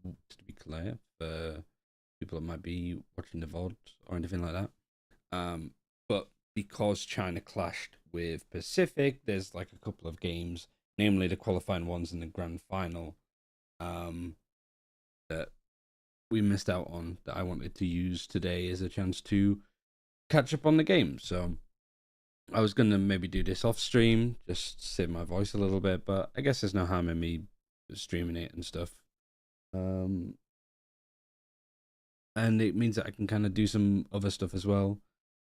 to be clear, for people that might be watching the VOD or anything like that. But because China clashed with Pacific, there's like a couple of games, namely the qualifying ones in the grand final, that we missed out on, that I wanted to use today as a chance to catch up on the game. So I was gonna maybe do this off stream, just save my voice a little bit, but I guess there's no harm in me streaming it and stuff. And it means that I can kind of do some other stuff as well.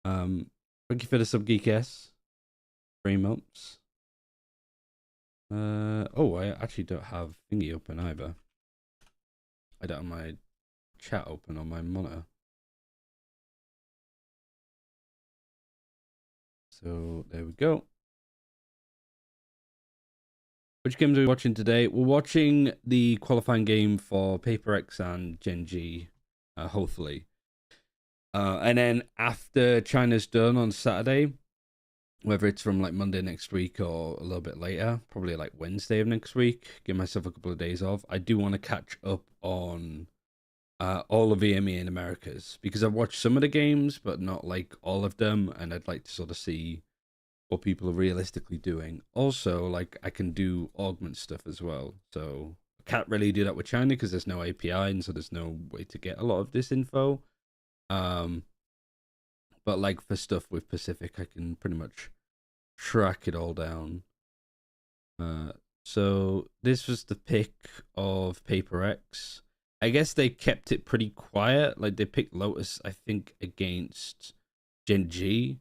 Thank you for the sub, Geek S. 3 months. Oh, I actually don't have thingy open either. I don't have my chat open on my monitor. So there we go. Which games are we watching today? We're watching the qualifying game for Paper X and Gen G, hopefully. And then after China's done on Saturday, whether it's from like Monday next week or a little bit later, probably like Wednesday of next week, give myself a couple of days off. I do want to catch up on all of the EMEA in Americas, because I've watched some of the games, but not like all of them, and I'd like to sort of see what people are realistically doing. Also, like, I can do augment stuff as well, so I can't really do that with China because there's no API, and so there's no way to get a lot of this info. But like for stuff with Pacific, I can pretty much track it all down. So this was the pick of Paper X. I guess they kept it pretty quiet. Like, they picked Lotus, I think, against Gen G.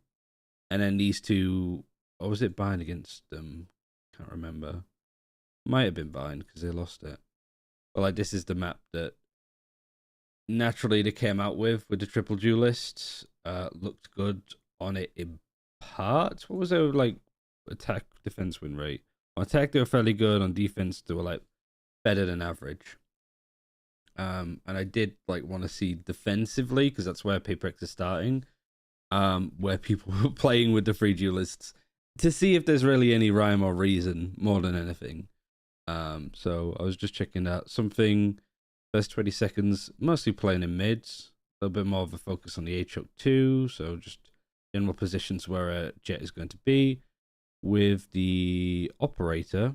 And then these two, or was it Bind against them? Can't remember. Might have been Bind because they lost it. But like, this is the map that naturally they came out with the triple duelists. Looked good on it in parts. What was their like attack defense win rate? On attack they were fairly good. On defense they were like better than average. And I did like want to see defensively, because that's where Paper X is starting. Where people were playing with the free duelists, to see if there's really any rhyme or reason more than anything. So I was just checking out something. First 20 seconds, mostly playing in mids. A little bit more of a focus on the A-choke too. So just general positions where a jet is going to be. With the operator,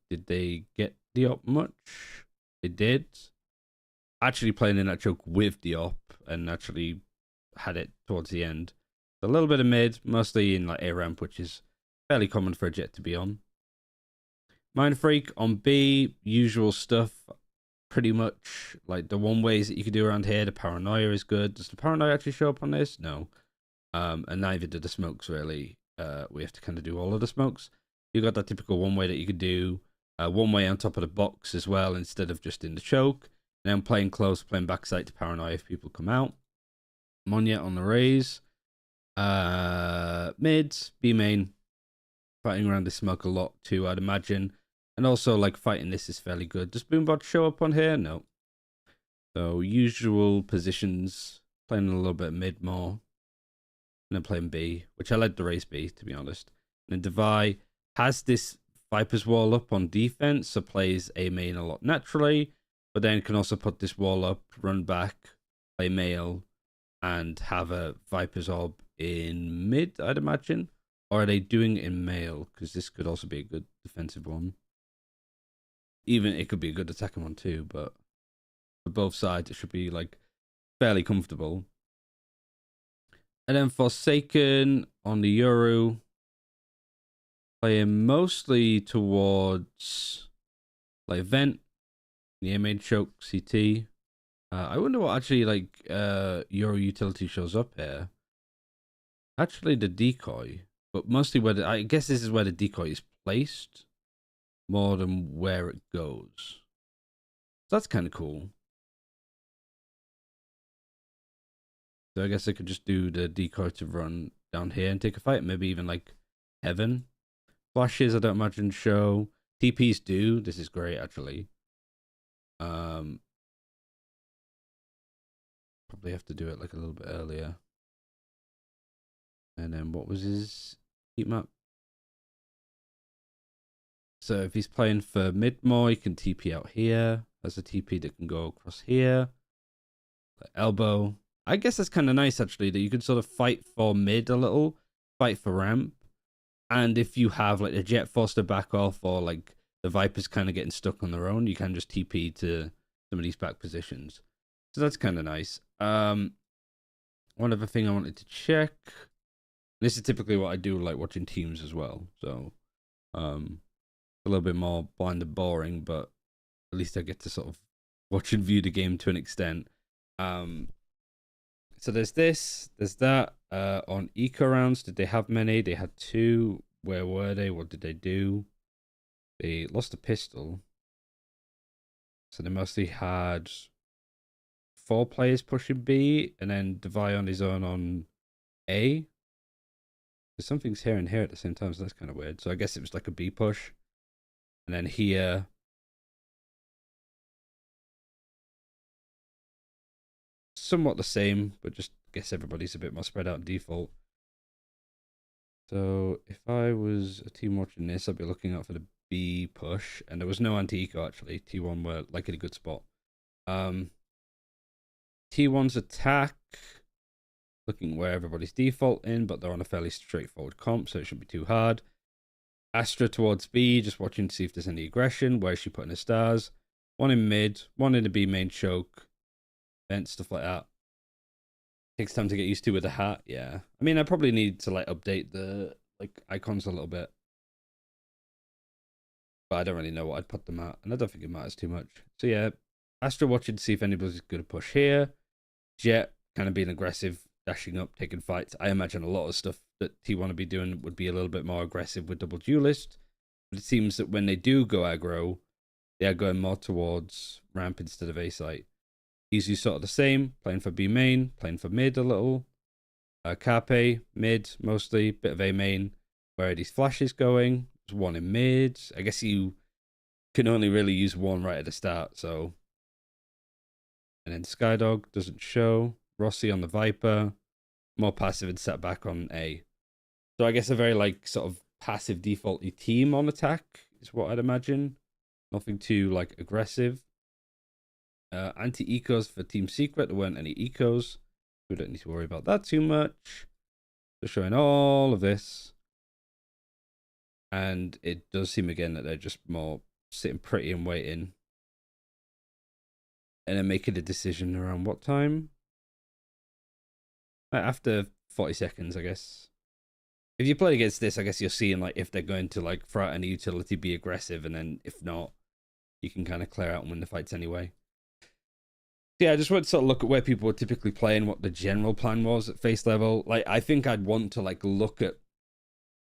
did they get the op much? They did. Actually playing in that choke with the op, and actually had it towards the end. A little bit of mid, mostly in like A ramp, which is fairly common for a jet to be on. Mind Freak on B, usual stuff. Pretty much like the one ways that you could do around here. The Paranoia is good. Does the Paranoia actually show up on this? No. And neither do the smokes really. We have to kind of do all of the smokes. You got that typical one way that you could do. One way on top of the box as well, instead of just in the choke. And then playing close, playing backside to Paranoia if people come out. Monya on the raise. Mids, B main. Fighting around the smoke a lot too, I'd imagine. And also, like, fighting this is fairly good. Does Boombot show up on here? No. So, usual positions. Playing a little bit of mid more. And then playing B, which I like the race B, to be honest. And then Devi has this Viper's wall up on defense, so plays A main a lot naturally. But then can also put this wall up, run back, play male, and have a Viper's orb in mid, I'd imagine. Or are they doing it in male? Because this could also be a good defensive one. Even it could be a good attacking one too, but for both sides it should be like fairly comfortable. And then Forsaken on the Yoru, playing mostly towards like Vent, the main choke, CT. I wonder what actually like Yoru utility shows up here. Actually the decoy, but mostly where I guess this is where the decoy is placed more than where it goes. So that's kind of cool. So I guess I could just do the decoy to run down here and take a fight. Maybe even like Heaven. Flashes, I don't imagine show. TPs do. This is great, actually. Probably have to do it like a little bit earlier. And then what was his heat map? So if he's playing for mid more, he can TP out here. has a TP that can go across here. Elbow. I guess that's kind of nice, actually, that you can sort of fight for mid a little, fight for ramp. And if you have like the Jet forced to back off, or like the Viper's kind of getting stuck on their own, you can just TP to some of these back positions. So that's kind of nice. One other thing I wanted to check. This is typically what I do, like watching teams as well. So a little bit more blind and boring, but at least I get to sort of watch and view the game to an extent. So there's this, there's that. On eco rounds, did they have many? They had 2. Where were they? What did they do? They lost a pistol. So they mostly had 4 players pushing B, and then Devi on his own on A. There's something's here and here at the same time, so that's kind of weird. So I guess it was like a B push. And then here, somewhat the same, but just I guess everybody's a bit more spread out in default. So if I was a team watching this, I'd be looking out for the B push, and there was no anti-eco actually. T1 were like in a good spot. T1's attack, looking where everybody's default in, but they're on a fairly straightforward comp, so it shouldn't be too hard. Astra towards B, just watching to see if there's any aggression. Where is she putting her stars? 1 in mid, 1 in the B main choke, vent, stuff like that. Takes time to get used to with the hat, yeah. I mean, I probably need to like update the like icons a little bit, but I don't really know what I'd put them at, and I don't think it matters too much. So yeah, Astra watching to see if anybody's going to push here. Jet kind of being aggressive, dashing up, taking fights. I imagine a lot of stuff that T1 would be doing would be a little bit more aggressive with double duelist, but it seems that when they do go aggro, they are going more towards ramp instead of A site. Easy sort of the same, playing for B main, playing for mid a little. Carpe, mid mostly, bit of A main. Where are these flashes going? There's 1 in mid. I guess you can only really use 1 right at the start, so. And then Skydog doesn't show. Rossi on the Viper. More passive and set back on A. So I guess a very like sort of passive defaulty team on attack is what I'd imagine. Nothing too like aggressive. Anti-ecos for Team Secret. There weren't any ecos. We don't need to worry about that too much. They're showing all of this. And it does seem again that they're just more sitting pretty and waiting. And then making a decision around what time? After 40 seconds, I guess. If you play against this, I guess you're seeing like if they're going to like throw out any utility, be aggressive, and then if not, you can kind of clear out and win the fights anyway. Yeah, I just want to sort of look at where people were typically playing, what the general plan was at face level. Like, I think I'd want to like look at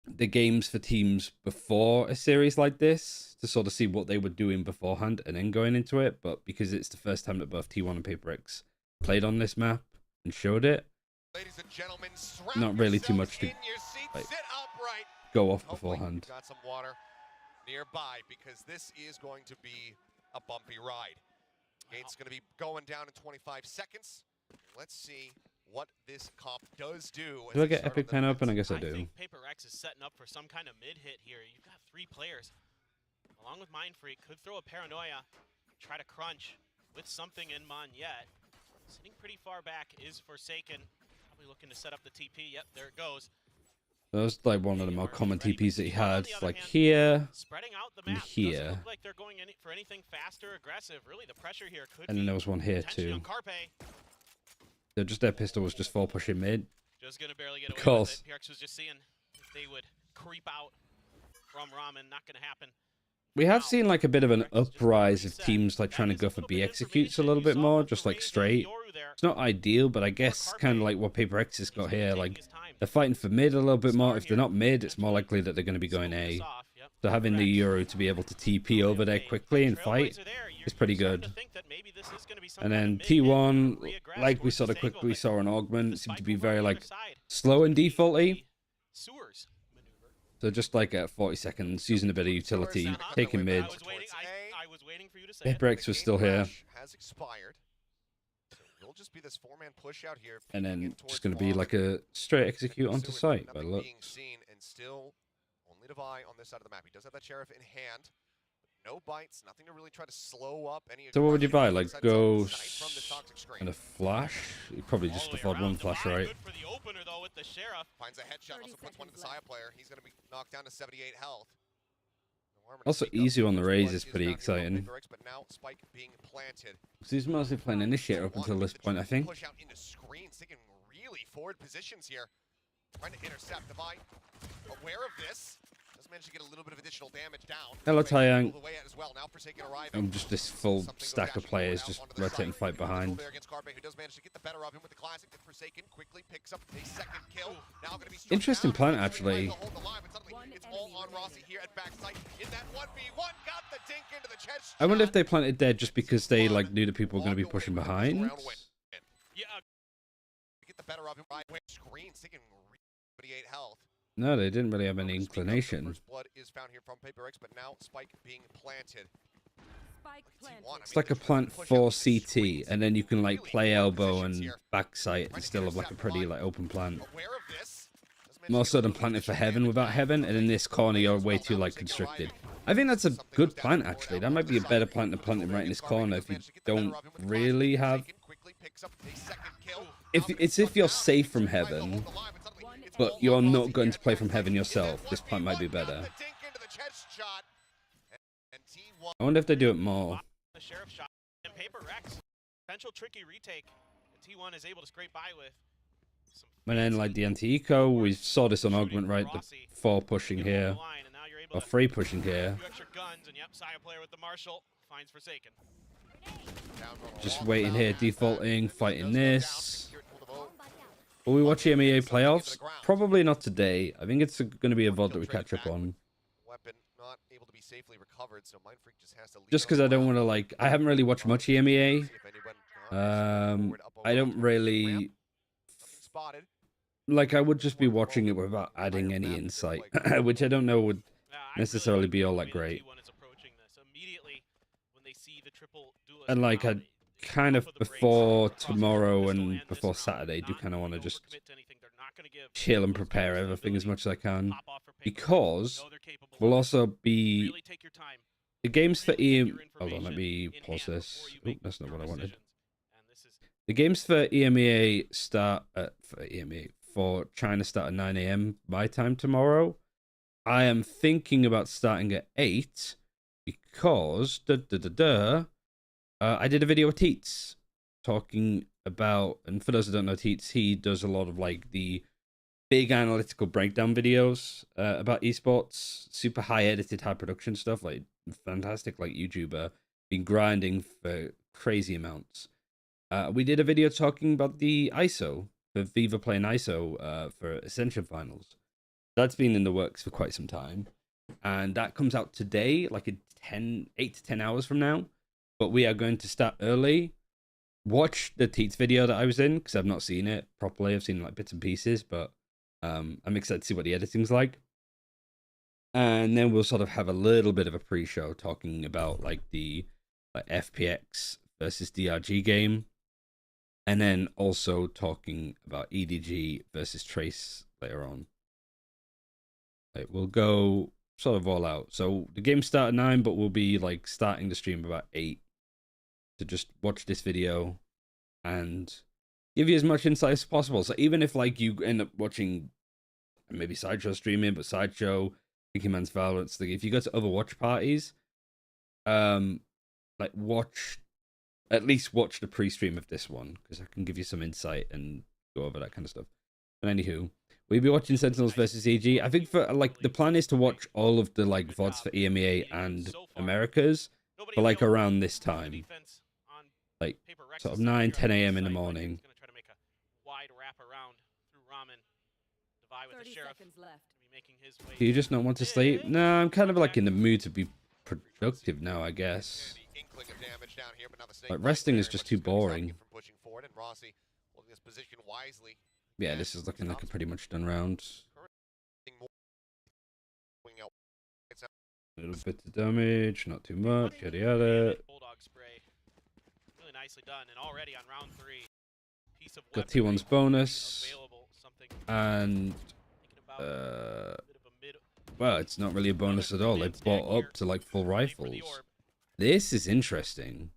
the games for teams before a series like this to sort of see what they were doing beforehand and then going into it. But because it's the first time that both T1 and PaperX played on this map and showed it, ladies and gentlemen, not really too much to like, go off beforehand. Got some water nearby because this is going to be a bumpy ride. Gate's going to be going down in 25 seconds. Let's see what this comp does do. Do I get Epic Pen open? I guess I do. I think PaperX is setting up for some kind of mid-hit here. You've got 3 players, along with Mindfreak, could throw a Paranoia, try to crunch with something in Mon yet. Sitting pretty far back is Forsaken. Probably looking to set up the TP. Yep, there it goes. That was like one of the more common TPs that he had, like here spreading out the and map. here. Doesn't look like they're going for anything faster, aggressive. Really, the pressure here could and then there was one here too. So just their pistol was just 4 pushing mid. Just gonna barely get away with it. PRX was just seeing if they would creep out from Ramen. Not gonna happen. We have seen like a bit of an uprise of teams like trying to go for B executes a little bit more, just like straight. It's not ideal, but I guess kind of like what PaperX has got here, like they're fighting for mid a little bit more. If they're not mid, it's more likely that they're going to be going A. So having the Euro to be able to TP over there quickly and fight is pretty good. And then T1, like we sort of quickly saw an augment, seemed to be very like slow and defaulty. So just like at 40 seconds, using a bit of utility, taking mid. PaperX was still here. Just be this 4-man push out here, and then just going to be like a straight execute onto site by looks. And still only Devi on this side of the map. He does have that sheriff in hand. No bites, nothing to really try to slow up any. So what would you buy? Like Aside from the Ghost toxic screen. and a flash? You probably just afford one flash, right? Good for the opener though with the Sheriff. Finds a headshot, also puts one to the Saya player. He's going to be knocked down to 78 health. Also, easy on the Raze is pretty exciting. But now Spike being planted. So he's mostly playing Initiator up until this point, I think. Push out into screens, taking really forward positions here. Trying to intercept. Devi aware of this. Does manage to get a little bit of additional damage down. Hello, Taeyang. Well. Now Forsaken arriving. I'm just this full stack of players just rotate and fight behind. Who does manage to get the better of him with the classic. The Forsaken quickly picks up a second kill. Now going to be interesting plant, actually. It's all on Rossi here at backside. In that 1v1, got the dink into the chest. I wonder if they planted dead just because they like knew that people were going to be pushing behind. Yeah. Get the better of him. Screens taking 78 health. No, they didn't really have any inclination. First blood is found here from Paper X, but now Spike being planted. It's like a plant for CT, and then you can like play elbow and backside and still have like a pretty like open plant. More so than planting for heaven without heaven, and in this corner you're way too like constricted. I think that's a good plant actually. That might be a better plant than planting right in this corner if you don't really have. If you're safe from heaven, but you're not going to play from heaven yourself, this plant might be better. I wonder if they do it more. The Sheriff shot and Paper Rex. Potential tricky retake. The T1 is able to scrape by with. And then like the anti-eco, we saw this on Augment, right? The 4 pushing here, or 3 pushing here. Just waiting here, defaulting, fighting this. Will we watch EMEA playoffs? Probably not today. I think it's going to be a VOD that we catch up on. Just because I don't want to like, I haven't really watched much EMEA. I don't really like. I would just be watching it without adding any insight, which I don't know would necessarily be all that great. And like I kind of before tomorrow and before Saturday do kind of want to just chill and prepare everything as much as I can, because we'll also be the games for hold on, let me pause this. Oh, that's not what I wanted. The games for EMEA start at for China start at 9 AM my time tomorrow. I am thinking about starting at 8 because I did a video with Teets talking about, and for those who don't know Teets, he does a lot of like the big analytical breakdown videos about esports, super high edited, high production stuff, like fantastic, like YouTuber, been grinding for crazy amounts. We did a video talking about the ISO, for Viva playing ISO for Ascension Finals. That's been in the works for quite some time, and that comes out today, like 8 to 10 hours from now. But we are going to start early. Watch the Teets video that I was in, because I've not seen it properly. I've seen like bits and pieces, but I'm excited to see what the editing's like. And then we'll sort of have a little bit of a pre-show talking about like the FPX versus DRG game. And then also talking about EDG versus Trace later on. Like, we'll go sort of all out. So the game start at 9, but we'll be like starting the stream about 8 to just watch this video and give you as much insight as possible. So even if like you end up watching maybe Sideshow streaming, but Sideshow, Pinky Man's Valorant, like if you go to other watch parties, like at least watch the pre-stream of this one, because I can give you some insight and go over that kind of stuff. But anywho, we'll be watching Sentinels versus EG. I think for like the plan is to watch all of the like VODs for EMEA and Americas, but like around this time, like sort of 9, 10 AM in the morning. Do you just not want to sleep? No, I'm kind of like in the mood to be productive now, I guess. Like resting is just too boring. Yeah, this is looking like a pretty much done round. A little bit of damage, not too much, yada yada. Got T1's bonus. And Well, it's not really a bonus at all. They bought up to like full rifles. This is interesting.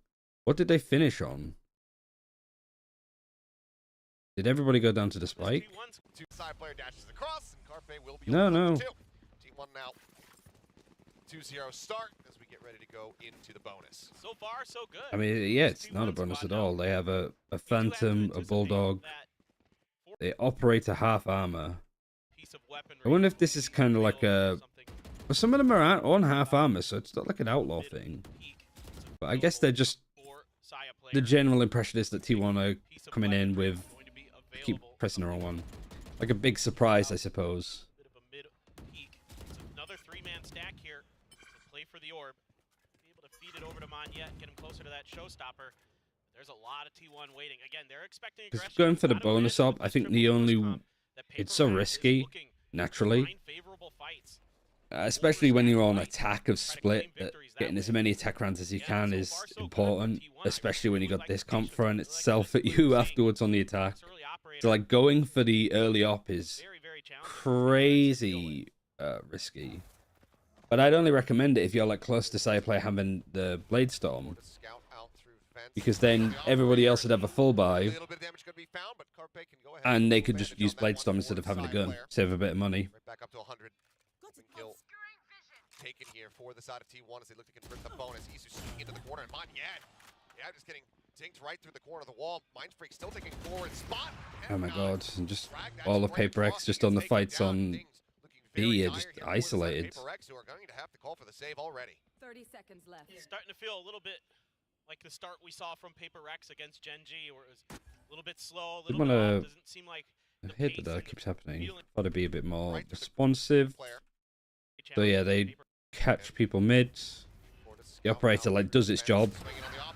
What did they finish on? Did everybody go down to the spike? Player dashes across, and Carpe will be No. Team 1 now 2-0 start as we get ready to go into the bonus. So far, so good. I mean, yeah, it's not a bonus at all. They have a Phantom, a Bulldog. They operate a half armor. I wonder if this is kind of like a... Well, some of them are on half armor, so it's not like an outlaw thing. But I guess they're just... The general impression is that T1 are coming in with... Keep pressing the wrong one. Like a big surprise, I suppose. Bit of a mid peak. So another 3-man stack here to play for the orb. Be able to feed it over to Monyet, get him closer to that showstopper. There's a lot of T1 waiting. Again, they're expecting aggression. Just going for the bonus op, I think the only... It's so risky, naturally. Especially when you're on attack of split, that getting as many attack rounds as you can is important. Especially when you got this comp throwing itself at you afterwards on the attack. So like going for the early op is crazy risky. But I'd only recommend it if you're like close to side player having the Blade Storm. Because then everybody else would have a full buy. And they could just use Blade Storm instead of having a gun. Save a bit of money. Back up to 100. Kill taken here for the side of T1 as they look to convert the bonus. Isu sneaking into the corner, and Monyet, yeah, just getting dinked right through the corner of the wall. Mindfreak still taking forward spot. Oh my god, and just all of Paper X just on the fights on B are just isolated. Paper X who are going to have to call for the save already. 30 seconds left. It's starting to feel a little bit like the start we saw from Paper X against Gen G, where it was a little bit slow, a little bit off. Doesn't seem like I hate that keeps happening. Thought it'd be a bit more responsive. So yeah, they catch people mid. The operator like does its job,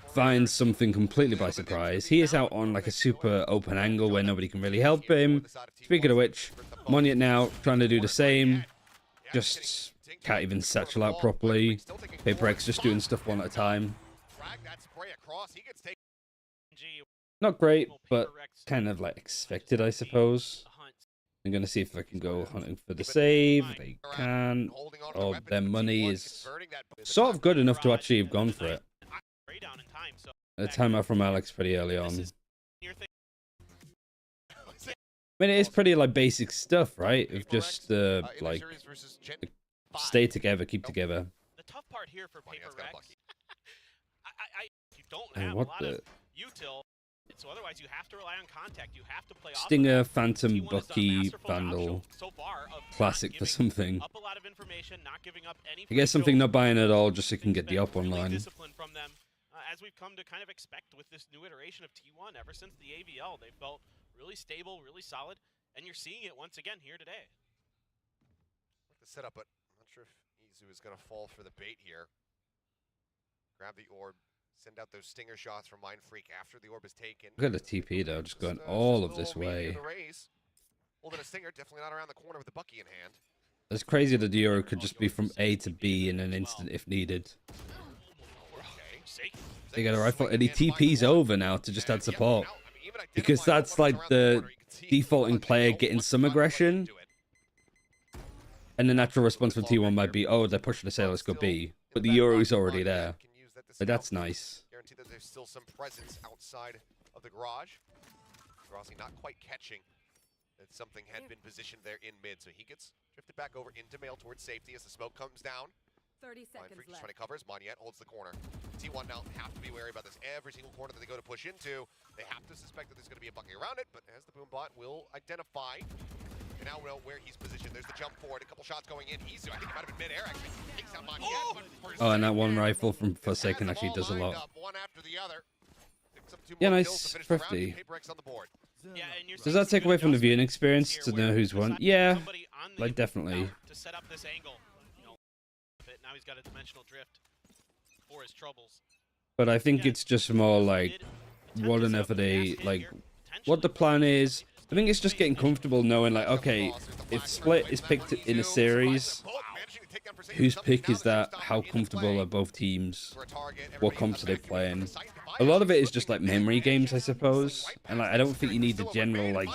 finds something completely by surprise. He is out on like a super open angle where nobody can really help him. Speaking of which, Monyet now trying to do the same. Just can't even satchel out properly. Paper X just doing stuff one at a time. Not great, but kind of like expected, I suppose. I'm going to see if I can go hunting for the save. They can. Oh, their money is sort of good enough to actually have gone for it. A timeout from Alex pretty early on. I mean, it is pretty like basic stuff, right? Of just like stay together, keep together. The tough part here for Paper Rex, you don't have what a lot the... of util. So otherwise, you have to rely on contact. You have to play Stinger, Phantom, Bucky, Vandal. Classic for something. Up a lot of information, not giving up any. I guess something not buying at all, just so you can get the up online. Discipline from them, as we've come to kind of expect with this new iteration of T1 ever since the AVL. They felt really stable, really solid, and you're seeing it once again here today. The setup, but I'm not sure if Izu is going to fall for the bait here. Grab the orb. Send out those stinger shots from Mindfreak after the orb is taken. Look at the TP though, just going all of this way. Holding a stinger, definitely not around the corner with the Bucky in hand. It's crazy that the Euro could just be from A to B in an instant if needed. They got a rifle and he TP's over now to just add support. Because that's like the defaulting player getting some aggression. And the natural response from T1 might be, oh, they're pushing the sail, let's go B. But the Euro's already there. But that's nice. Guarantee that there's still some presence outside of the garage. Rossi not quite catching that something had been positioned there in mid, so he gets drifted back over into mail towards safety as the smoke comes down. 30 seconds left. Trying to cover as Monyet holds the corner. T1 now have to be wary about this. Every single corner that they go to push into, they have to suspect that there's going to be a Bucky around it, but as the boom bot will identify, and now know where he's positioned. There's the jump forward, a couple shots going in. Izu, I think it might have been mid-air actually. Takes out Monyet. Oh, and that one rifle from Forsaken actually does a lot. Yeah, nice. Thrifty. Does that take away from the viewing experience to know who's won? Yeah, like definitely. To set up this angle, now he's got a dimensional drift for his troubles. But I think it's just more like whatever they like, what the plan is. I think it's just getting comfortable knowing like, okay, if Split is picked in a series, whose pick is that? How comfortable are both teams? What comps are they playing? A lot of it is just like memory games, I suppose. And like, I don't think you need the general like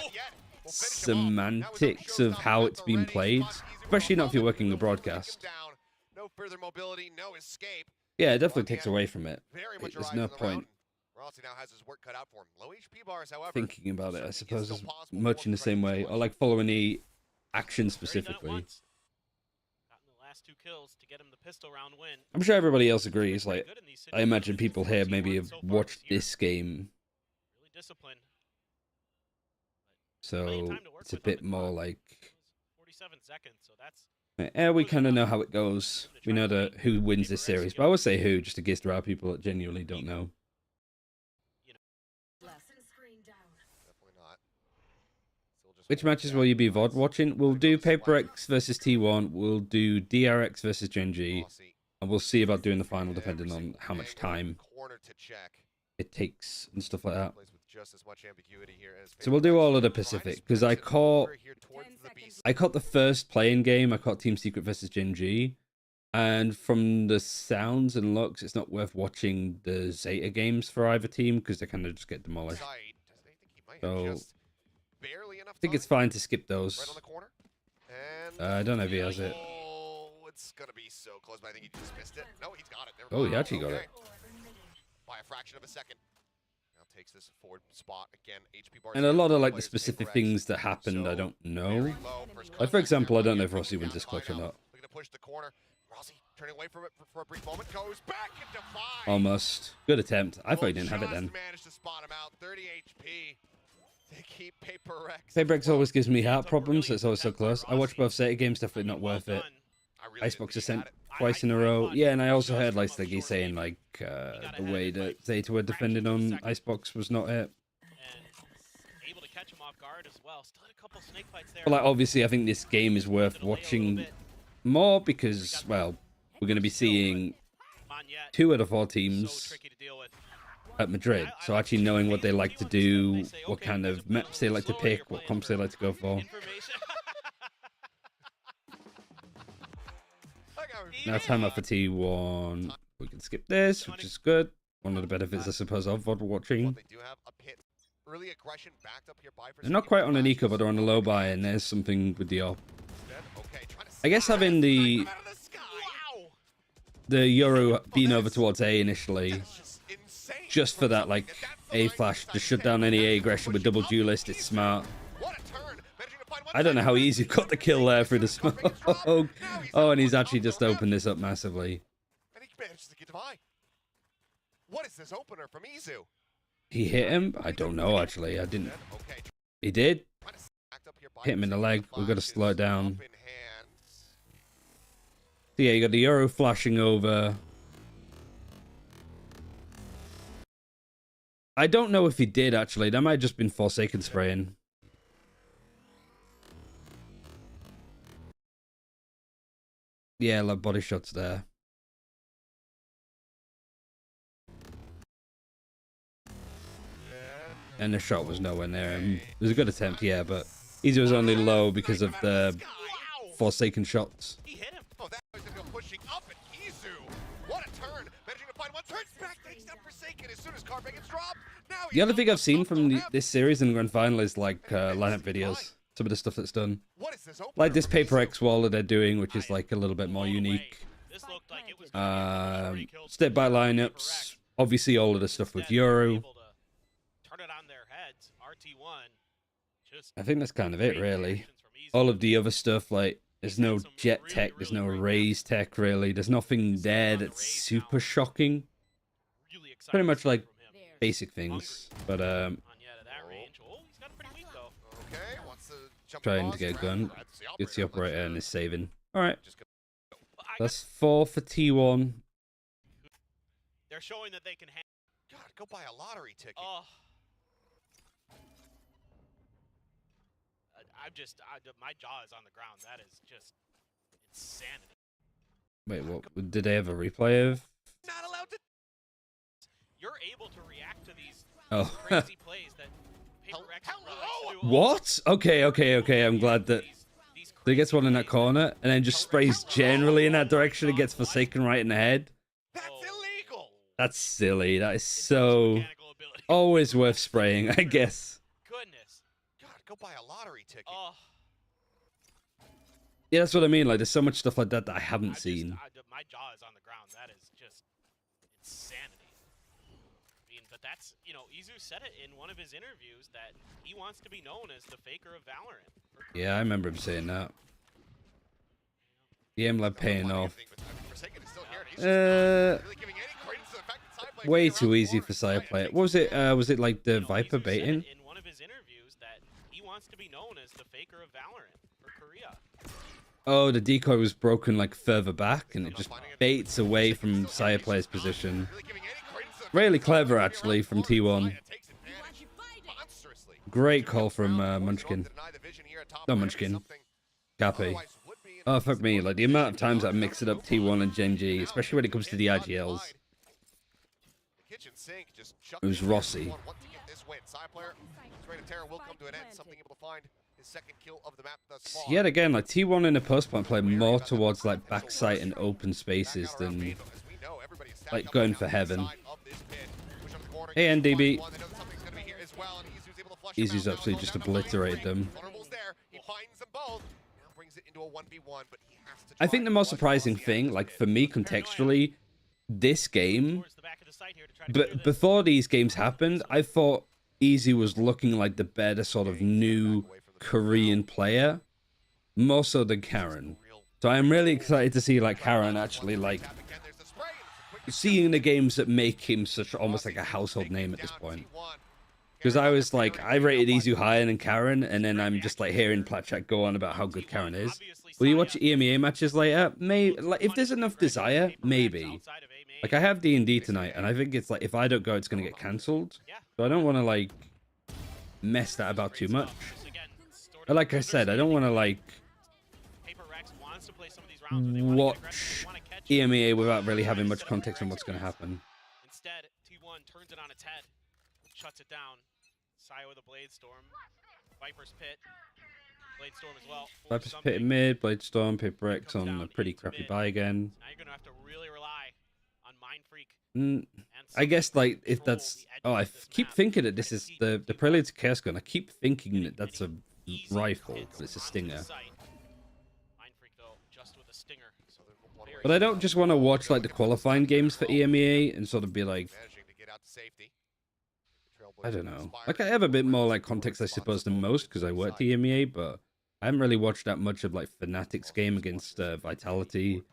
semantics of how it's being played. especially not if you're working a broadcast. Down. No further mobility, no escape. Yeah, it definitely takes away from it. Very much There's arrives no on the point mountain. Rossi now has his work cut out for him. Low HP bars, however. thinking about it, I certainly is suppose, still as possible much for in the him to same try to way, push. or like following the action Already done it specifically. once. Gotten the last 2 kills to get him the pistol round win. I'm sure everybody else agrees. Pretty Like, good in these I imagine situations. people here maybe have So far watched year. this game, Really disciplined. Plenty of so time to work it's a with on bit the more clock. like, It was 47 seconds, so that's we kind of know how it goes. We know who wins this series, but I would say who, just in case there are people that genuinely don't know. Left. Definitely not. Still just Which holding matches down will you be the VOD odds. watching? We'll do Paper X versus T1, we'll do DRX versus Gen G, Rossi, and we'll see about doing the final every depending on single how much angle, time corner to check. it takes and stuff like that. Plays with just as much ambiguity here as So we'll do Paper all of the Rex. Trying to Pacific, because I split it caught over here towards 10 the seconds. BC. the first playing game. I caught Team Secret versus Gen G, and from the sounds and looks, it's not worth watching the Zeta games for either team because they kind of just get demolished. Sight. I think he might So, have just barely enough I think it's time. fine to skip Right on those. the corner. And I don't know if he has it. oh, it's gonna be so close, but I think he just missed it. No, he's got it. Never Oh, he mind. actually got Okay. it. By a fraction of a second. Now takes this forward spot again. HP bars And a here, lot of like the players specific Paper X. things that happened, I So, don't very know. low. First Like, for contact example, there. I don't know Money if Rossi bringing wins down this clutch or line not. out. Looking to push the corner. Rossi turning away from it for a brief moment. Goes back into 5. Almost. Good attempt. I thought he didn't have it Just then. managed to spot him out. 30 HP. They keep Paper X. Paper X always gives me heart Took a problems, so really it's always so good attempt close. by I watched Rossi. both Zeta games, definitely I mean, not well worth it. done. I really didn't Icebox think he Ascent had it. twice in a I row. thought Yeah, and I he also just heard came like up Sleggy short saying maybe. like got the ahead way in, that like, Zeta were defending fractions of a on second. Icebox was not it. And able to catch him off guard as well. Still had a couple snake fights there. But like obviously I think this game is worth Delay a little watching bit. more because, well, we're going to be seeing Monyet, 2 out of 4 so teams tricky to deal with. at Madrid. So actually knowing what they like to do, what kind of maps they like to pick, what comps they like to go for. Information. Now time up for T1. We can skip this, which is good. One of the benefits, I suppose, of VOD watching. They do have a pit. Early aggression backed up here by They're not quite on an eco, but they're on a low buy, and there's something with the op. Okay, trying to I guess slide having the out of the sky. Wow. the Euro being over towards A initially, That's just insane. just for that like A flash to shut down any A aggression with double duelist, it's smart. What a turn. Managing to find one I don't know how side. easy got the kill there through the smoke. Oh, and he's actually just opened this up massively. And he manages to get to buy. What is this opener from Izu? He hit him? I don't know actually. I didn't. Okay, He did. trying to stack up here by Hit him in the leg. We've got to slow it down. Up in hands. So yeah, you got the Euro flashing over. I don't know if he did actually. That might have just been Forsaken spraying. Yeah, like body shots there. And the shot was nowhere near him. It was a good attempt, yeah, but Easy was only low because of the Wow. Forsaken shots. He hit him. Oh, that was just go pushing up at Izu. What a turn. Managing to find one. Turns back, takes down Forsaken as soon as Carbag gets dropped. Now he's The other on thing the I've seen from map. this series in the grand final is like lineup videos. Some of the stuff that's done. What is this opener Like this from Paper Izu? X wall that they're doing, which is like a little bit more All the way. unique. This looked like it was gonna be a Step by Paper lineups. X. Obviously all of the stuff with Instead, they were Euro. able to turn it on their heads. RT1. Just I think that's kind of it, great really. reactions from Izu. All of the other stuff, like, there's no jet tech, there's no raise tech, really. There's nothing there that's super shocking. Really excited Pretty much to see like from him. There. basic things. But, Monyet at that range. Oh, he's got a pretty weak though. Okay, wants to jump trying across, to get a grab, gun. grabs the Gets the operator and is Let's, saving. Alright, just go. But I that's 4 for T1. they're showing that they can hang. God, go buy a lottery ticket. Oh. My jaw is on the ground. That is just insanity. Wait, what? Did they have a replay of? Not allowed to. You're able to react to these Oh. crazy plays that Paper X and Hello? Relics do. What? Okay. I'm glad that These he gets one in that crazy corner and then just sprays generally in that direction and gets Forsaken right in the head. That's Oh. illegal. That's silly. That is plays. so Mechanical ability. always worth spraying, I guess. Goodness. God, go buy a lottery ticket. Oh. Yeah, that's what I mean. Like, there's so much stuff like that that I haven't seen. My jaw is on the ground. That is just insanity. I mean, but that's, you know, Izu said it in one of his interviews that he wants to be known as the faker of Valorant. Yeah, I remember him saying that. The M-Lab paying off. Way too easy for side player. What was it? Was it like the Viper baiting? In one of his interviews that he wants to be known as the faker of Valorant for Korea. Oh, the decoy was broken like further back, and it just baits away from side player's position. Really clever, actually, from T1. Great call from Munchkin. Not Munchkin. Cappy. Oh, fuck me. Like, the amount of times I mix it up T1 and Gen G, especially when it comes to the IGLs. It was Rossi. Yet again, like, T1 in the post plant play more towards, like, backside and open spaces than, like, going for heaven. Hey, NDB. Easy's absolutely just obliterated them. I think the most surprising thing, like, for me contextually, this game, but before these games happened, I thought Easy was looking like the better sort of new Korean player, more so than Karen. So I'm really excited to see, like, Karen actually, like, seeing the games that make him such almost like a household name at this point. Because I was like, I rated Izu higher than Karen, and then I'm just like hearing Platchat go on about how good Karen is. Will you watch EMEA matches later? Maybe, like, if there's enough desire, maybe. Like, I have D&D tonight, and I think it's like, if I don't go, it's going to get cancelled. So I don't want to, like, mess that about too much. But like I said, I don't want to, like, watch EMEA without really having much context on what's going to happen. Instead, T1 turns it on its head, shuts it down. Sai with a Blade Storm. Viper's Pit. Blade Storm as well. Viper's Pit in mid, Blade Storm, Paper X on a pretty crappy buy again. Now you're going to have to really rely on Mind Freak. I guess, like, if that's... Oh, I keep thinking that this is the Prelude to Chaos Gun. I keep thinking that that's a rifle, but it's a stinger. But I don't just want to watch, like, the qualifying games for EMEA and sort of be like... I don't know. Like, I have a bit more, like, context, I suppose, than most, because I worked EMEA, but I haven't really watched that much of, like, Fnatic's game against Vitality.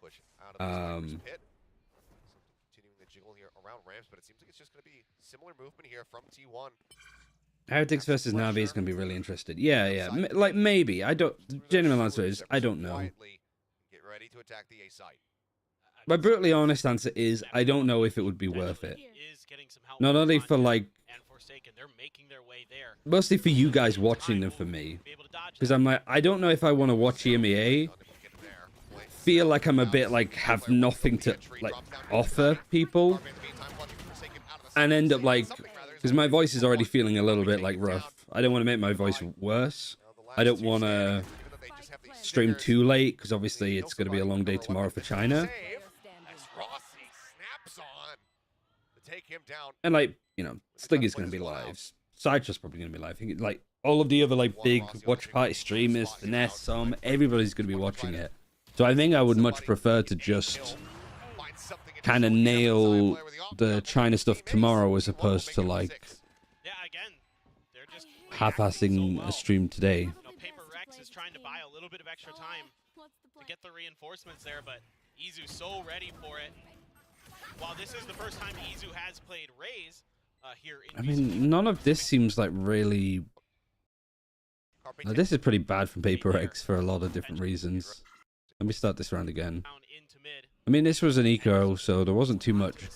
Heretics versus Navi is going to be really interesting. Yeah. Like, maybe. I don't... Genuine answer is, I don't know. My brutally honest answer is, I don't know if it would be worth it. Not only for, like... Mostly for you guys watching them for me. Because I'm like, I don't know if I want to watch EMEA. Feel like I'm a bit, like, have nothing to, like, offer people. And end up, like... Because my voice is already feeling a little bit, like, rough. I don't want to make my voice worse. I don't want to stream too late, because obviously it's going to be a long day tomorrow for China. And, like, you know, Sliggy's going to be live. Sidetrust's probably going to be live. Like, all of the other, like, big watch party streamers, Finesse, everybody's going to be watching it. So I think I would much prefer to just kind of nail the China stuff tomorrow as opposed to, like, half-assing a stream today. Paper Rex is trying to buy a little bit of extra time to get the reinforcements there, but Izu's so ready for it. While this is the first time Izu has played Raze here in... I mean, none of this seems like really... Now, this is pretty bad from Paper X for a lot of different reasons. Let me start this round again. I mean, this was an eco, so there wasn't too much.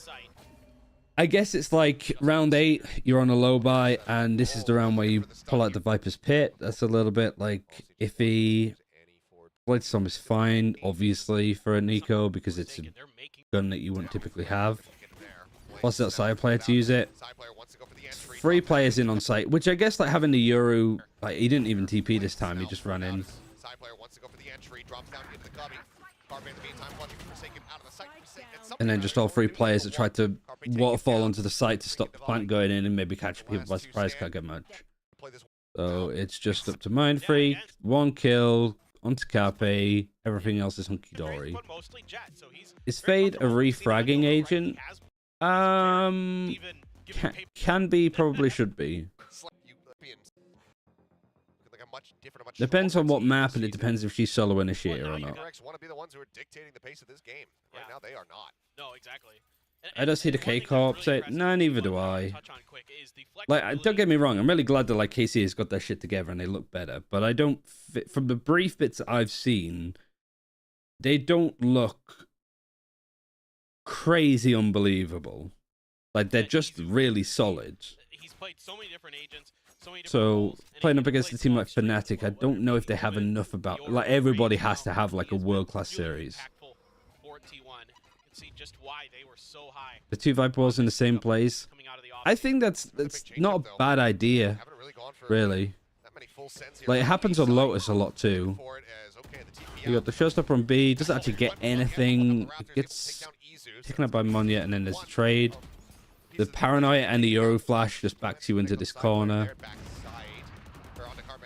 I guess it's like round 8, you're on a low buy, and this is the round where you pull out the Viper's Pit. That's a little bit, like, iffy. Blade Storm is fine, obviously, for an eco, because it's a gun that you wouldn't typically have. Plus, that side player to use it. 3 players in on site, which I guess, like, having the Euro, like, he didn't even TP this time, he just ran in. And then just all 3 players that tried to waterfall onto the site to stop the plant going in and maybe catch people by surprise, can't get much. So it's just up to Mind Freak, 1 kill, onto Carpe. Everything else is hunky dory. But mostly Jet, so he's Is very Fade a comfortable. We've seen him refragging go, right? agent? He has even given Can be, probably should be. Depends on what map, and it depends if she's solo initiator or not. Want to be the ones who are dictating the pace of this game. Right now, they are not. No, exactly. I don't see the one thing that's K-Corp really say, impressive nah, is neither one do thing I wanna I. touch on quick is the Like, don't flexibility. get me wrong, I'm really glad that, like, KC has got their shit together and they look better, but I don't, from the brief bits I've seen, they don't look crazy unbelievable. Like, they're just really solid. He's played so many different agents, so many different So, roles, and playing he up against a plays team so like extremely Fnatic, I well, don't know if they whether have it's enough about, Fiora like, or everybody Rage has to now, have, like, a he has been world-class really series. impactful for T1. You can see just why they were so high The two Viper balls in the same place. coming out of the I offseason. think that's not a bad idea, Haven't really gone for really. that many full sends here Like, it on happens B on side. Lotus a lot, too. For it as, okay, the TP You got out. the showstopper on B, doesn't actually get anything. It gets taken up by Monya, and then there's the trade. The paranoia and the Euro flash just backs you into this corner.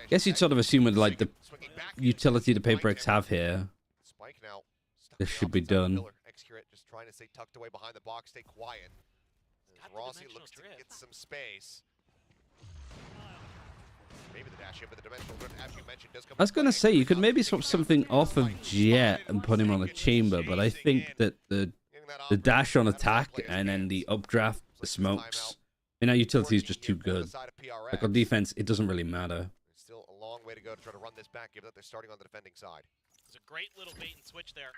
Guess you'd sort of assume with, like, the utility the Paper X have here, Spike now. Stuck this the should be offensive done. pillar. Excurate just trying to stay tucked away behind the box, stay quiet. As got the Rossi dimensional looks to drift. get some space. Maybe the dash in, but the dimensional drift, as you mentioned, does come I was going to into play. say, you could maybe swap something off of Jet and put him on a chamber, but I think that the dash on attack and then the updraft, the smokes, and that utility is just too good. Like, on defense, it doesn't really matter. Still a long way to go to try to run this back, given that they're starting on the defending side. There's a great little bait and switch there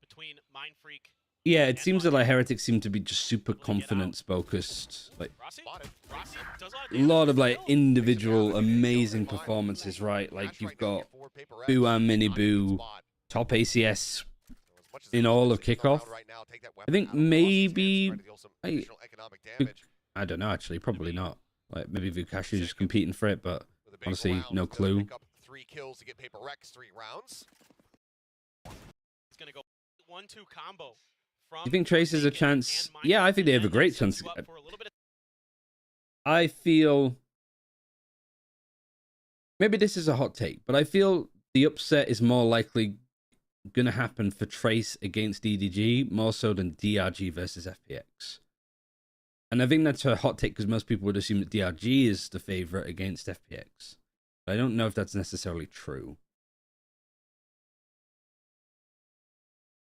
between Mind Freak. Yeah, it seems that, like, Heretics seem to be just super confidence-focused. Like, Rossi does a lot of, like, individual amazing performances, right? Like, you've got Boo and Mini Boo, top ACS in all of kickoff. I think maybe I don't know, actually, probably not. Like, maybe Vukash is just competing for it, but honestly, no clue. 3 kills to get Paper Rex 3 rounds. It's gonna go 1-2 combo. From You think Trace has a Forsaken chance? and Mind Yeah, I Freak, think they have a and great that chance. sets you up for a little bit of I feel maybe this is a hot take, but I feel the upset is more likely going to happen for Trace against DDG more so than DRG versus FPX. And I think that's a hot take because most people would assume that DRG is the favorite against FPX. But I don't know if that's necessarily true.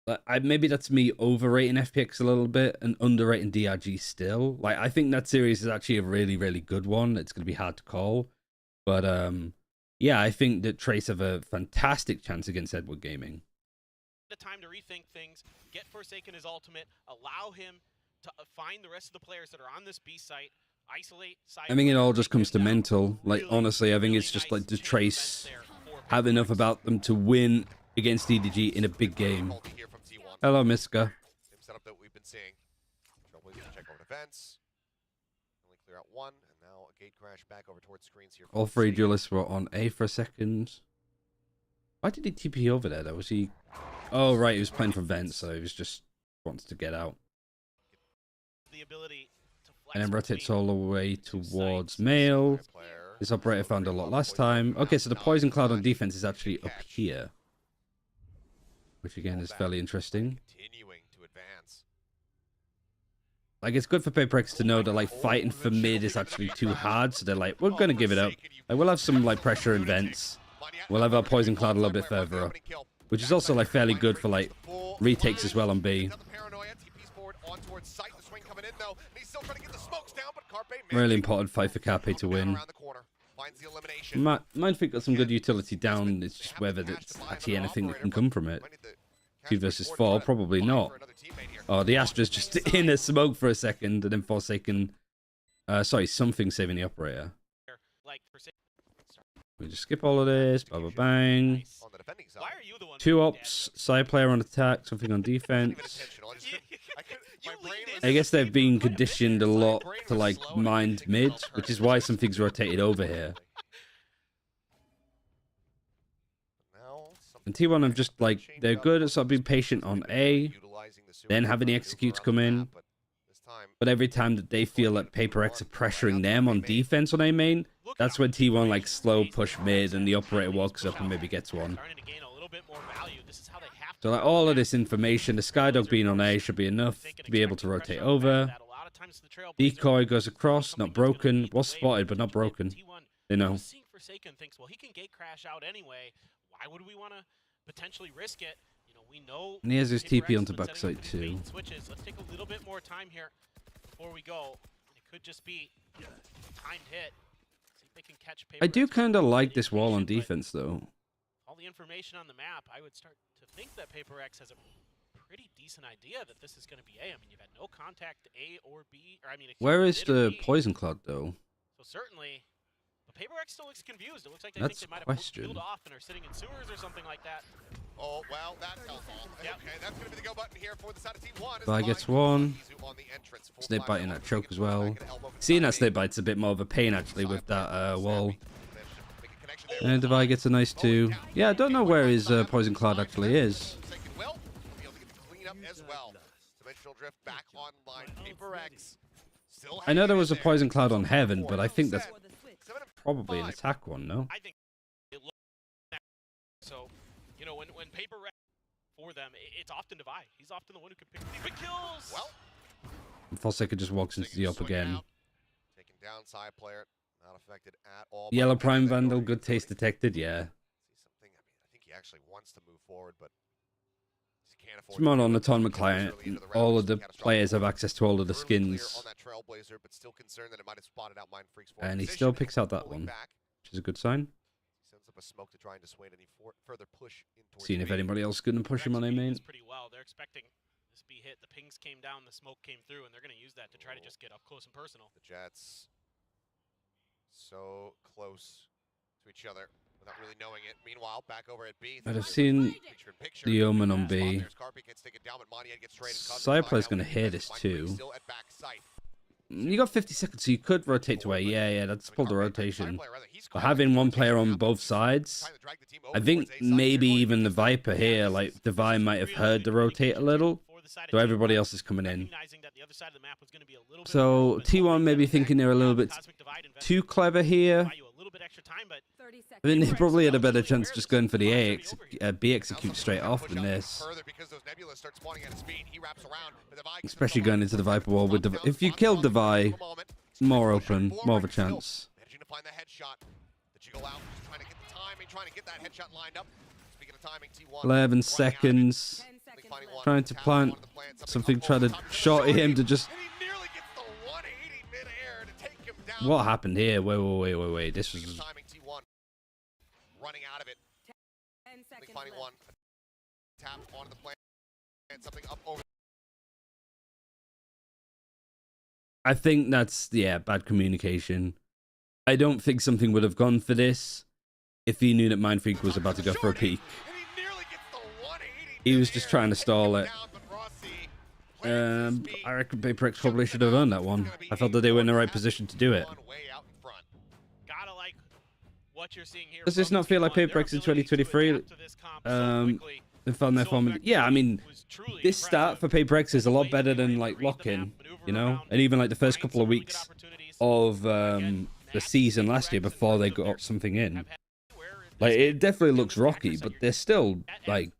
But maybe that's me overrating FPX a little bit and underrating DRG still. Like, I think that series is actually a really, really good one. It's going to be hard to call. But, yeah, I think that Trace have a fantastic chance against Edward Gaming. time to rethink things, get Forsaken his ultimate, allow him to find the rest of the players that are on this B site, isolate side. I think it all just comes to down. mental. Like, Really, honestly, I think it's really just nice like the chain Trace events there for have enough about them to win against DDG in a big game. Here from T1. Hello, Miska. Same setup that we've been seeing. Trailblazers check over defense. Only clear out one, and now a gate crash back over towards screens here. All three duelists were on A for a second. Why did he TP over there, though? Was he... Oh, right, he was playing for Vent, so he was just wants to get out. the ability to flex And then rotates between all the way two towards sites. Mail. Player. This operator found a lot last time. Okay, so the Poison Cloud on defense is actually up here. Which, again, is fairly interesting. Continuing to advance. Like, it's good for PaperX to know that, like, fighting for mid is actually too hard, so they're like, we're going to give it up. Like, we'll have some, like, pressure in vents. We'll have our Poison Cloud a little bit further up. Which is also, like, fairly good for, like, retakes as well on B. Really important fight for Carpe to win. Mindfreak got some good utility down, it's just whether there's actually anything that can come from it. 2 versus 4, probably not. Oh, the Astra's just in a smoke for a second, and then Forsaken... sorry, something saving the operator. Like Forsaken. We just skip all of this, bang, bang. Why are you the one 2 who's ops, side player on attack, something on defense. You leaned I in. guess they've been conditioned a lot to, like, mind mid, which is why something's rotated over here. And T1 have just, like, they're good at sort of being patient on A, then having the executes come in. But every time that they feel like PaperX are pressuring them on defense on A main, That's when T1 like slow push mid and the operator walks up and maybe gets one. So like all of this information, the Skydog being on A should be enough to be able to rotate over. Decoy goes across, not broken. Was spotted, but not broken. You know. Seeing Forsaken thinks, well, he can gate crash out anyway. Why would we want to potentially risk it? You know, we know. And here's his TP onto backside too. Switches. Let's take a little bit more time here before we go. It could just be timed hit. See if they can catch I do kind of like this wall on defense though. All the information on the map, I would start to think that Paper X has a pretty decent idea that this is going to be A. I mean, you've had no contact A or B. Or I mean, where is the poison cloud though? So certainly. Paper X still looks confused. It looks like they That's think they might a have peeled off and are sitting in sewers or something like that. Oh, well, that's helpful. Yep. Okay, that's going to be the go button here for the side of T1. Vi gets one. Snake biting that choke as well. Seeing that snake bite's a bit more of a pain actually with that wall. And Devi gets a nice 2. Yeah, I don't know where his poison cloud actually is. I know there was a poison cloud on Heaven, but I think that's probably an attack one, no? I think it looks so. You know, when Paper X for them, it's often Devi. He's often the one who can pick the big kills. Well, Forsaken just walks into the up again. Taking down side player, not affected at all. Yellow Prime Vandal, good taste detected, yeah. See something. I mean, I think he actually wants to move forward, but can't afford. It's more on the tournament client. All of the players have access to all of the skins. On that Trailblazer, but still concerned that it might have spotted out Mind Freak's And he still picks out that one, which is a good sign. Sends up a smoke to try and dissuade any further push in towards Seeing if anybody else is going to push him on A main. Pretty well. They're expecting this be hit. The pings came down, the smoke came through, and they're going to use that to try to just get up close and personal. The Jets so close to each other without really knowing it. Meanwhile, back over at B. I'd have seen the Omen on B. Side player's going to hear this too. You got 50 seconds, so you could rotate to A. Yeah, that's pulled the rotation. But having one player on both sides, I think maybe even the Viper here, like Devi might have heard the rotate a little, so everybody else is coming in. So T1 maybe thinking they're a little bit too clever here. I mean, they probably had a better chance just going for the B execute straight off than this. Especially going into the Viper wall with Devi. If you killed Devi, more open, more of a chance. 11 seconds. Trying to plant something, trying to short him to just... What happened here? Wait. This was... Running out of it. Finding one. Tap onto the plant. And something up over. I think that's, yeah, bad communication. I don't think something would have gone for this if he knew that Mind Freak was about to go for a peek. He was just trying to stall it. I reckon Paper X probably should have earned that one. I felt that they were in the right position to do it. Does this not feel like Paper X in 2023? They found their form. Yeah, I mean, this start for Paper X is a lot better than like lock-in, you know, and even like the first couple of weeks of the season last year before they got something in. Like, it definitely looks rocky, but they're still like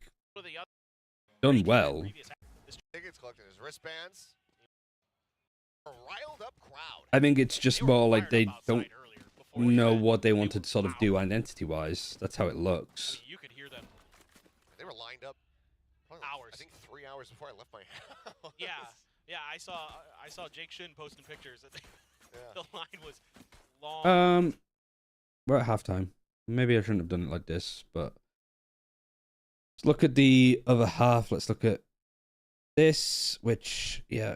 done well. I think it's just more like they don't know what they want to sort of do identity-wise. That's how it looks. You could hear them. They were lined up hours. I think 3 hours before I left my house. Yeah. I saw Jake Shin posting pictures. The line was long. We're at halftime. Maybe I shouldn't have done it like this, but let's look at the other half. Let's look at this, which, yeah,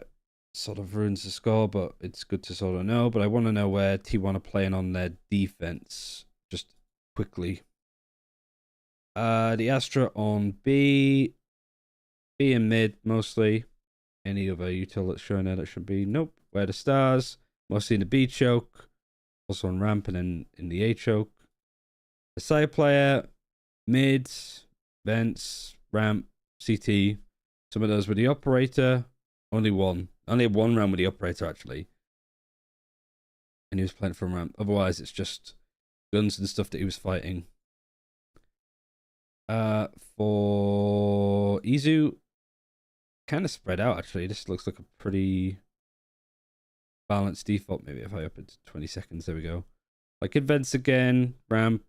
sort of ruins the score, but it's good to sort of know. But I want to know where T1 are playing on their defense, just quickly. The Astra on B and mid, mostly. Any other util that's showing there that should be? Nope. Where the stars? Mostly in the B choke. Also on ramp and then in the A choke. The side player, mid, vents, ramp, CT. Some of those with the operator. Only one. Only one round with the operator, actually. and he was playing from ramp. Otherwise, it's just guns and stuff that he was fighting. For Izu, kind of spread out actually. This looks like a pretty balanced default. Maybe if I up it to 20 seconds, there we go. Like events again, ramp,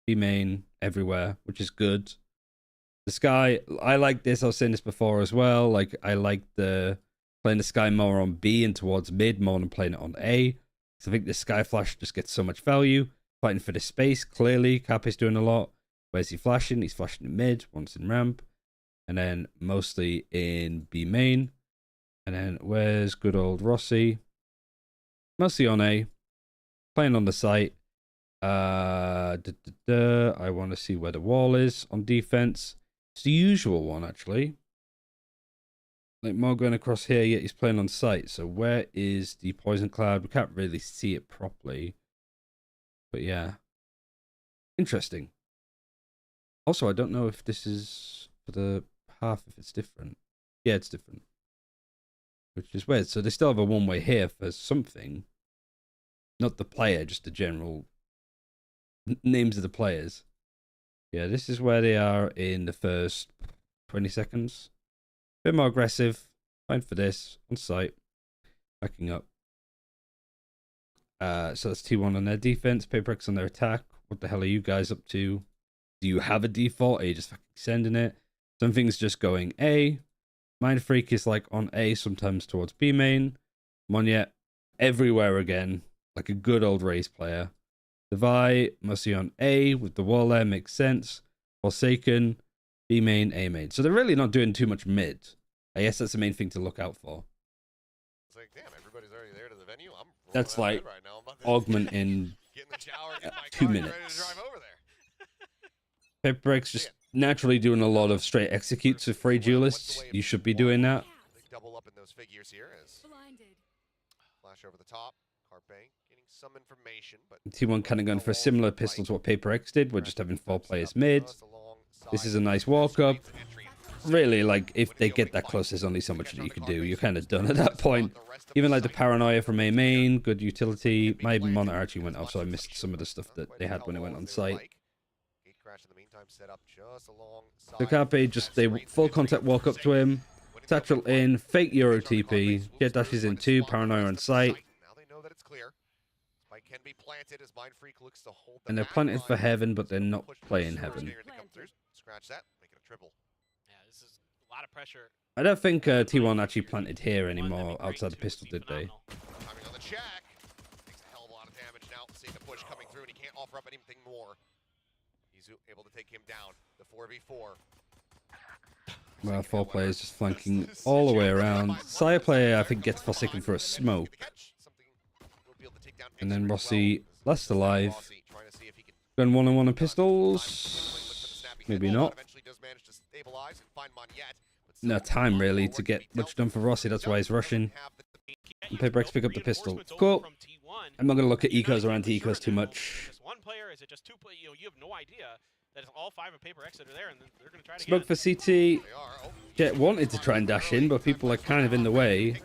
B main, everywhere, which is good. The Sky, I like this. I was saying this before as well. Like I like the playing the Sky more on B and towards mid more than playing it on A. So I think the Sky Flash just gets so much value. Fighting for the space, clearly. Cape's doing a lot. Where's he flashing? He's flashing in mid, once in ramp. And then mostly in B main. And then where's good old Rossi? Mostly on A. Playing on the site. I want to see where the wall is on defense. It's the usual one, actually. Like more going across here, yet he's playing on site. So where is the poison cloud? We can't really see it properly. But yeah. Interesting. Also, I don't know if this is for the half, if it's different. Yeah, it's different. Which is weird. So they still have a one-way here for something. Not the player, just the general names of the players. Yeah, this is where they are in the first 20 seconds. Bit more aggressive. Fine for this. On site. Backing up. So that's T1 on their defense. PaperX on their attack. What the hell are you guys up to? Do you have a default? Are you just fucking sending it? Some things just going A. Mind Freak is like on A, sometimes towards B main. Monyet everywhere again. Like a good old race player. Devi mostly on A with the wall there. Makes sense. Forsaken. B main, A main. So they're really not doing too much mid. I guess that's the main thing to look out for. It's like, damn, everybody's already there to the venue. I'm That's like right now. augment in Get in the shower, get my 2 car, get minutes. ready to drive over there. PaperX just naturally doing a lot of straight executes with free duelists. You should be doing that. Big double up in those figures here as Blinded. flash over the top. Carpe getting some information, but T1 kind of going for a similar pistol to what PaperX did. We're just having 4 players mid. This is a nice walk up. Really, like, if they get that close, there's only so much that you can do. You're kind of done at that point. Even like the Paranoia from A main, good utility. My monitor actually went off, so I missed some of the stuff that they had when it went on site. So Carpe just, they full contact walk up to him. Satchel in, fake Euro TP. Jet dashes in 2, Paranoia on site. Now they know that it's clear. Spike can be planted as Mind Freak looks to hold the And they're back planted line. for Heaven, but they're not Push playing the Heaven. here to come through. Scratch that, make it a triple. Yeah, this is a lot of pressure. I don't think T1 actually planted here anymore outside the pistol, did they? Timing on the check. Takes a hell of a lot of damage now. Seeing the push coming through, and he can't offer up anything more. He's able to take him down. The 4v4. Well, 4 players just flanking all the way around. Sire player, I think, gets Forsaken for a smoke. And then Rossi, last alive. Going 1-on-1 on pistols. Maybe not. No time, really, to get much done for Rossi. That's why he's rushing. And PaperX pick up the pistol. Cool. I'm not going to look at ecos or anti-ecos too much. Just one player? Is it just 2 players? You have no idea that it's all 5 of PaperX that are there, and they're going to try to Smoke for CT. Jet wanted to try and dash in, but people are kind of in the way.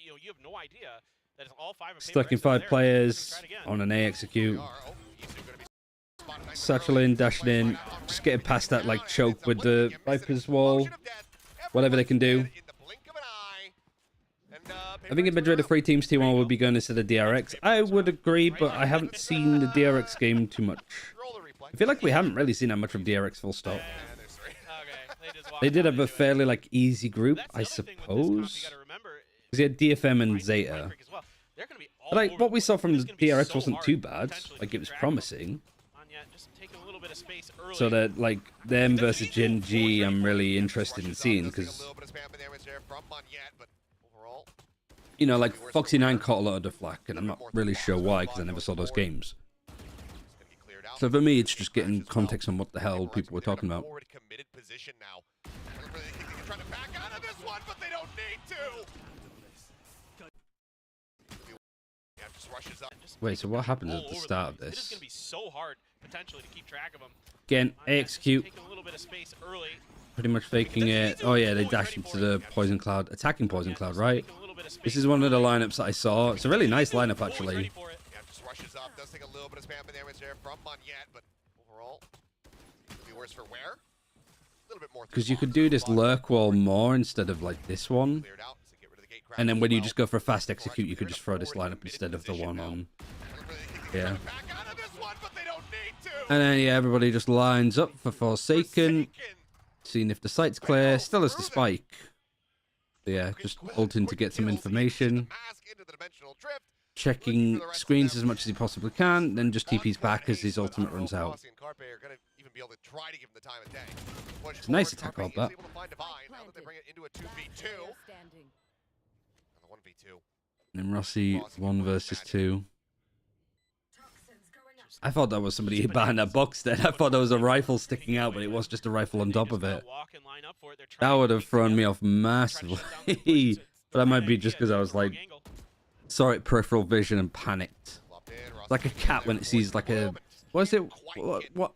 You have no idea that it's all 5 of Stuck in PaperX that are 5 there, players and they're on an A execute. Oh, Satchel in, dashing in. Just getting past that like choke with the Viper's wall. Whatever they can do. I think in Madrid, the 3 teams, T1 would be going instead of DRX. I would agree, but I haven't seen the DRX game too much. I feel like we haven't really seen that much of DRX full stop. They did have a fairly like easy group, I suppose. Because you had DFM and Zeta. But like what we saw from the DRX wasn't too bad. Like it was promising. So that like them versus Gen G, I'm really interested in seeing because you know, like Foxy9 caught a lot of the flack, and I'm not really sure why because I never saw those games. So for me, it's just getting context on what the hell people were talking about. Wait, so what happens at the start of This is this? going to be so hard potentially to keep track of them. Again, A execute. Taking a little bit of space early. pretty much faking it. Oh yeah, they dashed into the poison cloud, attacking poison cloud, right? This is one of the lineups that I saw. It's a really nice lineup, actually. Yeah, just rushes up. Does take a little bit of spam damage there from Monette, but overall, could be worse for wear. A little bit more. Because you could do this lurk wall more instead of like this one. And then when you just go for a fast execute, you could just throw this lineup instead of the one on. Yeah. And then, yeah, everybody just lines up for Forsaken. Seeing if the site's clear. Still has the spike. So yeah, just ulting to get some information. Checking screens as much as he possibly can. Then just TP's back as his ultimate runs out. It's a nice attack off that. And Rossi 1 versus 2. I thought that was somebody behind that box then. I thought there was a rifle sticking out, but it was just a rifle on top of it. That would have thrown me off massively. But that might be just because I was like, saw it peripheral vision and panicked. It's like a cat when it sees like a, what is it? What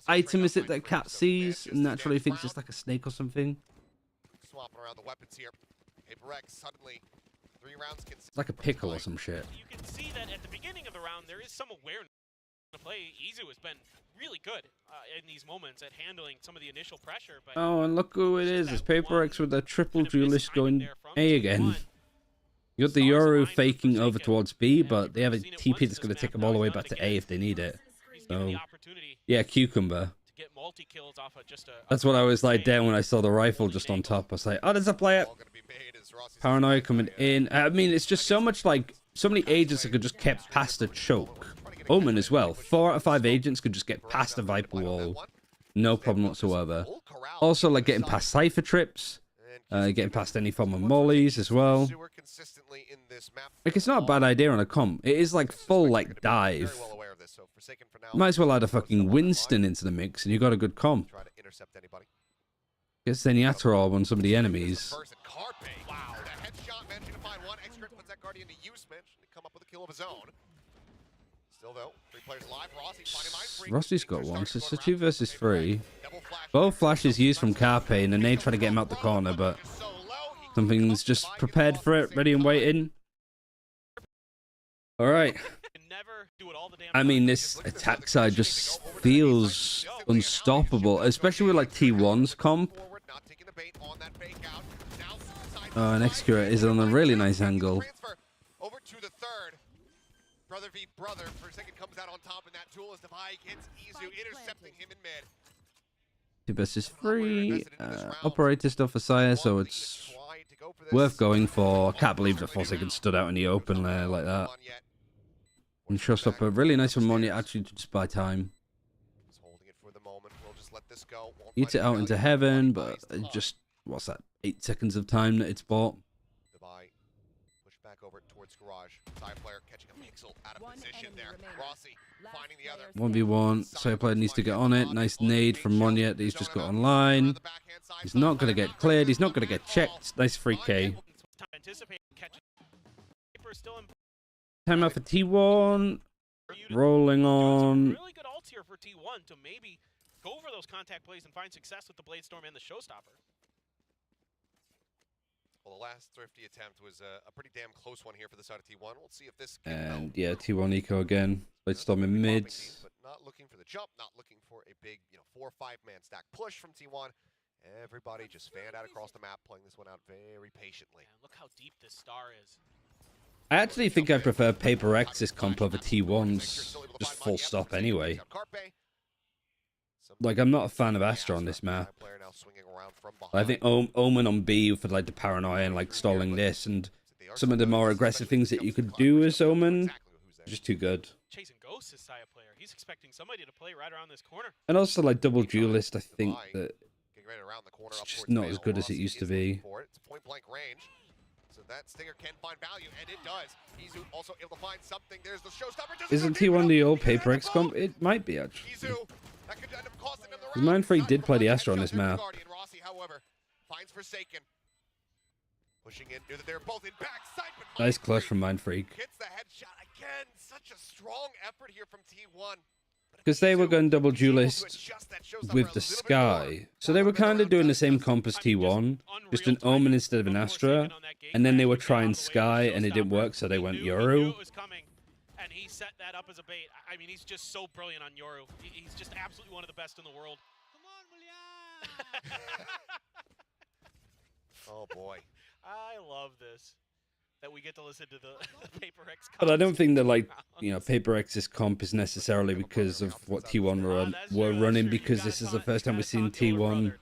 item is it that a cat sees and naturally thinks it's like a snake or something? Swapping around the weapons here. Suddenly 3 rounds. It's like a pickle or some shit. You can see that at the beginning of the round, there is some awareness. The play, Izu has been really good in these moments at handling some of the initial pressure. But oh, and look who it is. It's Paper X with a triple duelist going A again. You got the Yoru faking over towards B, but they have a TP that's going to take them all the way back to A if they need it. So, yeah, Cucumber. That's what I was like there when I saw the rifle just on top. I was like, oh, there's a player. Paranoia coming in. I mean, it's just so much like, so many agents that could just get past a choke. Omen as well. 4 out of 5 agents could just get past the Viper wall. No problem whatsoever. Also, like getting past Cypher trips. Getting past any form of mollies as well. Like, it's not a bad idea on a comp. It is like full, like, dive. Might as well add a fucking Winston into the mix and you got a good comp. Get Zenyatta on some of the enemies. Wow, that headshot managing to find one. X-Crit puts that Guardian to use, managing to come up with a kill of his own. Still though, 3 players alive. Rossi finding Mindfreak. Rossi's got one, so it's a 2 versus 3. Both flashes used from Carpe, and then they try to get him out the corner, but something's just prepared for it, ready and waiting. Alright. I mean, this attack side just feels unstoppable, especially with like T1's comp. Oh, and Execute is on a really nice angle. Over to the third. Brother v brother. Forsaken comes out on top, and that tool is Devi hits Izu, intercepting him in mid. 2 versus 3. Operator still for Sire, so it's worth going for. I can't believe that Forsaken stood out in the open there like that. And shows up a really nice one, Monette, actually, to just buy time. Eats it out into heaven, but just, what's that, 8 seconds of time that it's bought. Push back over towards garage. Side player catching a pixel out of position there. Rossi finding the other. 1v1. Side player needs to get on it. Nice nade from Monette that he's just got online. He's not going to get cleared. He's not going to get checked. Nice free K. Time out for T1. Rolling on. Really good ults here for T1 to maybe go for those contact plays and find success with the Bladestorm and the Showstopper. Well, the last thrifty attempt was a pretty damn close one here for the side of T1. We'll see if this can help. Yeah, T1 eco again. Bladestorm in mid. But not looking for the jump, not looking for a big, 4 or 5 man stack push from T1. Everybody just fanned out across the map, playing this one out very patiently. Man, look how deep this star is. I actually think I prefer Paper X's comp over T1's, just full stop anyway. Like, I'm not a fan of Astra on this map. I think Omen on B for like the paranoia and like stalling this, and some of the more aggressive things that you could do as Omen, just too good. Chasing Ghost is Saya player. He's expecting somebody to play right around this corner. And also like double duelist, I think that it's just not as good as it used to be. It's point blank range. So that stinger can find value, and it does. Izu also able to find something. There's the Showstopper. Isn't T1 the old Paper X comp? It might be, actually. Mindfreak did play the Astra on this map. Rossi, however, finds Forsaken. Pushing in, knew that they're both in backside, but nice clutch from Mindfreak. Hits the headshot again. Such a strong effort here from T1. But because they were going double So duelist it's just that shows up with a the little bit more. Sky. So they were kind of doing the same comp as T1, just an Omen instead of an Astra. And then they were trying Sky and it didn't work, so they went He knew Yoru. it was coming, and he set that up as a bait. I mean, he's just so brilliant on Yoru. He's just absolutely one of the best in the world. Come on, William! Oh boy. I love this. That we get to listen to the Paper X. But I don't think that, like, you know, Paper X's comp is necessarily because of what T1 were running, because this is the first time we've seen T1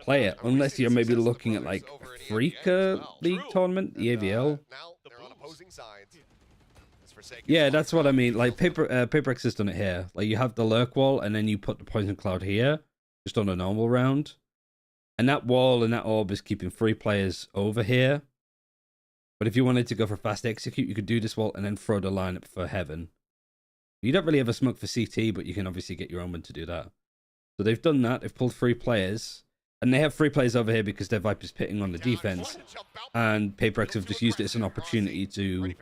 play it. Unless you're maybe looking at, like, a Freaka League tournament, the AVL. Now they're on opposing sides. Yeah, that's what I mean. Like, Paper X has done it here. Like, you have the lurk wall, and then you put the poison cloud here, just on a normal round. And that wall and that orb is keeping 3 players over here. But if you wanted to go for fast execute, you could do this wall and then throw the lineup for heaven. You don't really have a smoke for CT, but you can obviously get your omen to do that. So they've done that. They've pulled 3 players. And they have 3 players over here because their Viper's pitting on the defense. And Paper X have just used it as an opportunity to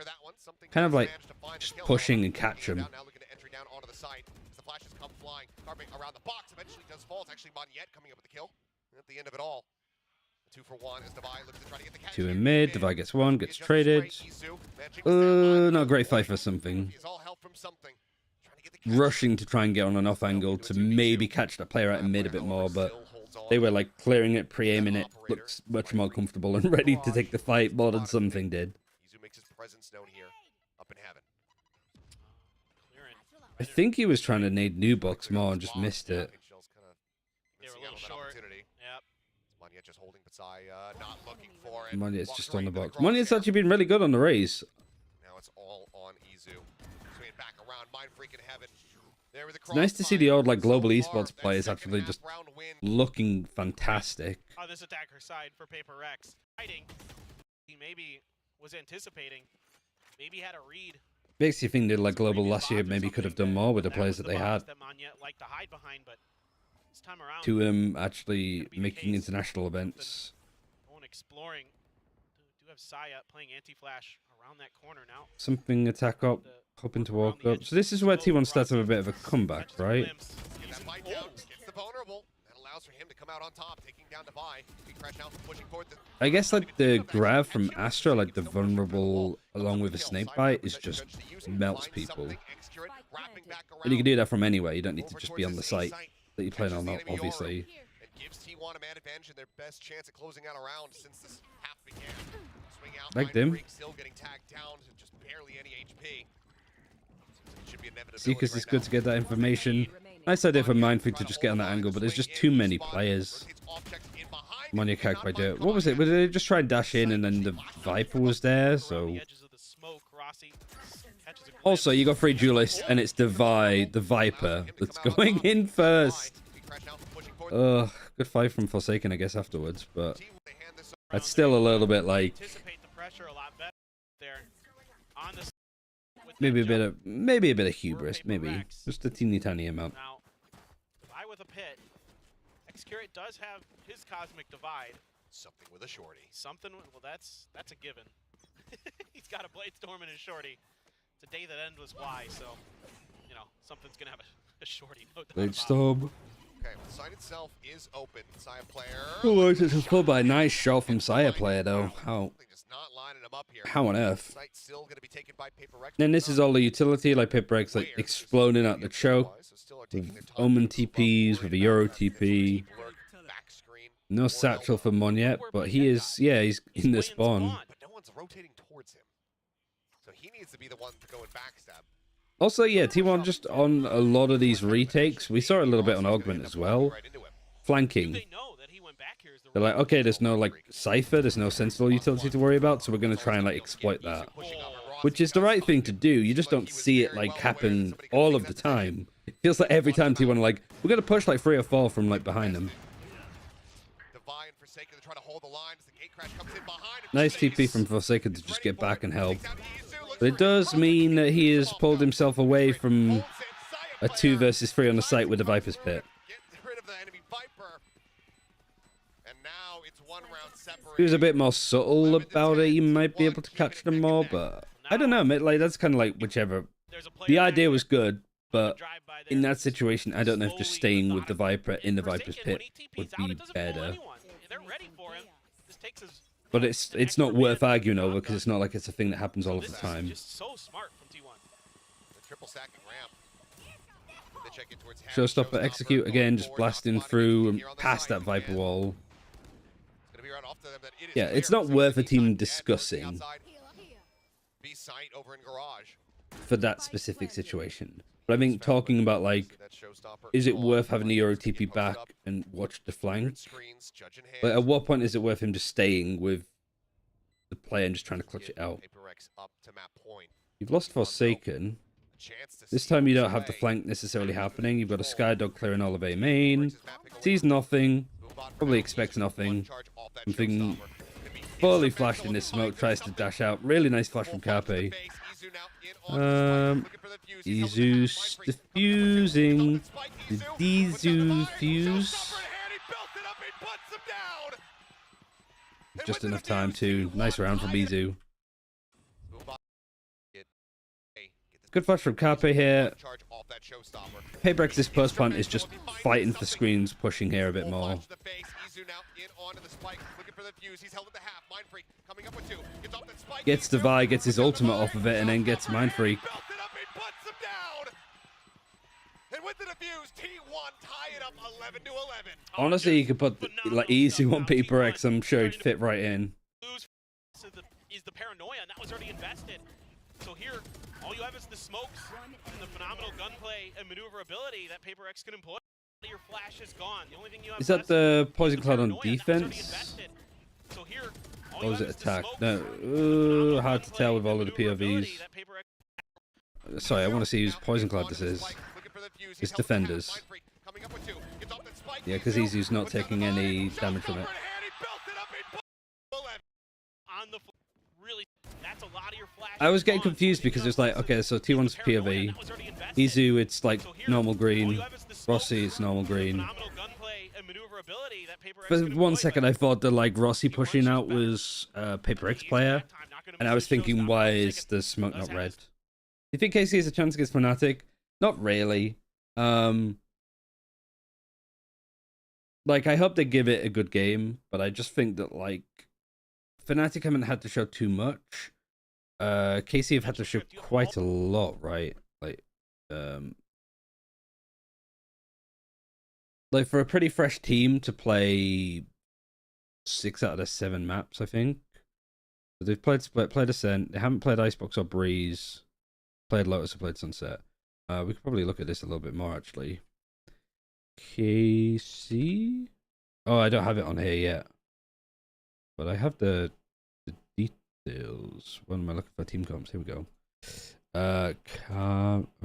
kind of like just pushing and catch them. Now looking to entry down onto the site. As the flashes come flying. Carving around the box eventually does fall. It's actually Moniette coming up with the kill. At the end of it all. 2 for 1 as Devi looks to try to get the catch. 2 in mid. Devi gets 1, gets traded. Not a great fight for something. Rushing to try and get on an off angle to maybe catch that player out in mid a bit more, but they were like clearing it, pre-aiming it. Looks much more comfortable and ready to take the fight more than something did. Izu makes his presence known here, up in heaven. I think he was trying to nade new box more and just missed it. They were a little short. Yep. Moniette just holding Psi, not looking for it. Moniette's just on the box. Moniette's actually been really good on the raise. Now it's all on Izu. Swinging back around, Mind Freak in heaven. There with the It's nice to see the old like global esports players actually just looking fantastic. On this attacker side for Paper Rex. Fighting. He maybe was anticipating. Maybe had a read. Makes you think that like global last year maybe could have done more with the players that they had. That Moniette liked to hide behind, but this time around, To actually making international events. going exploring. Do have Saya playing anti-flash around that corner now. Something attack up, hoping to walk up. So this is where T1 starts with a bit of a comeback, right? Get that fight down, gets the vulnerable. That allows for him to come out on top, taking down Devi. Big crash now, pushing forward. I guess like the grab from Astra, like the vulnerable along with a snake bite, is just melts people. And you can do that from anywhere. You don't need to just be on the site that you're playing on, obviously. It gives T1 a man advantage and their best chance at closing out a round since this half began. Swing out, Like them. still getting tagged down and just barely any HP. Should be inevitability Seekers right is good now. to get that information. Nice idea for Mindfreak to just get on that angle, but there's just too many players. Moniak by do it. What was it? Was they just try and dash in and then the Viper was there? So also you got 3 duelists and it's Devi, the Viper, that's going in first. Ugh, good fight from Forsaken, I guess, afterwards, but that's still a little bit like maybe a bit of hubris, maybe just a teeny tiny amount. Now, I with a pit. Xcurate does have his cosmic divide. Something with a shorty. Something. Well, that's a given. He's got a blade storm and a shorty. It's a day that end was Y, so you know something's gonna have a shorty. No doubt Blade about it. Storm. Okay, well, the site itself is open. Saya player. Oh, it's a full by nice shot from Saya player though. Just not lining them up here. How on earth? Site's still gonna be taken by Paper Rex. Then this is all the utility, like Paper X, like exploding out the choke. With Omen TPs, with a Euro TP. No satchel for Moniette, but he is, yeah, he's in the spawn. But no one's rotating towards him. So he needs to be the one to go and backstab. Also, yeah, T1 just on a lot of these retakes. We saw it a little bit on Augment as well. Flanking. They're like, okay, there's no like Cypher, there's no Sentinel utility to worry about, so we're going to try and like exploit that. Which is the right thing to do. You just don't see it like happen all of the time. It feels like every time T1 like, we're going to push like 3 or 4 from like behind them. Nice TP from Forsaken to just get back and help. But it does mean that he has pulled himself away from a 2 versus 3 on the site with the Viper's Pit. If he was a bit more subtle about it, you might be able to catch them more, but I don't know, like that's kind of like whichever. The idea was good. But drive by in there, that situation, I don't know if just slowly, staying with the Viper in the Forsaken, Viper's when pit he would TPs out, be it doesn't fool better. anyone. They're ready for him. This takes his, But an it's extra not worth man to arguing the over job because it's done. not like it's a thing that happens all of This the is time. just so smart from T1. The triple stacking ramp. They check in towards Showstopper execute again, just blasting through and past that Viper wall. Yeah, it's not worth a team discussing B site over in garage. for that specific situation. But I think talking about like, is it worth having the Euro TP back and watch the flank? Like, at what point is it worth him just staying with the player and just trying to clutch it out? You've lost Forsaken. This time you don't have the flank necessarily happening. You've got a Skydog clearing all of A main. Sees nothing. Probably expects nothing. Something fully flashed in this smoke. Tries to dash out. Really nice flash from Carpe. Izu's diffusing. The Dizu fuse. Just enough time to. Nice round from Izu. Good flash from Carpe here. Paybreak's post punt is just fighting for screens, pushing here a bit more. Gets the Vi, gets his ultimate off of it, and then gets Mind Freak. Honestly, you could put like easy on Paper X. I'm sure he'd fit right in. Is the paranoia, and that was already invested. So here, all you have is the smokes and the phenomenal gunplay and maneuverability that Paper X can employ. Your flash is gone. The only thing you have is that the Poison Cloud on defense? So here, or was it attack? No, hard to tell with all of the POVs. Sorry, I want to see whose Poison Cloud this is. It's defenders. Yeah, because Izu's not taking any damage from it. I was getting confused because it's like, okay, so T1's POV. Izu, it's like normal green. Rossi, it's normal green. For 1 second, I thought that like Rossi pushing out was Paper X player. And I was thinking, why is the smoke not red? Do you think KC has a chance against Fnatic? Not really. Like, I hope they give it a good game, but I just think that, like, Fnatic haven't had to show too much. KC have had to show quite a lot, right? Like for a pretty fresh team to play 6 out of the 7 maps, I think. So they've played Split, played Ascent. They haven't played Icebox or Breeze. Played Lotus or played Sunset. We could probably look at this a little bit more, actually. KC? Oh, I don't have it on here yet. But I have the details. When am I looking for team comps? Here we go. Have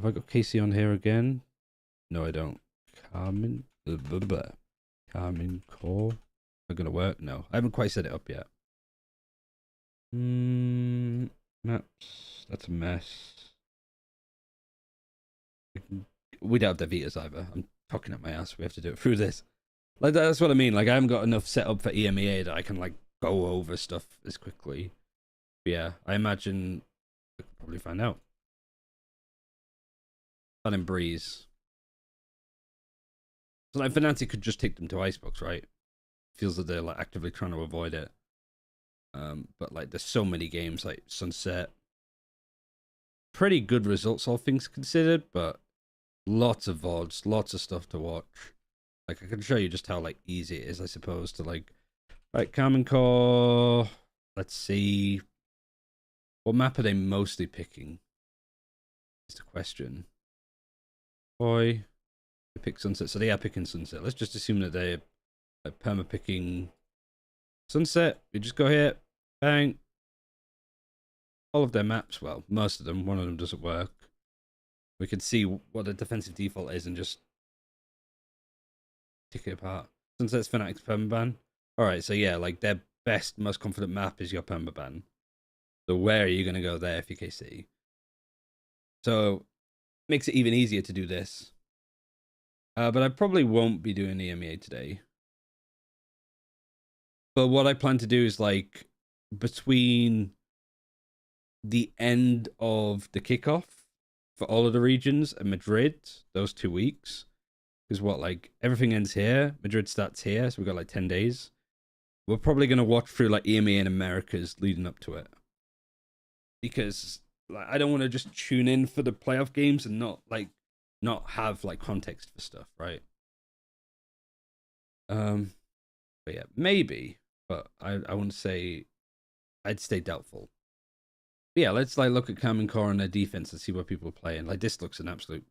I got KC on here again? No, I don't. Carmen Core. Am I gonna work? No, I haven't quite set it up yet. Maps. That's a mess. We don't have the Vitas either. I'm talking at my ass. We have to do it through this. Like that's what I mean. Like I haven't got enough set up for EMEA that I can like go over stuff as quickly. But yeah, I imagine we could probably find out. Fun and Breeze. So like Fnatic could just take them to Icebox, right? Feels that they're like actively trying to avoid it. But like there's so many games like Sunset. Pretty good results, all things considered, but lots of VODs, lots of stuff to watch. Like I can show you just how like easy it is, I suppose, to like right, Carmen Core. Let's see. What map are they mostly picking? Is the question. Boy. They pick Sunset, so they are picking Sunset. Let's just assume that they're like, perma picking Sunset. We just go here, bang. All of their maps, well, most of them. One of them doesn't work. We can see what the defensive default is and just take it apart. Sunset's Fnatic's permaban. Alright, so yeah, like their best, most confident map is your permaban. So where are you going to go there if you're KC? So makes it even easier to do this. But I probably won't be doing the EMEA today. But what I plan to do is like between the end of the kickoff for all of the regions, and Madrid, those 2 weeks. Because what, like, everything ends here, Madrid starts here, so we've got like 10 days. We're probably going to watch through like EMEA and Americas leading up to it. Because like, I don't want to just tune in for the playoff games and not have like context for stuff, right? But yeah, maybe, but I wouldn't say, I'd stay doubtful. But yeah, let's like look at Kamen Core and their defense and see what people are playing. Like, this looks an absolute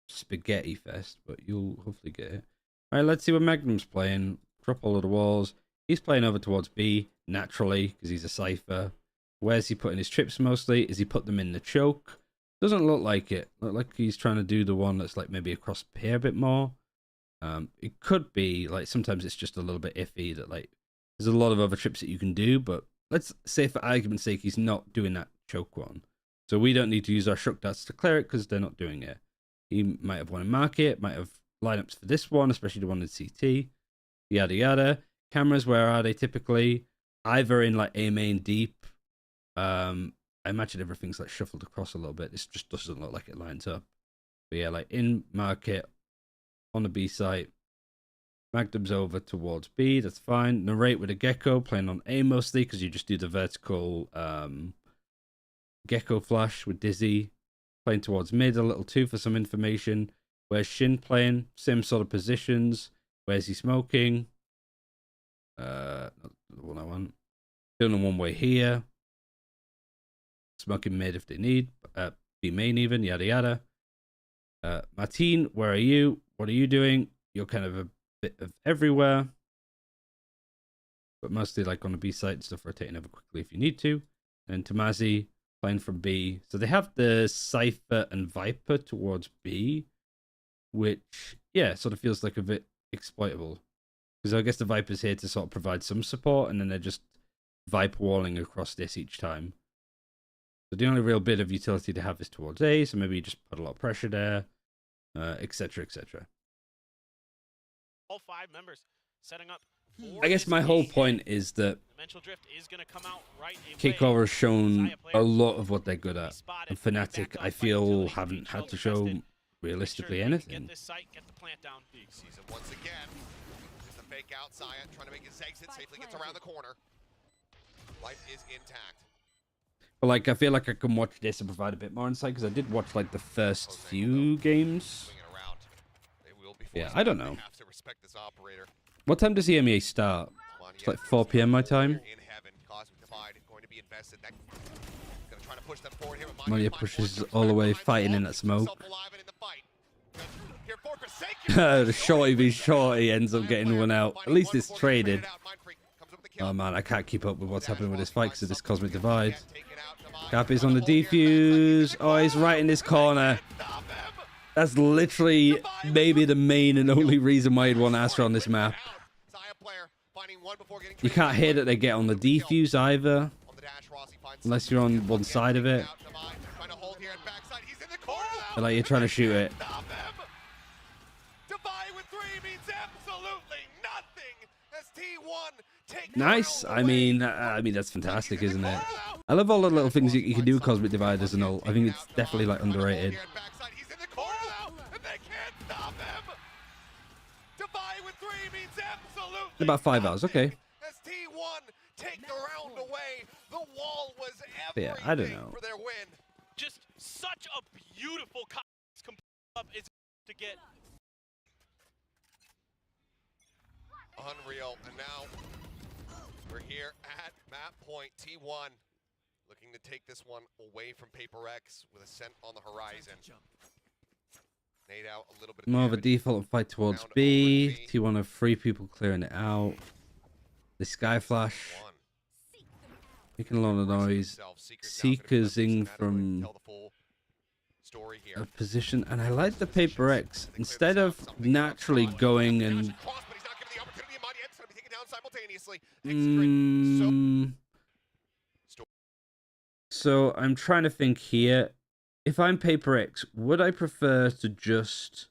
spaghetti fest, but you'll hopefully get it. All right, let's see what Magnum's playing. Drop all of the walls. He's playing over towards B naturally because he's a cipher. Where's he putting his trips mostly? Is he put them in the choke? Doesn't look like it. Look like he's trying to do the one that's like maybe across here a bit more. It could be like sometimes it's just a little bit iffy that like there's a lot of other trips that you can do, but let's say for argument's sake he's not doing that choke one. So we don't need to use our shook darts to clear it because they're not doing it. He might have one in market, might have lineups for this one, especially the one in CT. Yada yada. Cameras, where are they typically? Either in like A main deep. I imagine everything's like shuffled across a little bit. This just doesn't look like it lines up. But yeah, like in market on the B site. Magnum's over towards B, that's fine. Narrate with a Gecko, playing on A mostly, because you just do the vertical Gecko flash with Dizzy. Playing towards mid a little too for some information. Where's Shin playing? Same sort of positions. Where's he smoking? Not the one I want. Doing a one way here. Smoking mid if they need. B main even, yada yada. Martine, where are you? What are you doing? You're kind of a bit of everywhere. But mostly like on the B side, stuff rotating over quickly if you need to. And Tomazi playing from B. So they have the Cypher and Viper towards B. Which, yeah, sort of feels like a bit exploitable. Because I guess the Viper's here to sort of provide some support, and then they're just Viper walling across this each time. So the only real bit of utility to have is towards A, so maybe you just put a lot of pressure there, etc., etc. All 5 members setting up. I guess my whole point is that Dimensional Drift is going to come out right Kickover has shown a lot of what they're good at, and Fnatic, I feel, haven't had to show realistically anything. Get this site, get the plant down. Sees it once again. There's the fake out. Zion trying to make his exit. Safely gets around the corner. Life is intact. But like, I feel like I can watch this and provide a bit more insight, because I did watch like the first few games. Yeah, I don't know. What time does EMEA start? It's like 4 PM my time. Moya pushes all the way, fighting in that smoke. The shorty v shorty ends up getting one out. At least it's traded. Oh man, I can't keep up with what's happening with this fight because of this cosmic divide. Cappy's on the defuse. Oh, he's right in this corner. That's literally maybe the main and only reason why you'd want Astra on this map. You can't hear that they get on the defuse either, unless you're on one side of it. But like you're trying to shoot it. Nice. I mean that's fantastic, isn't it? I love all the little things you can do with Cosmic Dividers and all. I think it's definitely like underrated. About 5 hours, okay. But yeah, I don't know. Just such a beautiful up is to get unreal. And now we're here at map point. T1 looking to take this one away from Paper X with Ascent on the horizon. Nade out a little bit More of a default fight towards B. T1 have 3 people clearing it out. The Sky Flash making a lot of noise. Seeker's in from a position, and I like the Paper X. Instead of naturally going and so I'm trying to think here. If I'm Paper X, would I prefer to just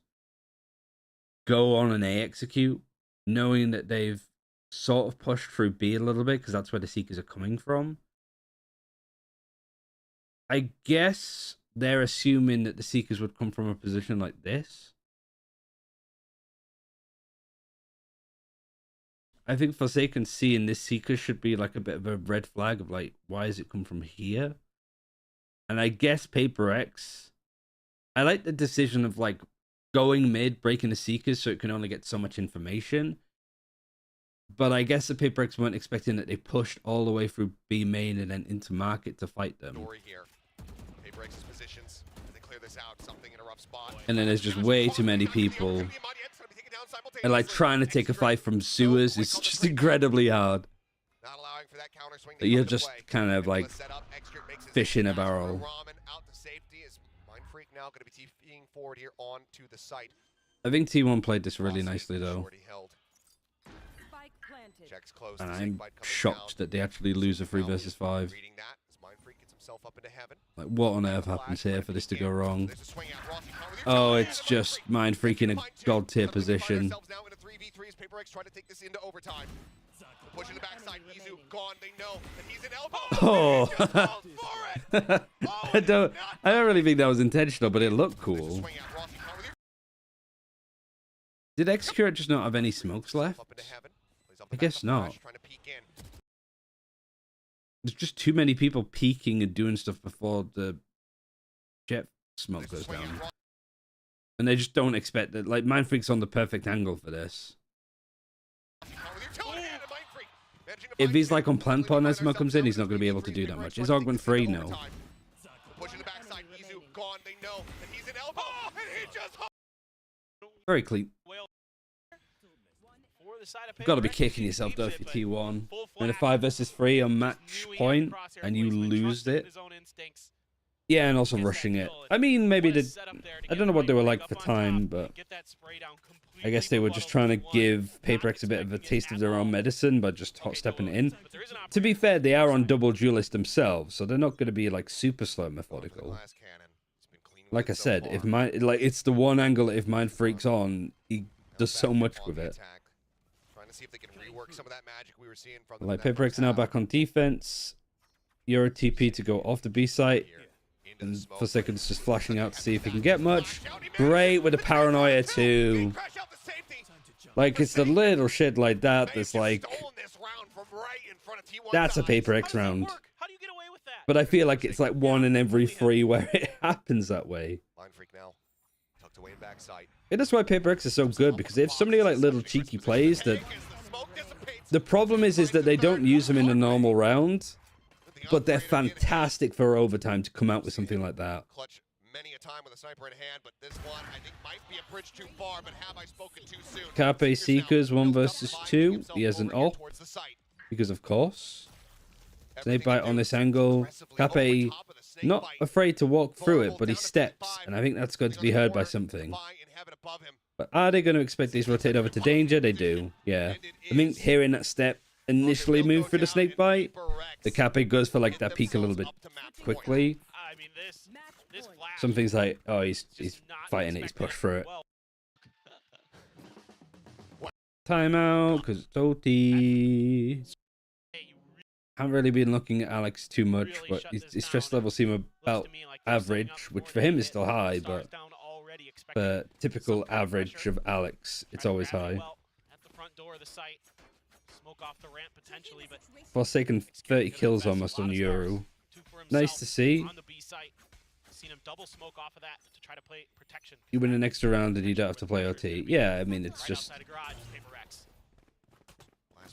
go on an A execute, knowing that they've sort of pushed through B a little bit, because that's where the Seekers are coming from? I guess they're assuming that the Seekers would come from a position like this. I think Forsaken seeing this Seeker should be like a bit of a red flag of like, why does it come from here? And I guess Paper X, I like the decision of like going mid, breaking the Seekers so it can only get so much information. But I guess the Paper X weren't expecting that they pushed all the way through B main and then into market to fight them. Here. Paper X's positions. They clear this out. Something in a rough spot. And then there's just way too many people. And like trying to take a fight from sewers is just incredibly hard. Not allowing for that counter swing. You're just kind of like fish in a barrel. Out to safety is Mindfreak now going to be TPing forward here on to the site. I think T1 played this really nicely though. Checks close. And I'm shocked that they actually lose a 3 versus 5. Reading that as Mindfreak gets himself up into heaven. Like what on earth happens here for this to go wrong? Oh, it's just Mindfreak in a god tier position. Now in a 3v3 as Paper X trying to take this into overtime. Pushing the backside, Izu gone. They know that he's an elbow. Oh, I don't really think that was intentional, but it looked cool. Did Execurate just not have any smokes left? I guess not. There's just too many people peeking and doing stuff before the jet smoke goes down. And they just don't expect that. Like, Mindfreak's on the perfect angle for this. If he's like on plant pod and smoke comes in, he's not going to be able to do that much. Is Augment free? No. Very clean. You've got to be kicking yourself though if you're T1. In a 5 versus 3 on match point and you lose it. Yeah, and also rushing it. I mean, maybe I don't know what they were like for time, but I guess they were just trying to give Paper X a bit of a taste of their own medicine by just hot stepping it in. To be fair, they are on double duelist themselves, so they're not going to be like super slow and methodical. Like I said, if it's the one angle that if Mindfreak's on, he does so much with it. Like Paper X are now back on defense. You're a TP to go off the B site. And Forsaken's just flashing out to see if he can get much. Great with the paranoia too. Like, it's the little shit like that that's like... That's a Paper X round. But I feel like it's like 1 in every 3 where it happens that way. And that's why Paper X is so good, because if somebody like little cheeky plays that... The problem is that they don't use them in a normal round. But they're fantastic for overtime to come out with something like that. Carpe Seekers 1 versus 2. He has an ult. Because of course. Snake bite on this angle. Carpe not afraid to walk through it, but he steps. And I think that's going to be heard by something. But are they going to expect these rotate over to danger? They do. Yeah. I think hearing that step initially move through the snake bite, the Cape goes for like that peak a little bit quickly. Something's like, oh, he's fighting it, he's pushed through it. Timeout, because it's OT. Haven't really been looking at Alex too much, but his stress levels seem about average, which for him is still high, but typical average of Alex, it's always high. Forsaken 30 kills almost on Euro. Nice to see. You win an extra round and you don't have to play OT. Yeah, I mean, it's just... Last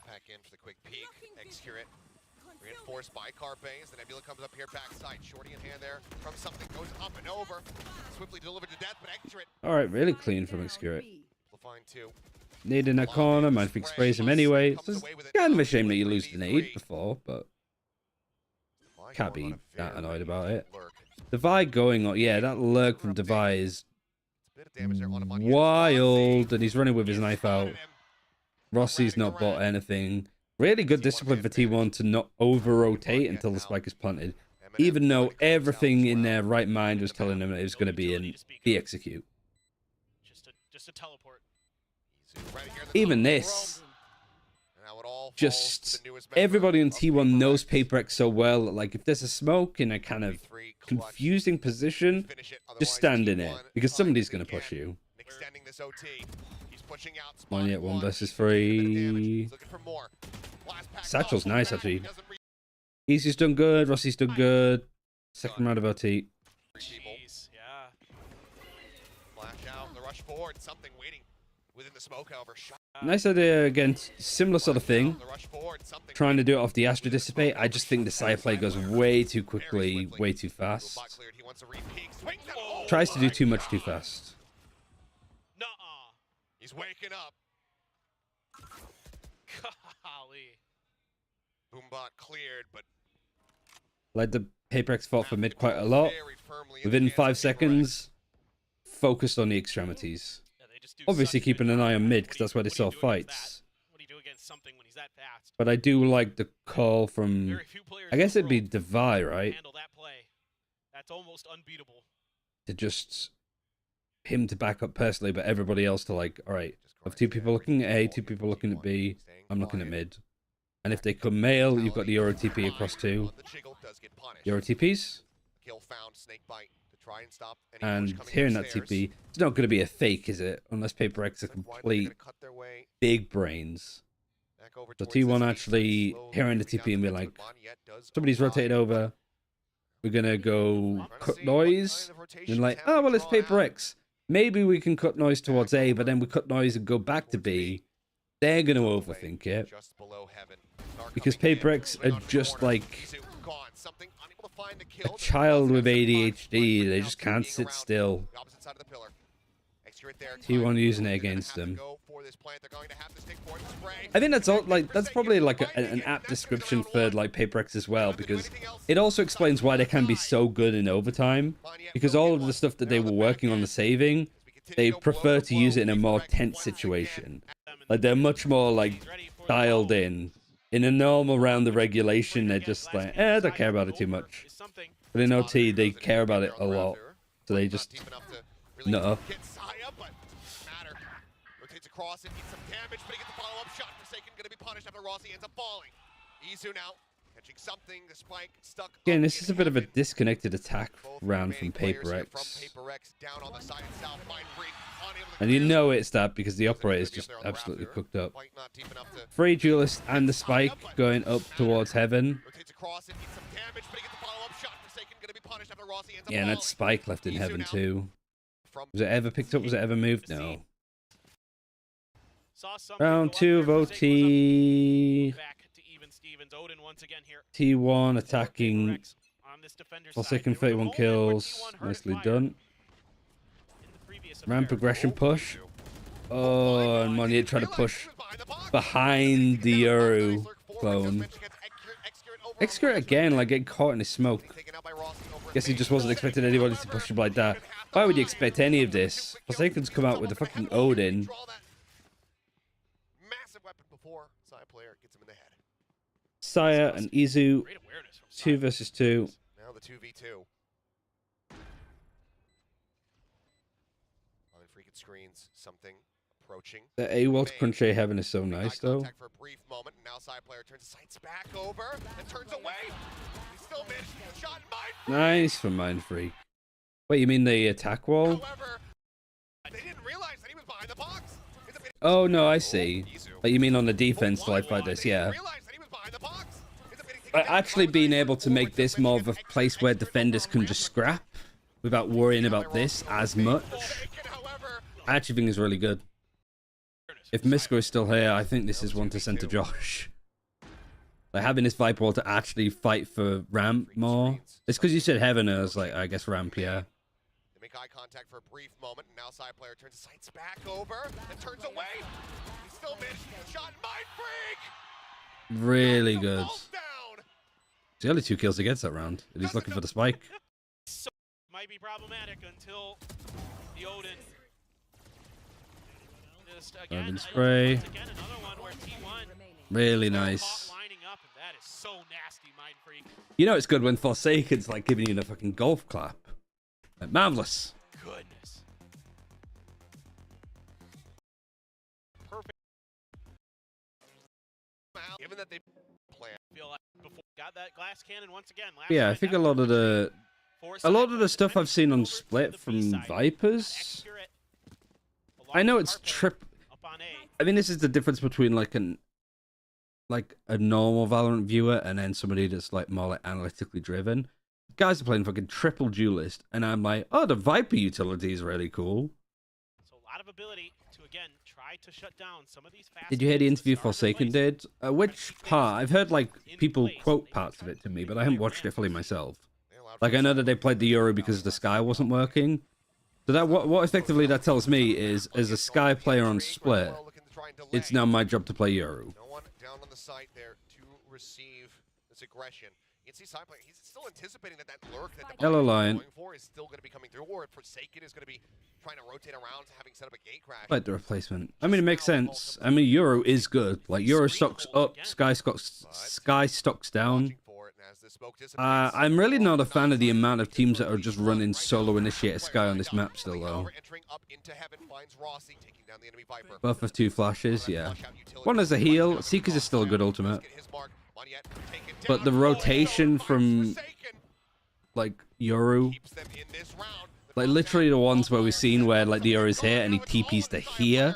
pack in for the quick peek. Execute it. Reinforced by Carpe as the Nebula comes up here backside. Shorty in hand there from something goes up and over. Swiftly delivered to death, but Execute. Alright, really clean from Execute. We'll find 2. Nade in that corner, Mindfreak sprays him anyway. So it's kind of a shame that you lose the nade before, but can't be that annoyed about it. Devi going on, yeah, that lurk from Devi is wild, and he's running with his knife out. Rossi's not bought anything. Really good discipline for T1 to not over-rotate until the spike is planted, even though everything in their right mind was telling them that it was going to be in the execute. Just a teleport. Even this. Now it all falls to just the newest member everybody on of T1 knows Paper Paper X so well. Like if there's a smoke in a kind of X. 3 clutch. confusing position, Finish it. just Otherwise, stand in it T1 because finds somebody's it going to again. push you. Extending this OT. He's pushing out. One Spot yet, one versus He's taking a bit of damage. three. He's looking for more. Blast pack Satchel's off. nice Back. actually. Doesn't reach Easy's done good. Rossi's done good. Second round of OT. people. Jeez, yeah. Flash out. The rush forward. Something waiting within the smoke. However, shot. Nice idea again. Similar sort of thing. The rush forward. Something Trying to do it off the Astro Dissipate. I just think the side play goes way too quickly, way too fast. Bot cleared. He wants a re-peek. Swings it. Oh Tries to do my too much too God. fast. Nuh-uh. He's waking up. Golly. Boombot cleared, but Like the Paper X fought for mid quite a lot. very firmly in the Within hands 5 of Paper X. seconds, focused on the extremities. Yeah, they just do Obviously such keeping good an eye on job. mid What because do you- that's where they what do you saw do against fights. that? What do you do against something when he's that fast? But I do like the call from, Very few players I guess in the it'd be world Devi, right? handle that play. That's almost unbeatable. To just him to back up personally, but everybody else to like, all right, of 2 people looking at A, 2 people looking at B, I'm looking at mid. And if they come male, you've got the Euro TP across 2. The jiggle does get punished. Euro TPs. Kill found, snake bite to try and stop any And push coming hearing that upstairs. TP, it's not going to be a fake, is it? Unless Paper X are Why they're complete gonna cut their way big brains. back over So towards T1 this actually slowly hearing the moving TP and be down like, to Mon Yet does somebody's arrive. rotated over. We're going to go Trying to cut see what noise. kind of And rotations like, have oh, we well, it's drawn Paper out. X. Maybe we can cut noise towards A, but then we cut noise and go back to B. They're going to overthink it. Just below heaven. Star Because coming in, Paper X moving are on to just corner. like Izu gone. Something unable to find the a kill. child with Doesn't have the punch. ADHD. Punch They now, just two can't being sit around still. the opposite side of the pillar. Execute there. T1 Time. using it They're gonna against have to them. go for this plant. They're going to have to stick for it. Spray. I think that's all. Like that's probably like an Finding it. apt That's description round for one. like Paper X as well, Don't have to do because anything else. it also explains why they can be so good in overtime. Mon Yet Because will all get of the one. stuff that they Now were the working back on the end. saving, As we continue they to go prefer blow to use it in a Paper more X tense once again. situation. Them in Like they're much more like He's ready for the dialed ball. in. In a normal round of regulation, Again, they're just last like, game I don't decided care about it too over much. is something. But in Spotted OT, they does care about there it on a the lot. router. So they Not just deep enough to really nuh-uh. get Saya, but matter. Rotates across it, needs some damage, but he gets a follow-up shot. Forsaken gonna be punished after Rossi ends up falling. Izu now catching something. The spike stuck. Again, up this in is a bit of a heaven. disconnected attack Both round remaining from players Paper here X. From Paper X down on the side south. Mind Freak, unable to And you clear. know it's that because the Doesn't operator's really be just up there on the absolutely raptor. cooked up. Quite not deep enough to Free Duelist and the spike going up towards heaven. rotates across it, needs some damage, but he gets a follow-up shot. Forsaken gonna be punished after Rossi ends up Yeah, and falling. that spike left in Izu heaven now. too. From Was it ever picked up? Was it ever moved? No. Saw something Round go up 2 of there. Forsaken was up. OT. Back to even Stevens. Odin once again here. T1 for Paper attacking. X on this defender's side. Forsaken There was a 31 moment where kills. T1 heard Nicely fire done. in the previous Round affair. progression push. Oh, and Money tried to push behind the Euro Uru clone. Execute again, like getting caught in the smoke. Guess he just wasn't expecting anybody to push him like that. Why would you expect any of this? Forsaken's come out with a fucking Odin. Massive weapon before side player gets him in the head. Saya and Izu, Great awareness from 2 Simon. versus 2. Now the 2v2. On the freaking screens, something approaching. The AWOL to Country Heaven is so nice Eye though. contact for a brief moment, and now side player turns his sights back over and turns away. He still managed to get a shot in mind. Nice from Mind Freak. Wait, you mean the attack wall? However, they didn't realize that he was behind the box. It's a bit- Oh no, I see. Izu. Like you mean on the defense like this, They yeah. didn't realize that he was behind the box. It's a bit- But actually being able to make this more of a place where defenders can just scrap without worrying about this as much, However, I actually think is really good. If Misko is still here, I think this is one to send to Josh. Like having this Viper wall to actually fight for ramp more. It's because you said heaven, I was like, I guess ramp, yeah. they make eye contact for a brief moment, and now side player turns his sights back over and turns away. He still managed to get a shot in mind freak. Really Knocks the good. vault down. It's the only 2 kills he gets that round. And he's looking for the spike. So, might be problematic until the Odin. Just again, Odin spray. once again, another one where T1 Really caught nice. lining up, and that is so nasty, Mind Freak. You know it's good when Forsaken's like giving you a fucking golf clap. Like, marvelous. Goodness. Perfect. Given that they plan. Feel like before got that glass cannon once again. Yeah, I think a lot of the stuff I've seen on Split from Vipers. I know it's I mean, this is the difference between like a normal Valorant viewer and then somebody that's like more like analytically driven. Guys are playing fucking triple duelist, and I'm like, oh, the Viper utility is really cool. So a lot of ability to again try to shut down some of these fast. Did you hear the interview Forsaken did? Which part? I've heard like people quote parts of it to me, but I haven't watched it fully myself. Like I know that they played the Euro because the Sky wasn't working. So that what effectively that tells me is, as a Sky player on Split, it's now my job to play Euro. No one down on the site there to receive this aggression. You can see side player, he's still anticipating that lurk that the Hello, Lion. going for is still going to be coming through, or Forsaken is going to be trying to rotate around, having set up a gate crash. Like the replacement. I mean, it makes sense. I mean, Euro is good. Like Euro stocks up, Sky stocks down. I'm really not a fan of the amount of teams that are just running solo initiator Sky on this map still, though. Buff of 2 flashes, yeah. One as a heal. Seekers is still a good ultimate. But the rotation from, like, Yoru, like, literally the ones where we've seen where, like, the Yoru's here and he TPs to here.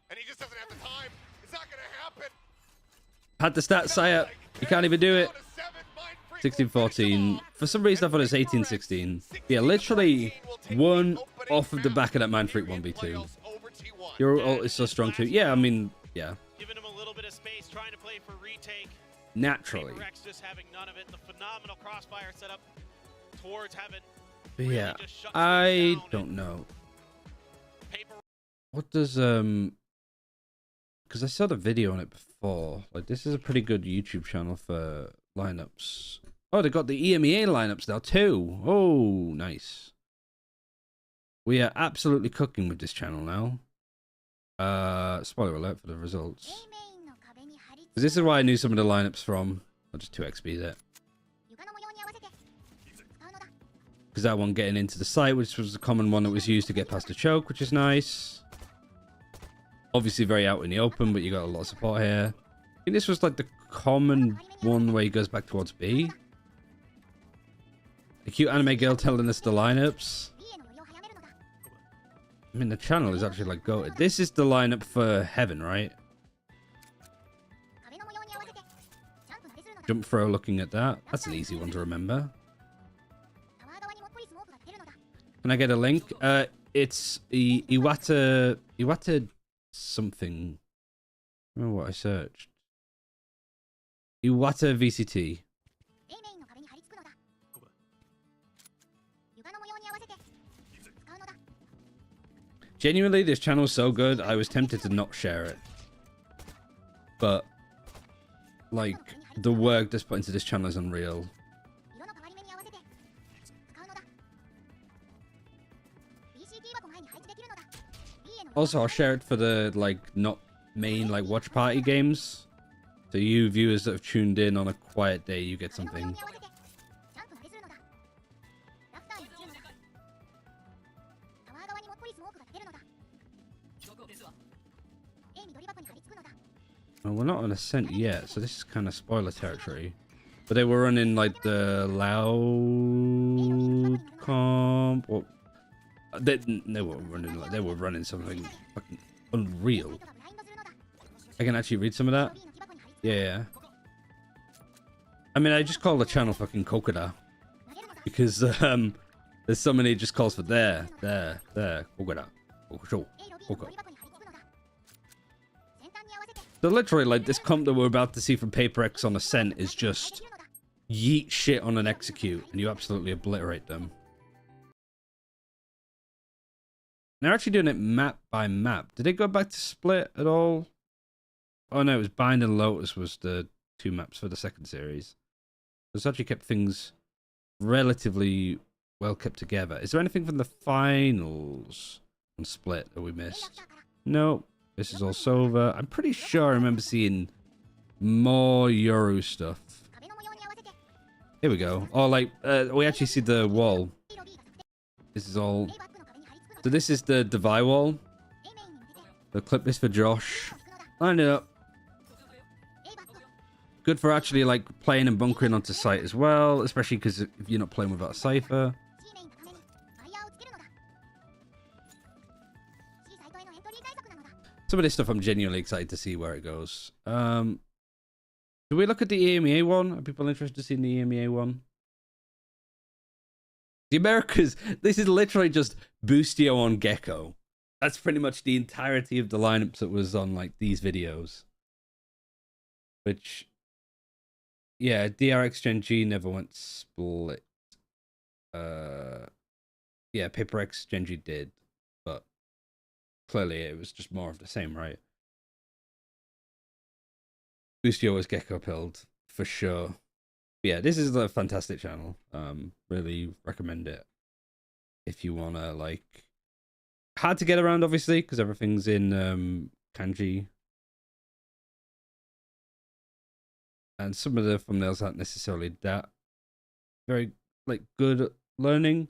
And he just doesn't have the time. It's not going to happen. Had the stats, Saya. You can't even do it. 16-14. For some reason, I thought it was 18-16. Yeah, literally one off of the back of that Mind Freak 1v2. Your ult is so strong too. Yeah, I mean, yeah. Giving him a little bit of space, trying to play for retake. Naturally. Rex just having none of it. The phenomenal crossfire setup towards having. But yeah, I don't know. What does because I saw the video on it before. Like, this is a pretty good YouTube channel for lineups. Oh, they got the EMEA lineups now too. Oh, nice. We are absolutely cooking with this channel now. Spoiler alert for the results. Because this is why I knew some of the lineups from. I'll just 2xp it. Because that one getting into the site, which was a common one that was used to get past the choke, which is nice. Obviously very out in the open, but you got a lot of support here. I think this was like the common one where he goes back towards B. The cute anime girl telling us the lineups. I mean, the channel is actually like goated. This is the lineup for Heaven, right? Jump throw, looking at that. That's an easy one to remember. Can I get a link? It's Iwata something. I don't know what I searched. Iwata VCT. Genuinely, this channel is so good, I was tempted to not share it. But, like, the work that's put into this channel is unreal. Also, I'll share it for the, like, not main, like, watch party games. So you viewers that have tuned in on a quiet day, you get something. Well, we're not on Ascent yet, so this is kind of spoiler territory. But they were running, like, the loud comp. Or they weren't running, like, they were running something fucking unreal. I can actually read some of that. Yeah. I mean, I just call the channel fucking Kokoda. Because, there's so many just calls for there, Kokoda. Koko. So literally, like, this comp that we're about to see from Paper X on Ascent is just yeet shit on an execute, and you absolutely obliterate them. They're actually doing it map by map. Did they go back to Split at all? Oh no, it was Bind and Lotus was the 2 maps for the second series. So it's actually kept things relatively well kept together. Is there anything from the finals on Split that we missed? No. This is all Sova. I'm pretty sure I remember seeing more Yoru stuff. Here we go. Oh, like, we actually see the wall. This is all... So this is the Devi wall. So clip this for Josh. Line it up. Good for actually like playing and bunkering onto site as well, especially because if you're not playing without a cipher. Some of this stuff I'm genuinely excited to see where it goes. Do we look at the EMEA one? Are people interested to see the EMEA one? The Americas, this is literally just Boostio on Gecko. That's pretty much the entirety of the lineups that was on like these videos. Which, yeah, DRX Gen G never went split. Yeah, Paper X Gen G did, but clearly it was just more of the same, right? Boostio was Gecko pilled for sure. But yeah, this is a fantastic channel. Really recommend it if you wanna like. Hard to get around, obviously, because everything's in kanji. And some of the thumbnails aren't necessarily that very like good at learning.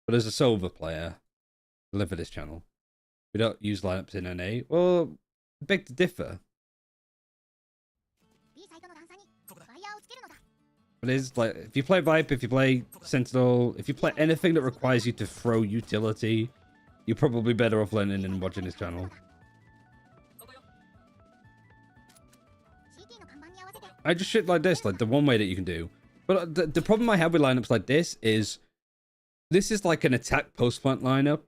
But as a Silver player, I live for this channel. We don't use lineups in NA. Well, beg to differ. But it's like, if you play Vipe, if you play Sentinel, if you play anything that requires you to throw utility, you're probably better off learning and watching this channel. I just shit like this, like the one way that you can do. But the problem I have with lineups like this is like an attack post-plant lineup.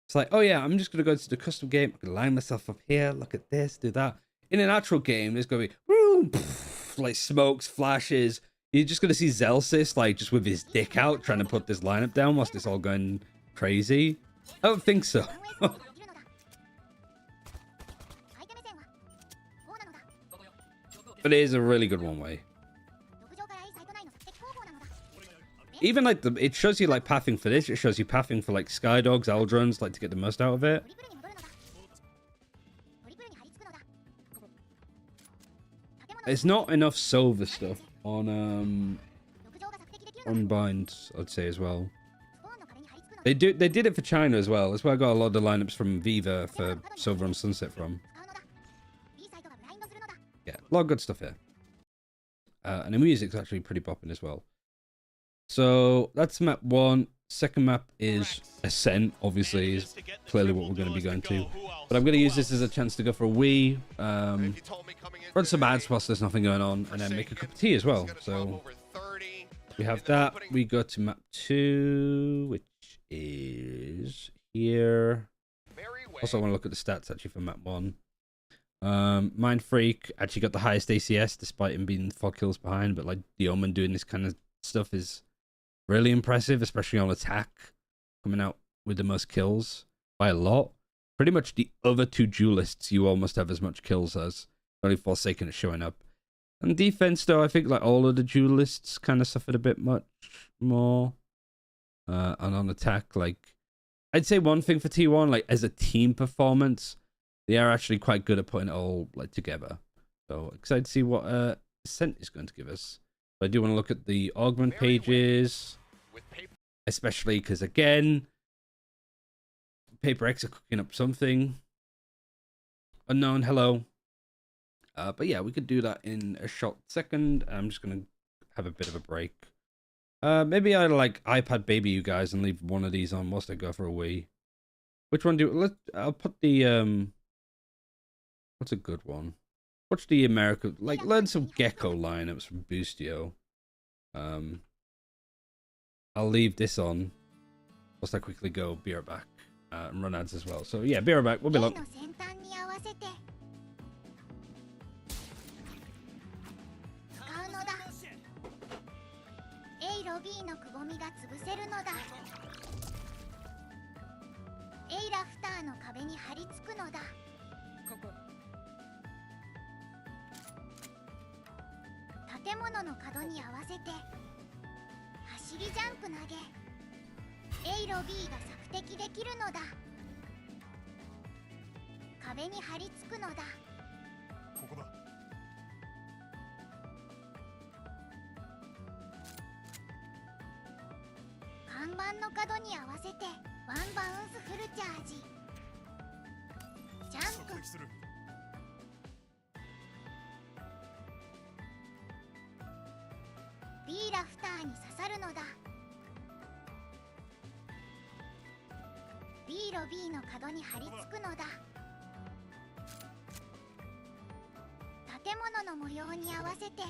It's like, oh yeah, I'm just going to go to the custom game. I'm going to line myself up here. Look at this, do that. In an actual game, there's going to be woo, pff, like smokes, flashes. You're just going to see Zelsis like just with his dick out trying to put this lineup down whilst it's all going crazy. I don't think so. But it is a really good one way. Even like it shows you like pathing for this. It shows you pathing for like Skydogs, Aldrons, like to get the most out of it. It's not enough silver stuff on Unbind, I'd say as well. They did it for China as well. That's where I got a lot of the lineups from Viva for Silver and Sunset from. Yeah, a lot of good stuff here. And the music's actually pretty popping as well. So that's map 1. Second map is Ascent, obviously, is clearly what we're going to be going to. But I'm going to use this as a chance to go for a wee, run some ads whilst there's nothing going on, and then make a cup of tea as well. So we have that. We go to map 2, which is here. Also, I want to look at the stats actually for map 1. Mind Freak actually got the highest ACS despite him being 4 kills behind, but like the Omen doing this kind of stuff is really impressive, especially on attack, coming out with the most kills by a lot. Pretty much the other 2 duelists you almost have as much kills as. Only Forsaken is showing up. And defense though, I think like all of the duelists kind of suffered a bit much more. And on attack, like I'd say one thing for T1, like as a team performance, they are actually quite good at putting it all like together. So excited to see what Ascent is going to give us. But I do want to look at the augment pages, especially because again, Paper X are cooking up something. Unknown, hello. But yeah, we could do that in a short second. I'm just gonna have a bit of a break. Maybe I like iPad baby you guys and leave one of these on whilst I go for a wee. Which one do I'll put the what's a good one? Watch the America, like learn some Gecko lineups from Boostio. I'll leave this on whilst I quickly go be right back and run ads as well. So yeah, be right back. We'll be long. ーに刺さるのだ。 B ロ B の角に張り付くのだ。建物の模様に合わせて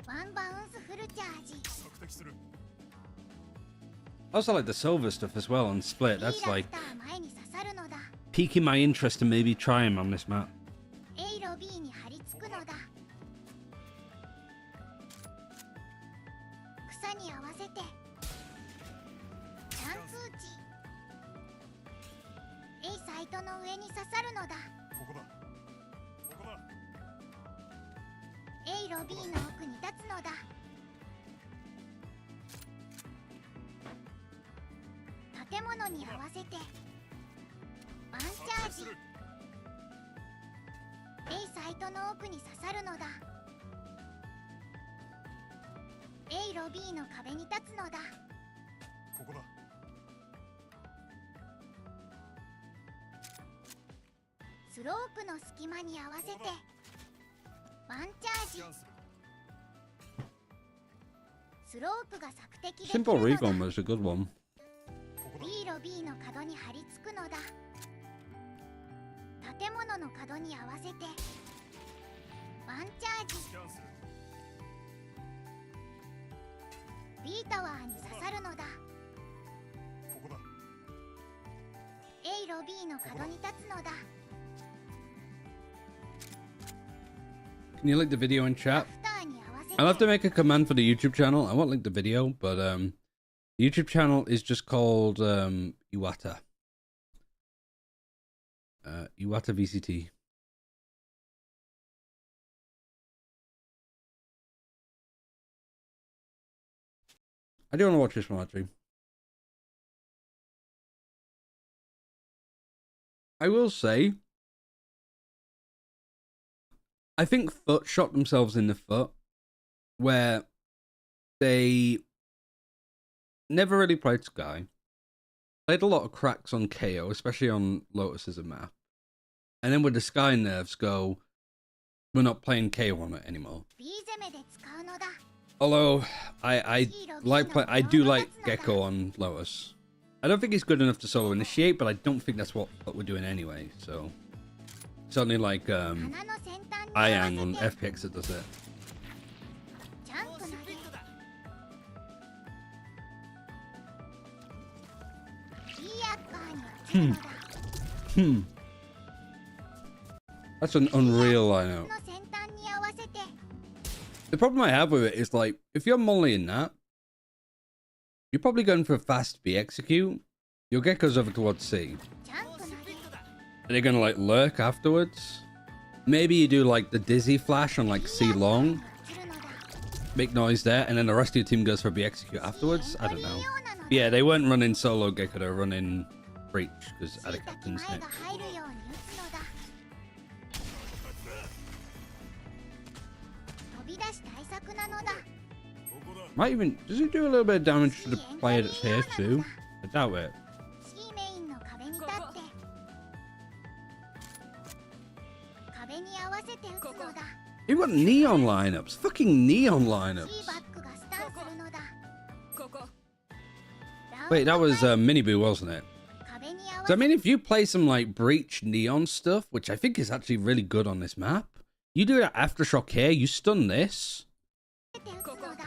ワンバウンスフルチャージ。 I also like the silver stuff as well on Split. B That's ラ like クター前に刺さるのだ。 piquing my interest to maybe try him on this map. A ロ B に張り付くのだ。草に合わせてチャンス打ち。 A サイトの上に刺さるのだ。 A ロ B の奥に立つのだ。 建物に合わせてワンチャージ。 A サイトの奥に刺さるのだ。 A ロ B の壁に立つのだ。 スロープの隙間に合わせてワンチャージ。 スロープが索敵できる Simple のだ。 Recon was a good one. B ロ B の角に張り付くのだ。建物の角に合わせてワンチャージ。 B タワーに刺さるのだ。 A ロ B の角に立つのだ。 Can you link the video in ラ chat? フターに合わせて I'll have to make a command for the YouTube channel. I won't link the video, but the YouTube channel is just called Iwata. Iwata VCT. I do want to watch this one actually. I will say, I think Foot shot themselves in the foot, where they never really played Sky. Played a lot of cracks on KO, especially on Lotus as a map. And then with the Sky nerfs go, we're not playing KO on it anymore. B 攻めで使うのだ。 Although I do like Gecko on Lotus. I don't think he's good enough to solo initiate, but I don't think that's what we're doing anyway. So certainly like 鼻の先端に合わ Ayang せ on て FPX that does it. ジャンプ投げ。 B アッパーに落ちるのだ。 That's an unreal の lineup. 先端に合わせて The problem I have with it is like if you're mullying that, you're probably going for a fast B execute. Your Gecko's over towards C. ジャンプ投げ。 Are they gonna like lurk afterwards? Maybe you do like the dizzy flash on like C long, 落ちるのだ。 make noise there, and then the rest of your team goes for a B execute afterwards. I don't know. Yeah, they weren't running solo Gecko, they were running Breach because しい Ada たき Captain's 前 next. が入るように打つのだ。飛び出し対策なのだ。 Might even does it do a little bit of damage to the player that's here too? I doubt it. C メインの壁に立って壁に合わせて打つのだ。 You've got neon lineups, fucking neon C lineups. バックがスタンするのだ。 Wait, that was Miniboo, wasn't it? 壁に合わ So せ I mean, if you play some like Breach neon stuff, which I think is actually really good on this map, you do that aftershock here, you stun this. て打つのだ。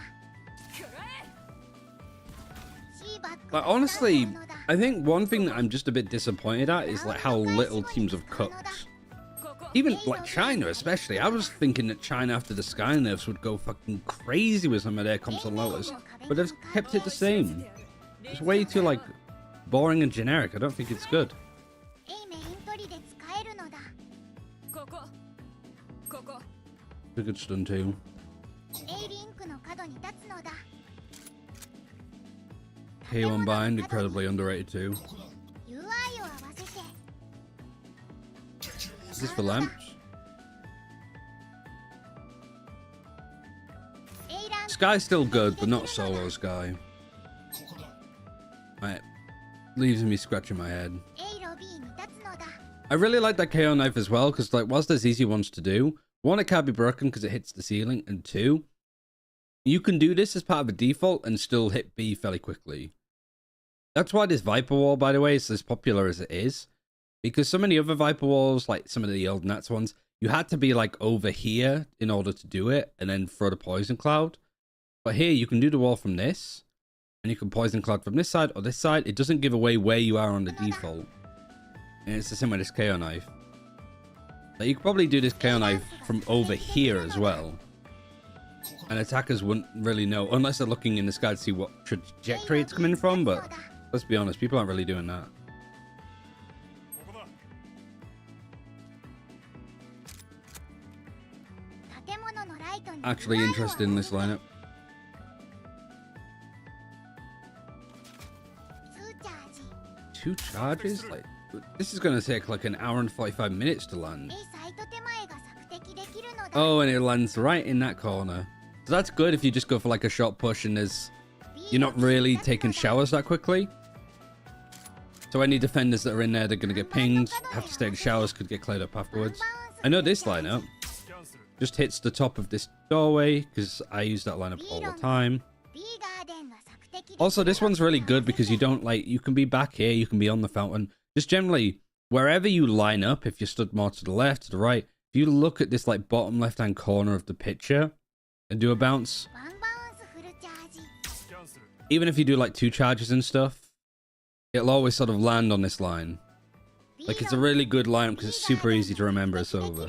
C バック Like がスタンす honestly, るのだ。 I think one thing that I'm just a bit disappointed at is like how little teams have cooked. Even like China, especially. I was thinking that China after the Sky nerfs would go fucking crazy with some of their comps on Lotus, but they've kept it the same. It's way too like boring and generic. I don't think it's good. A メイン取りで使えるのだ。 It's a good stun too. A リンクの角に立つのだ。 K1 bind, incredibly underrated too. UI を合わせて Is this for lamps? A ランク Sky's still good, but not solo Sky. Right. Leaves me scratching my head. A ロ B に立つのだ。 I really like that KO knife as well, because like whilst there's easy ones to do, one, it can't be broken because it hits the ceiling, and two, You can do this as part of a default and still hit B fairly quickly. That's why this Viper wall, by the way, is as popular as it is. Because some of the other Viper walls, like some of the old Nats ones, you had to be like over here in order to do it and then throw the poison cloud. But here you can do the wall from this and you can poison cloud from this side or this side. It doesn't give away where you are on the default. And it's the same with this KO knife. Like you could probably do this KO knife from over here as well. And attackers wouldn't really know unless they're looking in the sky to see what trajectory it's coming from. But let's be honest, people aren't really doing that. Actually interested in this lineup. 2 charges? Like, this is gonna take like an hour and 45 minutes to land. Oh, and it lands right in that corner. So that's good if you just go for like a short push and you're not really taking showers that quickly. So any defenders that are in there, they're gonna get pinged, have to stay in showers, could get cleared up afterwards. I know this lineup just hits the top of this doorway because I use that lineup all the time. Also, this one's really good because you don't like, you can be back here, you can be on the fountain. Just generally, wherever you line up, if you're stood more to the left, to the right, if you look at this like bottom left-hand corner of the picture and do a bounce, even if you do like 2 charges and stuff, it'll always sort of land on this line. Like, it's a really good lineup because it's super easy to remember it's over.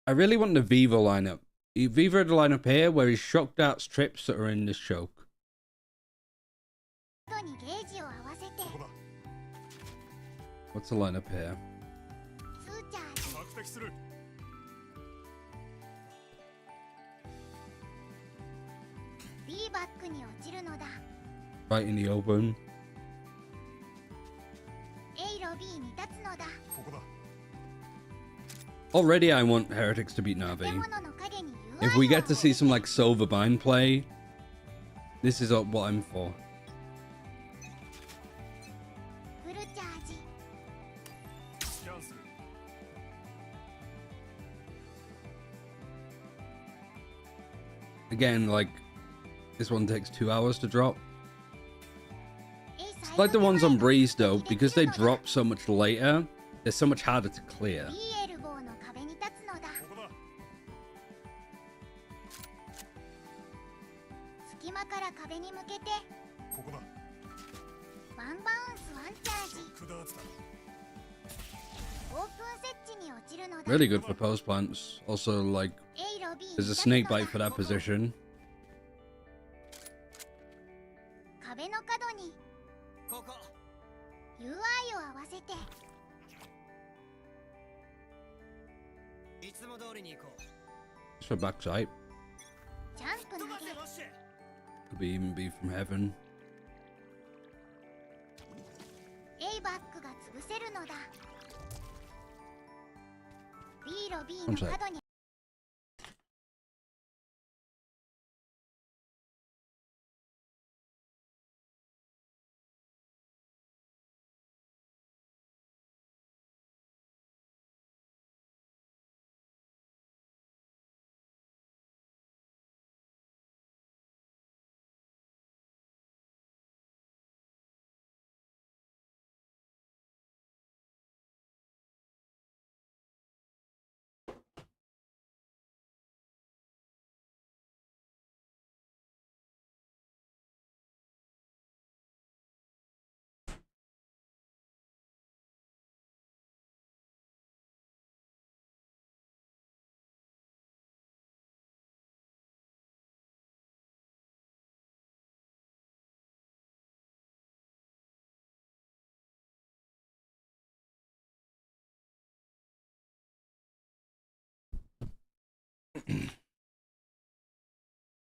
I really want the Viva lineup. Viva had a lineup here where he's shocked out strips that are in this choke. What's the lineup here? Right in the open. Already I want Heretics to beat NAVI. If we get to see some like Silver Bind play, this is what I'm for. Again, like, this one takes 2 hours to drop. It's like the ones on Breeze though, because they drop so much later, they're so much harder to clear. Really good for post plants. Also, like, there's a snake bite for that position. Just for backside. Could be even be from heaven. One sec.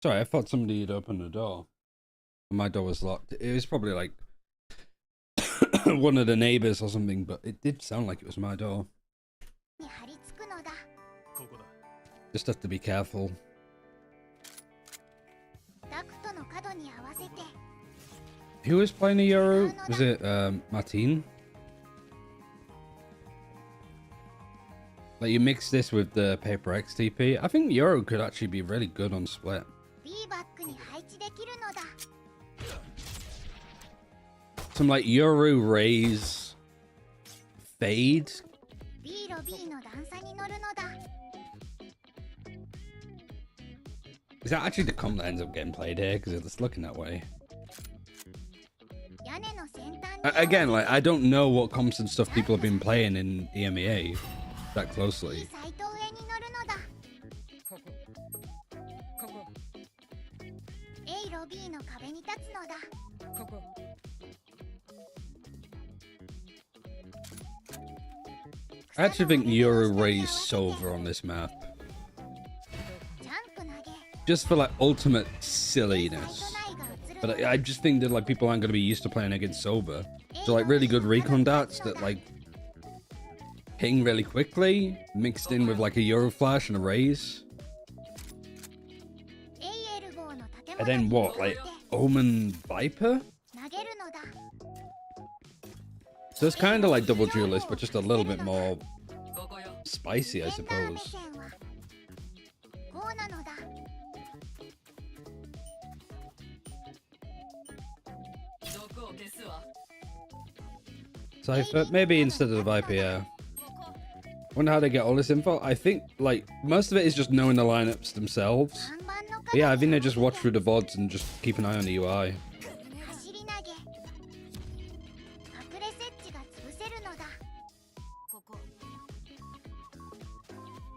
Sorry, I thought somebody had opened the door. My door was locked. It was probably like one of the neighbors or something, but it did sound like it was my door. Just have to be careful. Who was playing the Euro? Was it Martin? Like, you mix this with the Paper X TP. I think Euro could actually be really good on split. B バックに配置できるのだ Some like Euro raise fade. B ロ B の段差に乗るのだ Is that actually the comp that ends up getting played here? Because it's looking that way. 屋根の先端に Again, like, I don't know what comps and stuff people have been playing in EMEA that B closely. サイト上に乗るのだ A ロ B の壁に立つのだ I actually think Euro raised Silver on this map. ジャンプ投げ Just for like ultimate サイト silliness. 内が映る But I just think that like people aren't going to be used to playing against Silver. So like really good recon darts that like hitting really quickly, mixed in with like a Euro flash and a raise. A エルボーの建 And 物 then に what? Like Omen Viper? 投げるのだ So it's kind of like double duelist, but just a little bit more spicy, I センター目 suppose. 線はこうなのだ Cypher, maybe instead of the Viper, yeah. Wonder how they get all this info. I think like most of it is just knowing the lineups themselves. 看板の But yeah, I 角 think に they just watch through the VODs and just keep an eye on the UI. 走り投げ隠れ設置が潰せるのだ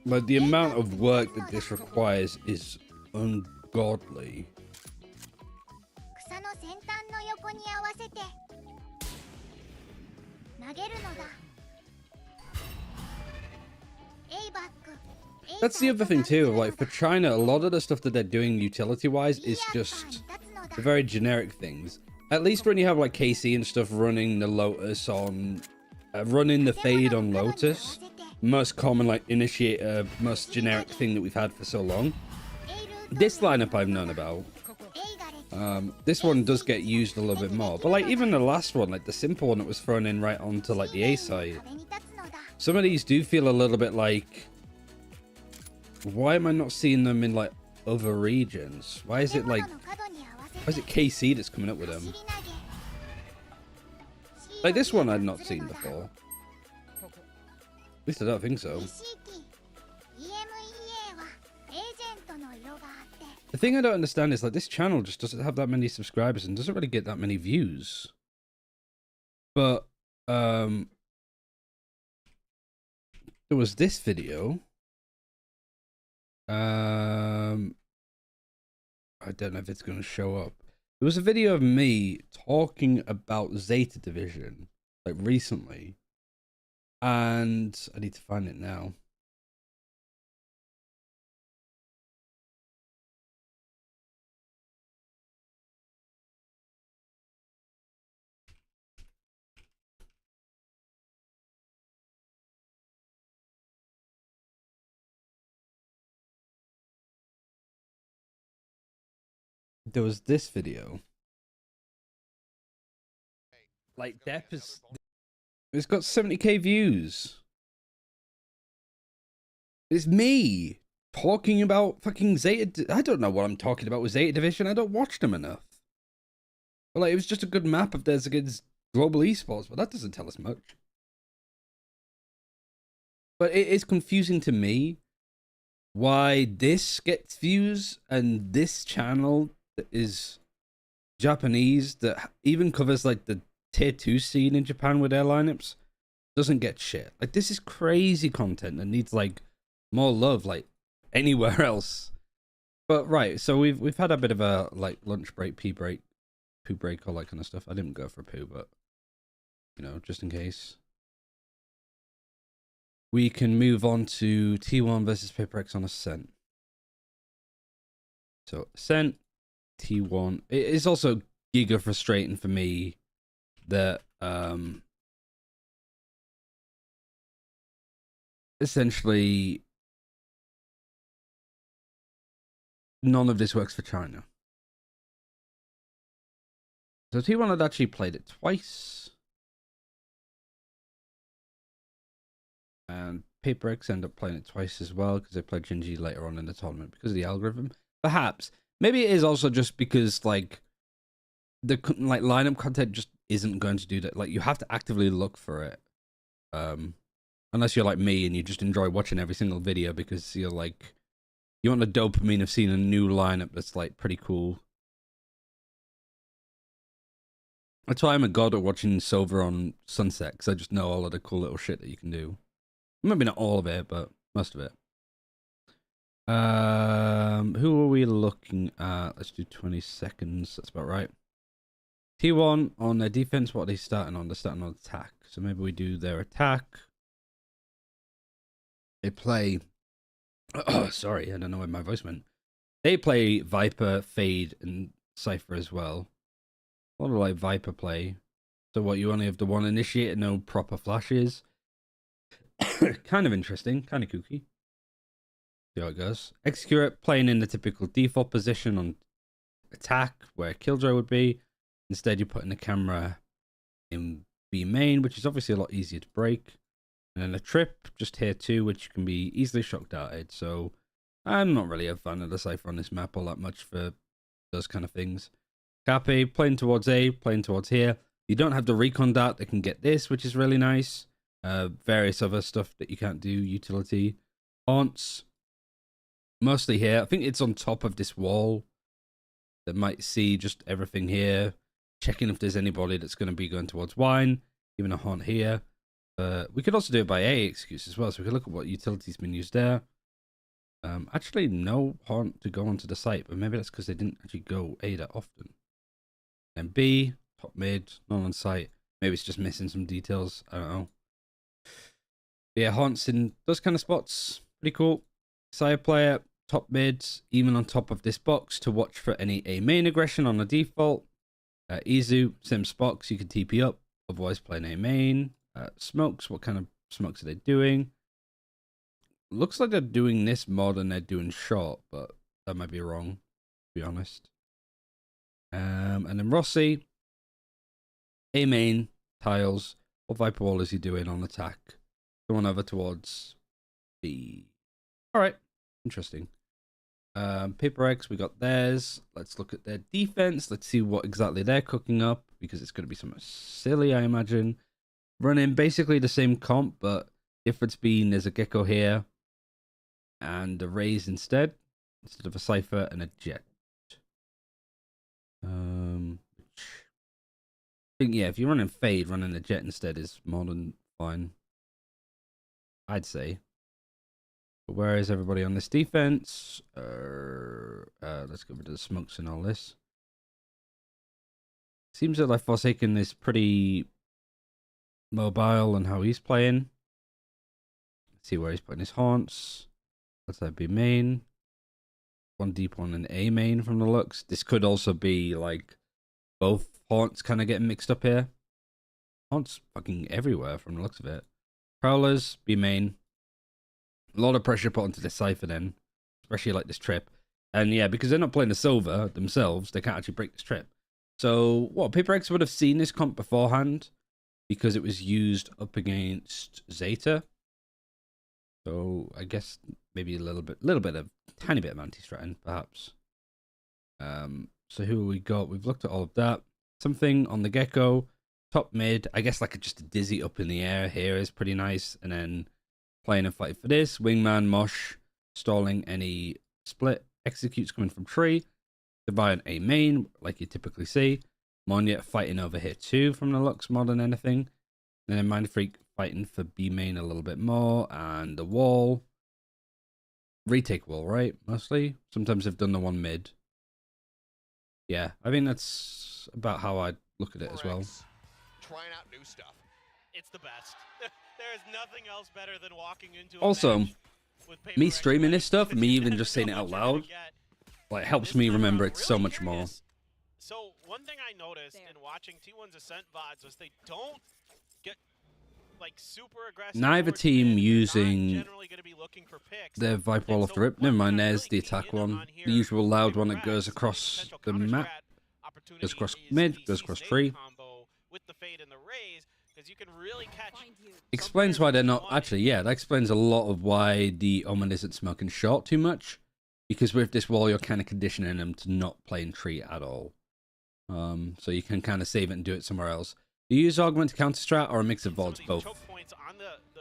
But the amount of work that this requires is ungodly. 草の先端の横に合わせて投げるのだ A バック A That's the other thing too. Like for China, a lot of the stuff that they're doing utility-wise is just the very generic things. At least when you have like KC and stuff running the Lotus on, running the Fade on Lotus, most common like initiator, most generic thing that we've had for so long. This lineup I've known about. This one does get used a little bit more, but like even the last one, like the simple one that was thrown in right onto like the A side, some of these do feel a little bit like, why am I not seeing them in like other regions? Why is it like, why is it KC that's coming up with them? Like this one I'd not seen before. At least I don't think so. The thing I don't understand is like this channel just doesn't have that many subscribers and doesn't really get that many views. But there was this video. I don't know if it's going to show up. There was a video of me talking about Zeta Division like recently, and I need to find it now. There was this video. Like Depp is, it's got 70k views. It's me talking about fucking Zeta. I don't know what I'm talking about with Zeta Division. I don't watch them enough. But like, it was just a good map of theirs against global esports, but that doesn't tell us much. But it is confusing to me why this gets views and this channel that is Japanese, that even covers like the tier 2 scene in Japan with their lineups, doesn't get shit. Like this is crazy content that needs like more love like anywhere else. But right, so we've had a bit of a like lunch break, pee break, poo break, all that kind of stuff. I didn't go for a poo, but you know, just in case. We can move on to T1 versus Paper X on Ascent. So Ascent, T1. It is also giga frustrating for me that essentially none of this works for China. So T1 had actually played it twice. And Paper X end up playing it twice as well because they played Genji later on in the tournament because of the algorithm. Perhaps. Maybe it is also just because like the like lineup content just isn't going to do that. Like you have to actively look for it. Unless you're like me and you just enjoy watching every single video because you're like you want the dopamine of seeing a new lineup that's like pretty cool. That's why I'm a god at watching Silver on Sunset, because I just know all of the cool little shit that you can do. Maybe not all of it, but most of it. Who are we looking at? Let's do 20 seconds. That's about right. T1 on their defense. What are they starting on? They're starting on attack. So maybe we do their attack. They play... Oh, sorry. I don't know where my voice went. They play Viper, Fade, and Cypher as well. A lot of like Viper play. So what, you only have the one initiator, no proper flashes. Kind of interesting, kind of kooky. See how it goes. Execute playing in the typical default position on attack, where Killjoy would be. Instead, you're putting the camera in B main, which is obviously a lot easier to break. And then a trip just here too, which can be easily shock darted. So I'm not really a fan of the Cypher on this map all that much for those kind of things. Cappy, playing towards A, playing towards here. You don't have the recon dart that can get this, which is really nice. Various other stuff that you can't do, utility. Haunts, mostly here. I think it's on top of this wall. That might see just everything here. Checking if there's anybody that's going to be going towards wine. Even a haunt here. We could also do it by A excuse as well, so we could look at what utility's been used there. Actually, no haunt to go onto the site, but maybe that's because they didn't actually go A that often. And B, top mid, none on site. Maybe it's just missing some details. I don't know. Yeah, haunts in those kind of spots. Pretty cool. Side player, top mid, even on top of this box to watch for any A main aggression on the default. Izu, same spots, you can TP up. Otherwise, playing A main. Smokes, what kind of smokes are they doing? Looks like they're doing this more than they're doing short, but that might be wrong, to be honest. And then Rossi, A main, tiles. What Viper wall is he doing on attack? Going over towards B. Alright, interesting. Paper X, we got theirs. Let's look at their defense. Let's see what exactly they're cooking up, because it's going to be something silly, I imagine. Running basically the same comp, but difference being there's a Gecko here and a Raze instead of a Cypher and a Jet. I think, yeah, if you're running Fade, running a Jet instead is more than fine, I'd say. But where is everybody on this defense? Let's go rid of the smokes and all this. Seems that like Forsaken is pretty mobile and how he's playing. Let's see where he's putting his haunts. Let's that be main. One deep one and A main from the looks. This could also be like both haunts kind of getting mixed up here. Haunts fucking everywhere from the looks of it. Prowlers, B main. A lot of pressure put onto the Cypher then, especially like this trip. And yeah, because they're not playing the Silver themselves, they can't actually break this trip. So what, Paper X would have seen this comp beforehand because it was used up against Zeta. So I guess maybe a little bit of tiny bit of anti-stratting perhaps. So who we got? We've looked at all of that. Something on the Gecko, top mid. I guess like just a dizzy up in the air here is pretty nice. And then playing a fight for this. Wingman, Mosh, stalling any split. Executes coming from tree. Divine A main, like you typically see. Monya fighting over here too from the looks more than anything. And then Mind Freak fighting for B main a little bit more. And the wall. Retake wall, right? Mostly. Sometimes they've done the one mid. Yeah, I think that's about how I look at it as well. Trying out new stuff. It's the best. There is nothing else better than walking into a Also, match with Paper me X streaming ready. this stuff, me even just saying it So out much you're gonna loud, get. like helps This me time remember around, it so really much more. curious. So one thing I noticed in watching T1's Ascent VODs was they don't get like super aggressive. Neither towards team mid. They're not using generally gonna be looking for picks. their Viper wall And off the so rip. one Never thing mind, I'm there's really the keying attack in one. on The here usual with loud Paper one that X goes is across potential the counter map. strat opportunity across is mid, the goes across season tree. combo with the fade and the raise, because you can really catch. Find you. Explains why they're not actually. Yeah, that explains a lot of why the Omen isn't smoking short too much. Because with this wall, you're kind of conditioning them to not play in tree at all. So you can kind of save it and do it somewhere else. Do you use augment to counter strat or a mix of VODs? Both.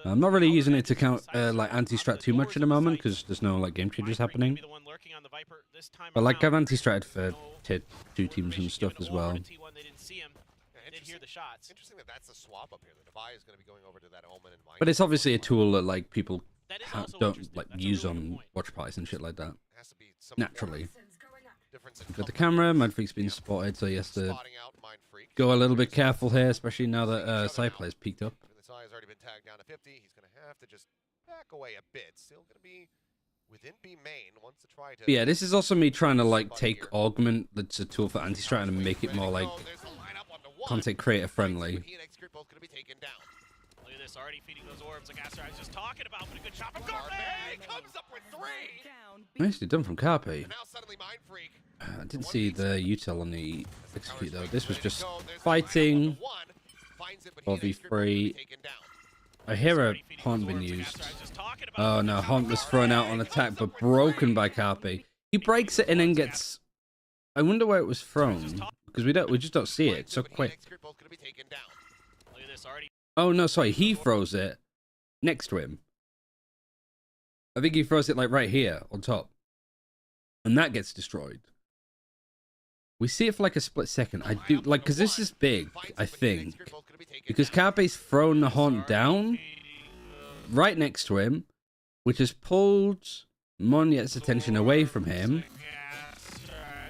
I'm not really using it to count like anti-strat too much at the moment because there's no like game changes happening. But like I've anti-stratted for tier 2 teams and stuff as well. Interesting that that's the swap up here. The Navi is going to be going over to that Omen and Mind. But it's obviously a tool that like people don't like That's a use really good on point. watch parties and shit like that. Has to be some Naturally. difference in We've got the comfort. camera, Madfreak's been spotted, so he has to Spotting out Mind Freak. go a little bit careful here, especially now that side player's peaked up. This eye has already been tagged down to 50. He's going to have to just back away a bit. Still going to be within B main. Wants to try to. But yeah, this is also me trying to like take augment that's a tool for anti-strat and make it more like content creator friendly. He and X both going to be taken down. Look at this, already feeding those orbs like Aster I was just talking about, but a good shot from Garbe! Comes up with 3. Down. B. Nicely done from Carpe. And now suddenly Mind Freak. I didn't see the util on the execute though. This was just fighting. 4v3. I hear a haunt been used. Oh no, haunt was thrown out on attack but broken by Carpe. He breaks it and then gets. I wonder where it was thrown because we just don't see it. It's so quick. Oh no, sorry, he throws it next to him. I think he throws it like right here on top, and that gets destroyed. We see it for like a split second. I do like because this is big. I think because Carpe's thrown the haunt down right next to him, which has pulled Monyet's attention away from him.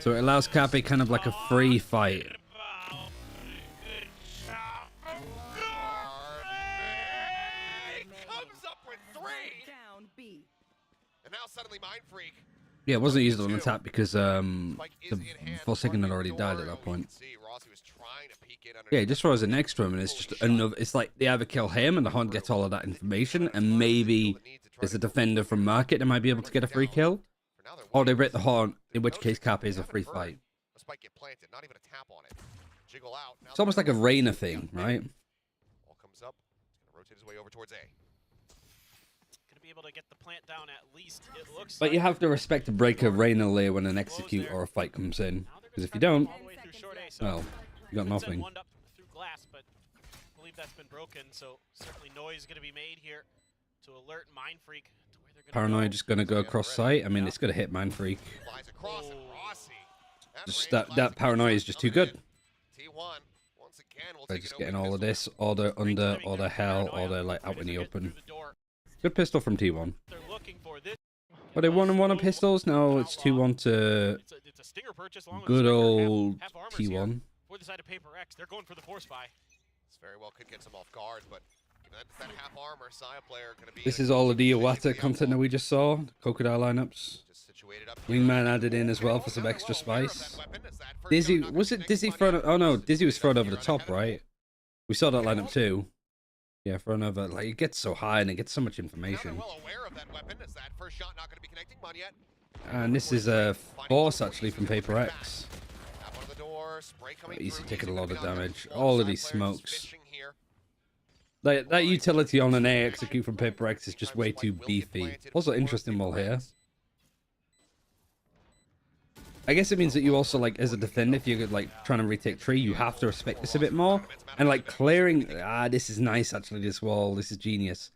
So it allows Carpe kind of like a free fight. Comes up with 3. Down B. And now suddenly Mind Freak. Yeah, it wasn't used on attack because the Forsaken had already died at that point. Yeah, he just throws it next to him, and it's just another. It's like they either kill him, and the Haunt gets all of that information, and maybe there's a defender from Market that might be able to get a free kill, or they break the Haunt, in which case Carpe is a free fight. It's almost like a Reina thing, right? Ball comes up. He's gonna rotate his way over towards A. Be able to get the plant down at least, it looks But like. you have to respect to break a Reina layer when an execute or a fight comes in, because if you don't, All the way through short A, so well, you got it's nothing. one up through glass, but I believe that's been broken, so certainly noise is going to be made here to alert Mind Freak to where they're going Paranoia just gonna go across site. I mean, it's gonna hit Mind Freak. Flies across and Rossi. Just that Paranoia is just too good. T1 once again will They're take just it getting over all of pistol. this, or they're under, or they're hell, or they're like out in the open. Good pistol from T1. They're looking for this. Are they 1-1 on pistols? No, it's 2-1 to It's a stinger purchase along with good a stinger. old Half armors here T1. for the side of Paper X. They're going for the force buy. This very well could get them off guard, but that half armor Saya player going to be. This is all of the Iwata content that we just saw. Crocodile lineups. Just situated up. Wingman added in as well for some extra spice. Dizzy, was it Dizzy thrown? Oh no, Dizzy was thrown over the top, right? We saw that lineup too. Yeah, thrown over. Like it gets so high and it gets so much information. Well aware of that weapon. Is that first shot not going to be connecting Monyet? And this is a force actually from Paper X. Tap on the door, spray coming Easy through, taking a easy lot of picking up. damage. One All of side these player just smokes. fishing here. That utility on an A execute from Paper X is just way too beefy. Also interesting wall here. I guess it means that you also, like, as a defender, if you're, like, trying to retake tree, you have to respect this a bit more. And, like, clearing... this is nice, actually, this wall. This is genius.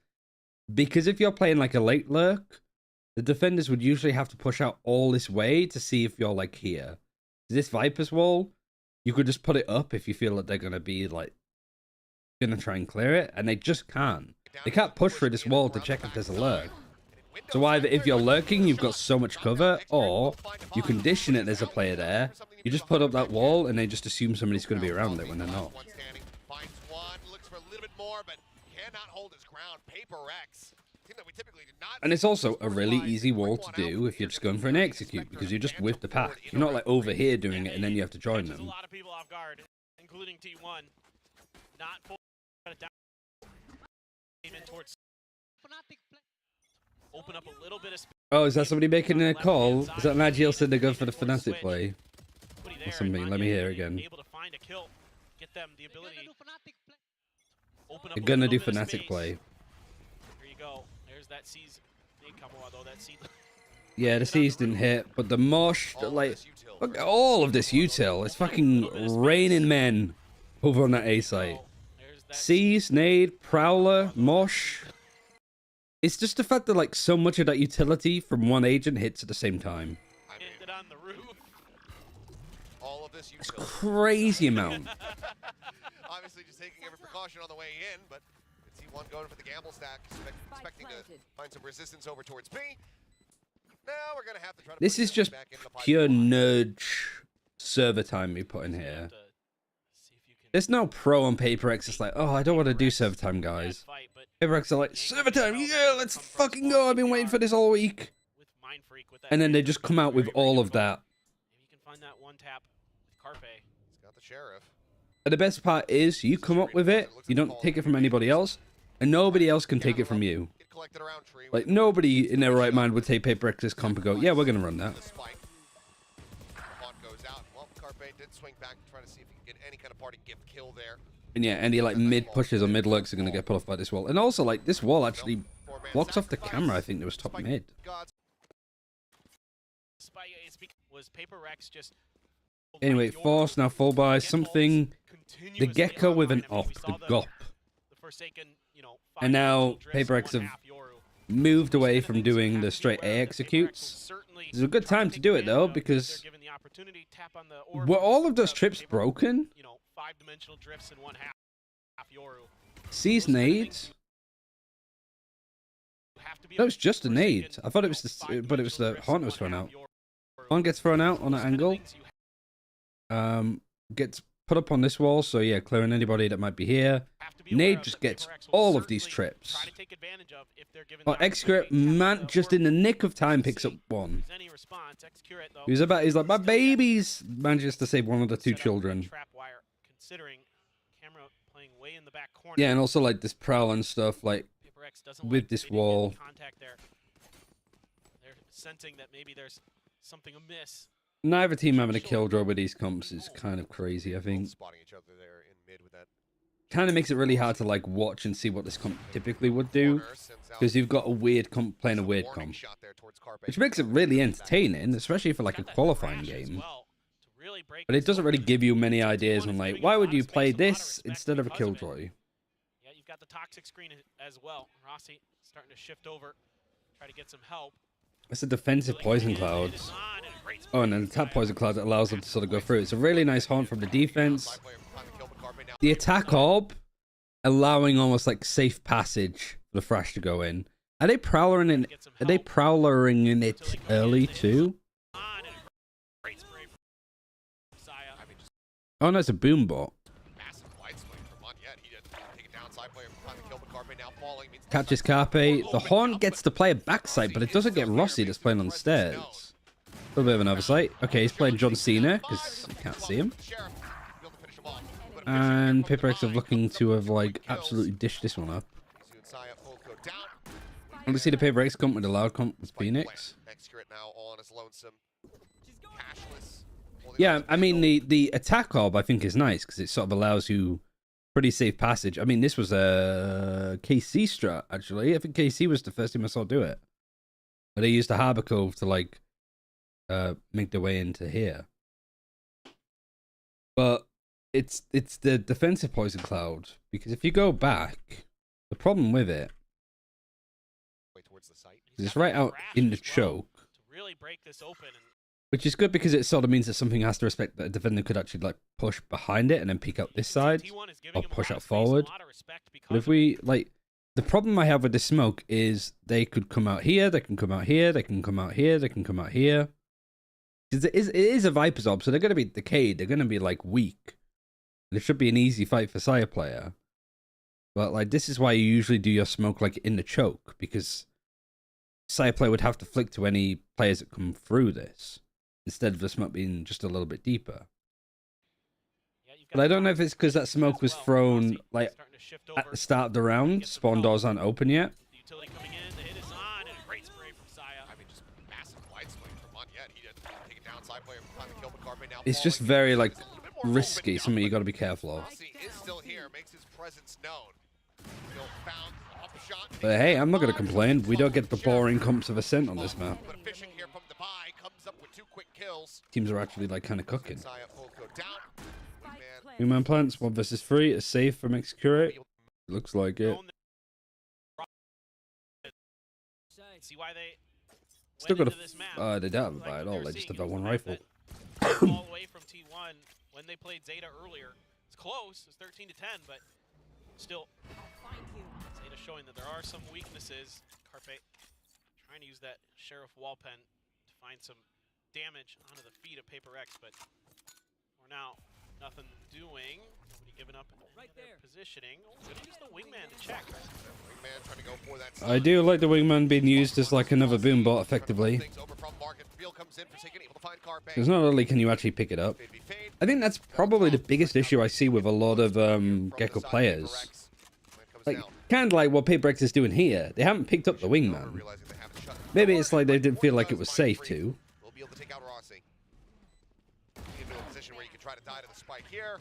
Because if you're playing, like, a late lurk, the defenders would usually have to push out all this way to see if you're, like, here. This Viper's wall, you could just put it up if you feel that they're going to be, like, going to try and clear it. And they just can't. They can't push through this wall to check if there's a lurk. So either if you're lurking, you've got so much cover, or you condition it there's a player there, you just put up that wall, and they just assume somebody's going to be around it when they're not. Finds one, looks for a little bit more, but cannot hold his ground. Paper X, team that we typically did not. And it's also a really easy wall to do if you're just going for an execute, because you're just with the pack. You're not like over here doing it, and then you have to join Catches them. a lot of people off guard, including T1. Not full, but it down. Came in towards. Open up a little bit of space. Oh, is that somebody making a call? Is that Nigel said they're going for the Fnatic play? But he there. something. And Let me Manya hear again. able to find a kill, get them the ability. Open up They're a gonna little do bit of Fnatic space. play. There you go. There's that C's combo, although that C. Yeah, the C's didn't hit, but the Mosh, like, look at all of this util. It's fucking raining men over on that A site. C's, Nade, Prowler, Mosh. It's just the fact that, like, so much of that utility from one agent hits at the same time. Ended on the roof. All of this It's utility. crazy amount. Obviously just taking every precaution on the way in, but it's C1 going for the gamble stack, expecting to find some resistance over towards B. Now we're gonna have to try to This put is Cngi just back in the pure pipeline. nudge server time we put in here. There's no pro on PaperX. It's like, oh, I don't want to do server time, guys. PaperX are like, server time, yeah, let's fucking go. I've been waiting for this all week. And then they just come out with all of that. Maybe you can find that one tap with Carpe. He's got the sheriff. And the best part is, you come up with it, you don't take it from anybody else, and nobody else can take it from you. Get collected around tree. Like, nobody in their right mind would take PaperX's comp and go, yeah, we're going to run that. The spike. Haunt goes out. Well, Carpe did swing back to try to see if he can get any kind of party gift kill there. And yeah, any, like, mid pushes or mid lurks are going to get pulled off by this wall. And also, like, this wall actually blocks off the camera. I think it was top mid. Was Paper Rex just Anyway, Force now full buy. Something. The Gecko with an op. The GOP. And now PaperX have moved away from doing the straight A executes. It's a good time to do it, though, because were all of those trips broken? C's nades? That was just a nade. I thought it was the, but it was the Haunt that was thrown out. Haunt gets thrown out on that angle. Gets put up on this wall, so yeah, clearing anybody that might be here. Nade just gets all of these trips. But Execute, man, just in the nick of time, picks up one. He's like, my babies manages to save one of the two children. Yeah, and also like this prowl and stuff, like with this wall. They're sensing that maybe there's something amiss. Neither team having a killjoy with these comps is kind of crazy, I think. Spotting each other there in mid with that. Kind of makes it really hard to like watch and see what this comp typically would do, because you've got a weird comp playing a weird comp, which makes it really entertaining, especially for like a qualifying game. But it doesn't really give you many ideas on like, why would you play this instead of a killjoy? Yeah, you've got the toxic screen as well. Rossi starting to shift over, try to get some help. It's a defensive poison cloud. Oh, and then the tap poison cloud that allows them to sort of go through. It's a really nice haunt from the defense. The attack orb allowing almost like safe passage for the Thrash to go in. Are they prowlering in? Are they prowlering in it early too? Oh no, it's a boom bot. Catches Carpe. The Haunt gets to play a backside, but it doesn't get Rossi that's playing on the stairs. A little bit of an oversight. Okay, he's playing John Cena because you can't see him. And PaperX are looking to have like absolutely dished this one up. I want to see the PaperX comp with the loud comp with Phoenix. Yeah, I mean the attack orb I think is nice because it sort of allows you pretty safe passage. I mean, this was a KC strat, actually. I think KC was the first team I saw do it. But they used the Harbor Cove to, like, make their way into here. But it's the defensive poison cloud. Because if you go back, the problem with it is it's right out in the choke. Which is good because it sort of means that something has to respect that a defender could actually like push behind it and then peek out this side or push out forward. But if we like, the problem I have with this smoke is they could come out here, they can come out here, they can come out here, they can come out here. Because it is a Viper's Orb, so they're going to be decayed, they're going to be like weak. And it should be an easy fight for Sire player. But like, this is why you usually do your smoke like in the choke, because Sire player would have to flick to any players that come through this, instead of the smoke being just a little bit deeper. But I don't know if it's because that smoke was thrown like at the start of the round. Spawn doors aren't open yet. Massive wide swing from Monyet. He didn't take it down. Side player finally killed the Carpe. Now It's just falling. very like It's a little bit more risky, opened something up, you got to be careful of. Rossi is still here, makes his presence known. Still found up shot. But hey, I'm not going to complain. We don't get the boring comps of ascent on this map. But efficient here from the buy, comes up with 2 quick kills. Teams are actually like kind of cooking. Saya full go down. Wingman plants 1 versus 3 is safe from Excurate. Looks like it. See why they Still got went into a. this map. They don't have a Like buy at what all. they're They just seeing have that is one the fact rifle. that they're all away from T1 when they played Zeta earlier. It's close. It's 13 to 10, but still, Zeta showing that there are some weaknesses. Carpe trying to use that Sheriff wall pen to find some damage onto the feet of Paper X, but for now, nothing doing. Nobody giving up any other positioning. Oh, gonna use the wingman to check. Wingman trying to go for that I do like the wingman being used as like another boom bot effectively. things over from Market. Field comes in for Forsaken, able to find Carpe. Because not only can you actually pick it up, Fade be fade. I think that's probably the biggest issue I see with a lot of Gecko players. Like, kind of like what Paper X is doing here. They haven't picked up the wingman. Maybe it's like they didn't feel like it was safe to. We'll be able to take out Rossi. Into a position where you can try to die to the spike here.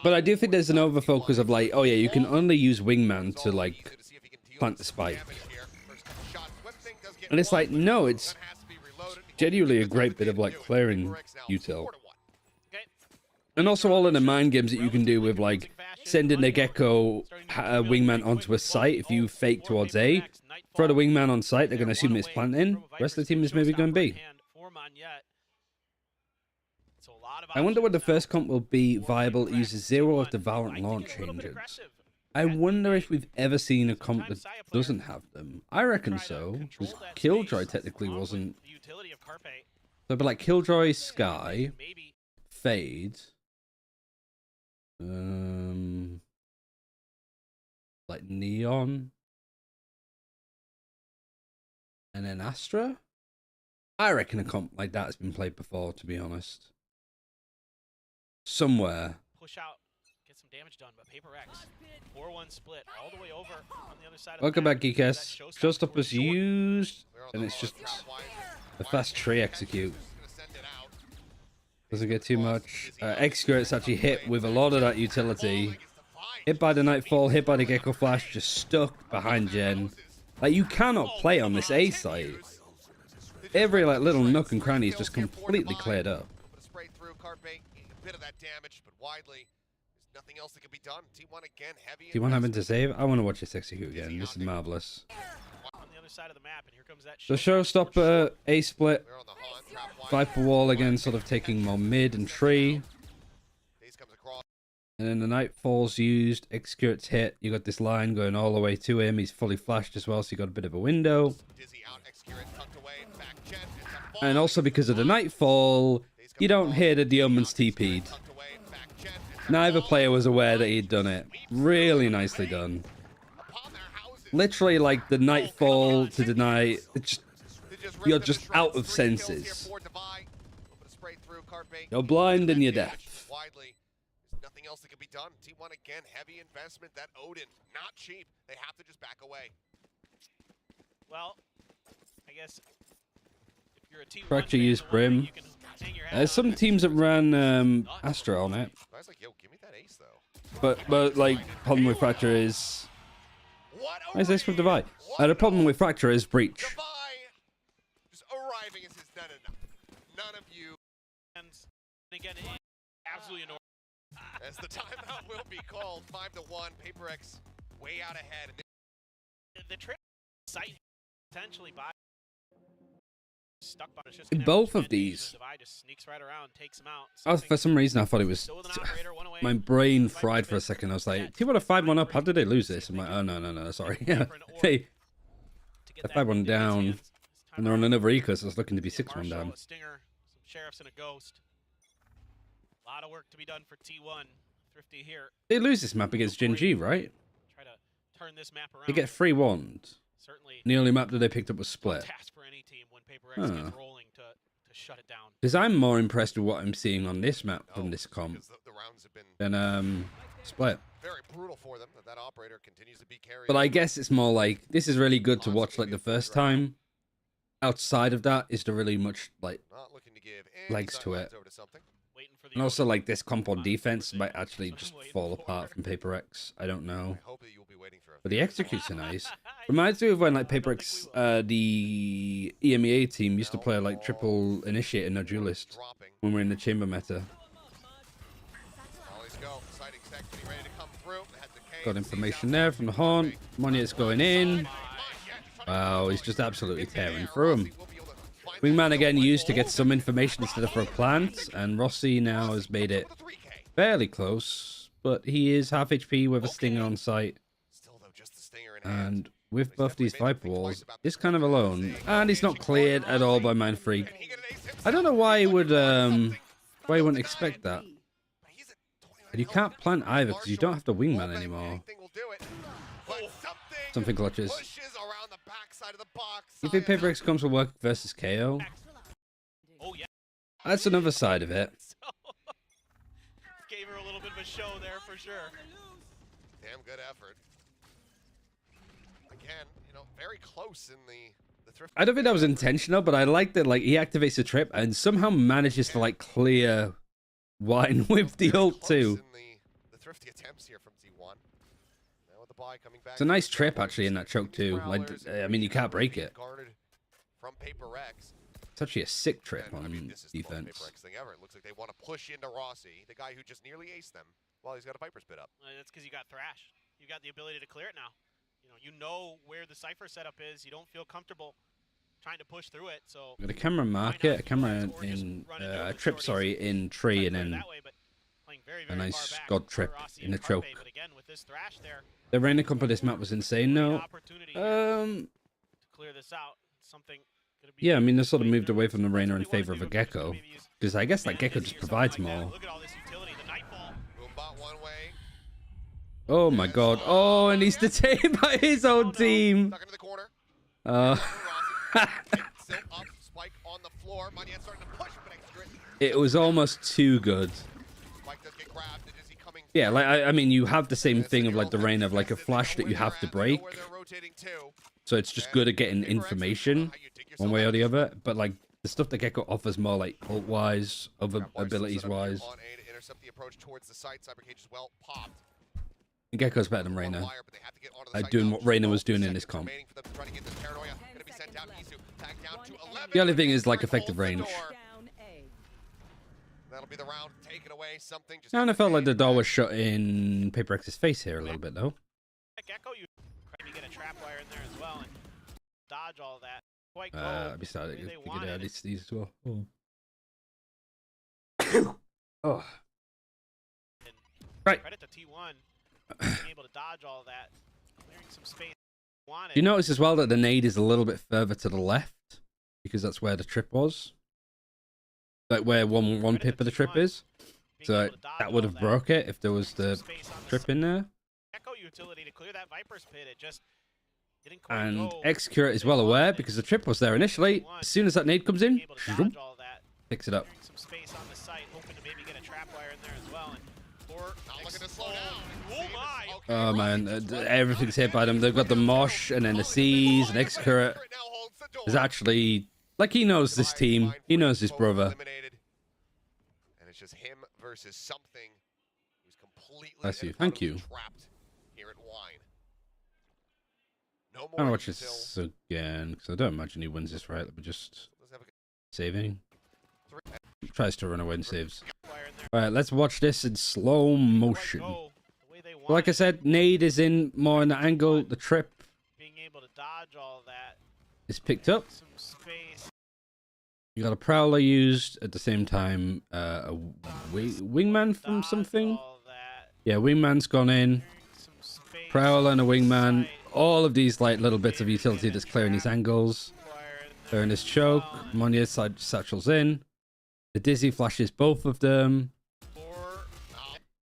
But I do think there's an overfocus of like, oh yeah, you can only use wingman to like plant the spike. And it's like, no, it's genuinely a great bit of like clearing util. And also all of the mind games that you can do with like sending the Gecko wingman onto a site. If you fake towards A, throw the wingman on site, they're going to assume it's planting. The rest of the team is maybe going B. I wonder what the first comp will be viable. It uses 0 of the Valorant launch changes. I wonder if we've ever seen a comp that doesn't have them. I reckon so, because Killjoy technically wasn't. So it'd be like Killjoy, Sky, Fade, like Neon, and then Astra. I reckon a comp like that has been played before, to be honest. Somewhere. Push out, get some damage done, but Paper X 4-1 split all the way over on the other side of Welcome the back, Geekess. Showstopper's used, and it's just a fast tree execute. Doesn't get too much. Excurate's actually hit with a lot of that utility. Hit by the Nightfall, hit by the Gecko Flash, just stuck behind Gen. Like, you cannot play on this A site. Every like little nook and cranny is just completely cleared up. Bit of that damage, but widely, there's nothing else that can be done. T1 again, heavy. Do you want having to save? I want to watch this execute again. This is marvelous. on the other side of the map, and here comes that The Showstopper A split. Viper wall again, sort of taking more mid and tree. And then the Nightfall's used. Excurate's hit. You got this line going all the way to him. He's fully flashed as well, so you got a bit of a window. And also because of the Nightfall, you don't hear that the Omen's TP'd. Neither player was aware that he'd done it. Really nicely done. Literally like the Nightfall to deny. You're just out of senses. You're blind and you're deaf. Nothing else that can be done. T1 again, heavy investment. That Odin, not cheap. They have to just back away. Well, I guess if you're a T1 Fracture fan, used the one thing Brim. you can hang your hat There's some on teams that ran Astra on it. I was like, yo, give me that ace though. But like, problem with Fracture is... Why is this from Devi? The problem with Fracture is Breach. Devi just arriving and says, no, no, no. None of you. and again, it- absolutely enormous. As the timeout will be called, 5-1. Paper X way out ahead. The trip site potentially by stuck by it's just In gonna both have of to these. Devi just sneaks right around, takes him out. For some reason, I thought it was... Still with an operator, one away. My brain fried for a second. I was like, T1 5-1 up. How did they lose this? I'm like, oh, no, sorry. They 5-1 down. And they're on another eco, so it's looking to be 6-1 down. A stinger, some sheriffs and a ghost. A lot of work to be done for T1. Thrifty here. They lose this map against Gen G, right? Try to turn this map around. They get 3-1. Certainly The only map that they picked up was a Split. task for any team when Paper X Huh. gets rolling to shut it down. Because I'm more impressed with what I'm seeing on this map from this comp Because the rounds have been than Split. very brutal for them. That operator continues to be carried. But I guess it's more like, this is really good to watch like the first time. outside of that, is there really much like Not looking to give legs to it? over to something. Waiting for the And also, order. like, this comp on defense That's might what actually I'm just waiting fall for. apart from Paper X. I don't know. I hope that you'll be waiting for But the executes are nice. I Reminds me of when, like, don't Paper think X, we will. the EMEA team used to play, like, triple initiator, no duelist, Dropping. when we're in the chamber meta. Always go. Sighting sec getting ready to come through. They had the K. Got information there from the Haunt. Money's going in. Wow, he's just absolutely tearing through him. Wingman again used to get some information instead of for a plant, and Rossi now has made it fairly close, but he is half HP with a stinger on site, Still though, just the stinger in hand. and with both these Viper Walls, is kind of alone, and he's not cleared at all by Mind Freak. Can he get an ace himself? I don't know why he would, why he wouldn't expect that. But he's at 29 And you health. can't plant either because you don't have the Wingman Hoping anymore. anything will do it. But Something clutches. pushes around the backside of the box. You think Paper X comes will work versus KO? Oh yeah. That's another side of it. So, gave her a little bit of a show there for sure. Damn good effort. Again, you know, very close in the thrift. I don't think that was intentional, but I like that, like, he activates the trip and somehow manages to, like, clear Wine with the Very ult close too. in the thrifty attempts here from Z1. Now with the buy coming back. It's a nice trip actually in that choke too. Like, I mean, you can't break it. Guarded from Paper X. It's actually a sick trip And, I mean, on this is the most Paper defense. X thing ever. It looks like they want to push into Rossi, the guy who just nearly aced them while he's got a Viper's bit up. That's because you got Thrash. You got the ability to clear it now. You know where the Cypher setup is. You don't feel comfortable trying to push through it. So Got a camera market, a camera in a trip, sorry, in tree, and then that way, but playing very, a very nice far back god for trip Rossi in and the choke. Carpe, but again, with this Thrash there, The Reina comp of this map was insane. great No, opportunity here to clear this out. Something gonna be yeah, I mean, they sort of quite moved away from the Reina in That's what they favor of a wanna do, is Gecko, maybe use because I guess that Bandits Gecko here, just something provides like that. more. Look at all this utility. The Nightfall. Boombot one way. Oh my god! Oh, and he's detained by his own team. Stuck into the corner. Uh, Still up. Spike on the floor. Maniette starting to push, but extra. it was almost too good. Spike does get grabbed. Is he coming? Yeah, like I mean, you have the same It's thing like of your like the own Reign of defense. like a They know flash that where you they're have to at, they know break. where they're rotating to. So it's just And good at getting Paper X, information how you dig yourself one way out or of the this other. But like the stuff that Gecko offers more like ult wise, other Trap bar abilities set up here wise. on A to intercept the approach towards the site. Cyber cage is well popped. Gecko's better than One Reina. wire, but they have to get onto the site Doing now. what Reina was 12 doing in this seconds comp. remaining for them to try to get this paranoia. Gonna be sent down. Isu tagged down to 11. The only thing is like Entering effective holds the range. door. Down A. That'll be the round taken away. Something just Kind of felt like the door back. was shut in Paper X's face here a little bit though. Gecko, you maybe get a trap wire in there as well and dodge all that. Quite go. Besides, the way it they figured wanted out it. these as well. Oh. And Right. Credit to T1 being able to dodge all that, clearing some space. Wanted. You notice as well that the nade is a little bit further to the left because that's where the trip was. Like where one pip of the trip is. being So able to dodge that would all have broke it if there was clearing the some space on the trip in there. Gecko utility to clear that Viper's pit. It just didn't quite And go. Execurate is well aware because the trip was there initially. As soon as that nade comes in, Being able to dodge all that. picks it up. Clearing some space on the site, hoping to maybe get a trap wire in there as well. And for Not looking to slow down. Oh my! Okay, Oh man, Rossi just everything's hit by them. They've got the mosh and then the C's and Execurate. now holds the door. Is actually like he knows this team. He knows his brother. Eliminated. And it's just him versus something who's completely Bless you. and Thank utterly you. trapped here at Wine. No more I'm gonna watch until- this again because I don't imagine he wins this right. Let me just Let's have a saving. three. Tries to run away and saves. Wire in there. All right, let's watch this in slow Quite motion. go the way they Like I wanted. said, nade is in more in the angle. The trip Being able to dodge all that. is picked up. Some space. You got a prowler used at the same time. A wingman from Dodge something. all that. Yeah, wingman's gone in. Clearing some space Prowler and a on the wingman. site. All of these like little bits of utility that's clearing these angles. Wire in They're in there his as choke. well. And Monia side satchels in. The dizzy flashes both of them. for-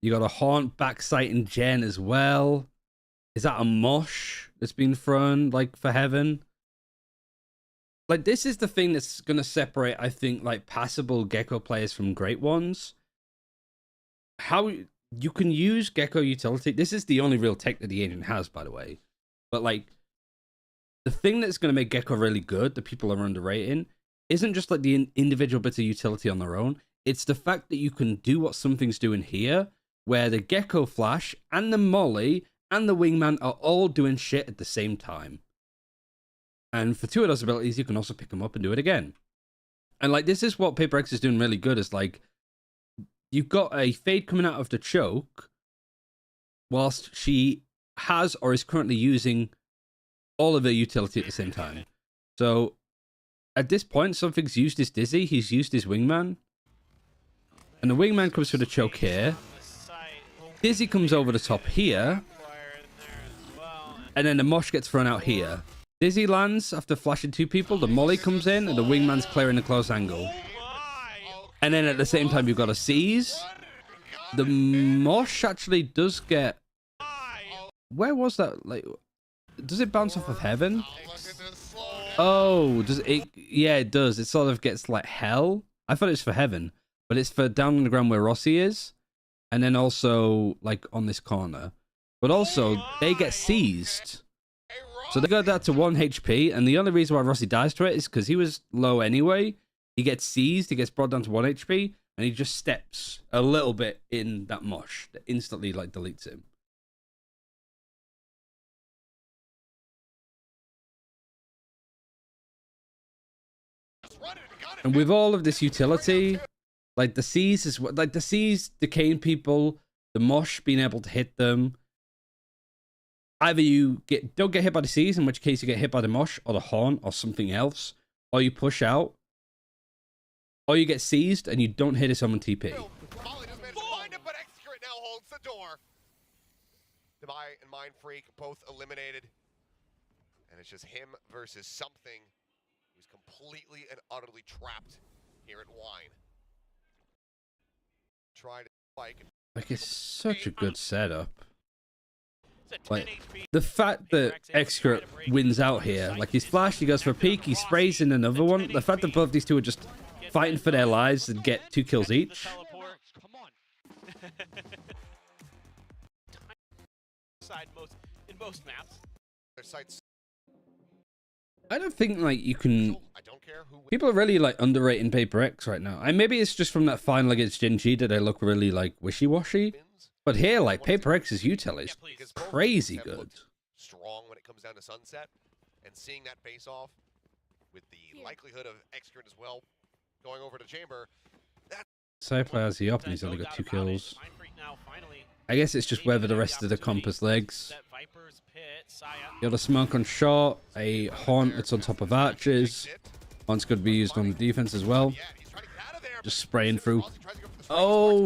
You got a haunt backside in Gen as well. Is that a mosh that's been thrown like for heaven? Like this is the thing that's gonna separate, I think, like passable Gecko players from great ones. How you can use Gecko utility. This is the only real tech that the agent has, by the way. But like the thing that's going to make Gecko really good, that people are underrating, isn't just like the individual bits of utility on their own. It's the fact that you can do what something's doing here, where the Gecko Flash and the Molly and the Wingman are all doing shit at the same time. And for two of those abilities, you can also pick them up and do it again. And like, this is what Paper X is doing really good, is like, you've got a fade coming out of the choke, whilst she has or is currently using all of her utility at the same time. So at this point, something's used his Dizzy, he's used his Wingman, and the Wingman comes through the choke here. Dizzy comes over the top here, and then the Mosh gets thrown out here. Dizzy lands after flashing two people, the Molly comes in, and the Wingman's clearing the close angle. And then at the same time, you've got a Seize. The Mosh actually does get... Where was that? Like, does it bounce off of Heaven? Oh, does it? Yeah, it does. It sort of gets like Hell. I thought it was for Heaven, but it's for down on the ground where Rossi is. And then also, like, on this corner. But also, they get seized. So they got that to 1 HP, and the only reason why Rossi dies to it is because he was low anyway. He gets seized, he gets brought down to 1 HP, and he just steps a little bit in that Mosh that instantly, like, deletes him. And with all of this utility, like, the Seize is what, like, the Seize decaying people, the Mosh being able to hit them. Either you don't get hit by the Seize, in which case you get hit by the Mosh or the Horn or something else, or you push out, or you get seized and you don't hit someone TP. Molly just managed to find him, but Execute now holds the door. Debai and Mind Freak both eliminated, and it's just him versus something who's completely and utterly trapped here at Wine. Try to spike. Like, it's such a good setup. Like, the fact that Execute wins out here, like, he's flashed, he goes for a peek, he sprays in another one. The fact that both these two are just fighting for their lives and get 2 kills each. Come on. In most maps. I don't think, like, you can... I don't care who People are really, like, underrating Paper X right now. And maybe it's just from that final against Gen G that they look really, like, wishy-washy. But here, like, Paper X's util is crazy good. Strong when it comes down to Sunset, and seeing that face off with the likelihood of Execute as well going over to Chamber. Cypher has the up and he's only got 2 kills. I guess it's just whether the rest of the comp has legs. You got a smoke on short, a haunt that's on top of arches. Haunt's going to be used on the defense as well. Just spraying through. Oh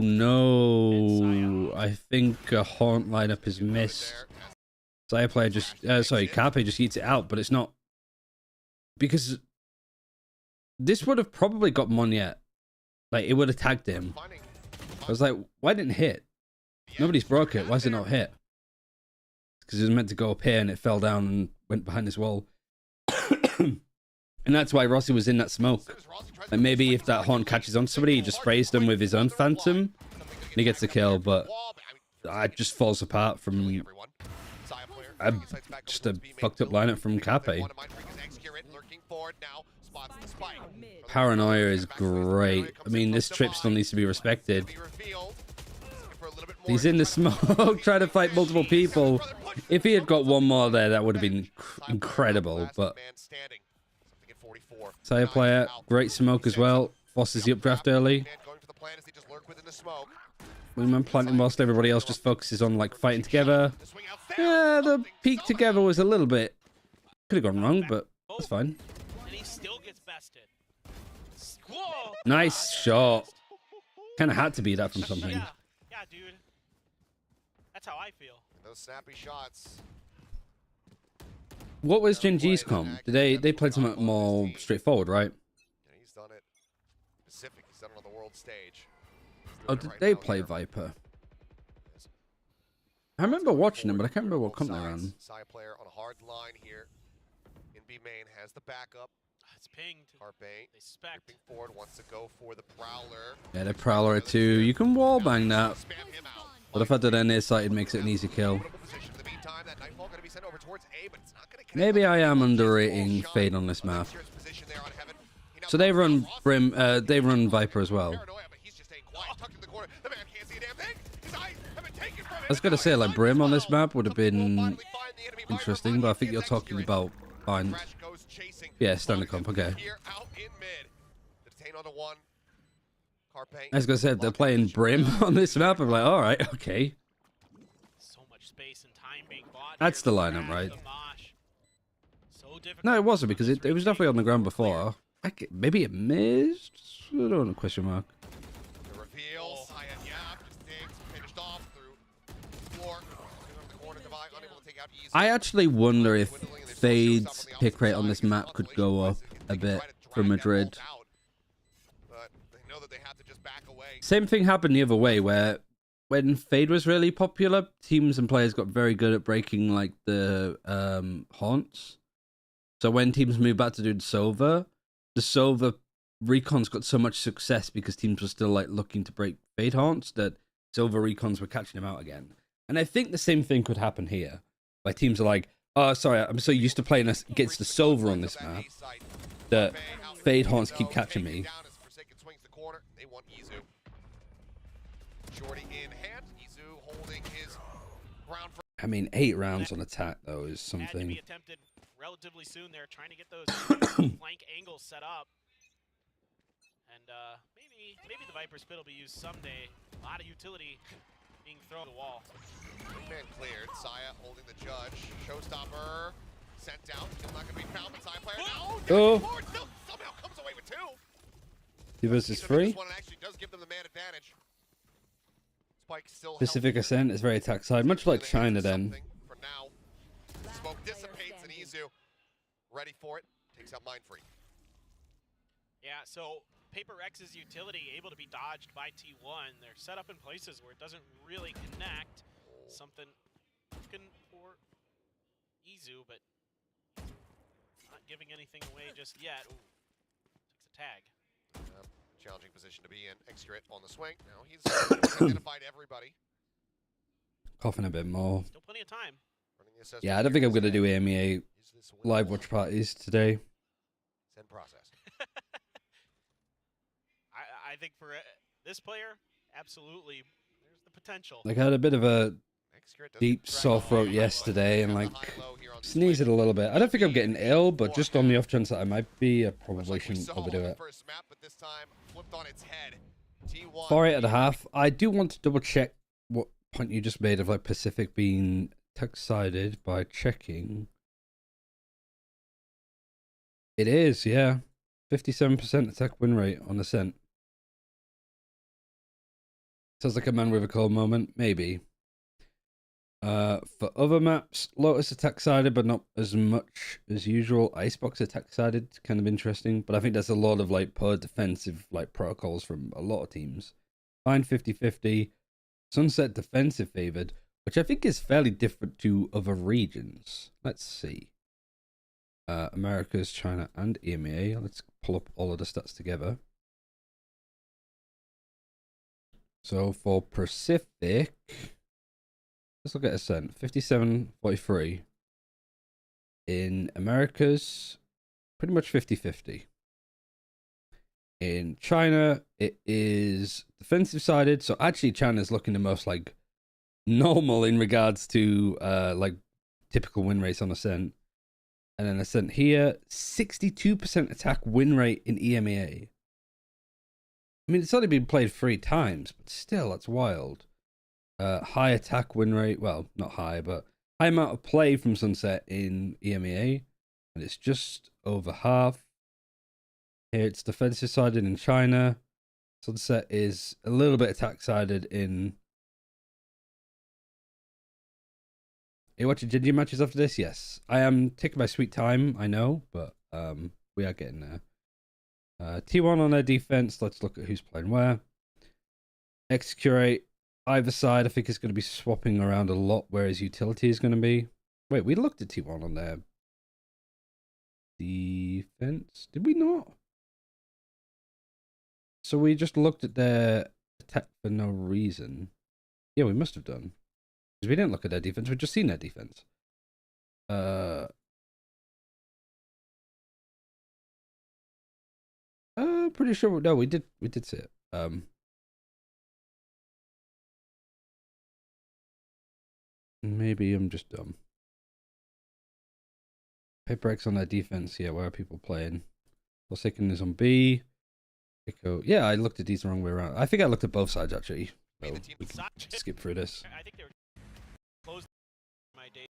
no! I think a haunt lineup is missed. Sire player just, Carpe just eats it out, but it's not, because this would have probably got Monyet. Like, it would have tagged him. I was like, why didn't it hit? Nobody's broke it. Why is it not hit? Because it was meant to go up here and it fell down and went behind this wall. And that's why Rossi was in that smoke. And maybe if that horn catches on somebody, he just sprays them with his own Phantom and he gets the kill, but it just falls apart from just a fucked up lineup from Carpe. Paranoia is great. I mean, this trip still needs to be respected. He's in the smoke trying to fight multiple people. If he had got one more there, that would have been incredible, but Sire player, great smoke as well. Forces the updraft early. Wingman planting whilst everybody else just focuses on, like, fighting together. Yeah, the peek together was a little bit... Could have gone wrong, but that's fine. Nice shot. Kind of had to be that from something. Yeah, dude. That's how I feel. Those snappy shots. What was Gen G's comp? Did they played something more straightforward, right? Yeah, he's done it. Pacific, he's done it on the world stage. Oh, did they play Viper? I remember watching them, but I can't remember what comp they're on. Side player on a hard line here. In B main has the backup. It's pinged. Carpe. They spec. Forward wants to go for the Prowler. Yeah, the Prowler too. You can wallbang that. But the fact that they're nearsighted makes it an easy kill. be sent over towards A, but it's not going to connect. Maybe I am underrating Fade on this map. So they run Brim, they run Viper as well. I was gonna say like Brim on this map would have been interesting, but I think you're talking about fine. Yeah, standard comp. Okay. I was gonna say if they're playing Brim on this map, I'm like, all right, okay. So much space and time being bought. That's the lineup, right? No, it wasn't because it was definitely on the ground before. Maybe it missed. I don't know. Question mark. The reveal. Just digs, finished off through floor. The corner divide, unable to take out easy. I actually wonder if Fade's pick rate on this map could go up a bit for Madrid. But they know that they have to just back away. Same thing happened the other way, where when Fade was really popular, teams and players got very good at breaking like the haunts. So when teams moved back to do the Sova recons got so much success because teams were still like looking to break Fade haunts that Sova recons were catching them out again. And I think the same thing could happen here, where teams are like, oh, sorry, I'm so used to playing against the Sova on this map that Fade haunts keep catching me. They want Izu. Shorty in hand. Izu holding his ground for. I mean, 8 rounds on attack though is Had to something. be attempted relatively soon. They're trying to get those flank angles set up, and maybe the Viper's pit will be used someday. A lot of utility being thrown at the wall. Man cleared. Saya holding the judge. Showstopper sent down. Still not going to be found, but Saya player now. Oh. Still somehow comes away with 2. 2 versus 3. This one actually does give them the man advantage. Spike still Pacific Ascent is very attack side, much like China then. For now. Smoke dissipates and Izu ready for it. Takes out Mindfree. Yeah, so Paper Rex's utility able to be dodged by T1. They're set up in places where it doesn't really connect. Something looking for Izu, but not giving anything away just yet. Ooh, takes a tag. Challenging position to be in. Extra on the swing. Now he's identified everybody. Coughing a bit more. Still plenty of time. Yeah, I don't think I'm going to do EMEA live watch parties today. Send process. I think for this player, absolutely, there's the potential. Like I had a bit of a deep sore throat yesterday and like sneezed it a little bit. I don't think I'm getting ill, but just on the off chance that I might be, I probably shouldn't overdo it. 4.5. I do want to double check what point you just made of like Pacific being tech-sided by checking. It is, yeah. 57% attack win rate on Ascent. Sounds like a man with a cold moment, maybe. For other maps, Lotus attack-sided, but not as much as usual. Icebox attack-sided, kind of interesting, but I think that's a lot of like poor defensive like protocols from a lot of teams. Fine 50-50. Sunset defensive favored, which I think is fairly different to other regions. Let's see. Americas, China, and EMEA. Let's pull up all of the stats together. So for Pacific, let's look at Ascent. 57-43. In Americas, pretty much 50-50. In China, it is defensive sided. So actually, China's looking the most like normal in regards to like typical win rates on Ascent. And then Ascent here, 62% attack win rate in EMEA. I mean, it's only been played 3 times, but still, that's wild. High attack win rate, well, not high, but high amount of play from Sunset in EMEA, and it's just over half. Here it's defensive sided in China. Sunset is a little bit attack sided in. Are you watching GG matches after this? Yes. I am taking my sweet time, I know, but we are getting there. T1 on their defense. Let's look at who's playing where. Execurate. Either side, I think, is going to be swapping around a lot where his utility is going to be. Wait, we looked at T1 on their defense. Did we not? So we just looked at their attack for no reason. Yeah, we must have done. Because we didn't look at their defense. We've just seen their defense. Pretty sure. No, we did see it. Maybe I'm just dumb. Paper X on their defense. Yeah, where are people playing? Forsaken is on B. Echo. Yeah, I looked at these the wrong way around. I think I looked at both sides actually. So we can skip through this. I think they were close to my day.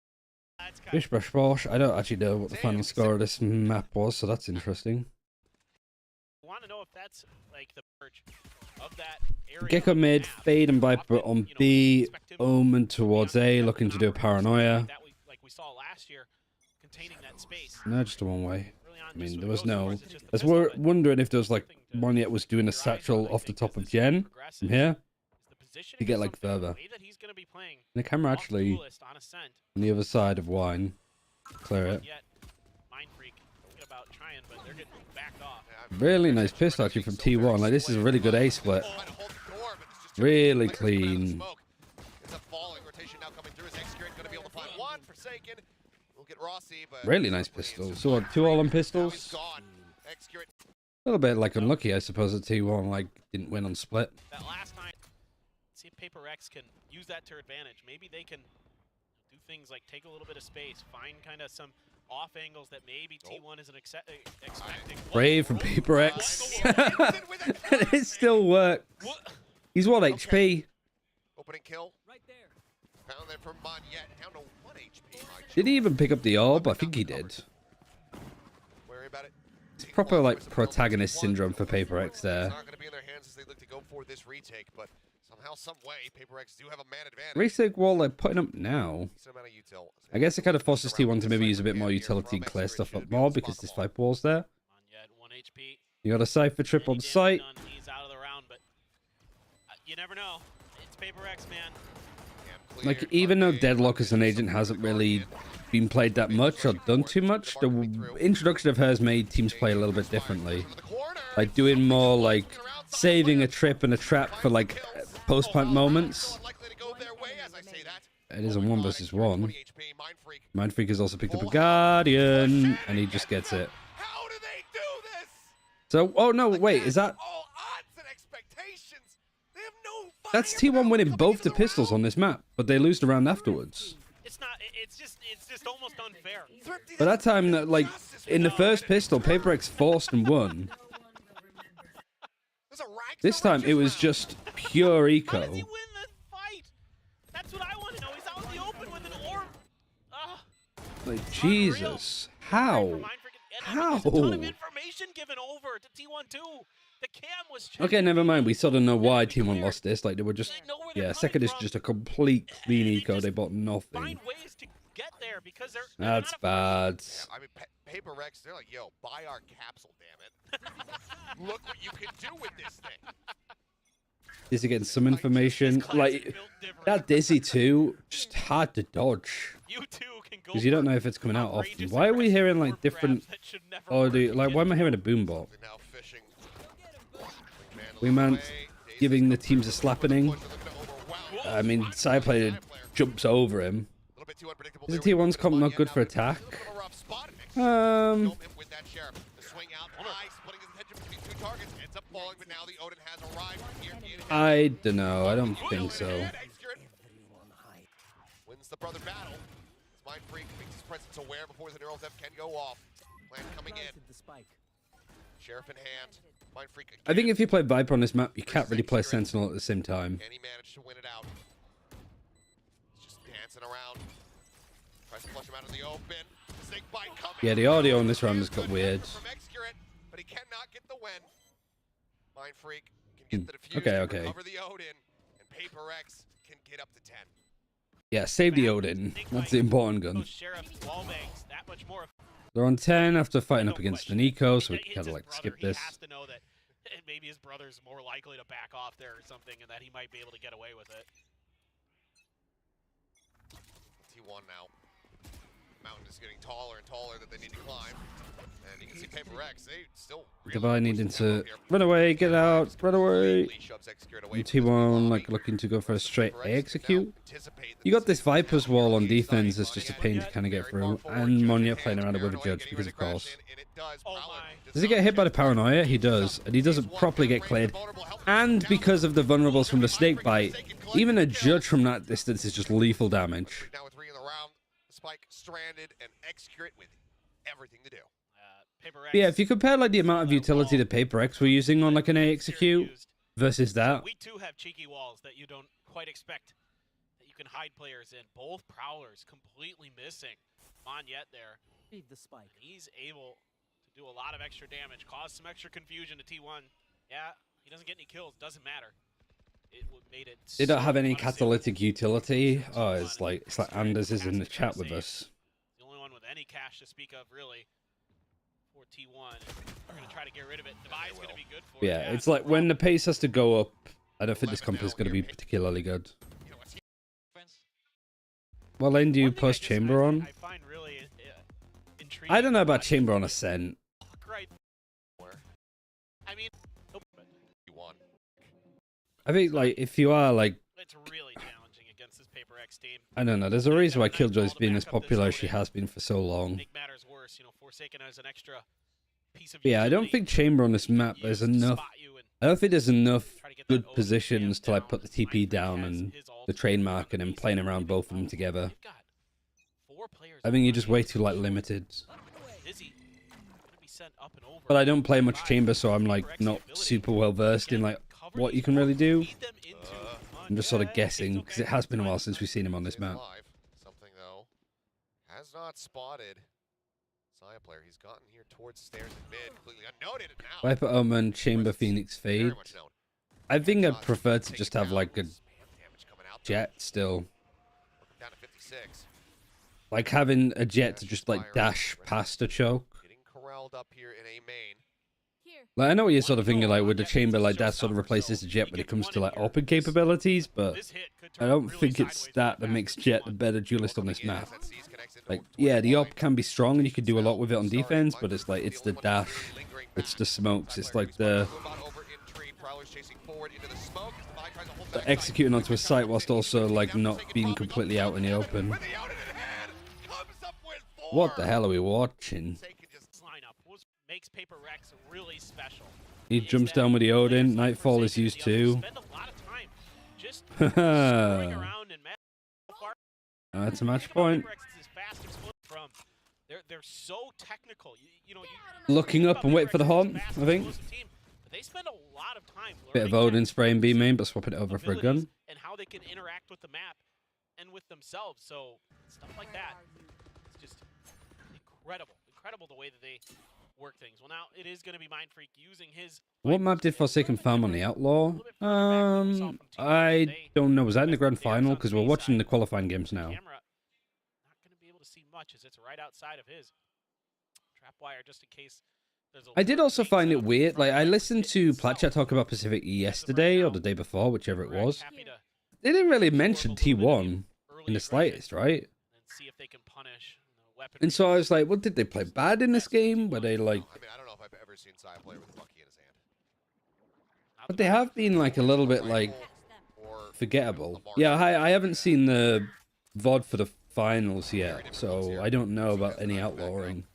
Bish Bash Bosh. I don't actually know what the final score of this map was, so that's interesting. I want to know if that's like the merge of that area. Gecko mid, Fade and Viper on B, Omen towards A, looking to do a Paranoia. Like we saw last year, containing that space. No, just a one way. I mean, there was no. I was wondering if there was like one yet was doing a satchel off the top of Gen from here to get like further. And the camera actually on the other side of Wine. Clear it. Really nice pistol actually from T1. Like this is a really good A split. Really clean. Really nice pistol. So what, 2 all on pistols? A little bit like unlucky, I suppose, at T1 like didn't win on split. That last night, see if Paper X can use that to advantage. Maybe they can do things like take a little bit of space, find kind of some off angles that maybe T1 isn't expecting. Brave from Paper X. It still works. He's 1 HP. Opening kill. Right there. Found that from Monyet. Down to 1 HP. Did he even pick up the orb? I think he did. Worry about it. It's proper like protagonist syndrome for Paper X there. It's not going to be in their hands as they look to go for this retake, but somehow, some way, Paper X do have a man advantage. Retake wall they're putting up now. I guess it kind of forces T1 to maybe use a bit more utility, clear stuff up more because this Viper wall's there. You got a Cypher trip on site. He's out of the round, but you never know. It's Paper X, man. Like, even though Deadlock as an agent hasn't really been played that much or done too much, the introduction of her has made teams play a little bit differently. Like, doing more, like, saving a trip and a trap for, like, post-plant moments. It is a 1 versus 1. Mindfreak has also picked up a Guardian, and he just gets it. So, oh no, wait, is that... That's T1 winning both the pistols on this map, but they lose the round afterwards. It's not, it's just almost unfair. But that time, like, in the first pistol, Paper X forced and won. This time, it was just pure eco. How does he win this fight? That's what I want to know. He's out in the open with an orb. Like, Jesus. How? How? A ton of information given over to T1 too. The cam was okay, never mind. We sort of know why T1 lost this. Like, they were just... Yeah, second is just a complete clean eco. They bought nothing. Find ways to get there because that's bad. Yeah, I mean, Paper X, they're like, yo, buy our capsule, damn it. Look what you can do with this thing. Dizzy getting some information. Like, that Dizzy too, just hard to dodge. Because you don't know if it's coming out often. Why are we hearing, like, different audio? Like, why am I hearing a boombot? Wingman giving the teams a slappening. I mean, side player jumps over him. Is the T1's comp not good for attack? I don't know. I don't think so. Wins the brother battle. Mindfreak makes his presence aware before the neural theft can go off. Plan coming in. Sheriff in hand. Mindfreak again. I think if you play Viper on this map, you can't really play Sentinel at the same time. And he managed to win it out. He's just dancing around. Tries to flush him out in the open. Snake bite coming. Yeah, the audio on this round has got weird. But he cannot get the win. Mindfreak can get the diffusion, okay. cover the Odin, and Paper X can get up to 10. Yeah, save the Odin. That's the important gun. They're on 10 after fighting up against an eco, so we can kind of like skip this. He has to know that maybe his brother's more likely to back off there or something, and that he might be able to get away with it. T1 now. Mountain is getting taller and taller that they need to climb. And you can see Paper PaperX, they still really Divine push needing the tempo to here. run away, get out, run away. Completely shoves Execute away And from this T1 lobby. like looking to go for a straight PaperX A can now execute. anticipate that You got this is Viper's now wall on really defense exciting. that's just a Money pain to kind of get very through. far forward, And Judge Monya in playing hand, around it with a Paranoia judge getting because ready of to crash course. in, and it does. Oh Prowler my. Does he get hit by the paranoia? He does. And he doesn't properly get cleared. And because of the vulnerables from the snake bite, even a judge from that distance is just lethal damage. Now with 3 in the round, Spike stranded and Execute with everything to do. PaperX. Yeah, if you compare like the amount of utility the PaperX we're using on like an A execute versus that. We too have cheeky walls that you don't quite expect that you can hide players in. Both Prowlers completely missing. Monyet there. Read the spike. He's able to do a lot of extra damage, cause some extra confusion to T1. Yeah, he doesn't get any kills, doesn't matter. It made it. They don't have any unassailable. catalytic utility. Oh, it's like Anders is in the chat with us. The only one with any cash to speak of, really, for T1. They're going to try to get rid of it. Divide's going to be good for it. Yeah, it's like when the pace has to go up, I don't think this comp is going to be particularly good. You know what's What lane do you One thing post Chamber on? I find really intriguing. I don't know about watching Chamber on Ascent. Right. where I mean, you won. I think like if you are like, it's really challenging against this PaperX team. I don't know, there's a reason why Killjoy's been as popular as she has been for so long. Make matters worse, you know, Forsaken as an extra piece of Yeah, I don't utility think Chamber on this map used there's to enough. spot you and I don't think there's enough try to get that good OG positions to like down. put the TP down Has and his ult the train on mark and then east playing side. around both of them You've together. got 4 players I think you're on just A. way too like limited. Dizzy gonna be sent up and over. But I don't play much Five. Chamber, so I'm like PaperX not ability. super well versed in like Cover what these you can really do. feed them into I'm just sort of Monyet. guessing It's because it okay. has been a while since we've seen him on this Stays map. alive. Something though has not spotted Saya player. He's gotten here towards the stairs in mid, completely unnoted and now. Viper Omen, Chamber, Presence Phoenix, very Fade. much known. I think I'd Shots prefer to taken just have down. like a Spam damage coming out there. jet still. Working down to 56. Like having a jet to just like dash past a choke. Getting corralled up here in A main. Like I know what you're sort of thinking like with the Chamber, like that sort of replaces the jet when it comes to like open capabilities, but This hit could I turn don't really think it's sideways that for that the makes fastest Jet the one. better duelist on this map. SNC's connects into Like, towards yeah, the line. op can be strong and you can do a lot with it on Sorry, defense, Mike but it's like, it's the the only one dash, really lingering it's back. the smokes, it's Player like responds the to Ubon over in tree. Prowler's chasing forward into the smoke as Divide tries to hold the back executing side. onto a site whilst also like not being completely out in the open. With the outed in hand, comes up with 4. What the hell are we watching? They can just This lineup makes PaperX really special. He jumps down with the Odin, Nightfall is used too. Spend a lot of time just screwing around and That's a match point. They're so technical. You know, Looking up and wait for the haunt, I think. They spend a lot of time Bit of learning Odin spray and B main, but swapping it over for a gun. abilities and how they can interact with the map and with themselves. So stuff like that, it's just incredible the way that they work things. Well, now it is going to be Mindfreak using his. What map did Forsaken farm on the Outlaw? I don't know. Was that in the grand final? Because we're watching the qualifying games now. Camera not going to be able to see much as it's right outside of his trap wire, just in case. I did also find it weird. Like, I listened to Platchat talk about Pacific yesterday or the day before, whichever it was. They didn't really mention T1 in the slightest, right? And so I was like, well, did they play bad in this game? Were they like... I mean, I don't know if I've ever seen Saya play with a Bucky in his hand. But they have been like a little bit like forgettable. Yeah, I haven't seen the VOD for the finals yet, so I don't know about any outlawing.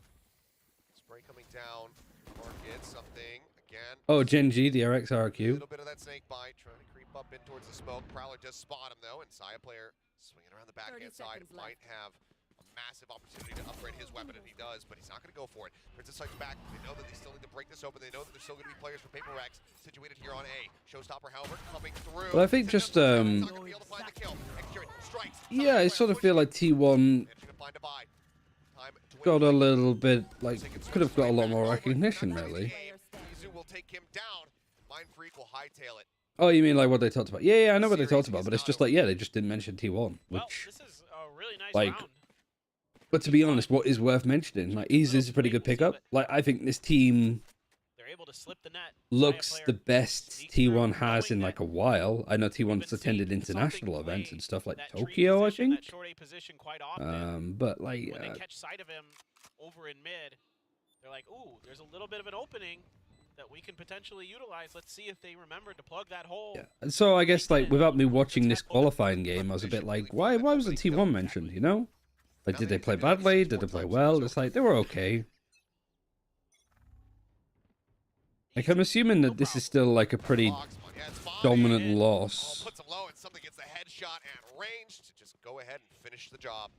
Spray coming down. Mark gets something again. Oh, Gen G, the A RXRQ. little bit of that snake bite, trying to creep up in towards the smoke. Prowler does spot him though, and Saya player swinging around the backhand side might have a massive opportunity to upgrade his weapon, and he does, but he's not going to go for it. Princess Sight's back. They know that they still need to break this open. They know that there's still going to be players for PaperX situated here on A. Showstopper, however, coming through. Well, I think just Not gonna be able to find the kill. Execute, strikes. yeah, I sort of feel like T1 Managing to find Divide. Time got a dwindling. little bit like could have got a lot more recognition, really. Mizu will take him down. Mindfreak will hightail it. Oh, you mean like what they talked about? Yeah, I know what they talked about, but it's just like, yeah, they just didn't mention T1, Well, which, this is a really nice like, round. but to be honest, what is worth mentioning? Like, Ease is a pretty good pickup. Like, I think this team They're able to slip the net. looks the best T1 has in like a while. I know T1's attended international events and stuff like Tokyo, I think. But like, When they catch sight of him over in mid, they're like, ooh, there's a little bit of an opening that we can potentially utilize. Let's see if they remember to plug that hole. Yeah. And so I guess like without me watching this qualifying game, I was a bit like, why was the T1 mentioned? You know, like did they play badly? Did they play well? It's like they were okay. Like I'm assuming that this is still like a pretty dominant loss. Puts him low and something gets the headshot at range to just go ahead and finish the job.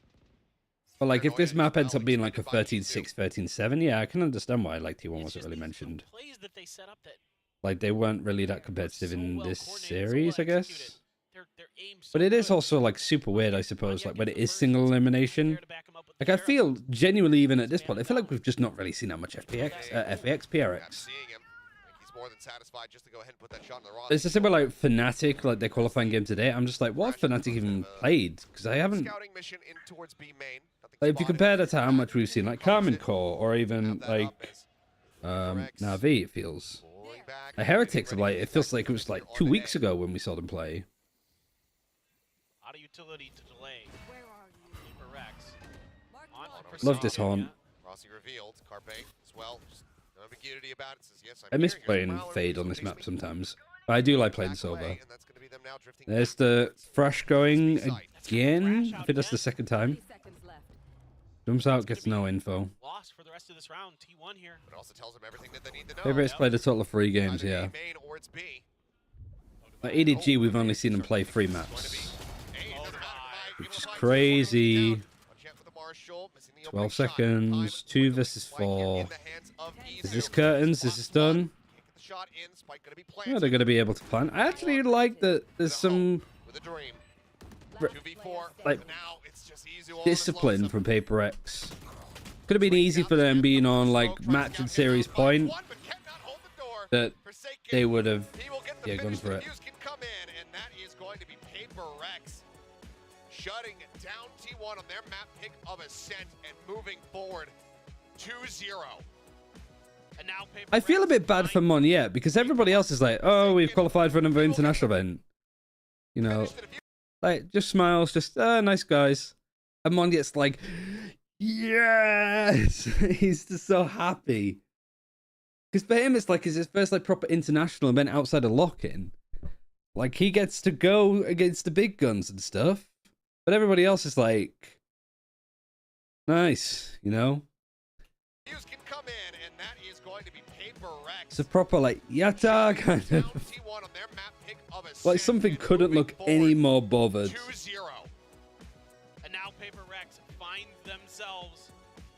But like if this map ends up being like a 13-6, 13-7, yeah, I can understand why like T1 wasn't really mentioned. Plays that they set up that Like they weren't really that competitive in this series, I guess. their aim so But it is good. also like super weird, I suppose, like when it is single elimination. Like I feel genuinely even at this point, I feel like we've just not really seen that much FPX, FAX, PRX. Seeing him, he's more than satisfied just to go ahead and put that shot in the roster. It's a similar like Fnatic, like their qualifying game today. I'm just like, what have Fnatic even played? Because I haven't. Scouting mission in towards B main. Like if you compare that to how much we've seen, like Carmen Core or even like NAVI, it feels. Like Heretics, like it feels like it was like 2 weeks ago when we saw them play. Out of utility to delay. Where are you? Keeper Rex. Love this haunt. Rossi revealed. Carpe as well. Just no ambiguity about it. Says, yes, I miss playing Fade on this map sometimes. But I do like playing Silver. There's the Thrash going again. I think that's the second time. 30 seconds left. Jumps out, gets no info. Lost for the rest of this round. T1 here. But also tells them everything that they need to know. Favorites played a total of 3 games, yeah. Either A main or it's B. At EDG, we've only seen them play 3 maps. Oh, Which is crazy. 12 seconds, 2 versus 4. Is this curtains? Is this done? Yeah, they're going to be able to plan. I actually like that there's some like discipline from Paper X. Could have been easy for them being on like match and series point that they would have gone for it. Come in, and that is going to be Paper Rex shutting down T1 on their map pick of Ascent and moving forward 2-0. And now Paper I feel a Rex bit bad for Moniette because everybody else is like, oh, we've qualified for another international event. You know, like just smiles, just nice guys. And Moniette's like, yes, he's just so happy. Because for him, it's like it's his first like proper international event outside of lock-in. Like he gets to go against the big guns and stuff, but everybody else is like, nice, you know. Can come in, and that is going to be Paper Rex. It's a proper like yatta kind of. Like something couldn't look any more bothered. 2-0. And now Paper Rex finds themselves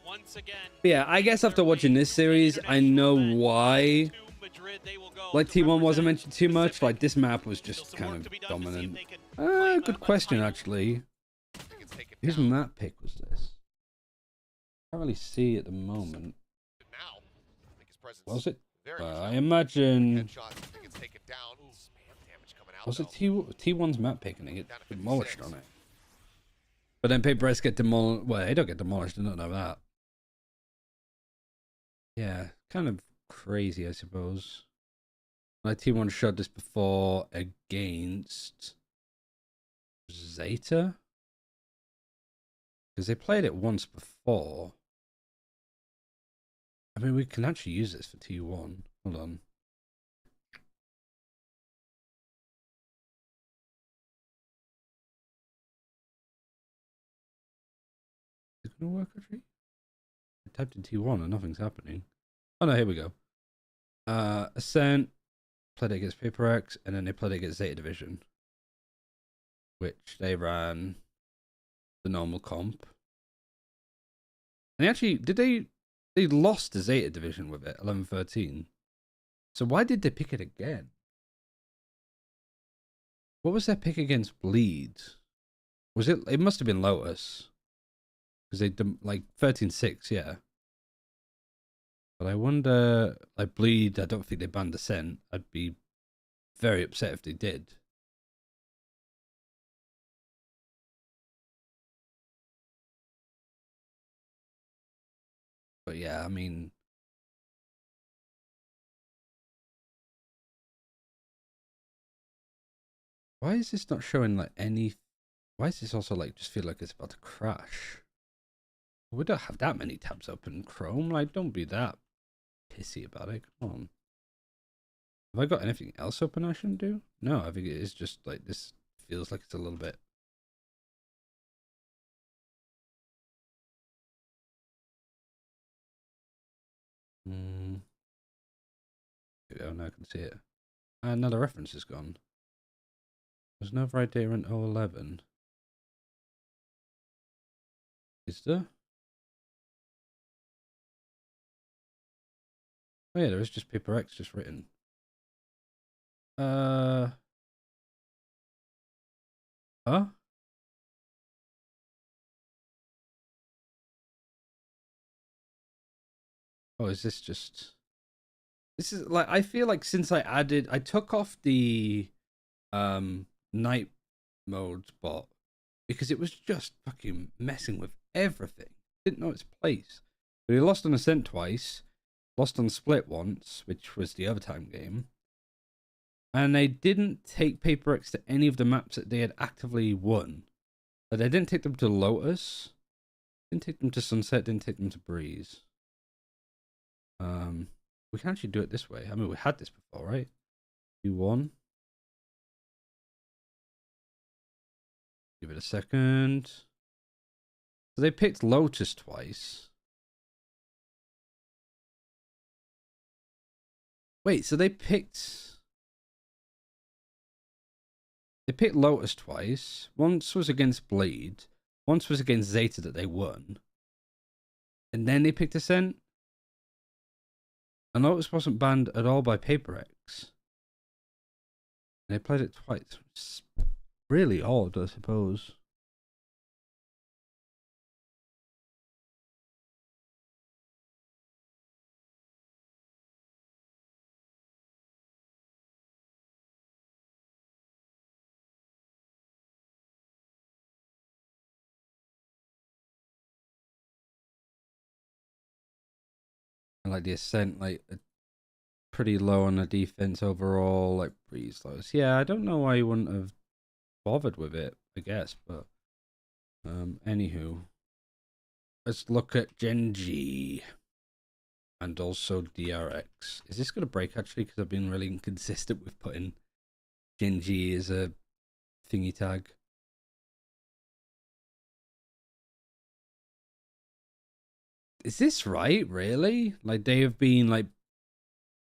once again. But yeah, I guess after watching this series, I know why. Like T1 wasn't mentioned too much. Like this map was just kind of dominant. Good question actually. Whose map pick was this? Can't really see at the moment. Was it? I imagine. Was it T1's map pick and they get demolished on it? But then Paper X get demolished. Well, they don't get demolished. I don't know that. Yeah, kind of crazy, I suppose. My T1 shot this before against Zeta. Because they played it once before. I mean, we can actually use this for T1. Hold on. Is it going to work actually? I typed in T1 and nothing's happening. Oh no, here we go. Ascent, played it against Paper X, and then they played it against Zeta Division. Which they ran the normal comp. And they actually, they lost to Zeta Division with it, 11-13. So why did they pick it again? What was their pick against Bleed? Was it? It must have been Lotus. Because they like 13-6, yeah. But I wonder, like Bleed, I don't think they banned Ascent. I'd be very upset if they did. But yeah, I mean, why is this not showing like any? Why is this also like just feel like it's about to crash? We don't have that many tabs open in Chrome. Like, don't be that pissy about it. Come on. Have I got anything else open I shouldn't do? No, I think it is just like this feels like it's a little bit. There we go, now I can see it. Another reference is gone. There's no right data in 011. Is there? Oh yeah, there is just paper X just written. Huh? Oh, is this just... This is like, I feel like since I took off the night mode bot because it was just fucking messing with everything. Didn't know its place. But he lost on Ascent twice, lost on Split once, which was the overtime game. And they didn't take Paper X to any of the maps that they had actively won. But they didn't take them to Lotus, didn't take them to Sunset, didn't take them to Breeze. We can actually do it this way. I mean, we had this before, right? Q1. Give it a second. So they picked Lotus twice. Wait, so they picked Lotus twice. Once was against Bleed. Once was against Zeta that they won. And then they picked Ascent. And Lotus wasn't banned at all by Paper X. They played it twice. It's really odd, I suppose. Like the Ascent, like pretty low on the defense overall, like Breeze lows. Yeah, I don't know why you wouldn't have bothered with it, I guess, but anywho, let's look at Gen G and also DRX. Is this gonna break actually? Because I've been really inconsistent with putting Gen G as a thingy tag. Is this right, really? Like, they have been, like,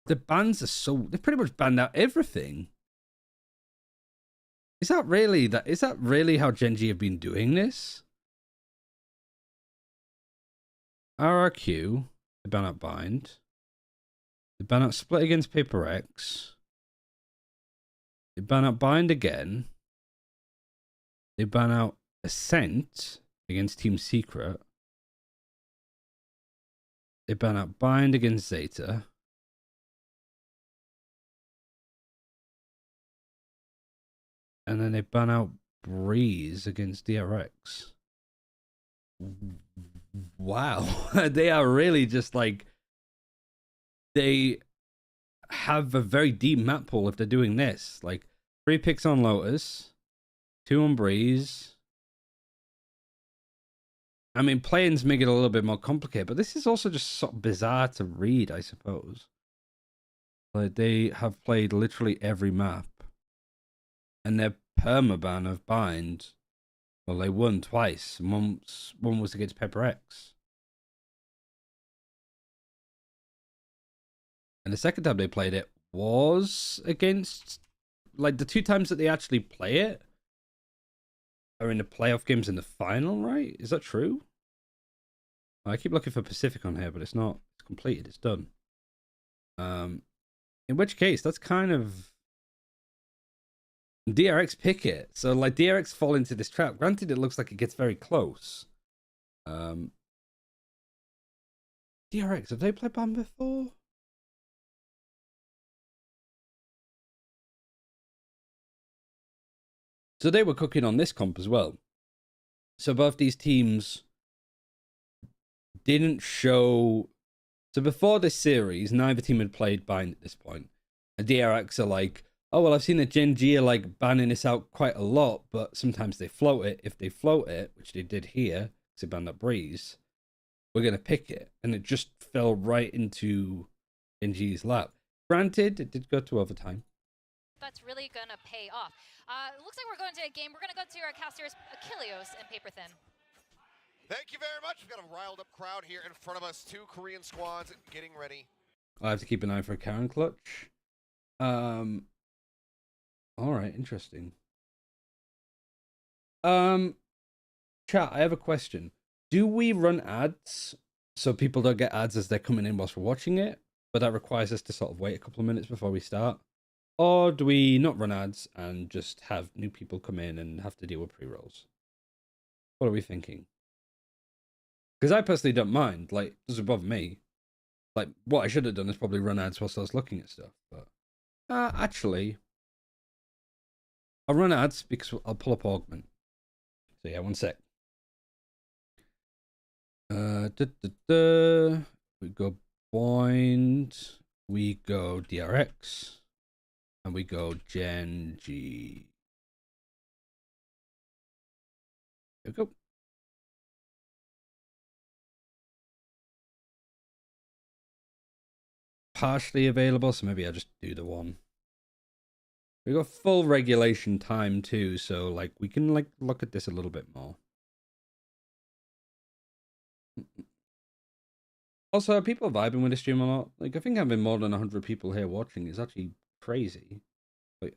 the bans are so... They pretty much banned out everything. Is that really how Gen G have been doing this? RRQ, they ban out Bind. They ban out Split against Paper X. They ban out Bind again. They ban out Ascent against Team Secret. They ban out Bind against Zeta. And then they ban out Breeze against DRX. Wow. They are really just like... They have a very deep map pool if they're doing this. Like, 3 picks on Lotus. 2 on Breeze. I mean, play-ins make it a little bit more complicated, but this is also just sort of bizarre to read, I suppose. Like, they have played literally every map. And their permaban of Bind, well, they won twice. One was against Pepper X. And the second time they played it was against, like, the 2 times that they actually play it are in the playoff games in the final, right? Is that true? I keep looking for Pacific on here, but it's not. It's completed. It's done. In which case, that's kind of... DRX pick it. So, like, DRX fall into this trap. Granted, it looks like it gets very close. DRX, have they played BAM before? So they were cooking on this comp as well. So both these teams didn't show... So before this series, neither team had played Bind at this point. And DRX are like, oh, well, I've seen that Gen G are like banning this out quite a lot, but sometimes they float it. If they float it, which they did here, because they banned up Breeze, we're going to pick it. And it just fell right into NG's lap. Granted, it did go to overtime. That's really going to pay off. It looks like we're going to a game. We're going to go to our casters, Achilleos and Paper Thin. Thank you very much. We've got a riled up crowd here in front of us. 2 Korean squads getting ready. I have to keep an eye for a Karen clutch. All right, interesting. Chat, I have a question. Do we run ads so people don't get ads as they're coming in whilst we're watching it, but that requires us to sort of wait a couple of minutes before we start? Or do we not run ads and just have new people come in and have to deal with pre-rolls? What are we thinking? Because I personally don't mind. Like, it doesn't bother me. Like, what I should have done is probably run ads whilst I was looking at stuff. But actually, I'll run ads because I'll pull up Augment. So yeah, one sec. We go Bind. We go DRX. And we go Gen G. There we go. Partially available, so maybe I'll just do the one. We got full regulation time too, so like we can like look at this a little bit more. Also, are people vibing with the stream a lot? Like, I think having more than 100 people here watching is actually crazy. Like,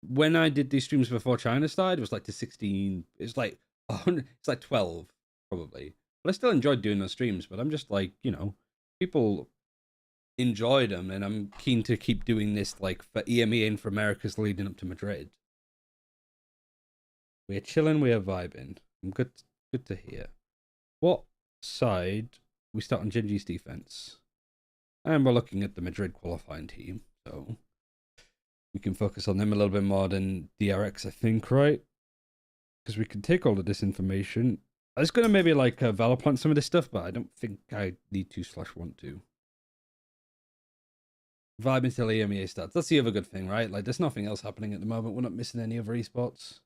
when I did these streams before China started, it was like to 16. It's like 100. It's like 12 probably. But I still enjoyed doing those streams. But I'm just like, you know, people enjoy them, and I'm keen to keep doing this like for EMEA and for Americas leading up to Madrid. We're chilling, we are vibing. I'm good to hear. What side we start on Genji's defense? And we're looking at the Madrid qualifying team, so we can focus on them a little bit more than DRX, I think, right? Because we can take all of this information. I was gonna maybe like valor plant some of this stuff, but I don't think I need to/want to. Vibe until EMEA starts. That's the other good thing, right? Like, there's nothing else happening at the moment. We're not missing any other esports.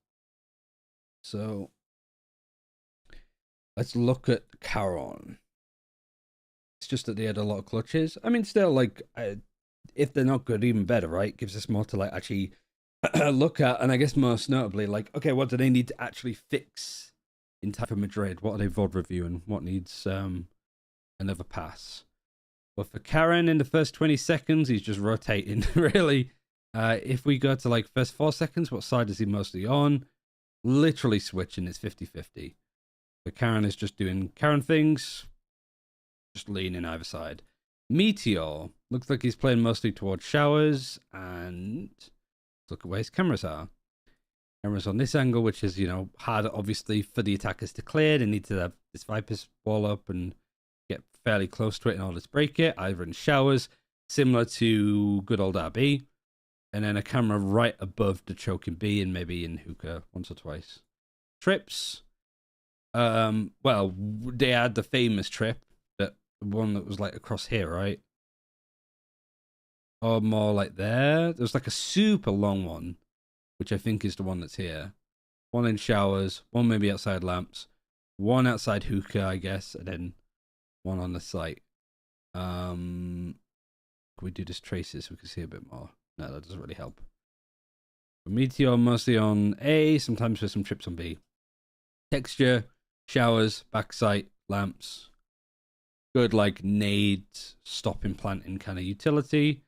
So, let's look at Caron. It's just that they had a lot of clutches. I mean, still, like, if they're not good, even better, right? Gives us more to, like, actually look at. And I guess most notably, like, okay, what do they need to actually fix in time for Madrid? What are they VOD reviewing? What needs another pass? But for Karen, in the first 20 seconds, he's just rotating, really. If we go to, like, first 4 seconds, what side is he mostly on? Literally switching, it's 50-50. But Karen is just doing Karen things, just leaning either side. Meteor, looks like he's playing mostly towards showers, and look at where his cameras are. Cameras on this angle, which is, you know, hard, obviously, for the attackers to clear. They need to have this Viper's wall up and get fairly close to it in order to break it, either in showers, similar to good old RB, and then a camera right above the choking B, and maybe in hookah once or twice. Trips, well, they had the famous trip, that one that was like across here, right? Or more like there. There's like a super long one, which I think is the one that's here. One in showers, one maybe outside lamps, one outside hookah, I guess, and then one on the site. Can we do this traces so we can see a bit more? No, that doesn't really help. Meteor mostly on A, sometimes with some trips on B. Texture, showers, backside, lamps. Good, like, nade, stopping, planting kind of utility.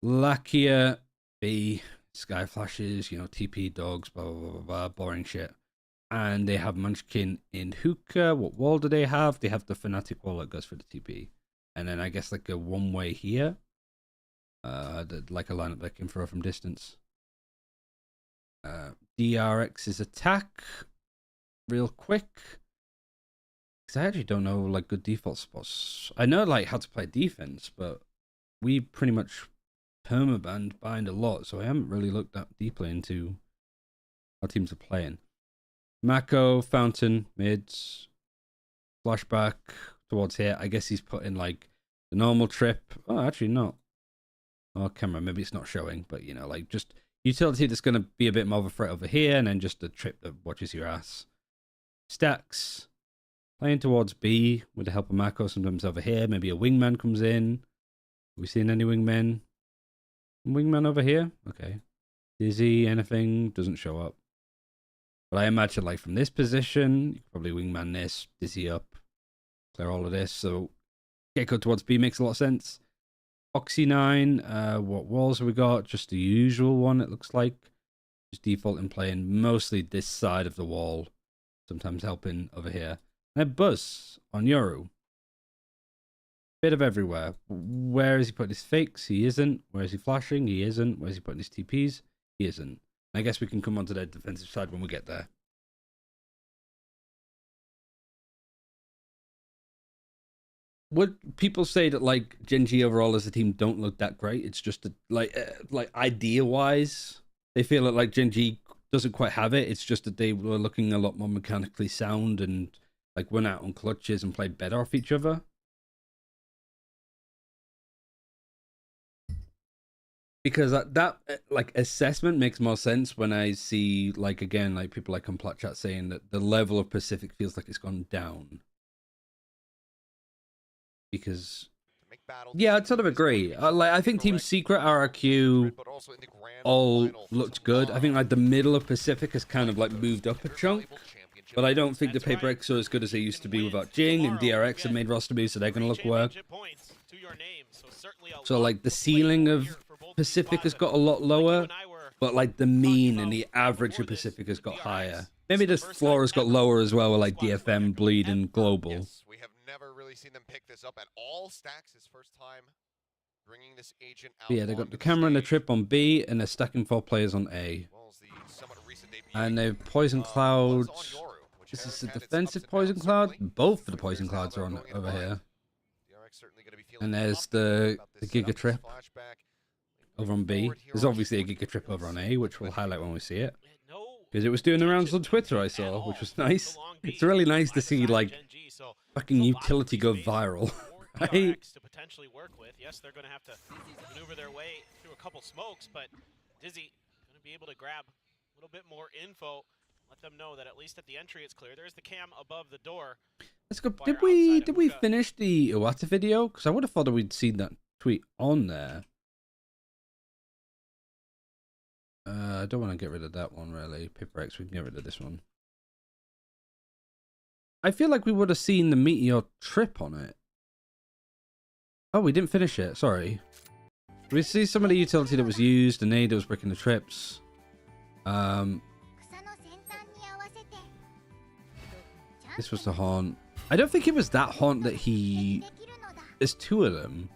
Lakia, B, sky flashes, you know, TP, dogs, blah, blah, blah, blah, blah, boring shit. And they have Munchkin in hookah. What wall do they have? They have the Fnatic wall that goes for the TP. And then I guess like a one-way here. Like a lineup that can throw from distance. DRX's attack. Real quick. Because I actually don't know like good default spots. I know like how to play defense, but we pretty much permaban bind a lot. So I haven't really looked that deeply into how teams are playing. Mako, Fountain, mids, flashback towards here. I guess he's putting like the normal trip. Oh, actually not. Oh, camera, maybe it's not showing, but you know, like just utility that's going to be a bit more of a threat over here, and then just a trip that watches your ass. Stacks, Playing towards B with the help of Mako. Sometimes over here. Maybe a wingman comes in. Have we seen any wingmen? Wingman over here? Okay. Dizzy, anything? Doesn't show up. But I imagine, like, from this position, you could probably wingman this, Dizzy up, clear all of this. So, Gecko towards B makes a lot of sense. Oxy 9, what walls have we got? Just the usual one, it looks like. Just default in playing mostly this side of the wall. Sometimes helping over here. And then Buzz on Yoru. Bit of everywhere. Where is he putting his fakes? He isn't. Where is he flashing? He isn't. Where is he putting his TPs? He isn't. I guess we can come onto the defensive side when we get there. Would people say that, like, Gen G overall as a team don't look that great? It's just a, like idea wise, they feel like Gen G doesn't quite have it. It's just that they were looking a lot more mechanically sound and like went out on clutches and played better off each other. Because that like assessment makes more sense when I see, like, again, like people like on Plat Chat saying that the level of Pacific feels like it's gone down. Because yeah, I'd sort of agree. Like, I think Team Secret, RRQ all looked good. I think like the middle of Pacific has kind of like moved up a chunk. But I don't think the Paper X are as good as they used to be without Jing, and DRX have made roster moves, so they're going to look work. So like the ceiling of Pacific has got a lot lower, but like the mean and the average of Pacific has got higher. Maybe the floor has got lower as well with like DFM, Bleed, and Global. Yes, we have never really seen them pick this up at all. Stacks his first time bringing this agent out. But yeah, they got the camera and the trip on B, and they're stacking 4 players on A. And they've Poison Cloud. This is a defensive Poison Cloud. Both of the Poison Clouds are on over here. And there's the Giga Trip over on B. There's obviously a Giga Trip over on A, which we'll highlight when we see it. Because it was doing the rounds on Twitter, I saw, which was nice. It's really nice to see, like, fucking utility go viral, right? To potentially work with. Yes, they're going to have to maneuver their way through a couple smokes, but Dizzy going to be able to grab a little bit more info, let them know that at least at the entry it's clear. There's the cam above the door. Let's go. Did we finish the Iwata video? Because I would have thought that we'd seen that tweet on there. I don't want to get rid of that one, really. Paper X, we can get rid of this one. I feel like we would have seen the Meteor trip on it. Oh, we didn't finish it. Sorry. We see some of the utility that was used, and Ada was breaking the trips. This was the haunt. I don't think it was that haunt that he... There's 2 of them.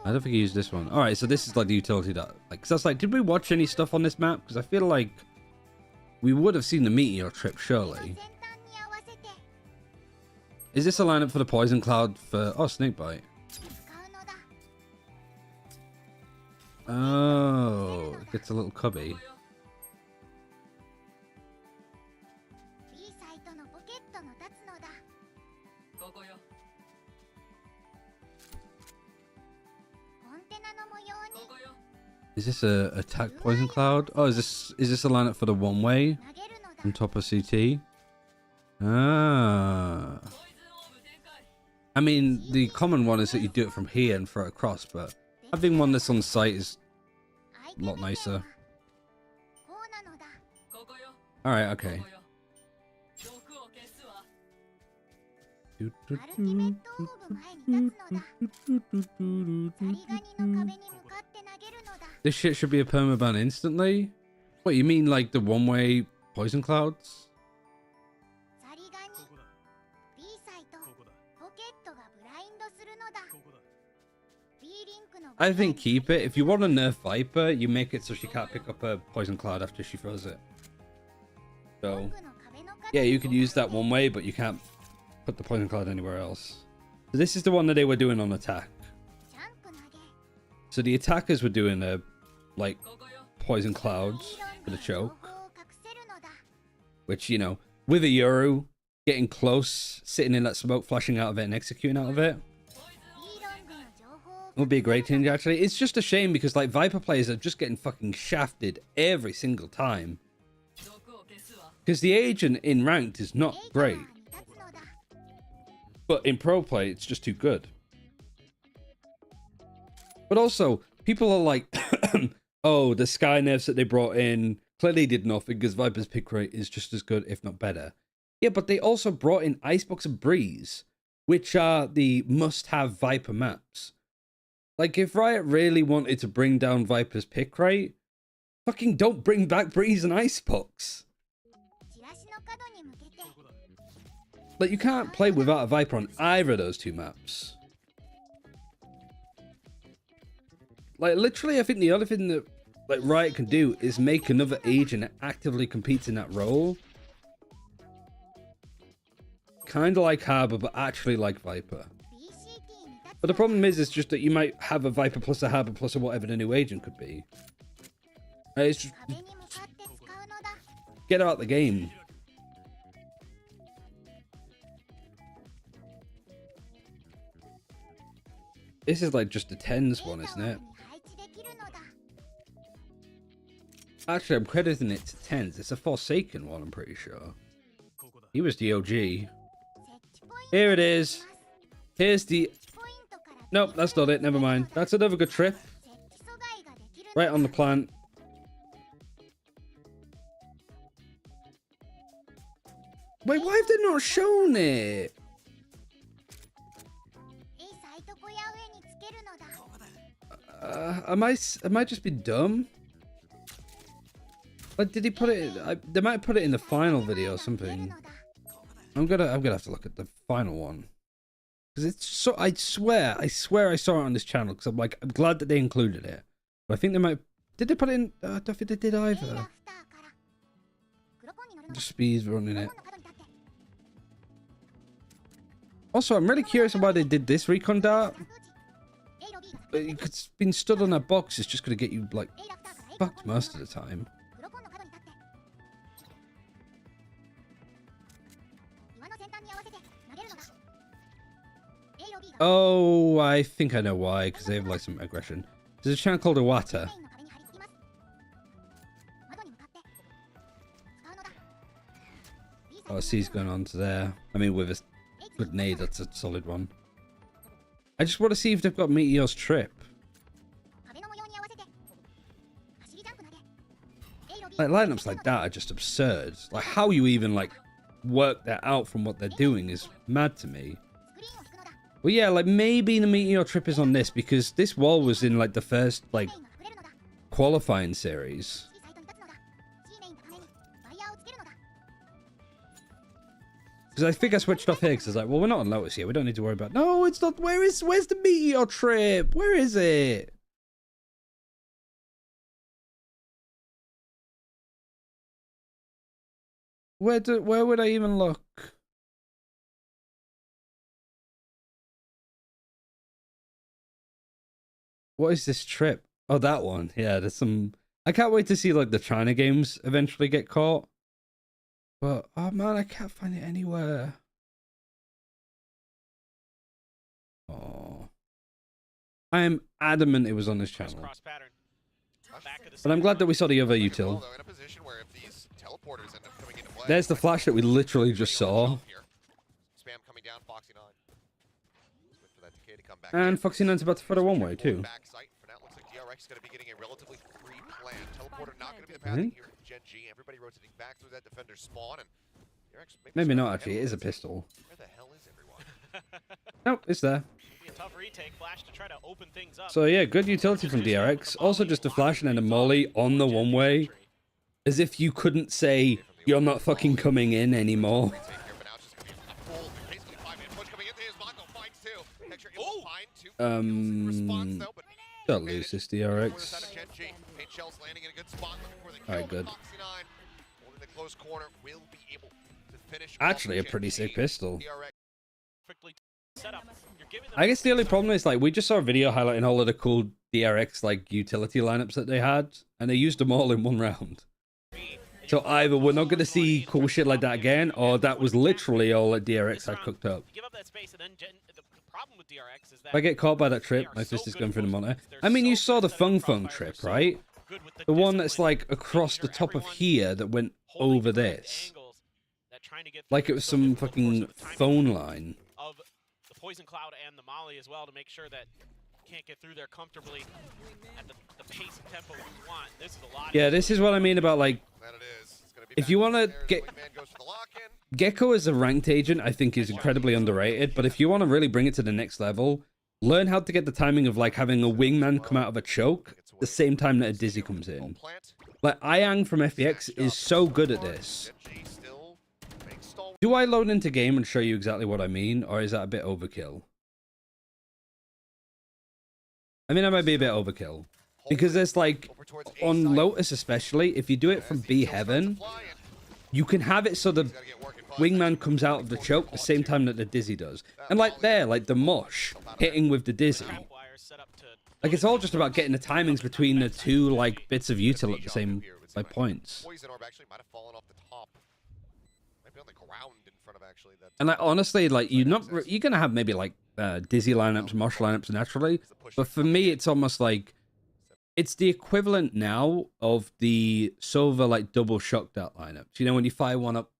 I don't think he used this one. Alright, so this is like the utility that... Like, cause I was like, did we watch any stuff on this map? Because I feel like we would have seen the Meteor trip, surely. Is this a lineup for the Poison Cloud for... Oh, Snakebite. Oh, it gets a little cubby. Is this a attack Poison Cloud? Oh, is this a lineup for the one way on top of CT? Ah. I mean, the common one is that you do it from here and throw it across, but having one that's on site is a lot nicer. Alright, okay. This shit should be a permaban instantly? What, you mean like the one-way Poison Clouds? I think keep it. If you want to nerf Viper, you make it so she can't pick up a Poison Cloud after she throws it. So, yeah, you could use that one way, but you can't put the Poison Cloud anywhere else. So this is the one that they were doing on attack. So the attackers were doing a, like, Poison Clouds for the choke. Which, you know, with a Yoru, getting close, sitting in that smoke, flashing out of it and executing out of it would be a great change, actually. It's just a shame because, like, Viper players are just getting fucking shafted every single time. Because the agent in ranked is not great. But in pro play, it's just too good. But also, people are like, oh, the Sky nerfs that they brought in clearly did nothing because Viper's pick rate is just as good, if not better. Yeah, but they also brought in Icebox and Breeze, which are the must-have Viper maps. Like, if Riot really wanted to bring down Viper's pick rate, fucking don't bring back Breeze and Icebox. Like, you can't play without a Viper on either of those two maps. Like, literally, I think the only thing that like Riot can do is make another agent that actively competes in that role. Kind of like Harbor, but actually like Viper. But the problem is just that you might have a Viper plus a Harbor plus a whatever the new agent could be. It's just... get out the game. This is like just a tens one, isn't it? Actually, I'm crediting it to tens. It's a Forsaken one, I'm pretty sure. He was the OG. Here it is. Here's the... Nope, that's not it. Never mind. That's another good trip. Right on the plant. Wait, why have they not shown it? Am I just being dumb? Like, did he put it in, they might put it in the final video or something. I'm gonna have to look at the final one. Because it's so, I swear I saw it on this channel, because I'm like, I'm glad that they included it. But I think they might, did they put it in, I don't think they did either. Just Speed's running it. Also, I'm really curious about why they did this recon dart. It's been stood on a box, it's just gonna get you, like, fucked most of the time. Oh, I think I know why, because they have like some aggression. There's a channel called Iwata. Oh, C's going on to there. I mean, with a good nade, that's a solid one. I just want to see if they've got Meteor's trip. Like, lineups like that are just absurd. Like, how you even, like, work that out from what they're doing is mad to me. Well, yeah, like, maybe the Meteor trip is on this, because this wall was in, like, the first, like, qualifying series. Because I think I switched off here, because I was like, well, we're not on Lotus here, we don't need to worry about... No, it's not... Where's the Meteor trip? Where is it? Where would I even look? What is this trip? Oh, that one. Yeah, there's some... I can't wait to see, like, the China games eventually get caught. But, oh man, I can't find it anywhere. Oh. I am adamant it was on this channel. But I'm glad that we saw the other util. There's the flash that we literally just saw. And Foxy9's about to photo one way too. Maybe not actually, it is a pistol. Nope, it's there. So yeah, good utility from DRX. Also just a flash and then a molly on the one way. As if you couldn't say, you're not fucking coming in anymore. Don't lose this DRX. Alright, good. Actually, a pretty sick pistol. I guess the only problem is, like, we just saw a video highlighting all of the cool DRX, like, utility lineups that they had, and they used them all in one round. So either we're not going to see cool shit like that again, or that was literally all that DRX had cooked up. If I get caught by that trip, my fist is going through the monitor. I mean, you saw the Fung Fung trip, right? The one that's, like, across the top of here that went over this. Like it was some fucking phone line. Poison Cloud and the Molly as well to make sure that you can't get through there comfortably at the pace and tempo you want. This is a lot. Yeah, this is what I mean about, like, That it is. It's gonna be if back you to want to the stairs. get... Wingman goes for the lock-in. Gecko as a ranked agent, I think, is incredibly underrated. But if you want to really bring it to the next level, learn how to get the timing of, like, having a wingman come out of a choke the same time that a dizzy comes in. Like, Ayang from FEX is so good at this. Do I load into game and show you exactly what I mean? Or is that a bit overkill? I mean, that might be a bit overkill. Because there's, like, on Lotus especially, if you do it from B Heaven, you can have it so the wingman comes out of the choke the same time that the dizzy does. And like there, like the mush hitting with the dizzy. Like, it's all just about getting the timings between the two, like, bits of util at the same, like, points. Poison orb actually might have fallen off the top. Might be on the ground in front of actually that. And like, honestly, like, you're gonna have maybe like dizzy lineups, mush lineups naturally. But for me, it's almost like it's the equivalent now of the silver like double shock dart lineups. You know, when you fire one up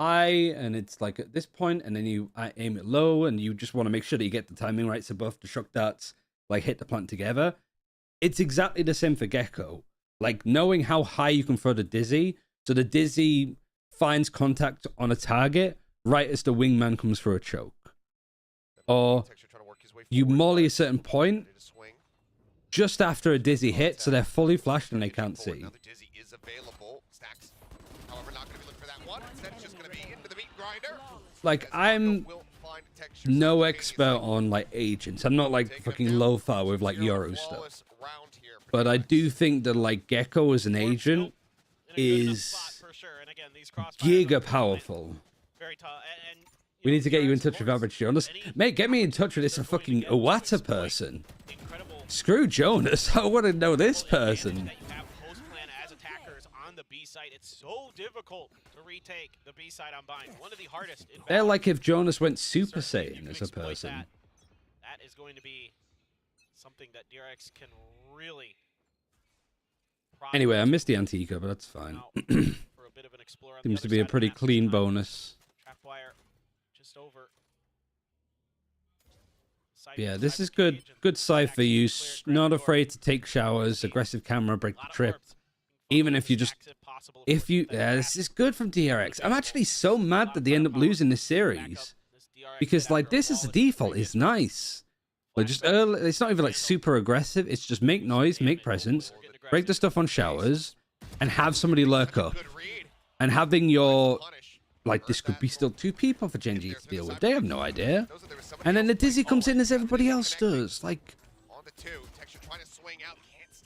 high and it's like at this point, and then you aim it low, and you just want to make sure that you get the timing right so both the shock darts like hit the plant together. It's exactly the same for Gecko. Like, knowing how high you can throw the dizzy, so the dizzy finds contact on a target right as the wingman comes through a choke. Or you molly a certain point just after a dizzy hit, so they're fully flashed and they can't see. Now the dizzy is available. Stacks, however, not going to be looking for that one. Instead, just going to be into the meat grinder. Like, I'm no expert on like agents. I'm not like fucking Lothar with like Euro stuff. But I do think that like Gecko as an agent is giga powerful. We need to get you in touch with Average Jonas. Mate, get me in touch with this fucking Iwata person. Screw Jonas. I want to know this person. It's so difficult to retake the B side on Bind. One of the hardest. They're like if Jonas went Super Saiyan as a person. That is going to be something that DRX can really. Anyway, I missed the Antica, but that's fine. Seems to be a pretty clean bonus. Just over. Yeah, this is good. Good Cypher use. Not afraid to take showers. Aggressive camera, break the trip. Even if you just... this is good from DRX. I'm actually so mad that they end up losing this series. Because, like, this as a default is nice. Like, just early, it's not even, like, super aggressive. It's just make noise, make presence, break the stuff on showers, and have somebody lurk up. And having your... Like, this could be still two people for Gen G to deal with. They have no idea. And then the dizzy comes in as everybody else does. Like...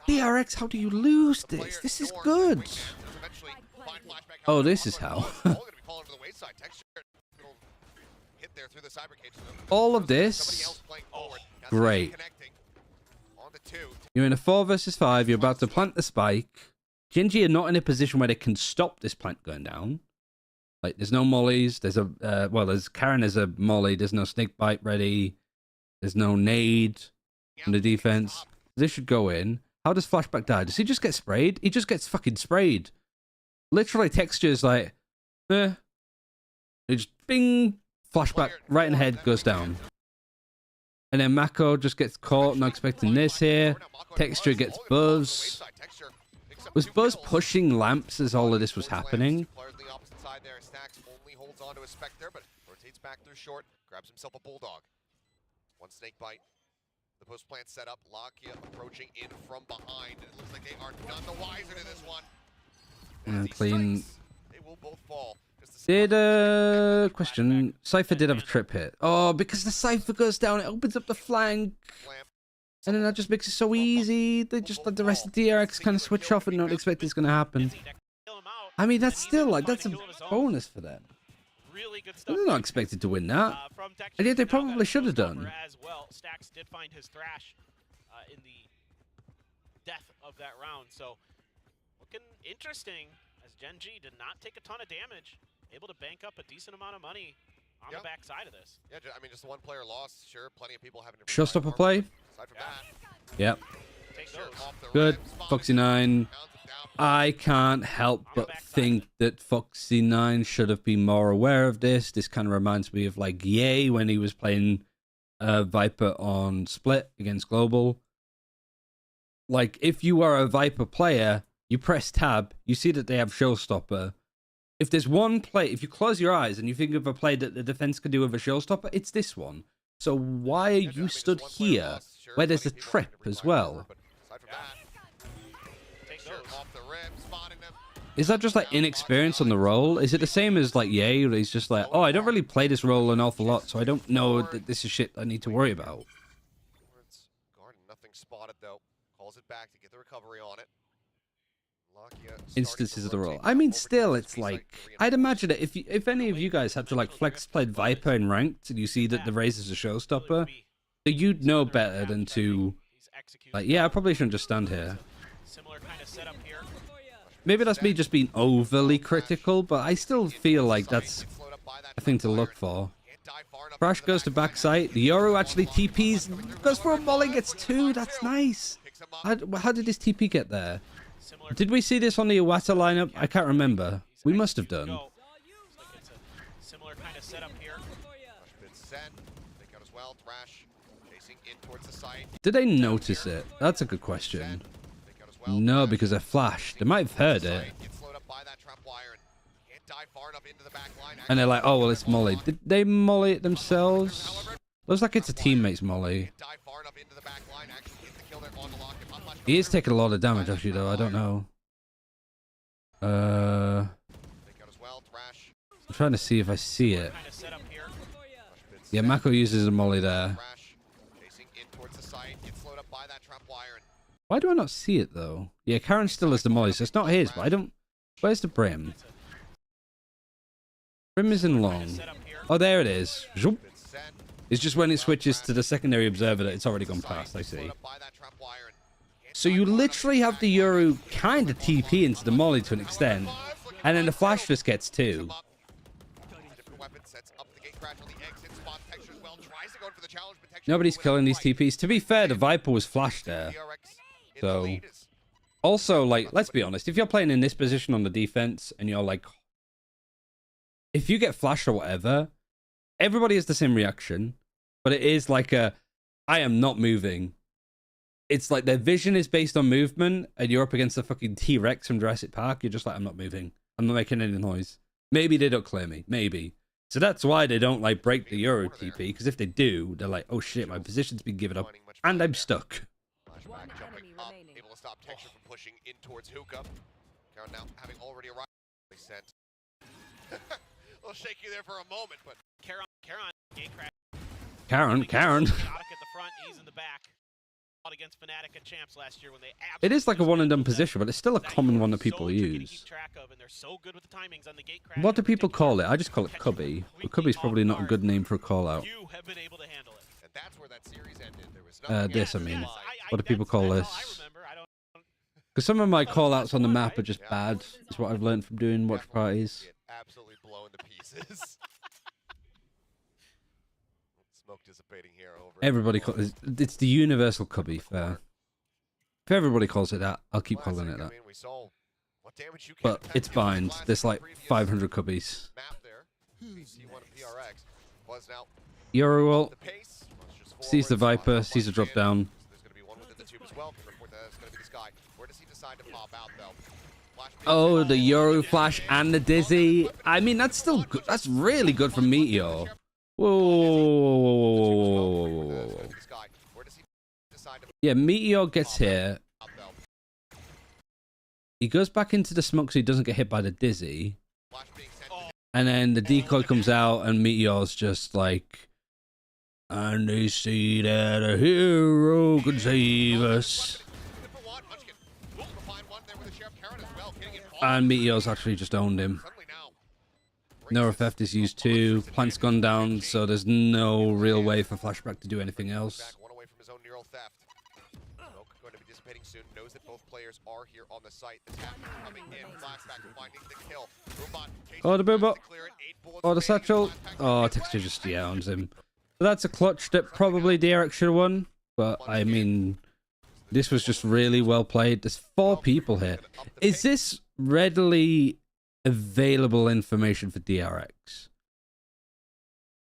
DRX, how do you lose this? This is good. Oh, this is how. All of this, great. You're in a 4 versus 5. You're about to plant the spike. Gen G are not in a position where they can stop this plant going down. Like, there's no mollies. There's a there's Karen as a molly. There's no snake bite ready. There's no nade on the defense. This should go in. How does Flashback die? Does he just get sprayed? He just gets fucking sprayed. Literally, textures like, It just bing, Flashback right in the head, goes down. And then Mako just gets caught, not expecting this here. Texture gets Buzz. Was Buzz pushing lamps as all of this was happening? One snake bite. The post plant set up. Lakia approaching in from behind. It looks like they are none the wiser to this one. Clean. They will both fall. Did question? Cypher did have a trip hit. Oh, because the Cypher goes down, it opens up the flank. And then that just makes it so easy. They just let the rest of DRX kind of switch off and not expect it's gonna happen. I mean, that's still like, that's a bonus for them. They're not expected to win that. And yet they probably should have done. As well. Stax did find his thrash in the death of that round. So looking interesting as Gen G did not take a ton of damage. Able to bank up a decent amount of money on the back side of this. Yeah, I mean, just one player lost. Sure, plenty of people having to... Showstopper play? Yep. Good. Foxy9. I can't help but think that Foxy9 should have been more aware of this. This kind of reminds me of like Ye when he was playing Viper on split against global. Like, if you are a Viper player, you press tab, you see that they have showstopper. If there's one play, if you close your eyes and you think of a play that the defense could do with a showstopper, it's this one. So why are you stood here where there's a trip as well? Is that just like inexperience on the role? Is it the same as like Ye, where he's just like, oh, I don't really play this role an awful lot, so I don't know that this is shit I need to worry about. Nothing spotted though. Calls it back to get the recovery on it. Instances of the role. I mean, still, it's like, I'd imagine that if any of you guys have to like flex played Viper in ranked and you see that the Raze is a showstopper, you'd know better than to like, yeah, I probably shouldn't just stand here. Similar kind of setup here. Maybe that's me just being overly critical, but I still feel like that's a thing to look for. Crash goes to backside. The Yoru actually TPs, goes for a molly, gets 2. That's nice. How did his TP get there? Did we see this on the Iwata lineup? I can't remember. We must have done. Similar kind of setup here. Did they notice it? That's a good question. No, because they're flashed. They might have heard it. And they're like, oh, well, it's molly. Did they molly it themselves? Looks like it's a teammate's molly. He is taking a lot of damage, actually, though. I don't know. I'm trying to see if I see it. Yeah, Mako uses a molly there. Why do I not see it, though? Yeah, Karen still has the molly, so it's not his, but I don't... Where's the Brim? Brim isn't long. Oh, there it is. Zoop. It's just when it switches to the secondary observer that it's already gone past, I see. So you literally have the Yoru kind of TP into the molly to an extent, and then the flash just gets 2. Nobody's killing these TPs. To be fair, the Viper was flashed there. So, also, like, let's be honest. If you're playing in this position on the defense, and you're like, if you get flashed or whatever, everybody has the same reaction, but it is like a, I am not moving. It's like their vision is based on movement, and you're up against the fucking T-Rex from Jurassic Park. You're just like, I'm not moving. I'm not making any noise. Maybe they don't clear me. Maybe. So that's why they don't, like, break the Euro TP, because if they do, they're like, oh shit, my position's been given up, and I'm stuck. Able to stop Texture from pushing in towards Hookah. Karen now having already arrived. Sent. A little shaky there for a moment, but Karen, gate crash. Karen. Fnatic at the front, he's in the back. Fought against Fnatic at Champs last year when they it is like a one and done position, but it's still a common one that people use. What do people call it? I just call it Cubby. But Cubby's probably not a good name for a call out. You have been able to handle it. and that's where that series ended. There was This, I mean. What do people call this? Because some of my call outs on the map are just bad. It's what I've learned from doing watch parties. Absolutely blown to pieces. Smoke dissipating here over. Everybody calls it's the universal Cubby, fair. If everybody calls it that, I'll keep calling it that. But it's bind. There's like 500 Cubbies. Yoru sees the Viper, sees the drop down. Oh, the Yoru flash and the Dizzy. I mean, that's still good. That's really good from Meteor. Whoa. Yeah, Meteor gets here. He goes back into the smoke so he doesn't get hit by the Dizzy. And then the decoy comes out and Meteor's just like, and they see that a hero can save us. And Meteor's actually just owned him. Nora Theft is used too. Plant's gone down, so there's no real way for Flashback to do anything else. Oh, the Boobot. Oh, the Satchel. Oh, Texture just owns him. So that's a clutch that probably DRX should have won. But, I mean, this was just really well played. There's 4 people here. Is this readily available information for DRX?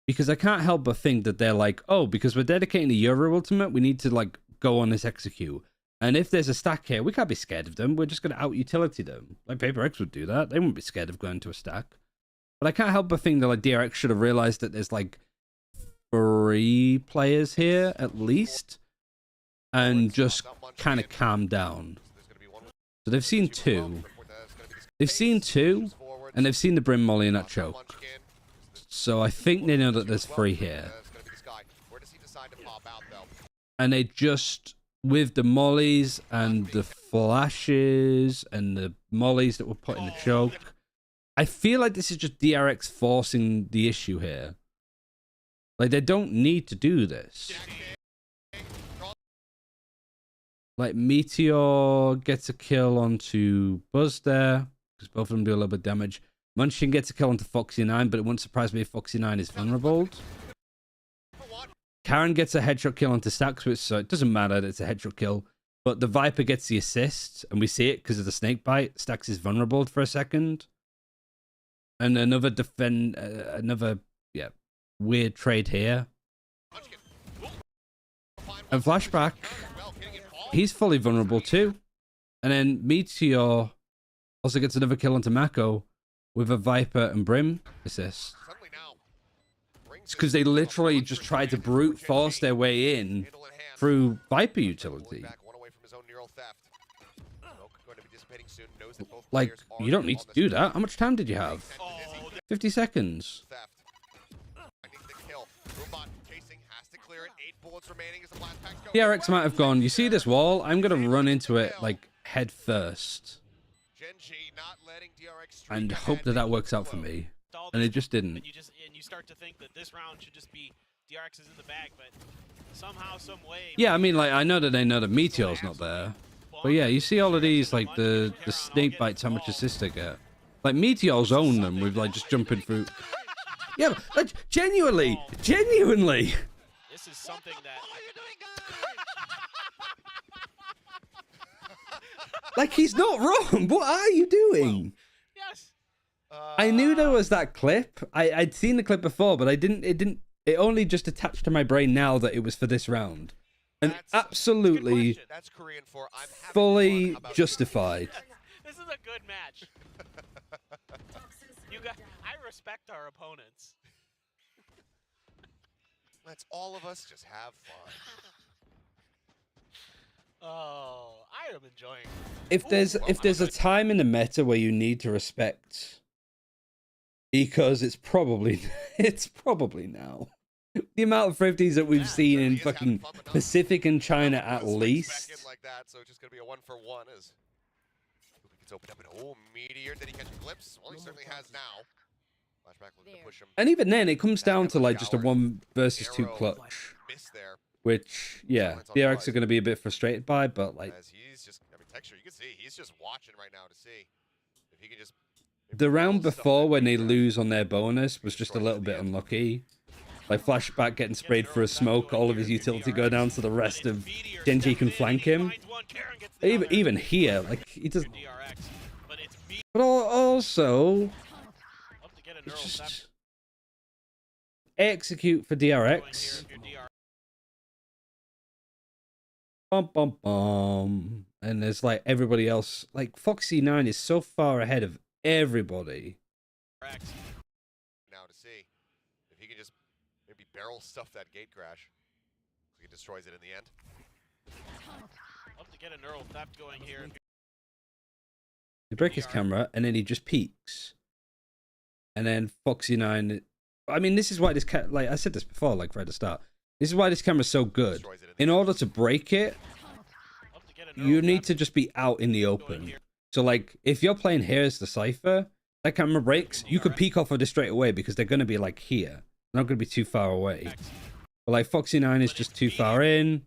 Because I can't help but think that they're like, oh, because we're dedicating the Euro Ultimate, we need to like go on this execute. And if there's a stack here, we can't be scared of them. We're just going to out-utility them. Like Paper X would do that. They wouldn't be scared of going to a stack. But I can't help but think that like DRX should have realized that there's like 3 players here at least, and just kind of calm down. So they've seen 2. They've seen 2, and they've seen the Brim Molly and that choke. So I think they know that there's 3 here. And they just, with the mollies and the flashes and the mollies that were put in the choke, I feel like this is just DRX forcing the issue here. Like, they don't need to do this. Like, Meteor gets a kill onto Buzz there, because both of them do a little bit of damage. Munchkin gets a kill onto Foxy9, but it wouldn't surprise me if Foxy9 is vulnerable. Karen gets a headshot kill onto Stacks, which so it doesn't matter that it's a headshot kill. But the Viper gets the assist, and we see it because of the snake bite. Stacks is vulnerable for a second. And another weird trade here. And Flashback, he's fully vulnerable too. And then Meteor also gets another kill onto Mako with a Viper and Brim assist. It's because they literally just tried to brute force their way in through Viper utility. Like, you don't need to do that. How much time did you have? 50 seconds. DRX might have gone, you see this wall? I'm going to run into it, like, head first. And hope that that works out for me. And it just didn't. And you start to think that this round should just be DRX is in the bag, but somehow, some way. Yeah, I mean, like, I know that they know that Meteor's not there. But yeah, you see all of these, like, the snake bites, how much assist they get. Like, Meteor's own them with, like, just jumping through. Yeah, like, genuinely. This is something that. Like, he's not wrong. What are you doing? Yes. I knew there was that clip. I'd seen the clip before, but it only just attached to my brain now that it was for this round. And absolutely, that's Korean for fully justified. This is a good match. I respect our opponents. Let's all of us just have fun. Oh, I am enjoying. If there's a time in the meta where you need to respect, because it's probably now. The amount of 50s that we've seen in fucking Pacific and China at least. Like that, so it's just gonna be a 1-for-1 as gets opened up and Meteor. Did he catch a glimpse? Well, he certainly has now. Flashback looking to push him. And even then, it comes down to like just a 1 versus 2 clutch. Miss there. Which, yeah, the DRX are going to be a bit frustrated by, but like. As he's just, I mean, texture, you can see he's just watching right now to see if he can just. The round before when they lose on their bonus was just a little bit unlucky. Like Flashback getting sprayed for a smoke, all of his utility go down, so the rest of Genji can flank him. Even here, like he does. But also, just execute for DRX. Bum bum bum. And there's like everybody else. Like Foxy9 is so far ahead of everybody. Now to see if he can just maybe barrel stuff that gate crash. He destroys it in the end. Love to get a neural theft going here. They break his camera and then he just peeks. And then Foxy9. I mean, this is why this like I said this before, like right at the start. This is why this camera's so good. In order to break it, you need to just be out in the open. So like, if you're playing here as the Cypher, that camera breaks, you could peek off of this straight away because they're going to be like here. They're not going to be too far away. But like Foxy9 is just too far in.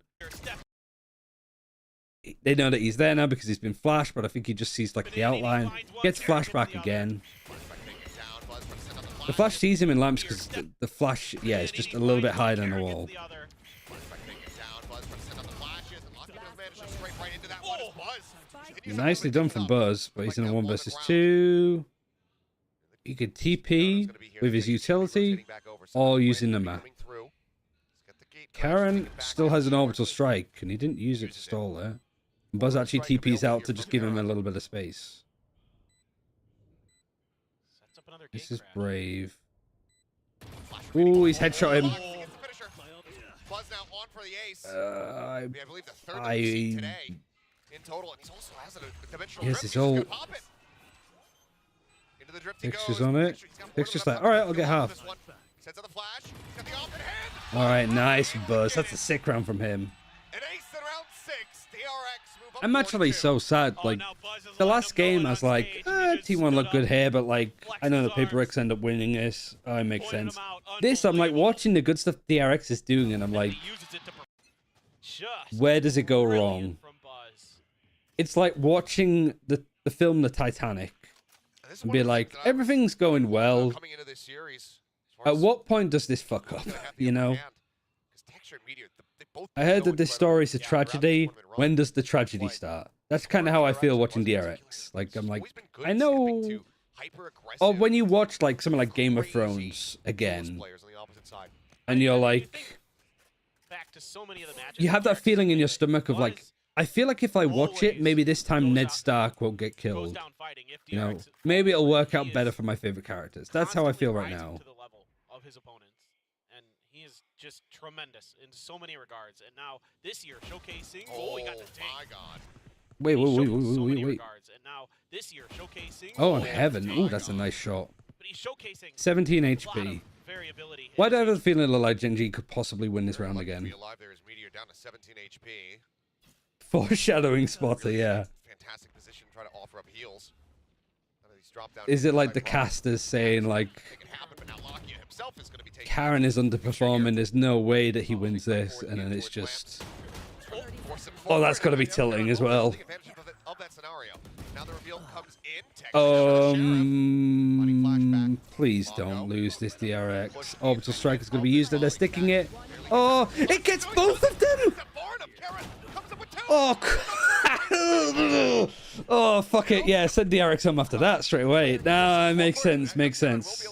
They know that he's there now because he's been flashed, but I think he just sees like the outline. Gets flashback again. The flash sees him in lamps because the flash, yeah, is just a little bit higher than the wall. Nicely done from Buzz, but he's in a 1 versus 2. he could TP with his utility or using the map. Karen still has an orbital strike, and he didn't use it to stall it. Buzz actually TP's out to just give him a little bit of space. Sets up another This gate is crash. brave. Ooh, he's headshot him. Buzz now on for the ace. I believe the third that we've seen today in total, and he also has a dimensional Yes, drift. it's He's just all- gonna pop it. Into the drift he Fixtures goes. on it. He's got Fixtures more like, than all right, enough I'll get to go off half. this one. Sends out the flash. He's got the off in hand. All right, nice Buzz. That's a sick round from him. An ace in round 6. DRX move up I'm actually 4-2. so sad. Oh, Like now Buzz is the lined last up game, going I was on like, stage, and he just T1 looked stood good up, here, but like I know the flexed Paper his X end up winning this. Oh, it makes pointed sense. him out. This, I'm like Unbelievable. watching the good stuff DRX is doing, and I'm And like, he uses it to just where does it go brilliant wrong? from Buzz. It's like watching the film The Titanic And this is and one be of the like, things that I was, everything's going well. coming into this series. As far At as what point does this fuck who's up? gonna have the You upper know? hand. 'Cause Texture and Meteor, they both I heard so that this incredible. story is a Yeah, throughout this tragedy. tournament run. When does the tragedy Like, start? That's kind of how I feel watching DRX. Like I'm like, I know. Or when you watch like something like Game of Thrones again, and you're like, Back to so many of the matches you have that DRX feeling in your played, stomach of like, Buzz I feel like if I watch it, always maybe this time goes Ned out- Stark won't get goes killed. down fighting if You know, DRX maybe it'll work he out better is for my favorite characters. That's how I constantly feel right rising now. to the level of his opponents, and he is just tremendous in so many regards. And now this year showcasing, Oh he got the my tank. god. Wait, He's wait, wait, shown so wait, many wait. regards. And now this year showcasing. Oh, in he got the heaven. tank. Ooh, that's a nice shot. But he's showcasing 17 a lot HP. of variability. in Why do I his have a feeling that like Genji could possibly win this Very round lucky to again? be alive there as Meteor down to 17 HP. Foreshadowing spotter, yeah. Fantastic position to try to offer up heals. None of these drop down Is it like inside the bottom. casters saying like, Make it happen, but now Lakia himself is going to be taking Karen is underperforming, there's no way that he wins this, and then it's just... Oh, that's gotta be tilting as well. Of that scenario. Now the reveal comes in. Texture Please don't lose this DRX. Orbital Strike is going to be used and they're sticking it. Oh, it gets both of them! Oh, oh, fuck it. Yeah, send DRX home after that straight away. Nah, it makes sense, makes sense.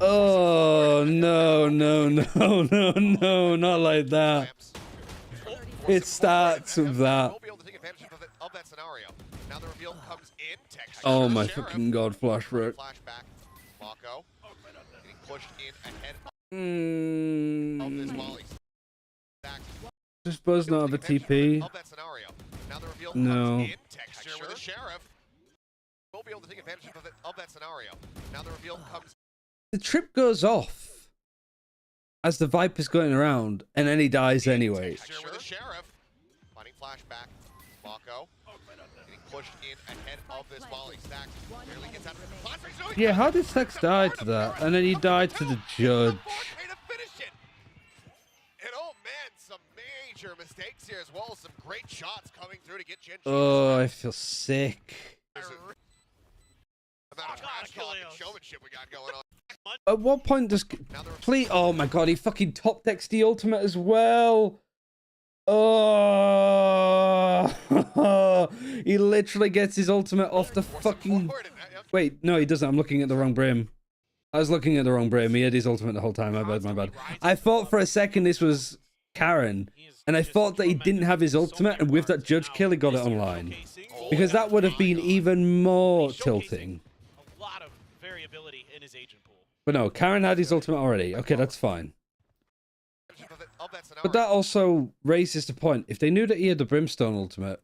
Oh, no, no, no, no, no, not like that. It starts with that. Oh my fucking god, Flashback. Mako getting pushed in ahead of this Mm. volley. Does Buzz not have a TP? Of that scenario. Now the reveal No. comes in. Texture with the sheriff. We'll be able to take advantage of that scenario. Now the reveal comes. The trip goes off as the Viper's going around, and then he dies anyway. Texture with the sheriff. Finding flashback. Mako getting pushed in ahead of this volley. Stacks barely gets out. Yeah, how did Sex die to that? And then he died to the judge. And oh man, some major mistakes here as well as some great shots coming through to get Genji. Oh, I feel sick. The amount of trash talk and showmanship we got going on. At what point does... Please... Oh my god, he fucking top decks the ultimate as well. Oh, he literally gets his ultimate off the fucking... Wait, no, he doesn't. I'm looking at the wrong brim. I was looking at the wrong brim. He had his ultimate the whole time. My bad, my bad. I thought for a second this was Karen, and I thought that he didn't have his ultimate, and with that judge kill, he got it online. Because that would have been even more tilting. A lot of variability in his agent pool. But no, Karen had his ultimate already. Okay, that's fine. But that also raises the point. If they knew that he had the Brimstone ultimate,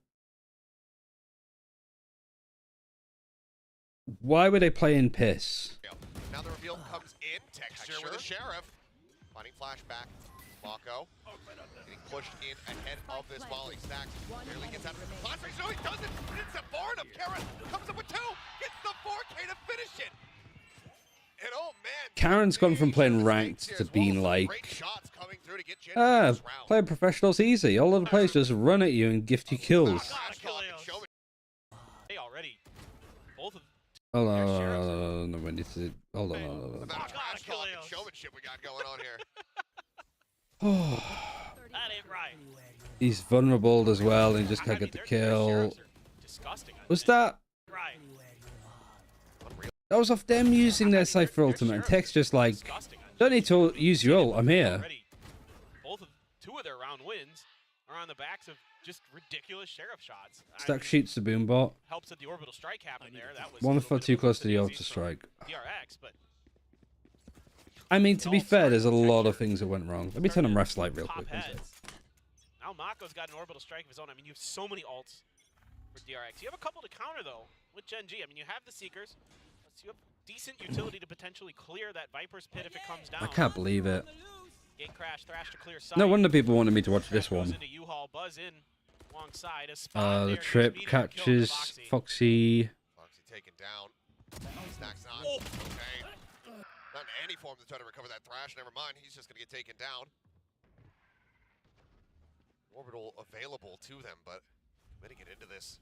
why were they playing piss? Now the reveal comes in. Texture with the sheriff. Finding flashback. Mako getting pushed in ahead of this volley. Stacks barely gets out. Flashback. No, he doesn't. It's a Barnum. Karen comes up with 2. Gets the 4K to finish it. And oh man, Karen's gone from playing ranked to being like, playing professional's easy. All other players just run at you and gift you kills. They already both of Hold on, no, we need to... Hold on, hold on. showmanship we got going on here. that ain't right. He's vulnerable as well, and he just can't get the kill. Disgusting. Was that... Right. That was off them using their Cypher ultimate. And Tech's just like, Disgusting. don't need to use your ult, I'm here. Already, two of their round wins are on the backs of just ridiculous sheriff shots. Stack shoots the boom bot. Helps that the orbital strike happened there. That was One a foot little too bit close to the of ultra from strike. DRX, but I mean, to be fair, there's a lot of things that went wrong. Let me turn on refs light real top quick. heads. Now Mako's got an orbital strike of his own. I mean, you have so many ults for DRX. You have a couple to counter, though, with Gen G. I mean, you have the Seekers. You have decent utility to potentially clear that Viper's pit if it comes down. I can't believe it. Gate crash, Thrash to clear side. No wonder people wanted me to watch this Goes one. into U-Haul, buzz in alongside a spot The there. trip Here's Meteor killing catches Foxy. Foxy. Foxy taken down. Stacks on. Oh. Okay. Not in any form to try to recover that Thrash. Never mind. He's just going to get taken down. Orbital available to them, but way to get into this.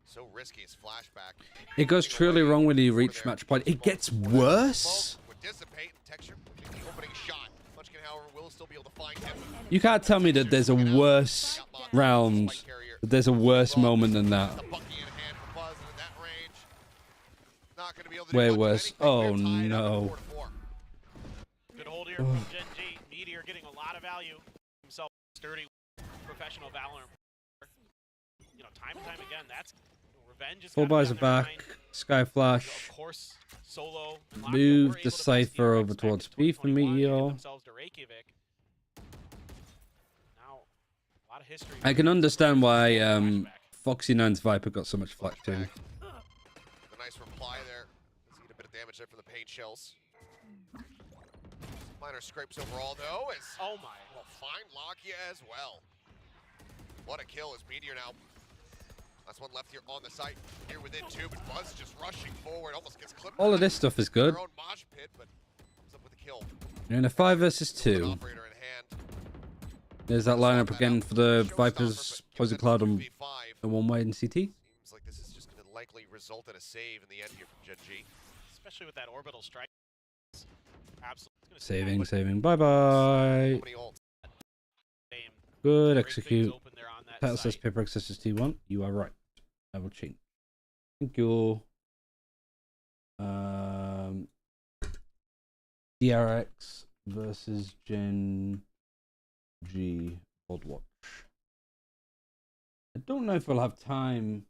So risky as flashback. It goes truly wrong when you reach match point. It gets worse. Would dissipate and Texture the opening shot. Munchkin, however, will still be able to find him. You can't tell me that there's a worse round, that there's a worse moment than that. The Bucky in hand for Buzz and in that range. Not going to be able to do Way much of worse. anything. Oh They're tied no. up at 4-4. Good hold here from Gen G. Meteor getting a lot of value. Himself sturdy, professional Valor. You know, time and time again, that's revenge. Is Full buys are back. Sky Flash. Of course, Solo. Move the Cypher over towards B for Meteor. I can understand why Foxy9's Viper got so much flack too. A nice reply there. Let's get a bit of damage there from the paint shells. Minor scrapes overall though. As Oh my. will find Lakia as well. What a kill as Meteor now. Last one left here on the site. Here within two, but Buzz just rushing forward. Almost gets clipped. All of this stuff is good. Their own mosh pit, but comes up with a kill. You're in a 5 versus 2. Operator in hand. There's that lineup again for the Vipers, Poison Cloud, and the one way in CT. Seems like this is just going to likely result in a save in the end here from Gen G. Especially with that orbital strike. Absolutely. Saving. Bye-bye. So many ults. Good, Great execute. things open there on that Title says site. paper access T1. You are right. I will change. Thank you. DRX versus Gen G World Watch. I don't know if we'll have time.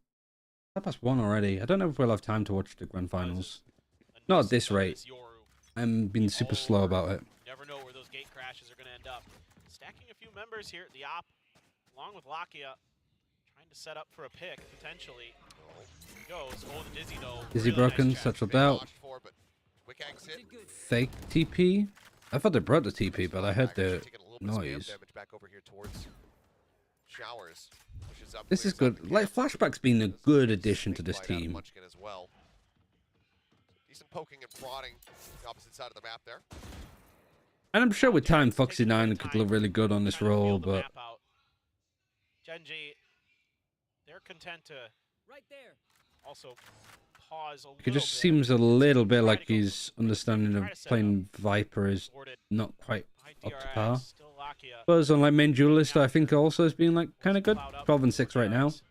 1:30 already. I don't know if we'll have time to watch the grand finals. Not at this rate. I'm being super slow about it. Never know where those gate crashes are going to end up. Stacking a few members here at the op, along with Lakia, trying to set up for a pick potentially. Goes. Oh, the Dizzy though. Dizzy Really broken, nice check. settled out. Watched for, but quick exit. Fake TP? I thought they brought the TP, but I heard the Taking a little bit of spam noise. damage back over here towards Showers. Pushes up, This is clears up good. the Like, camp. Flashback's been a good addition to Snake this bite out of team. Munchkin as well. Decent poking and prodding the opposite side of the map there. And I'm sure with time, Foxy9 could look really good on this Trying to feel role, the but map out. Gen G, they're content to Right there. also pause a little it just bit. seems a little bit Try like to go his understanding of try to set playing Viper is Boarded not quite by up to DRX, par. still Lakia. Buzz on like main duelist, I think also has been like kind of good. Cloud up 12 and 6 right now. Bit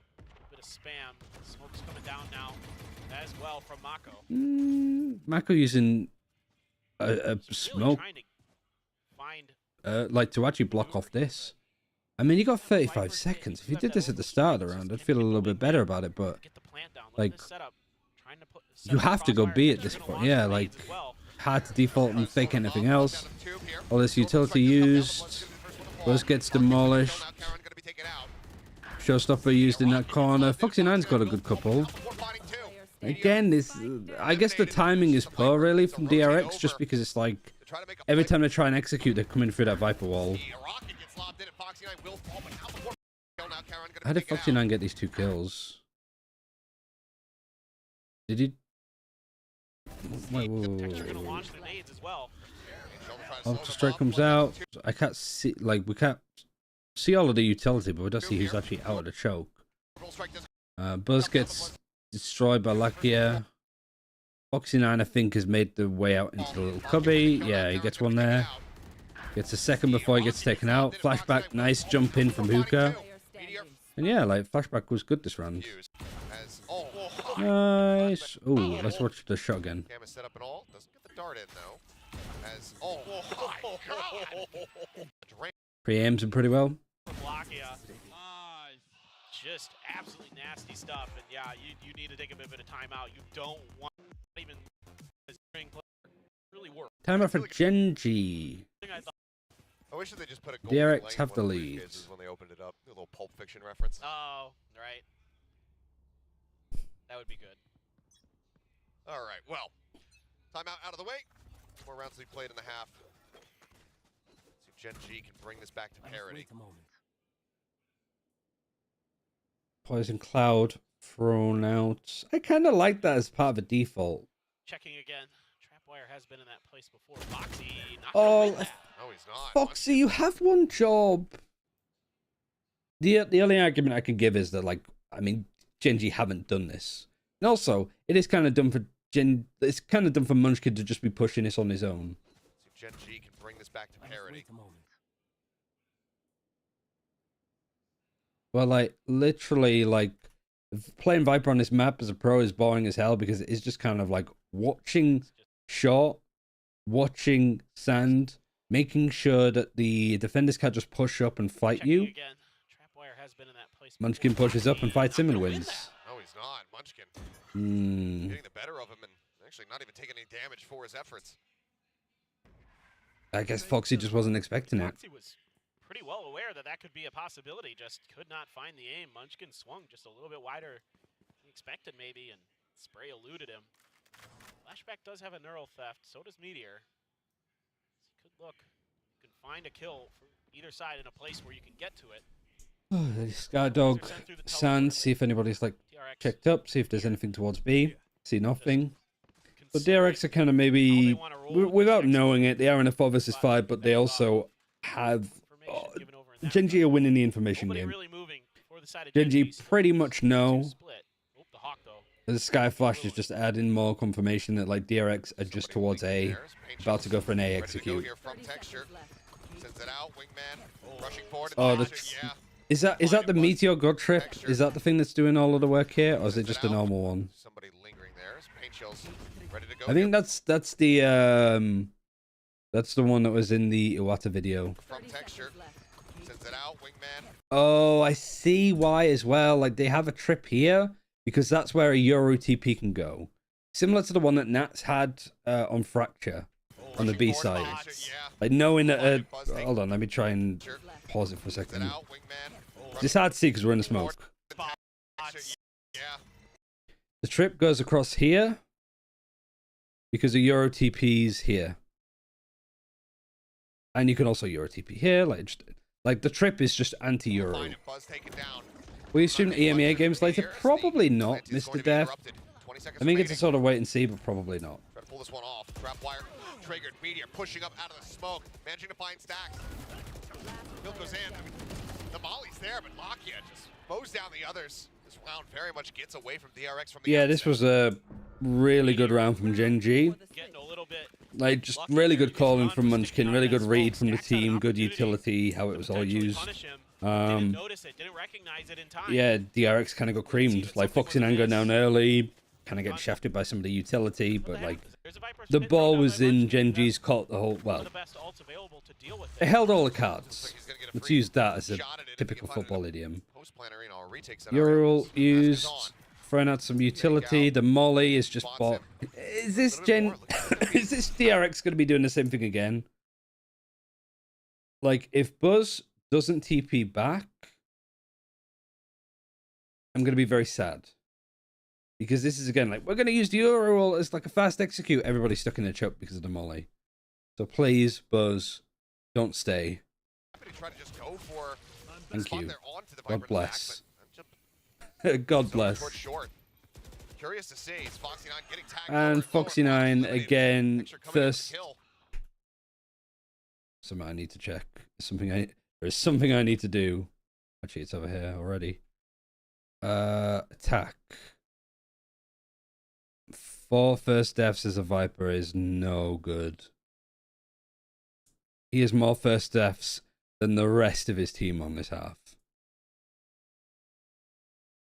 of spam. Smoke's coming down now as well from Mako. Mako using a He's really smoke trying to find like to actually block off this. I mean, you got 35 seconds. If you did this at the start of the round, I'd feel a little bit better about it, but get the plant down. like, This setup, trying to set you up have to go crossfire. B at They're this gonna point. launch Yeah, grenades like, as well. hard to default and fake anything else. Down to tube here. All this utility used. Buzz gets demolished. Now Karen gonna be taken out. Showstopper used in that corner. Foxy9's got a good couple. Support fighting too. Again, this I guess the timing is poor really from DRX, just because it's like To try to make a every play. time they try and execute, they're coming through that Viper wall. The rocket gets lobbed in and Foxy9 will fall, but now support kill. Now Karen gonna How be did taken out. Foxy9 get these 2 kills? Did he? Wait. Texture gonna launch grenades as well. Shoulder trying to slow Ultra them strike up. comes out. I can't see, like, we can't see all of the utility, but we don't see who's actually out of the choke. Orbital strike does- Buzz gets destroyed by Lakia. Foxy9, I think, has made the way out into the little cubby. Yeah, he gets one there. Gets a second before he gets taken out. Flashback, nice jump in from Hookah. Player standing. And yeah, like, Flashback was good this round. As, oh, Nice. Ooh, let's watch the shot again. Cam is set up and all. Doesn't get the dart in though. As my God. Pre-aims him pretty well. Blockia. Just absolutely nasty stuff. And yeah, you need to take a bit of a timeout. You don't want even a string player really work. Timeout for Genji. I wish that they just put a goal DRX have the lead. when they opened it up. A little Pulp Fiction reference. Oh, right. That would be good. All right, well, timeout out of the way. More rounds to be played in the half. See if Gen G can bring this back to parity. Poison Cloud thrown out. I kind of like that as part of a default. Checking again. Trapwire has been in that place before. Foxy, not Oh, gonna win that. No, he's not. Foxy, you have one job. The only argument I can give is that, like, I mean, Genji haven't done this. And also, it is kind of done for it's kind of done for Munchkin to just be pushing this on his own. See if Gen G can bring this back to parity. Well, like, literally, like, playing Viper on this map as a pro is boring as hell because it's just kind of like watching shot, watching sand, making sure that the defenders can't just push up and fight Checking you. again. Trapwire has been in that place Munchkin before. pushes up and fights him Not and gonna win wins. that. No, he's not. Munchkin Hmm. getting the better of him and actually not even taking any damage for his efforts. I guess Foxy just wasn't expecting it. Foxy was pretty well aware that that could be a possibility, just could not find the aim. Munchkin swung just a little bit wider than he expected maybe, and Spray eluded him. Flashback does have a neural theft, so does Meteor. So you could look, you can find a kill from either side in a place where you can get to it. Skydog, Sand, see if anybody's like TRX checked up, see if there's anything towards B. See nothing. But considering DRX are kind of how they maybe, wanna roll with without this knowing it, they are in a far versus but 5, but they they also have information given over in that Genji front. are winning the information Nobody game. really moving for the side of Genji Genji, so pretty it's much 2-2 know. split. Oh, the Hawk though. The Sky Flash is just adding more confirmation that like DRX are just towards A, about to go for an A Ready to go execute. here from Texture. Sends it out, Wingman rushing forward. Oh, to that's- yeah. Is that the Meteor God Trip? Is that the thing that's doing all of the work here, or is it just a normal one? Somebody lingering there. Paint Chills ready to go. I think that's the one that was in the Iwata video. From Texture. Sends it out, Wingman. Oh, I see why as well. Like they have a trip here because that's where a Euro TP can go, similar to the one that Nats had on Fracture on the B side. Like knowing that. Hold on, let me try and pause it for a Sends it second. out, Wingman. It's hard to see because we're in the smoke. Yeah. The trip goes across here because the Euro TP's here, and you can also Euro TP here. Like the trip is just anti-Euro. Find him, Buzz taken down. We assume EMEA games later? Probably not, Mr. Death. I think it's a sort of wait and see, but probably not. Try to pull this one off. Trap wire triggered. Meteor pushing up out of the smoke, managing to find Stacks. Kill goes in. I mean, the molly's there, but Lakia just mows down the others. This round very much gets away from DRX from the Yeah, this outset. was a really good round from Genji. Getting a little bit Like, just really good calling from Munchkin, really good read from the team, good utility, how it was all potentially used. punish him. Didn't Um, notice it, didn't recognize it in time. yeah, DRX kind of got creamed. Like, Foxy and going down early, kind of getting shafted by some of the utility, but like, There's a Viper the spin ball thrown out was by in Munchkin. Genji's That's court the whole, one of well, the best ults available to deal with it it. held all the Looks like cards. he's gonna get a Let's free use that as a shot at it if he typical can find football it. idiom. Post-plan arena or retake scenario. Ural Mask is used, on. throwing out some utility. The molly is just bought. Is this is this DRX going to be doing the same thing again? Like, if Buzz doesn't TP back, I'm going to be very sad. Because this is, again, like, we're going to use the Ural as like a fast execute. Everybody's stuck in the choke because of the molly. So please, Buzz, don't stay. Try to just go for Thank spot you. there onto the God Viper bless. in the back, God but bless. towards short. Curious to see, is Foxy 9 getting tagged And over Foxy lower, 9 eliminated. again, Texture coming in with first. the kill. Something I need to check. There's something I need to do. Actually, it's over here already. Attack. 4 first deaths as a Viper is no good. He has more first deaths than the rest of his team on this half.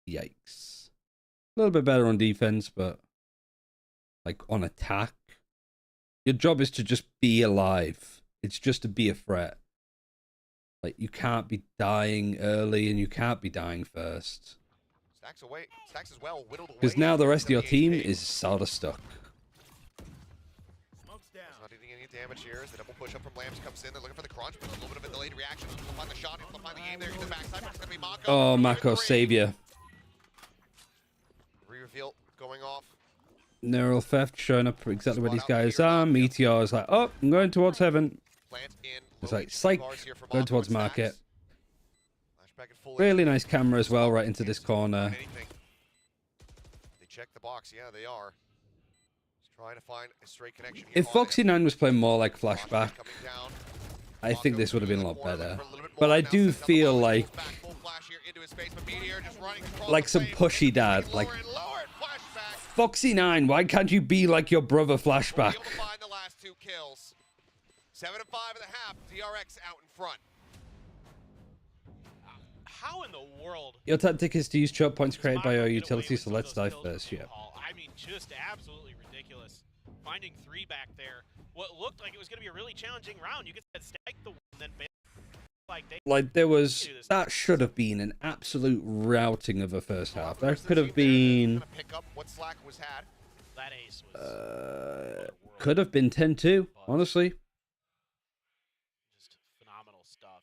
Yikes. A little bit better on defense, but like on attack, your job is to just be alive. It's just to be a threat. Like, you can't be dying early and you can't be dying first. Stacks away. Stacks as well. Whittled away. Because now the rest of your team HP. is sort of stuck. Not doing any damage here as the double push up from Lambs comes in. They're looking for the crunch, but a little bit of a delayed reaction. He'll find the shot. He'll find the aim there. He's the backside, but it's going to be Mako. Oh, Mako, savior. Re-reveal going off. Neural theft showing up for exactly where these guys are. Meteor is like, oh, I'm going towards heaven. Plant in. It's Low like, HP psych, bars here for going Mako towards and market. Stacks. Flashback at full Really HP. nice camera as well, right into this corner. Anything. They check the box. Yeah, they are. Just trying to find a straight connection here. If on it. Foxy9 was playing more like flashback, Coming down. I think this would have been a lot Corner, better. looking for a little bit But more. I Now do sends out the feel ball, like goes back, full flash here into his face, but Meteor just running across like the some frame. pushy dad. Getting Like, lower and lower and flashback. Foxy9, why can't you be like your brother We'll flashback? be able to find the last two kills. 7-5 at the half. DRX out in front. How in the world? Your tactic is to use choke points does created by Mako your get away utility, with so some of let's those dive kills first. from Yeah. Paul? I mean, just absolutely ridiculous. Finding 3 back there. What looked like it was going to be a really challenging round. You could stack the one, and then Like, there was, that should have been an absolute routing of the first half. That could have been, Pick up what Slack was had. that ace was could have been 10-2, honestly. just phenomenal stuff.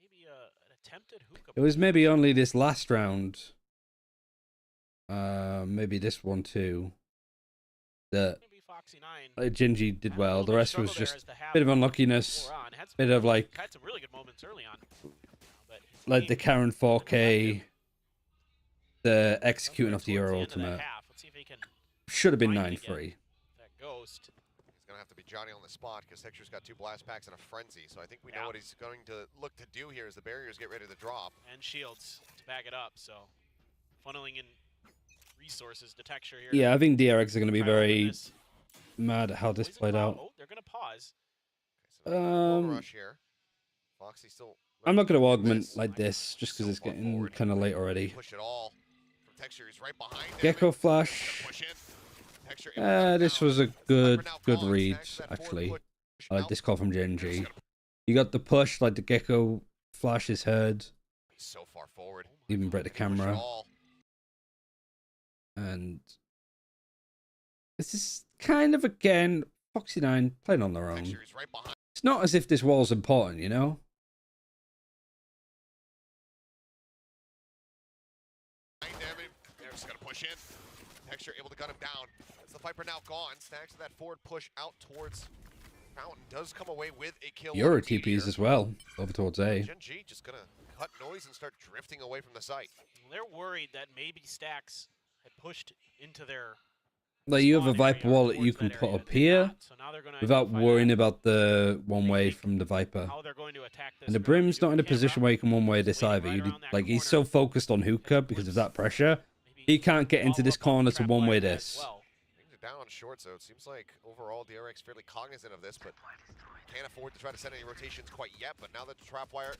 Maybe an attempted hookah. It was maybe only this last round, maybe this one too, that Maybe Foxy9. Gingy did well. The rest was just a bit of unluckiness, bit of like, Had some really good moments early on. But his like the team Karen 4K, does the executing of the towards Euro end of that Ultimate. half. Let's see if he can Should have been finally 9-3. get that ghost. He's going to have to be Johnny on the spot because Texture's got 2 blast packs and a frenzy. So I think we know Yeah. what he's going to look to do here as the barriers get ready to drop. And shields to back it up. So funneling in resources to Texture here. Yeah, I think DRX are going to be Try to open very this. mad at how this Poison played cloud. out. Oh, they're gonna pause. Okay, so bull Um, rush here. Foxy still. I'm not going to ready to do augment this. like this just because So it's far getting forward. kind of late already. Push it all from Texture. He's right behind him. Gecko Flash. Push in. Texture able to cut This down. was a Sniper good now good calling read, Stacks that forward actually. push I like out. this call from Just Genji. gonna You got the push, like the Gecko Flash is heard, He's so far forward. even break the Push it camera. all. And this is kind of, again, Foxy9 playing on their own. Texture is right behind. It's not as if this wall's important, you know? Him. They're just gonna push in. Texture able to gun him down. As the Viper now gone, Stacks that forward push out towards Fountain does come away with a kill. Euro on Meteor. TPs as well, over towards A. Gen G just gonna cut noise and start drifting away from the site. They're worried that maybe Stacks had pushed into their Like, you have a spawn Viper area wall that towards you can that put area. up They did here not, so now they're gonna without identify worrying that. about the one way think from the Viper. How they're going to attack this And the round. Brim's You not in a do camera, position where you can one way this waiting either. right You around that like, he's corner. so focused on hookah because of that pressure. Maybe He can't get into follow this up on corner the to trap one way wire as this. well. Things are down on short, so it seems like overall DRX fairly cognizant of this, but can't afford to try to set any rotations quite yet. But now that the trap wire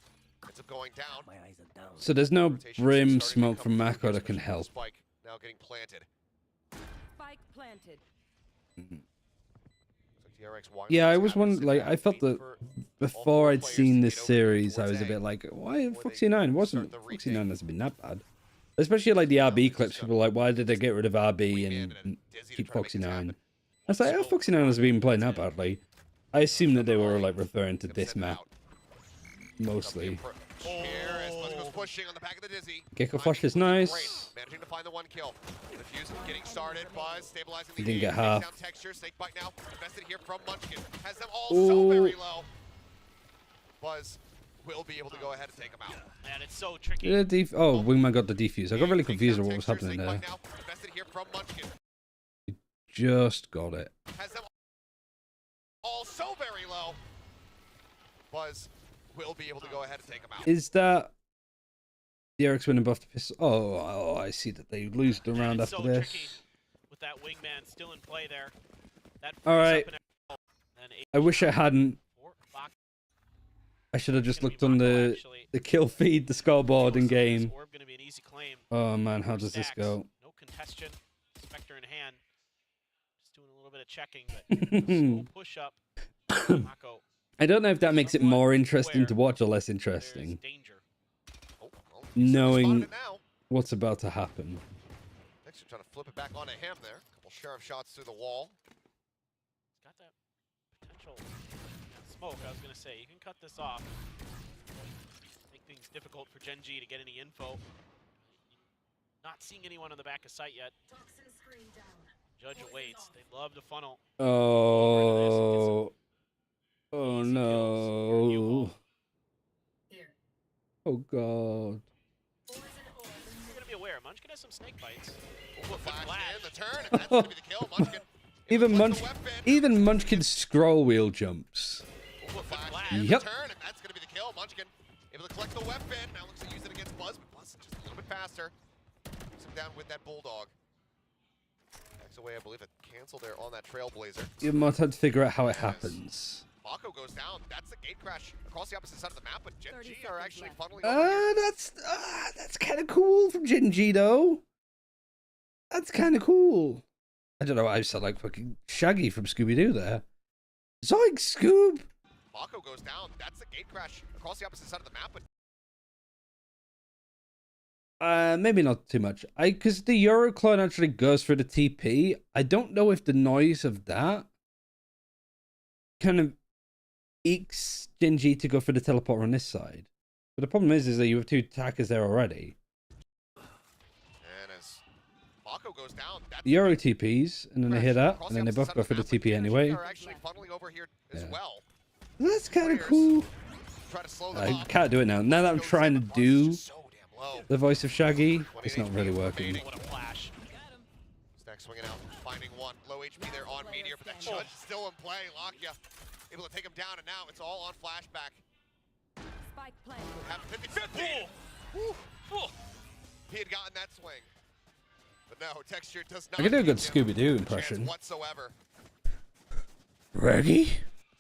ends up going down, So there's no rotations Brim starting to smoke come from through Mako here, that can especially help. Spike now getting planted. Spike planted. Looks like DRX winds Yeah, I up was having to wondering, sit like, back, I felt waiting that for before four I'd players seen to this get over series, I towards was a A bit like, why before they Foxy9 wasn't start the Foxy9 retake. hasn't been that bad. Especially like the RB clips, people were like, why did they get rid of RB Wingman and Dizzy to keep try to make this Foxy9? happen. I was like, oh, Foxy9 hasn't been playing that badly. I assumed that they were like referring to Gonna this send it map out. mostly. Here as Buzz goes pushing on the back of the Dizzy. Gecko Timing Flash is looking nice. great. Managing to find the one kill. The fuse getting started. Buzz stabilizing the He didn't aim, get takes half. down Texture. Snake bite now. Invested here from Munchkin. Has them all Ooh. so very low. Buzz will be able to go ahead and take them out. Man, it's so tricky. Yeah, oh, Wingman got the defuse. I got really Takes confused down with what was Texture, happening Snake there. bite now. Invested here from Munchkin. Just got it. Has them all so very low. Buzz will be able to go ahead and take them out. Is that the Eric's winning buff to piss? Oh, I see that they lose the round It's after so this. tricky with that wingman still in play there. That All frees right. up an arrow, and I wish I hadn't. Fox I should have is just gonna be looked on Mako, actually. the kill feed, the scoreboard in So this game. orb gonna be an easy claim Oh man, how for does this Stacks. go? No question. Spectre in hand. Just doing a little bit of checking, but slow push up. Mako. I don't know if that makes it more interesting to watch or less There's interesting, danger. Oh, well, he's knowing spotted it now. what's about to happen. Next, trying to flip it back onto him there. Couple sheriff shots through the wall. He's got that potential smoke. I was gonna say you can cut this off. Make things difficult for Gen G to get any info. Not seeing anyone on the back of sight yet. Judge awaits. They love to funnel. Oh. Oh no. Oh god. You're gonna be aware. Munchkin has some snake bites. Ooh, a flash in the turn, and that's gonna be the kill. Munchkin. Even Munchkin's scroll wheel jumps. Ooh, a flash in the Yep. turn, and that's gonna be the kill. Munchkin able to collect the weapon. Now looks like use it against Buzz, but Buzz is just a little bit faster. Puts him down with that bulldog. Backs away, I believe, it canceled there on that Trailblazer. You might have to figure out how it happens. Mako goes down. That's the gate crash across the opposite side of the map, but Gen 30 G are seconds actually left. funneling over here. That's kind of cool from Gen G though. That's kind of cool. I don't know. I sound like fucking Shaggy from Scooby Doo there. Zoink, Scoob. Mako goes down. That's the gate crash across the opposite side of the map, but Maybe not too much. Because the Euroclone actually goes through the TP. I don't know if the noise of that kind of ekes Gen G to go for the teleporter on this side. But the problem is that you have two attackers there already. and as Mako goes down, that's The Euro TPs, and then they hit that, across and then they opposite both side go of for the map, but TP Gen G anyway. are actually funneling over here as Yeah. well. That's kind of Players cool. Try to slow them I up. can't do it now. Now that I'm Goes trying to in, but Buzz do is just so damn low. the voice of Shaggy, it's 28 not really HP working. remaining. What a flash. Stack swinging out, finding one. Low HP there on Meteor, but that Judge is still in play. Lakia able to take him down, and now it's all on flashback. Spike planted. Have 50-50. Woo. Woo. He had gotten that swing. But no, Texture does not I can do a good give him Scooby-Doo a impression. chance whatsoever. Reggie?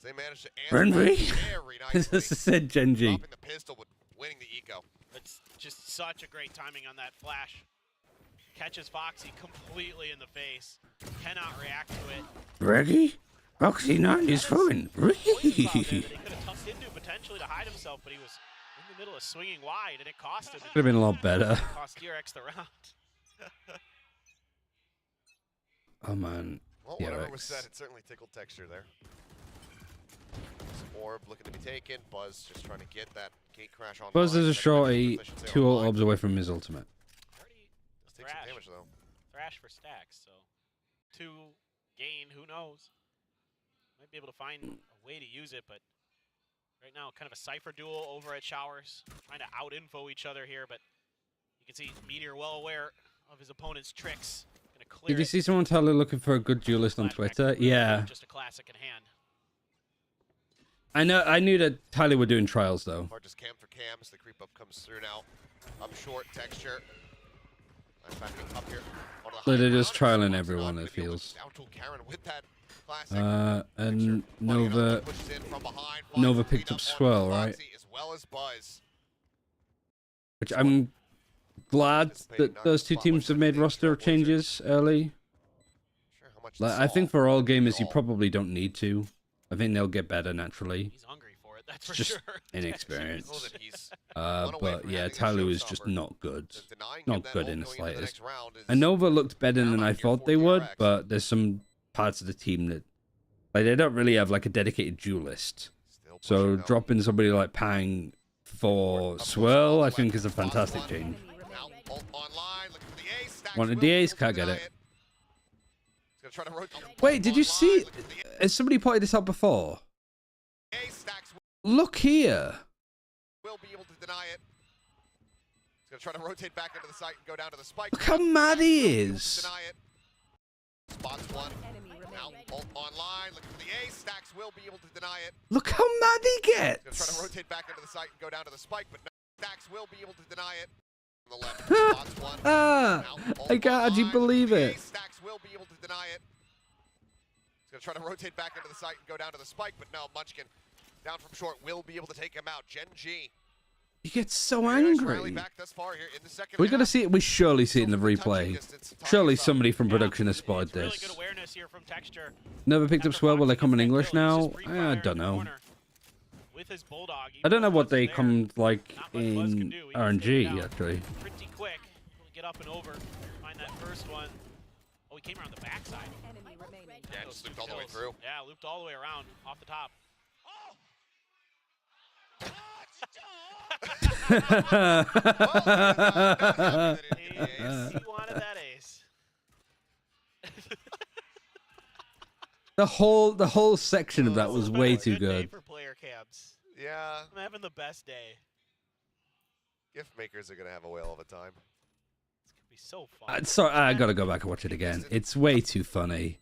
They managed to answer Renry? very nicely. This is Gen G. Dropping the pistol, but winning the eco. It's just such a great timing on that flash. Catches Foxy completely in the face. Cannot react to it. Reggie? Foxy 9 is fine. Poison about there that he could have tucked into potentially to hide himself, but he was in the middle of swinging wide, and it cost him. Could have been a lot better. Cost DRX the round. Oh man. Well, whatever DRX. was said, it certainly tickled Texture there. Orb looking to be taken. Buzz just trying to get that gate crash on. Buzz is a shorty, 2 orbs away from his ultimate. Already Let's take some Thrash. damage though. Thrash for stacks, so 2 gain, who knows? Might be able to find a way to use it, but right now kind of a Cypher duel over at Showers, trying to out-info each other here, but you can see Meteor well aware of his opponent's tricks. Gonna clear Did you it. see someone tell her looking for a good duelist on Flashback. Twitter? Yeah. Just a classic in hand. I knew that Tyler were doing trials though. Or just cam for cam as the creep up comes through now. Up short, Texture. Nice backing up here. Onto the So high they're just ground, trialing and Swan's everyone, not it gonna be able to feels. down tool Karen with that classic. And Texture funny enough, Nova pushes in from behind, Nova finds picked the up lead on Swell, right? Foxy as well as Buzz. Which I'm glad that those two teams have made roster changes early. Sure how much Like this I think all- for all gamers you all- probably don't need to. I think they'll get better naturally. He's hungry for it, that's for Just sure. knows inexperience. that he's But yeah, Tyler was just not good. denying him Not that good ult in the going into slightest. next round is And Nova looked better Now than not I here thought for they would, DRX. but there's some parts of the team that like they don't really have like a dedicated duelist. still So pushing though. dropping somebody like Pang for Swirl, I think is a fantastic change. Now, ult online, looking for the ace. Stacks Wanted will the be ace, able to can't get deny it. He's gonna try to rotate. Wait, did you see? Online, looking for the Has somebody pointed this out before? ace. Stacks Look here. will be able to deny it. He's gonna try to rotate back into the site and go down to the spike. Look how mad he Stacks will be able to is. deny it. Spots one. Enemy Now, remaining. ult online, looking for the ace. Stacks will be able to deny it. Look how mad he He's gonna try to gets. rotate back into the site and go down to the spike, but no. Stacks will be able to deny it. On the left, spots one. Ah, Now, ult I can't actually online, believe looking for the it. ace. Stacks will be able to deny it. He's gonna try to rotate back into the site and go down to the spike, but no, Munchkin down from short will be able to take him out. Gen G He gets so Rally angry. back thus far here in the second We're gonna half. see it. We surely see it in the replay. Surely somebody from production has It's spotted really this. good awareness here from Texture. Never picked up After Swell. Will they Foxy come in gets that English kill, now? he's just free I fire in don't the know. corner with his Bulldog. I don't know Even what though they Buzz's come like Not much Buzz can in do. He gets RNG taken out actually. Pretty quick. He'll get up and over. Find that first one. Oh, he came around the backside. Enemy remaining. Yeah, Those just two looped all the way kills. through. Yeah, looped all the way around off the top. He wanted that ace. The whole section of that This was has been way a too good day good. for player camps. Yeah, I'm having the best day. gift makers are gonna have a whale of a time. It's gonna be so fun. Sorry, I gotta go back and watch it again. It's way too funny.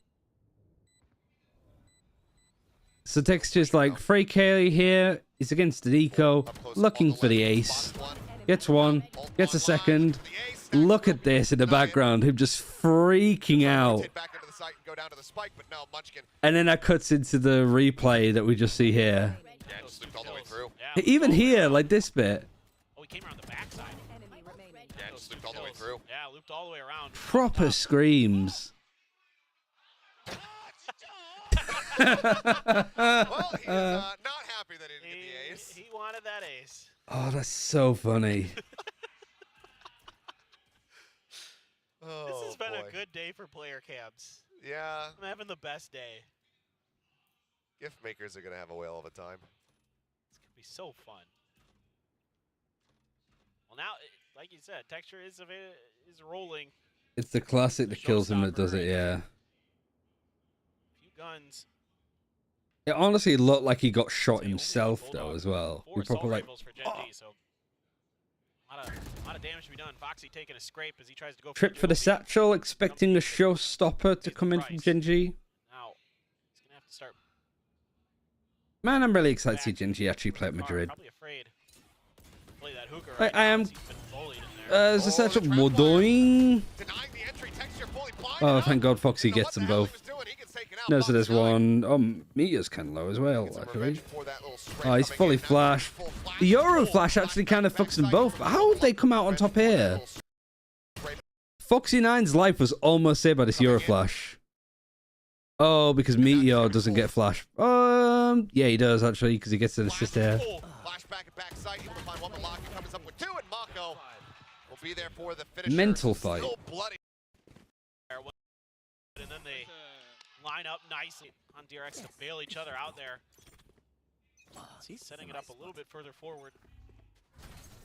So Texture's like, Frey Carey here is against an eco, Up close looking on for the left, ace. spots one. Gets one, gets a second. The ace, Look at this in the background, him just freaking out. rotate back into the site and go down to the spike, but no, Munchkin. And then that cuts into the replay that we just see here. Yeah, just looped all the way through. Yeah, Even looped all the way here, around. like this bit, Oh, he came around the backside. Enemy remaining. Yeah, Those just two looped all the way kills. through. Yeah, looped all the way around. proper screams. Well, he's not happy that he didn't get the ace. He wanted that ace. Oh, that's so funny. Oh, This has been boy. a good day for player camps. Yeah, I'm having the best day. gift makers are gonna have a whale of a time. It's gonna be so fun. Well, now, like you said, Texture is rolling. It's the classic that kills him that does it, yeah. Few guns. It honestly looked like he got shot Say only himself, one though, Bulldog. as well. 4 He assault probably like, rifles for Gen G, so a lot of damage to be done. Foxy taking a scrape as he tries to go trip for the dual beat. satchel, expecting a showstopper to come in from Gen G. Now, he's gonna have to start Man, I'm really excited to see back Gen G actually play at car, Madrid. Probably afraid to play that hookah I right now am- as he's been bullied in there. Is the Oh, satchel the trap more wire. doing? Denying the entry, Texture fully blind. Oh, thank God Foxy Didn't know gets what them the hell he both. was doing. He gets taken out. No, so Foxy there's dying. one. Oh, Meteor's kind of low as well, Gets some actually. revenge for that little spray Oh, he's coming fully in. Now flash. full flash. The Euro Oh, Flash actually kind of fucks them backside both. from How have they come out on top Revenge for that here? little spray Foxy 9's life was almost saved by this Euro Flash. Oh, because Meteor doesn't get flash. Yeah, he does actually, because he gets an assist here. Flashback and backside, able to find one, but Locky comes up with two, and Mako will be there for the finisher. Mental fight. Still bloody. And then they line up nicely on DRX to bail each other out there. He's setting it up a little bit further forward.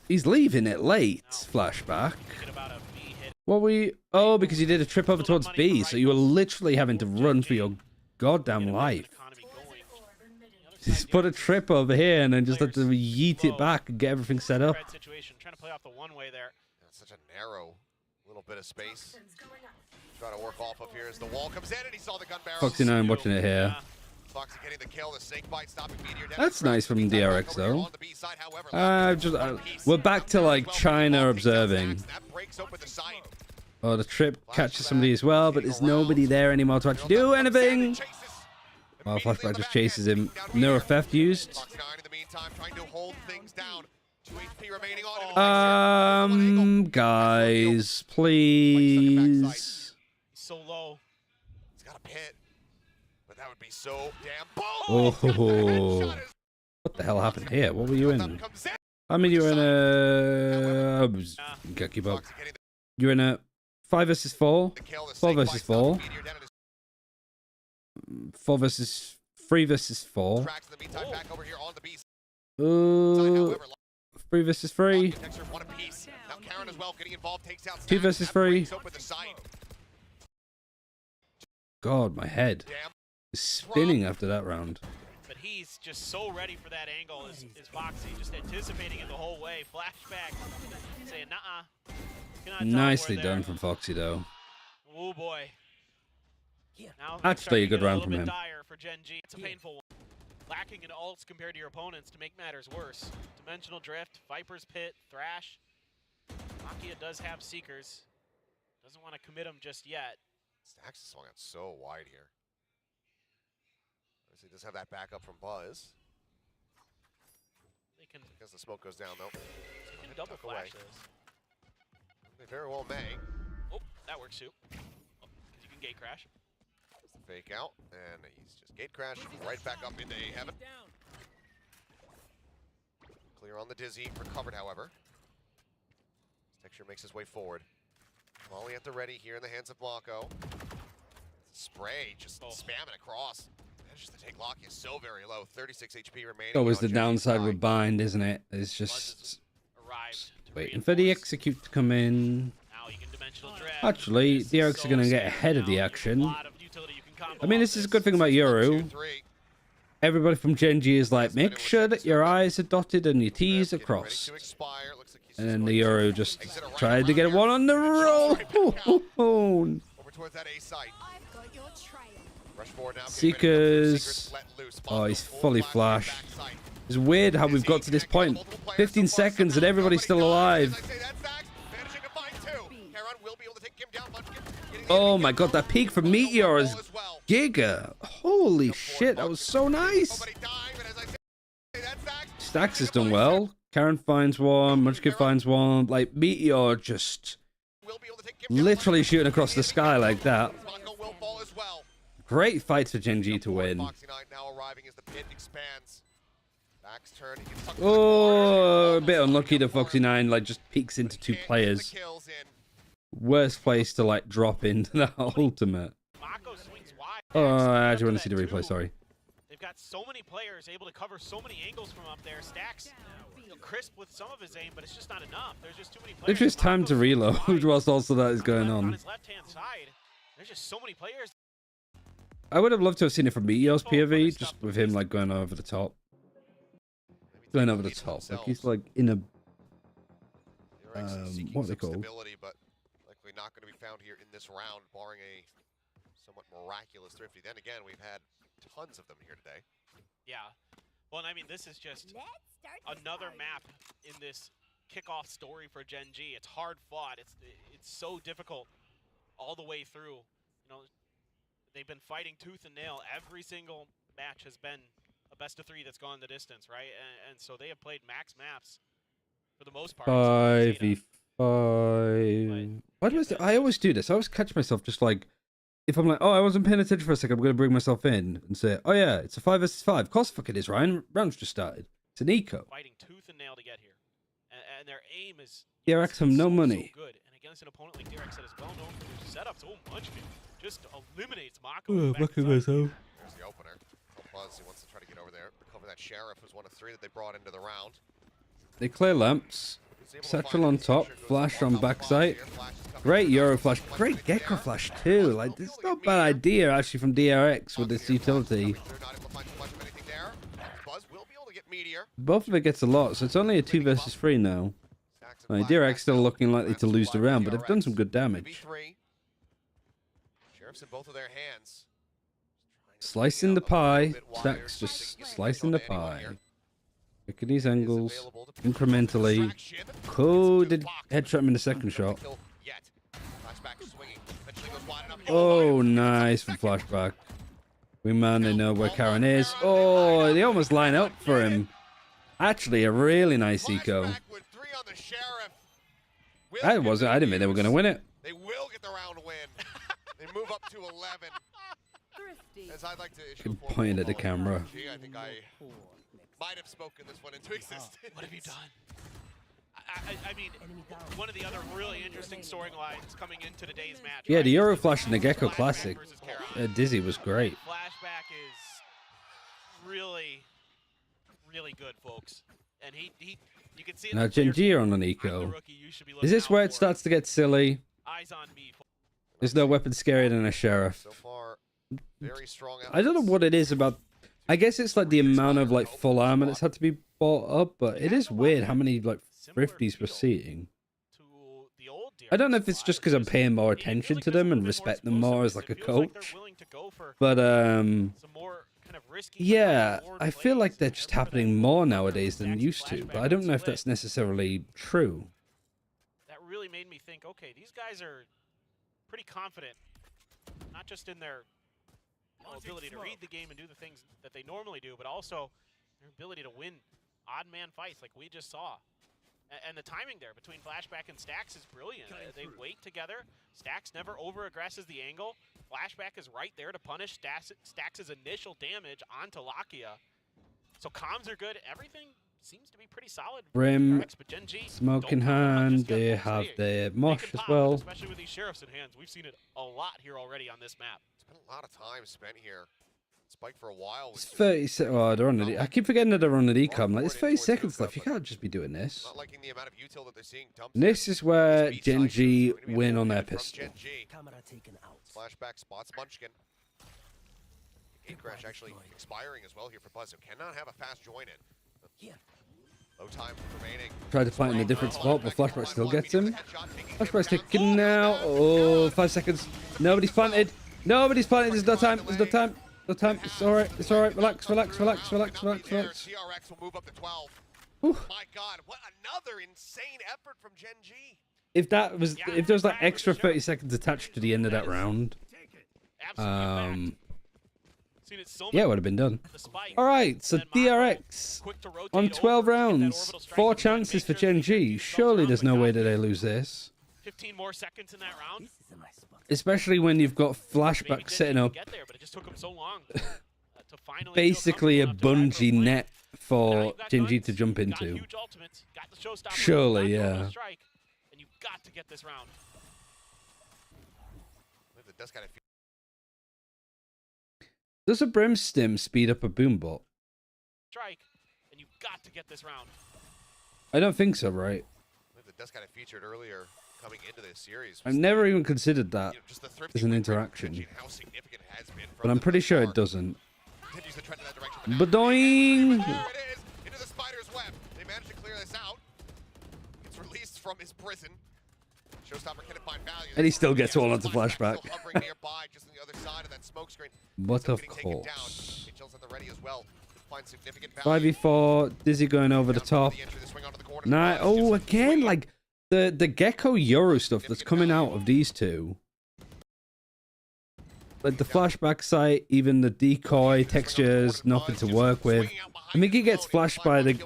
He's leaving it late. Flashback. Thinking about a B hit. What were you? Oh, because you did a trip over towards B, so you were literally having to run for your goddamn life. Economy going. The other Just side, put a DRX trip over here and then just have to yeet it back and get everything set up. spread situation, trying to play off the one-way there. That's such a narrow little bit of space. Trying to work off of here as the wall comes in, and he saw the gun barrel. Foxy 9 watching it here. Yeah. Foxy getting the kill, the snake bite, stopping Meteor down. That's nice from Meantime, DRX, back over here though. on the B side, however, We're back to like China observing. That breaks open the side. Oh, the trip catches somebody as well, but there's nobody there anymore to actually do anything. Oh, Flashback just chases him. Neuro theft used. Foxy 9 in the meantime trying to hold things down. 2 HP remaining on him. Guys, please. He's so low. He's got a pit, but that would be so damn Oh, what the hell happened here? What were you in? I mean, you were in a. Can't keep up. You're in a 5 versus 4, 4 versus 4, 4 versus 3 versus 4. 3 versus 3. 2 versus 3. God, my head is spinning after that round. But he's just so ready for that angle is Foxy, just anticipating it the whole way. Flashback, saying, nuh-uh. Cannot tell Nicely we're done there. from Foxy, though. Oh boy. Now Actually, a good round little from bit him. Dire for Gen G. It's a painful one. Lacking in ults compared to your opponents to make matters worse. Dimensional Drift, Viper's Pit, Thrash. Makia does have Seekers. Doesn't want to commit them just yet. Stacks is swung out so wide here. Obviously, does have that backup from Buzz. They can, As the smoke goes down, though. they can double flash this. They very well may. Oh, that works too. Oh, 'cause you can gate crash. Fake out, and he's just gate crash right back up into heaven. Clear on the dizzy, recovered, however. Texture makes his way forward. Molly at the ready here in the hands of Blanco. Spray, just spamming across. Manages to take Locky so very low, 36 HP remaining. Always the on downside Jerry's with bind, isn't it? It's Buzz just arrived to waiting for the reinforce. execute to come in. Now you can dimensional drift. Actually, This the is Eric's are going to so get ahead of the scary now. action. A lot of utility you can combo I mean, off this is a good thing about 1, 2, Yoru. 3. Everybody from Gen G is like, make sure that your I's are dotted and your T's are Getting ready crossed. to expire. Looks like he's And just then going the to Yoru just exit around tried to get here. one on the roll. Over towards that A site. I've got your trail. Rushmore now. Seekers. Oh, he's fully flashed. It's weird how we've got to this point. 15 seconds and everybody's still alive. Oh my god, that peak from Meteor is giga. Holy shit, that was so nice. Stax has done well. Karen finds one, Munchkin finds one. Like, Meteor just literally shooting across the sky like that. Great fight for Gen G to win. Oh, a bit unlucky that Foxy9 like just peeks into two players. Worst place to like drop into that ultimate. Mako swings wide. Oh, I actually want to see the replay, sorry. They've got so many players able to cover so many angles from up there. Stacks crisp with some of his aim, but it's just not enough. There's just too many players. It's just time Mako to reload wide. whilst also that is going On on. his left-hand side, there's just so many players. I would have loved to have seen it from Meteor's POV, just with him like going over the top. Going over the top. Like he's like in a what are they called? Stability, but likely not going to be found here in this round, barring a somewhat miraculous Thrifty. Then again, we've had tons of them here today. Yeah. Well, and I mean, this is just Let's start this another party. map in this kickoff story for Gen G. It's hard fought. It's so difficult all the way through. You know, they've been fighting tooth and nail. Every single match has been a best of 3 that's gone the distance, right? And so they have played max maps for the most part. 5v5. Why do I always do this? I always catch myself just like, if I'm like, oh, I wasn't paying attention for a second, I'm going to bring myself in and say, oh yeah, it's a 5 versus 5. Of course fuck it is, Ryan. Round's just started. It's an eco. Fighting tooth and nail to get here. And their aim is DRX have no money. So good. And against an opponent like DRX that is well known for their setups, Munchkin just eliminates Mako. Oh, back fucking inside. myself. There's the opener. Buzz, he wants to try to get over there. Recover that Sheriff, who's one of 3 that they brought into the round. They clear lamps. Satchel on top, flash on backside. Great Euro flash, great Gecko flash too. Like, this is not a bad idea actually from DRX with this utility. Both of it gets a lot, so it's only a 2 versus 3 now. Like, DRX still looking likely to lose the round, but they've done some good damage. Sheriff's in both of their hands. Slicing the pie. Stacks just slicing the pie. Look at these angles. Incrementally. Coded headshot him in the second shot. Oh, nice from flashback. Wingman, they know where Karen is. Oh, they almost line up for him. Actually, a really nice eco. I didn't think they were going to win it. They will get the round win. They move up to 11. Thrifty. As I'd like to issue Good a formal point at the apology. camera. I think I might have spoken this one into existence. What have you done? I mean, one of the other really interesting storylines coming into today's match. Yeah, the right, Euro is Flash and the Gecko Flashback Classic. versus Karen. Dizzy was great. Flashback is really, really good, folks. And you can see it in Now, the Gen players' G are on an I'm the eco. rookie, you should be Is looking this out where it for starts to get silly? Eyes on me. There's no weapon scarier than a Sheriff. So far, very strong. I don't know what it is about. I guess it's like the amount of like full armor that's had to be bought up, but it is weird how many like thrifties we're seeing. To the old I don't know if it's just because I'm paying more attention to them and respect them more as like a coach, but some more kind of risky, yeah, reward I feel plays like they're and just for that happening more nowadays than Jackson used to. flashback But I don't on know if split. that's necessarily true. That really made me think, okay, these guys are pretty confident, not just in their ability to read the game and do the things that they normally do, but also their ability to win odd man fights like we just saw. And the timing there between Flashback and Stax is brilliant. They wait together. Stax never over-aggresses the angle. Flashback is right there to punish Stax's initial damage onto Lakia. So comms are good. Everything seems to be pretty solid. Brim, But Gen G smoke in don't count on hand. just yet. They We'll have see. their They mosh can as pop, well. especially with these sheriffs in hands. We've seen it a lot here already on this map. It's been a lot of time spent here. Spike for a while. It's 30 seconds. Oh, they're on the. I keep forgetting that they're on the decom. Like, it's 30 towards seconds Luka, left. You but can't just be doing this. Not liking the amount of util that they're seeing dumped. And this is where Speed Gen side G shoots. Gonna be a win full on their pivot from pistol. Gen G. Flashback spots Munchkin. Gate crash actually expiring as well here for Buzz, who cannot have a fast join in. Low time remaining. Tried to fight in a different spot, but Flashback still gets him. Flashback's taken now. Oh, 5 seconds. Nobody's planted. Nobody's planted. There's no time. There's no time. No time. It's alright. It's alright. Relax, relax, relax, relax, relax, relax. TRX will move up to 12. Whew. My God, what another insane effort from Gen G. If that was, if there was like extra 30 seconds attached to the end of that round, Seen it so yeah, it much. would have been done. The spike. Alright, so And Mako, DRX quick to rotate on over, 12 get that rounds, orbital strike 4 in front, chances make for sure Gen the G. goes Surely down there's no without way that they lose this. 15 more seconds in that round. Especially when you've got Maybe Flashback didn't setting even up get there, but it just took him so long to finally feel basically a comfortable enough to ride for bungee a net Now for you've got Gen G guns, to jump you've got into. huge ultimates, got the showstopper, Surely, got the orbital yeah. strike, and you've got to get this round. It does kind of feel Does a Brim stim speed up a Boombot? Strike, and you've got to get this round. I don't think so, right? that does kind of featured earlier coming into this series. I've never even considered that You know, just the thrifty as an win rate interaction. and how significant it has been But from I'm them pretty thus sure far. it doesn't. Continues the trend in that direction. Badoing! There it is, into the spider's web. They managed to clear this out. Gets released from his prison. Showstopper can find value. And he still gets Yes, one onto Flashback Flashback. Still hovering nearby, just on the other side of that smoke screen. But Still of getting taken down. course. HL's at the ready as well. Find significant value. 5v4, Dizzy going over the top. Nah, oh, again, like the Gecko Euro stuff that's coming out of these two. Like the flashback sight, even the decoy textures, nothing to work with. I mean, he gets flashed by the...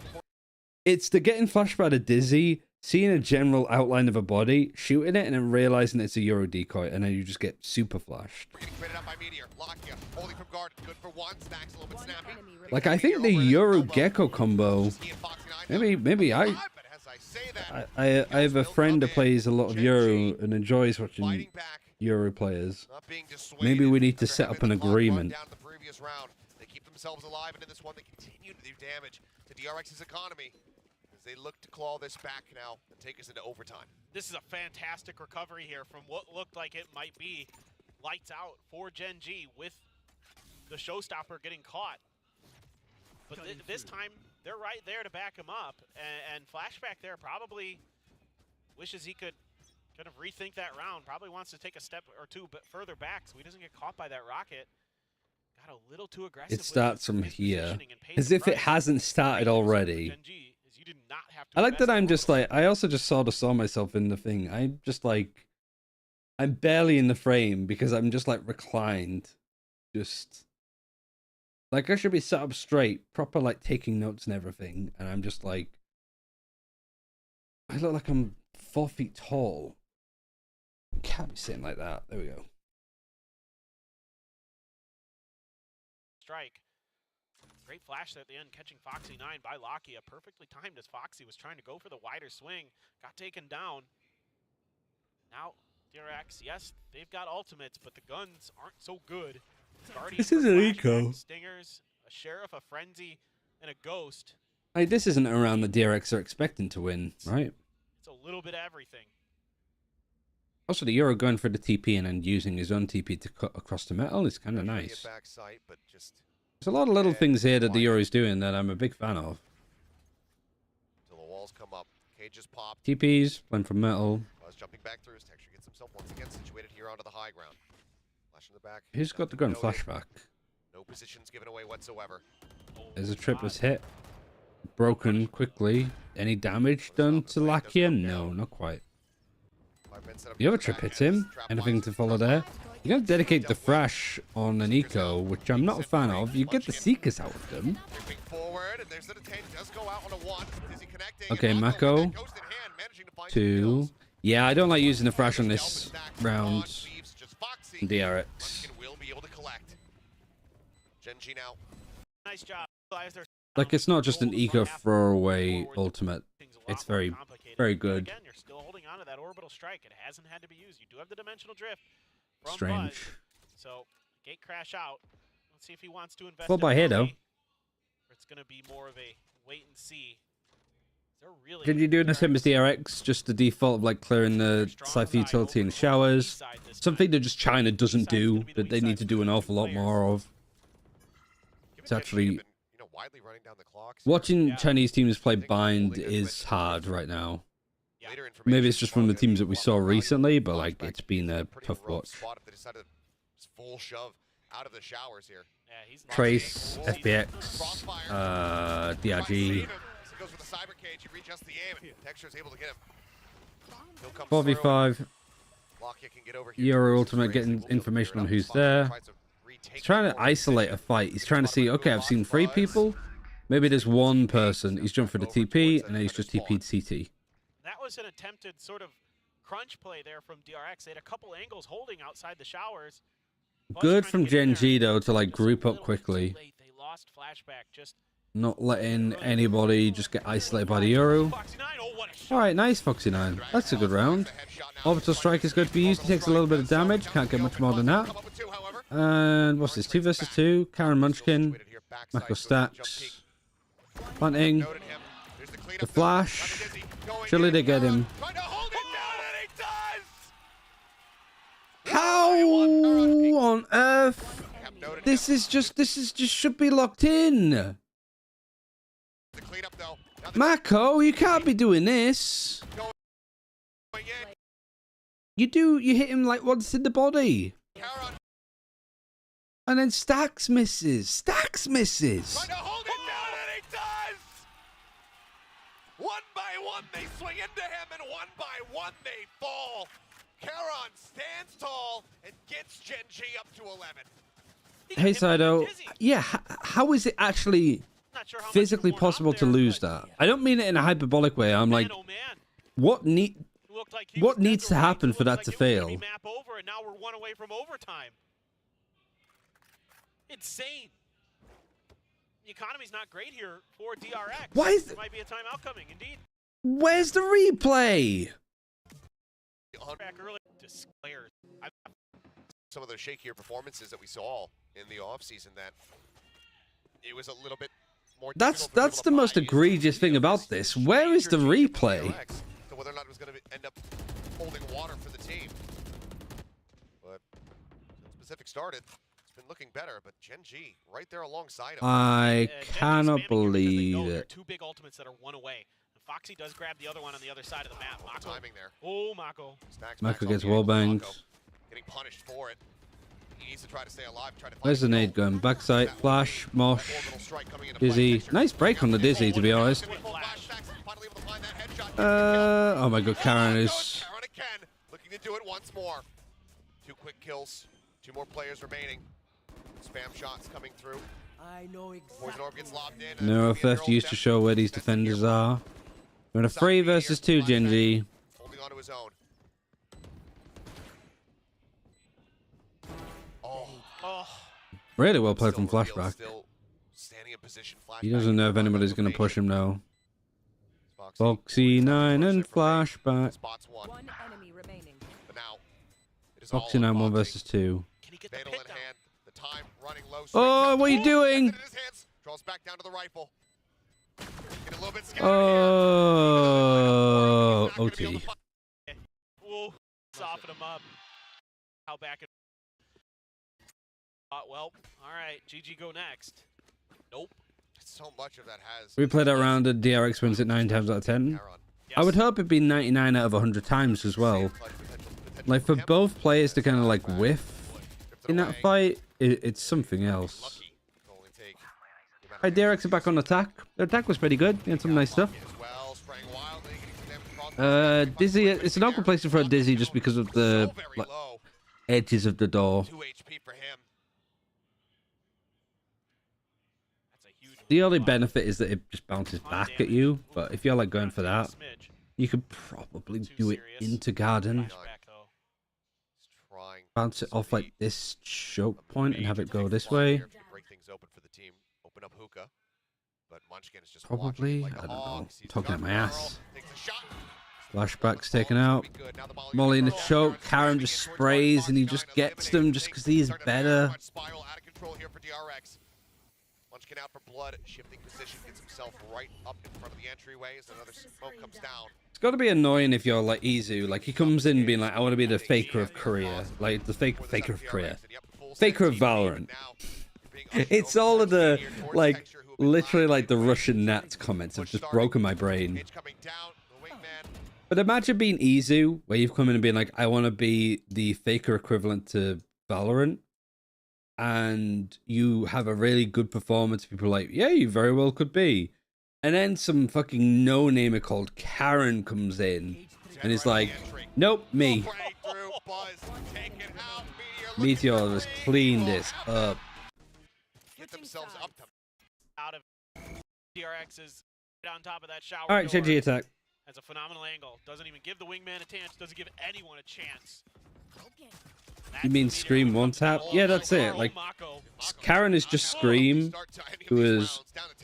It's the getting flashed by the Dizzy, seeing a general outline of a body, shooting it, and then realizing it's a Euro decoy, and then you just get super flashed. One enemy Like, I think the Euro Gecko combo... Maybe I have a friend that plays a lot of Euro and enjoys watching Euro players. Maybe we need to set up an agreement. They keep themselves alive, and in this one, they continue to do damage to DRX's economy as they look to claw this back now and take us into overtime. This is a fantastic recovery here from what looked like it might be lights out for Gen G with the showstopper getting caught. But this time, they're right there to back him up, and Flashback there probably wishes he could kind of rethink that round, probably wants to take a step or two further back so he doesn't get caught by that rocket. Got a little too aggressive. It starts from his here, positioning and pays as the if it price. hasn't started already. Gen G is you did not have to I like that invest in I'm just orbital. like, I also just sort of saw myself in the thing. I'm just like, I'm barely in the frame because I'm just like reclined. Just like I should be sat up straight, proper like taking notes and everything. And I'm just like, I look like I'm 4 feet tall. Can't be sitting like that. There we go. Strike. Great flash at the end, catching Foxy 9 by Lakia. Perfectly timed as Foxy was trying to go for the wider swing. Got taken down. Now, DRX, yes, they've got ultimates, but the guns aren't so good. Guardian This for is an Flashback, eco. Stingers, a Sheriff, a Frenzy, and a Ghost. Like, this isn't around the DRX are expecting to win, right? It's a little bit of everything. Also, the Euro going for the TP and then using his own TP to cut across the metal is kind of nice. There's a lot of little things here that the Euro's doing that I'm a big fan of. Till the walls come up, cages pop. TPs, playing from metal. Buzz jumping back through his texture gets himself once again situated here onto the high ground. Flash in the back. Who's got the gun? Flashback. No positions given away whatsoever. There's a tripless hit. Broken quickly. Any damage done to Lakia? No, not quite. The other trip hits him. Anything to follow there? You're going to dedicate the thrash on an eco, which I'm not a fan of. You get the Seekers out of them. Okay, Mako. 2. Yeah, I don't like using the thrash on this round. DRX. Nice job. Like, it's not just an eco throwaway ultimate. It's very, very good. Again, you're still holding on to that orbital strike. It hasn't had to be used. You do have the dimensional drift. From Strange. Buzz. So, gate crash out. Let's see if he wants to invest. Full by here, though. It's going to be more of a wait and see. Really Did you do the same as DRX? Just the default of like clearing the Cypher utility in showers? Something that just China doesn't do, that they need to do an awful lot more of. It's actually... Watching Chinese teams play bind is hard right now. Maybe it's just from the teams that we saw recently, but like it's been a tough watch. Trace, FBX, DRG. 4v5. Euro Ultimate getting information on who's there. He's trying to isolate a fight. He's trying to see, okay, I've seen 3 people. Maybe there's one person. He's jumped for the TP, and then he's just TP'd CT. That was an attempted sort of crunch play there from DRX. They had a couple angles holding outside the showers. Good from Gen G, though, to like group up quickly. They lost flashback. Just not letting anybody just get isolated by the Euro. Alright, nice Foxy9. That's a good round. Orbital Strike is good for you. He takes a little bit of damage. Can't get much more than that. And what's this? 2 versus 2. Karen Munchkin. Mako Stacks. Planting. The flash. Surely they get him. How on earth? This just should be locked in. Mako, you can't be doing this. You hit him like once in the body. And then Stacks misses. Stacks misses. One by one, they swing into him, and one by one, they fall. Charon stands tall and gets Gen G up to 11. Hey, Sido. Yeah, how is it actually physically possible to lose that? I don't mean it in a hyperbolic way. I'm like, what needs to happen for that to fail? Map over, and now we're 1 away from overtime. Insane. The economy's not great here for DRX. Why is there might be a timeout coming, indeed. Where's the replay? Some of those shakier performances that we saw in the offseason, that it was a little bit more. That's the most egregious thing about this. Where is the replay? So whether or not it was going to end up holding water for the team, but since Pacific started, it's been looking better. But Gen G right there alongside him. I cannot believe it. 2 big ultimates that are 1 away. Foxy does grab the other one on the other side of the map. Mako. Timing there. Oh, Mako. Mako gets wallbanged. Getting punished for it. He needs to try to stay alive. Where's the nade going? Backside, flash, mosh, Dizzy. Nice break on the Dizzy, to be honest. Oh my god, Karen is... Karen again, looking to do it once more. 2 quick kills. 2 more players remaining. Spam shots coming through. Poison Orb gets lobbed in. Neurofest used to show where these defenders are. We're in a 3 versus 2, Gen G. Holding on to his own. Really well played from Flashback. He doesn't know if anybody's going to push him now. Foxy9 and Flashback. Foxy9 1 versus 2. Oh, what are you doing? Oh, OT. Soften him up. How back? Well, all right. GG go next. Nope. So much of that has. We played that round and DRX wins it 9 times out of 10. Yes. I would hope it'd be 99 out of 100 times as well. Like for both players to kind of like whiff in that fight, it's something else. Hi, DRX are back on attack. Their attack was pretty good. They had some nice stuff. Dizzy. It's an awkward place to throw Dizzy just because of the So very like, low. edges of the door. 2 HP for him. That's a huge The only block. benefit is that it just bounces back at you. But if you're like going for that, Smidge. you could probably Too do it serious. into garden. Flashback, though. He's trying Bounce it to off like be this choke a point and have it major go big this fly way. here to break things open for the team. Open up Hookah. But Munchkin is just Probably. watching it like I a don't hawk. know. Sees the Talking out gun my barrel, ass. takes a shot. Flashback's Ball taken is gonna out. be good. Now the ball Molly in the gets choke. control. Karen Moving just in towards sprays and he 49, just gets them eliminated. just because Things he's starting to very better. much spiral out of control here for DRX. Munchkin out for blood, shifting position, gets himself right up in front of the entryway as another smoke comes down. It's got to be annoying if you're like Izu. Like he comes in being like, I want to be the faker of Korea. Like the faker of Korea. Faker of Valorant. It's all of the like literally like the Russian Nats comments have just broken my brain. But imagine being Izu, where you've come in and been like, I want to be the faker equivalent to Valorant, and you have a really good performance. People are like, yeah, you very well could be. And then some fucking no-namer called Karen comes in and is like, nope, me. Meteor has cleaned this up. Get themselves up to Out of DRX's on top of that shower. All right, door. CNG attack. Has a phenomenal angle. Doesn't even give the wingman a chance. Doesn't give anyone a chance. You mean Scream one tap? Yeah, that's it. Like, Karen is just Scream, who is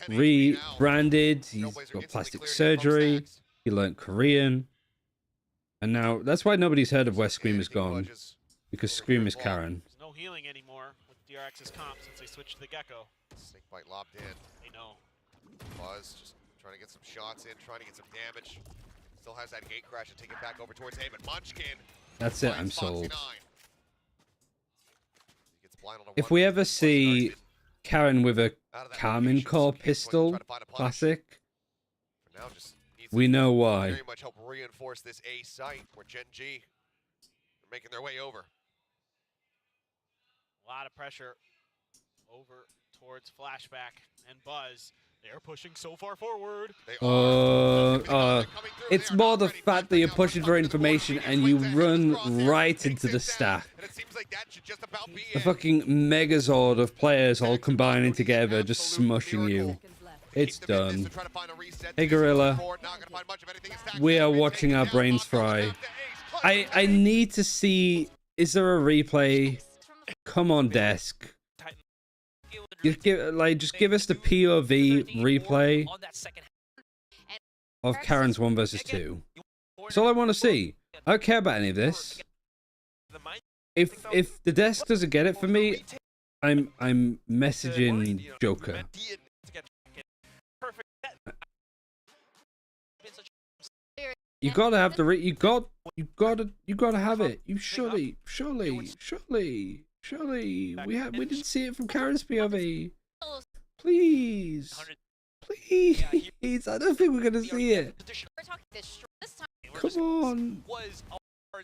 rebranded. He's got plastic surgery. He learned Korean. And now, that's why nobody's heard of where Scream is gone. Because Scream is Karen. There's no healing anymore with DRX's comp since they switched to the Gecko. Snake bite lobbed in. They know. Buzz just trying to get some shots in, trying to get some damage. Still has that gate crash and take it back over towards Haven. Munchkin. That's it, I'm sold. If If we ever see Karen with a Carmine Core pistol, classic, we know why. Very much help reinforce this A site where Gen G are making their way over. A lot of pressure over towards Flashback and Buzz. They're pushing so far forward. It's more the fact that you're pushing for information and you run right into the stack. The fucking megazord of players all combining together, just smushing you. It's done. Hey Gorilla, we are watching our brains fry. I need to see, is there a replay? Come on, desk. Just give us the POV replay of Karen's 1 versus 2. That's all I want to see. I don't care about any of this. If the desk doesn't get it for me, I'm messaging Joker. You gotta have the you gotta have it. You surely we didn't see it from Karen's POV. Please. I don't think we're gonna see it. Come on.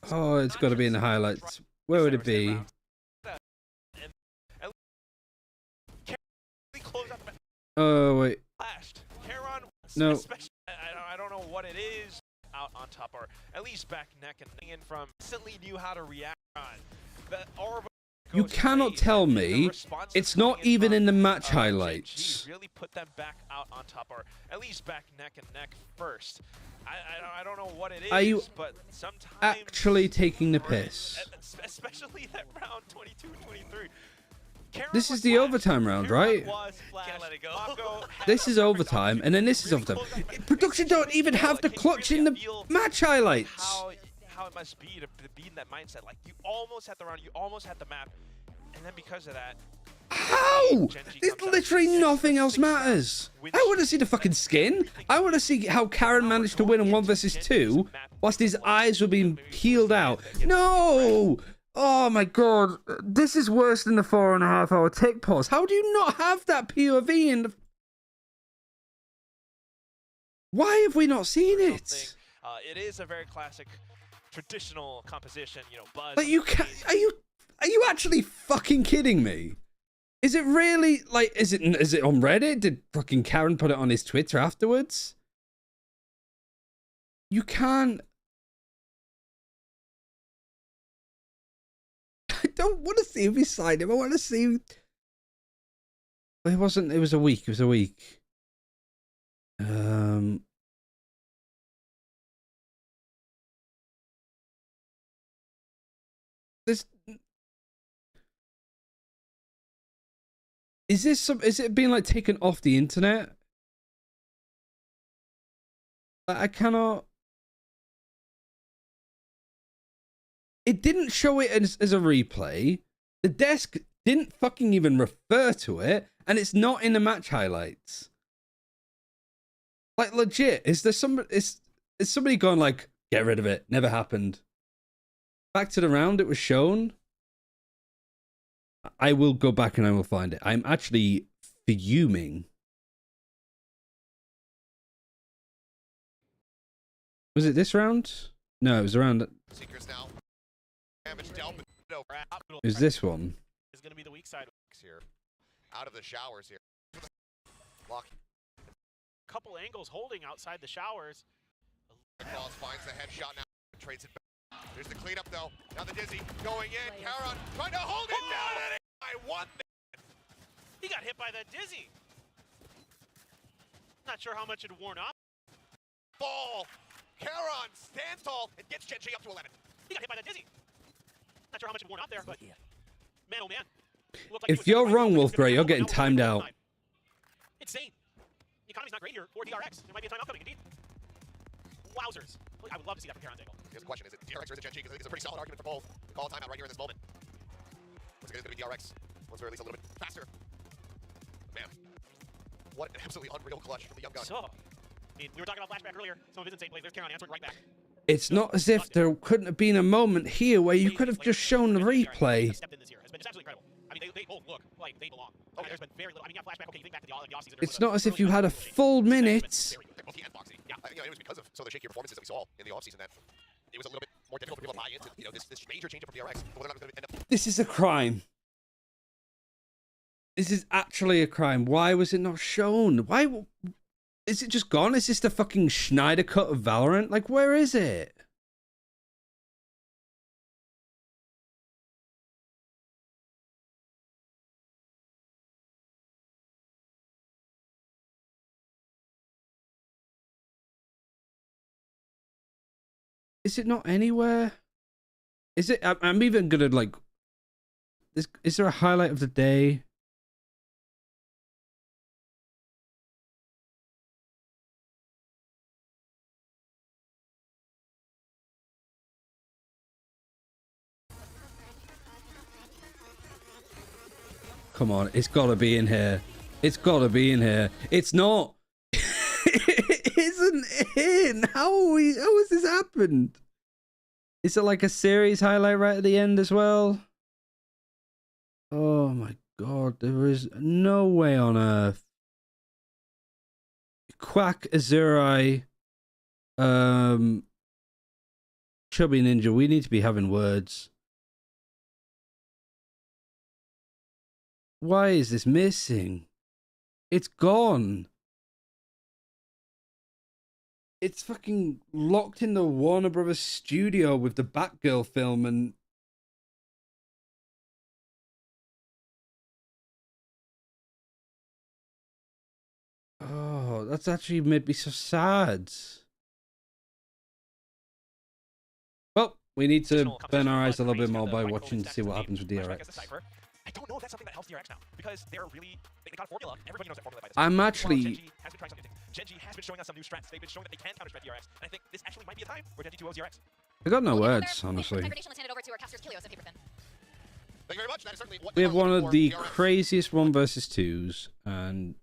Oh, it's gotta be in the highlights. Where would it be? Oh wait. No. I don't know what it is out on top, or at least back neck and in from instantly knew how to react on. You cannot tell me it's not even in the match highlights. Really put them back out on top, or at least back neck and neck first. I don't know what it is. Are you but sometimes actually taking the piss? Especially that round 22-23. This is the overtime round, right? This is overtime, and then this is overtime. Production don't even have the clutch in the match highlights. How it must be to be in that mindset. Like, you almost had the round, you almost had the map, and then because of that... How? There's literally nothing else matters. I want to see the fucking skin. I want to see how Karen managed to win in 1 versus 2 whilst his eyes were being peeled out. No! Oh my god, this is worse than the 4.5 hour tick pause. How do you not have that POV in the... Why have we not seen it? It is a very classic, traditional composition, you know, Buzz. But you can are you actually fucking kidding me? Is it really, like, is it on Reddit? Did fucking Karen put it on his Twitter afterwards? You can't. I don't want to see him beside him. I want to see. It wasn't. It was a week. It was a week. This. Is this some? Is it being like taken off the internet? I cannot. It didn't show it as a replay. The desk didn't fucking even refer to it, and it's not in the match highlights. Like legit, is there some? Is somebody going like, get rid of it? Never happened. Back to the round, it was shown. I will go back and I will find it. I'm actually fuming. Was it this round? No, it was around. Seekers now. Damage dealt, but no. It was this one. Is going to be the weak side Here, out of the showers here. Lock. Couple angles holding outside the showers. Cross finds the headshot now. Trades it back. There's the cleanup though. Now the Dizzy going in. Caron trying to hold it down. And I won. He got hit by that Dizzy. Not sure how much it worn off. Ball. Caron stands tall and gets Genji up to 11. He got hit by that Dizzy. Not sure how much it worn off there, but man, oh man. If you're wrong, Wolfgrey, you're getting timed out. Insane. The economy's not great here for DRX. There might be a timeout coming, indeed. Wowzers. I would love to see that from Caron's angle. Here's the question, is it DRX or is it Genji? Because I think it's a pretty solid argument for both. We call a timeout right here in this moment. Looks like it's going to be DRX. Once we're at least a little bit faster. Man, what an absolutely unreal clutch from the young gun. So, I mean, we were talking about flashback earlier. Some of his insane plays. There's Caron answering right back. It's not as if there couldn't have been a moment here where you could have just shown the replay. Stepped in this year. It's absolutely incredible. I mean, they both look like they belong. Okay. There's been very little. I mean, yeah, flashback. Okay, you think back to the offseason. It's not as if you had a full minute. Both he and Foxy. Yeah, I think it was because of some of the shakier performances that we saw in the offseason that it was a little bit more difficult for people to buy into, this major change up from DRX. Whether or not it's going to end up. This is a crime. This is actually a crime. Why was it not shown? Why is it just gone? Is this the fucking Schneider cut of Valorant? Like, where is it? Is it not anywhere? Is it? I'm even gonna like. Is there a highlight of the day? Come on, it's gotta be in here. It's gotta be in here. It's not. It isn't in. How has this happened? Is it like a series highlight right at the end as well? Oh my god, there is no way on earth. Quack, Azurai, Chubby Ninja, we need to be having words. Why is this missing? It's gone. It's fucking locked in the Warner Brothers studio with the Batgirl film and... Oh, that's actually made me so sad. Well, we need to burn our eyes a little bit more by watching to see what happens with DRX. I don't know if that's something that helps DRX now, because they're really, they got a formula. Everybody knows that formula by this I'm point. actually... Genji has been trying something new. Genji has been showing us some new strengths. They've been showing that they can counter-strike DRX, and I think this actually might be a time where Genji 2-0 DRX. I got no words, honestly. Let's hand it over to our casters, Kilios and Paperthin. Thank you very much. That is certainly what We have one of the DRX. craziest 1v2s, and...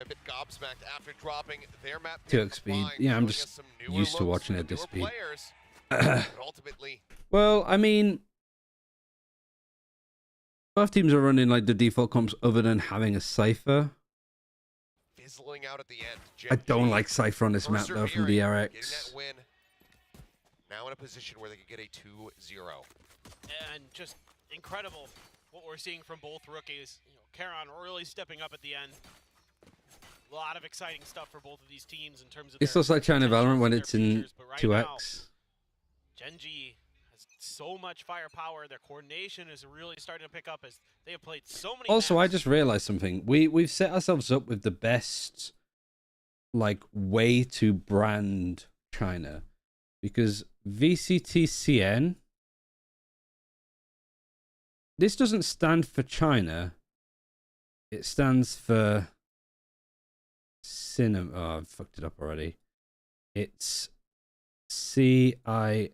A bit gobsmacked after dropping their map. 2x speed. Yeah, I'm just used to watching it at this speed. Ultimately, well, I mean... Both teams are running like the default comps other than having a Cypher. fizzling out at the end. I don't like Cypher on this map though from Getting DRX. that win. Now in a position where they could get a 2-0. And just incredible what we're seeing from both rookies. You know, Caron really stepping up at the end. A lot of exciting stuff for both of these teams in terms of. It looks like China potentials Valorant when and it's their in futures, but right now, 2x. CNGUIDE has so much firepower. Their coordination is really starting to pick up as they have played so many. Also, I maps. just realized something. We've set ourselves up with the best like way to brand China, because VCTCN, this doesn't stand for China. It stands for cinema. Oh, I've fucked it up already. It's CINEMA.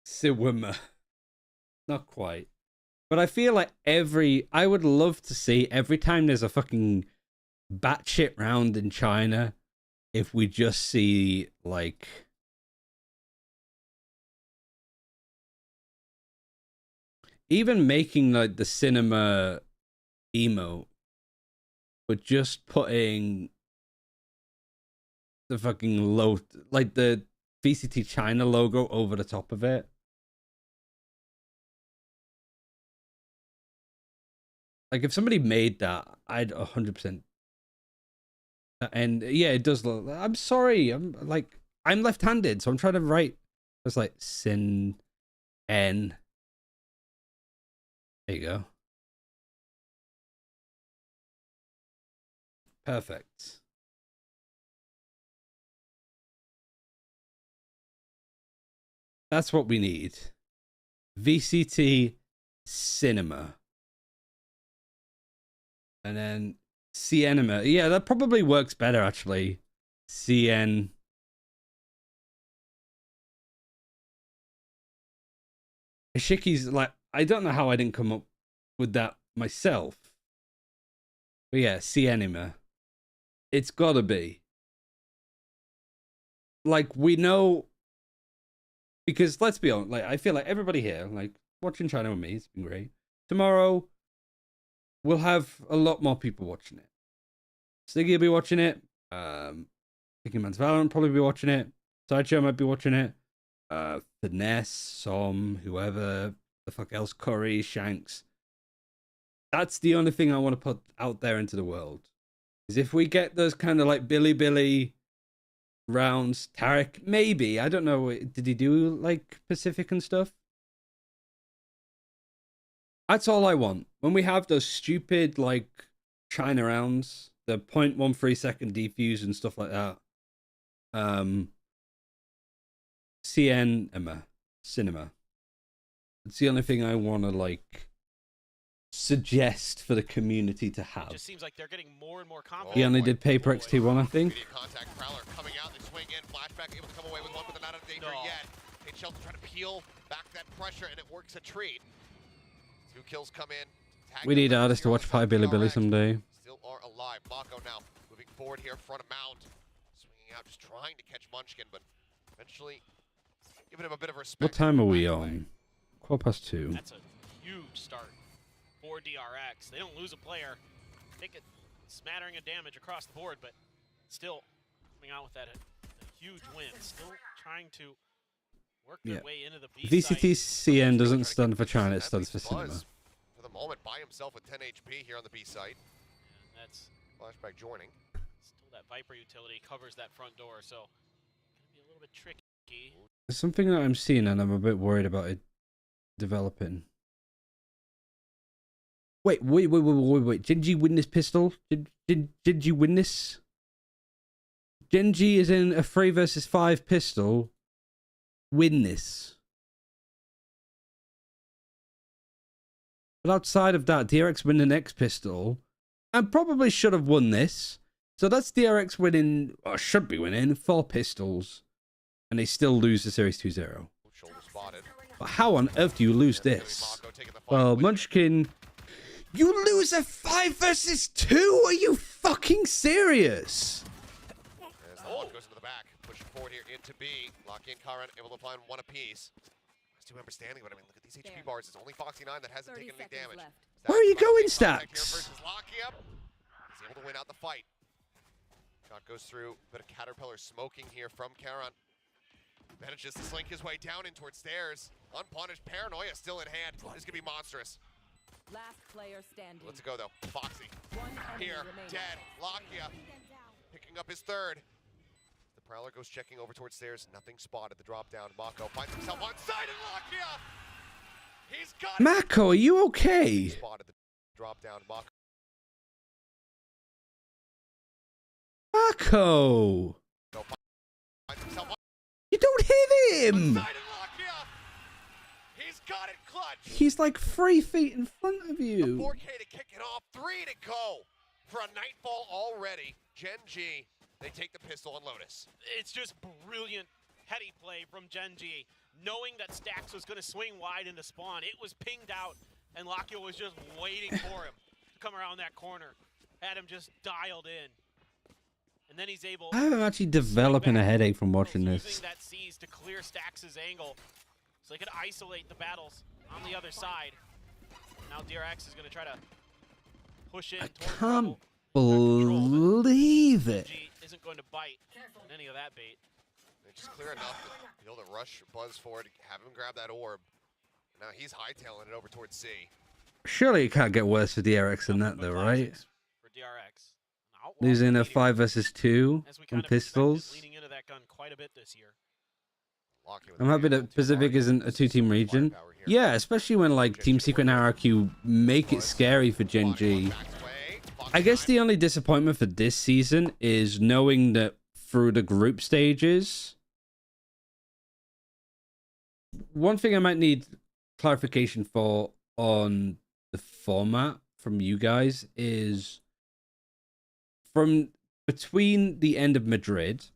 Siwima. Not quite. But I feel like I would love to see every time there's a fucking batshit round in China, if we just see like even making like the cinema emote, but just putting the fucking like the VCT China logo over the top of it. Like if somebody made that, I'd 100%. And yeah, it does look. I'm sorry. I'm left-handed, so I'm trying to write. It's like sin, n. There you go. Perfect. That's what we need. VCT Cinema. And then CNMA. Yeah, that probably works better, actually. CN. Ishiki's like, I don't know how I didn't come up with that myself. But yeah, CNMA. It's gotta be. Like, we know. Because let's be honest, like, I feel like everybody here, like, watching China with me, it's been great. Tomorrow, we'll have a lot more people watching it. Stiggy will be watching it. Thinking Man's Valorant probably be watching it. Sideshow might be watching it. Finesse, Som, whoever the fuck else, Curry, Shanks. That's the only thing I want to put out there into the world. Is if we get those kind of like Billy rounds, Tarek, maybe. I don't know. Did he do like Pacific and stuff? That's all I want. When we have those stupid like China rounds, the 0.13 second defuse and stuff like that. Cinema. It's the only thing I want to like suggest for the community to have. It just seems like they're getting more and more confident. He only did Paper XT1, I think. Contact Prowler coming out, they swing in, flashback, able to come away with one, but they're not out of danger yet. Kate Shelton trying to peel back that pressure, and it works a treat. 2 kills come in. We need artists to watch Pie Billy someday. Still are alive. Mako now moving forward here, front of Mount. Swinging out, just trying to catch Munchkin, but eventually giving him a bit of respect. What time are we on? 2:15. That's a huge start for DRX. They don't lose a player. Take a smattering of damage across the board, but still coming out with that a huge win. Still trying to work their way into the B side. VCTCN doesn't stand for China, it stands for cinema. For the moment, by himself with 10 HP here on the B side. And that's Flashback joining. still that Viper utility covers that front door, so gonna be a little bit tricky. There's something that I'm seeing and I'm a bit worried about it developing. Wait. Genji win this pistol? Did you win this? Genji is in a 3 versus 5 pistol. Win this. But outside of that, DRX win the next pistol. And probably should have won this. So that's DRX winning, or should be winning, 4 pistols. And they still lose the Series 2-0. But how on earth do you lose this? Well, Munchkin, you lose a 5 versus 2? Are you fucking serious? As the one goes into the back, pushing forward here into B. Lock in Karan, able to find 1 apiece. There's 2 members standing, but I mean, look at these HP bars. It's only Foxy9 that hasn't taken any damage. Where are you going, Stacks? Stacks? He's able to win out the fight. Shot goes through, bit of Caterpillar smoking here from Karan. Manages to slink his way down in towards stairs. Unpunished, Paranoia still in hand. This is gonna be monstrous. Last player standing. Let's go though. Foxy One enemy here, remaining. dead. Lakia picking up his third. The Prowler goes checking over towards stairs. Nothing spotted. The drop down. Mako finds himself on side and Lakia. He's got it. Mako, are you okay? Spotted the drop down. Mako. Mako! Finds himself on You don't hit him! side and Lakia. He's got it clutch. He's like 3 feet in front of you. 4K to kick it off. 3 to go for a nightfall already. Gen G, they take the pistol on Lotus. It's just brilliant heady play from Gen G. Knowing that Stax was going to swing wide into spawn, it was pinged out, and Lakio was just waiting for him to come around that corner. Had him just dialed in. And then he's able I'm actually developing a headache from watching this. using that seize to clear Stax's angle so they could isolate the battles on the other side. Now DRX is going to try to push in I towards can't Rebel. believe it. G isn't going to bite on any of that bait. It's just clear enough to be able to rush Buzz forward, have him grab that orb. Now he's hightailing it over towards C. Surely it can't get worse for DRX than that, though, right? For DRX. An outlaw Losing a leading, 5 versus 2 as we on kind of pistols. expected, leaning into that gun quite a bit this year. Locky with I'm the happy vehicle, that two Pacific targets, isn't a 2-team region. firepower here. Yeah, especially when like Team Secret and RRQ make it scary for Gen G. I guess the only disappointment for this season is knowing that through the group stages. One thing I might need clarification for on the format from you guys is from between the end of Madrid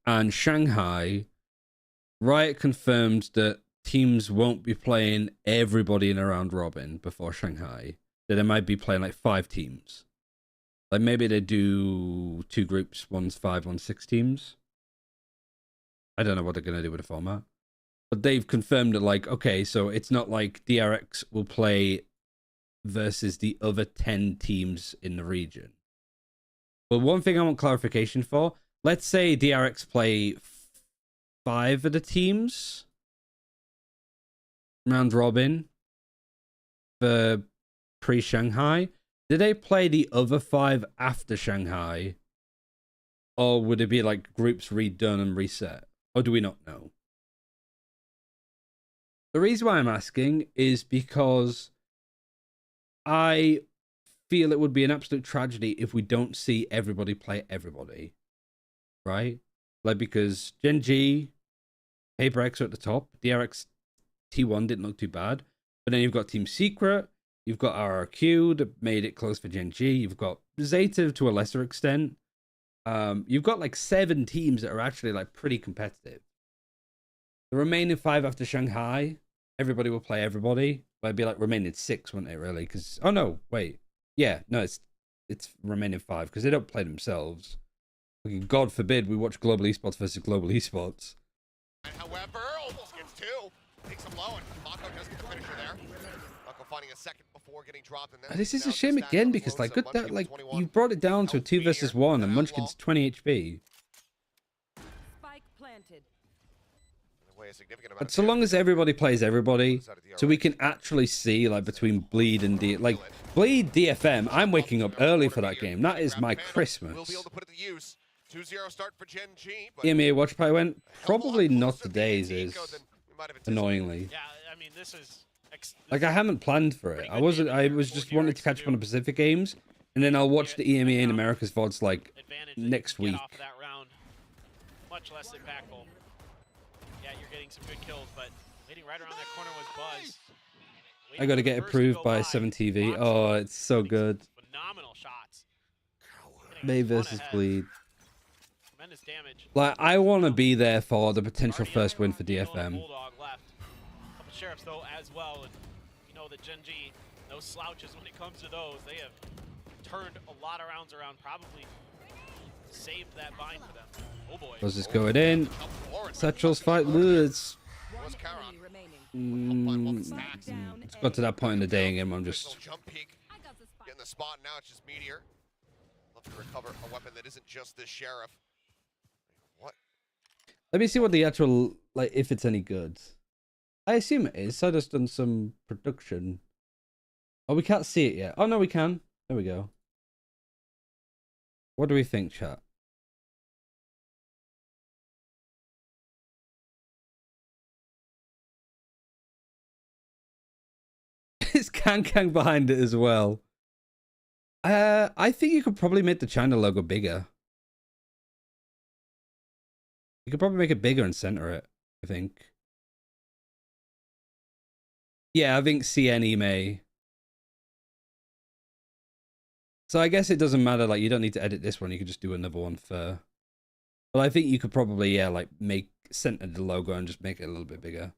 and Shanghai, Riot confirmed that teams won't be playing everybody in a round robin before Shanghai. That they might be playing like 5 teams. Like maybe they do 2 groups, one's 5, one's 6 teams. I don't know what they're going to do with the format. But they've confirmed that, like, okay, so it's not like DRX will play versus the other 10 teams in the region. But one thing I want clarification for, let's say DRX play 5 of the teams round robin for pre-Shanghai. Did they play the other 5 after Shanghai? Or would it be like groups redone and reset? Or do we not know? The reason why I'm asking is because I feel it would be an absolute tragedy if we don't see everybody play everybody. Right? Like, because Gen G, Paper X are at the top. DRX T1 didn't look too bad. But then you've got Team Secret. You've got RRQ that made it close for Gen G. You've got Zeta to a lesser extent. You've got like 7 teams that are actually like pretty competitive. The remaining 5 after Shanghai, everybody will play everybody. Well, it'd be like remaining 6, wouldn't it, really? Because, oh no, wait. Yeah, no, it's remaining 5 because they don't play themselves. God forbid we watch Global Esports versus Global Esports. However, almost gets 2. Takes him low, and Mako does get the finisher there. Mako finding a second before getting dropped. And then This is a down to shame stack again on because, Lotus like, and good Munchkin that, with like, 21. you brought it down to a 2 versus 1 and Outlaw. Munchkin's 20 HP. Spike planted. Away a significant amount But of so long damage. as everybody plays everybody, Outside of so we DRX. can actually see, like, between Bleed and Bleed DFM, I'm waking up early for that game. That is my Christmas. We'll be able to put it to use. 2-0 start for Gen G, but EMEA watch party went. a hell of a lot Probably not closer to the today's Eco is, than we might have anticipated. annoyingly. Yeah, I mean, this is... Like, I haven't planned for it. I was just wanting to catch up on the Pacific games, and then I'll watch the EMEA and America's VODs, like, advantage that you next can get week. off of that round. Much less impactful. Yeah, you're getting some good kills, but waiting right around that corner was Buzz. I gotta get approved by 7TV. Oh, it's so good. Phenomenal shots. May versus Bleed. Tremendous damage. Like, I want to be there for the potential first win for DFM. Bulldog left. Couple sheriffs though as well, and you know that Gen G, no slouches when it comes to those. They have turned a lot of rounds around, probably saved that bind for them. Oh boy. Buzz is going in. Satchel's fight. It's Was Karan. Remaining. it's got to that point in the day again. I'm just Jump peek. Getting the spot now. It's just Meteor. Want to recover a weapon that isn't just the sheriff. What? Let me see what the actual, like, if it's any good. I assume it is. I just done some production. Oh, we can't see it yet. Oh, no, we can. There we go. What do we think, chat? Is Kang behind it as well? I think you could probably make the China logo bigger. You could probably make it bigger and center it, I think. Yeah, I think CNEMA. So I guess it doesn't matter, like, you don't need to edit this one, you could just do another one for... But I think you could probably, yeah, like, center the logo and just make it a little bit bigger.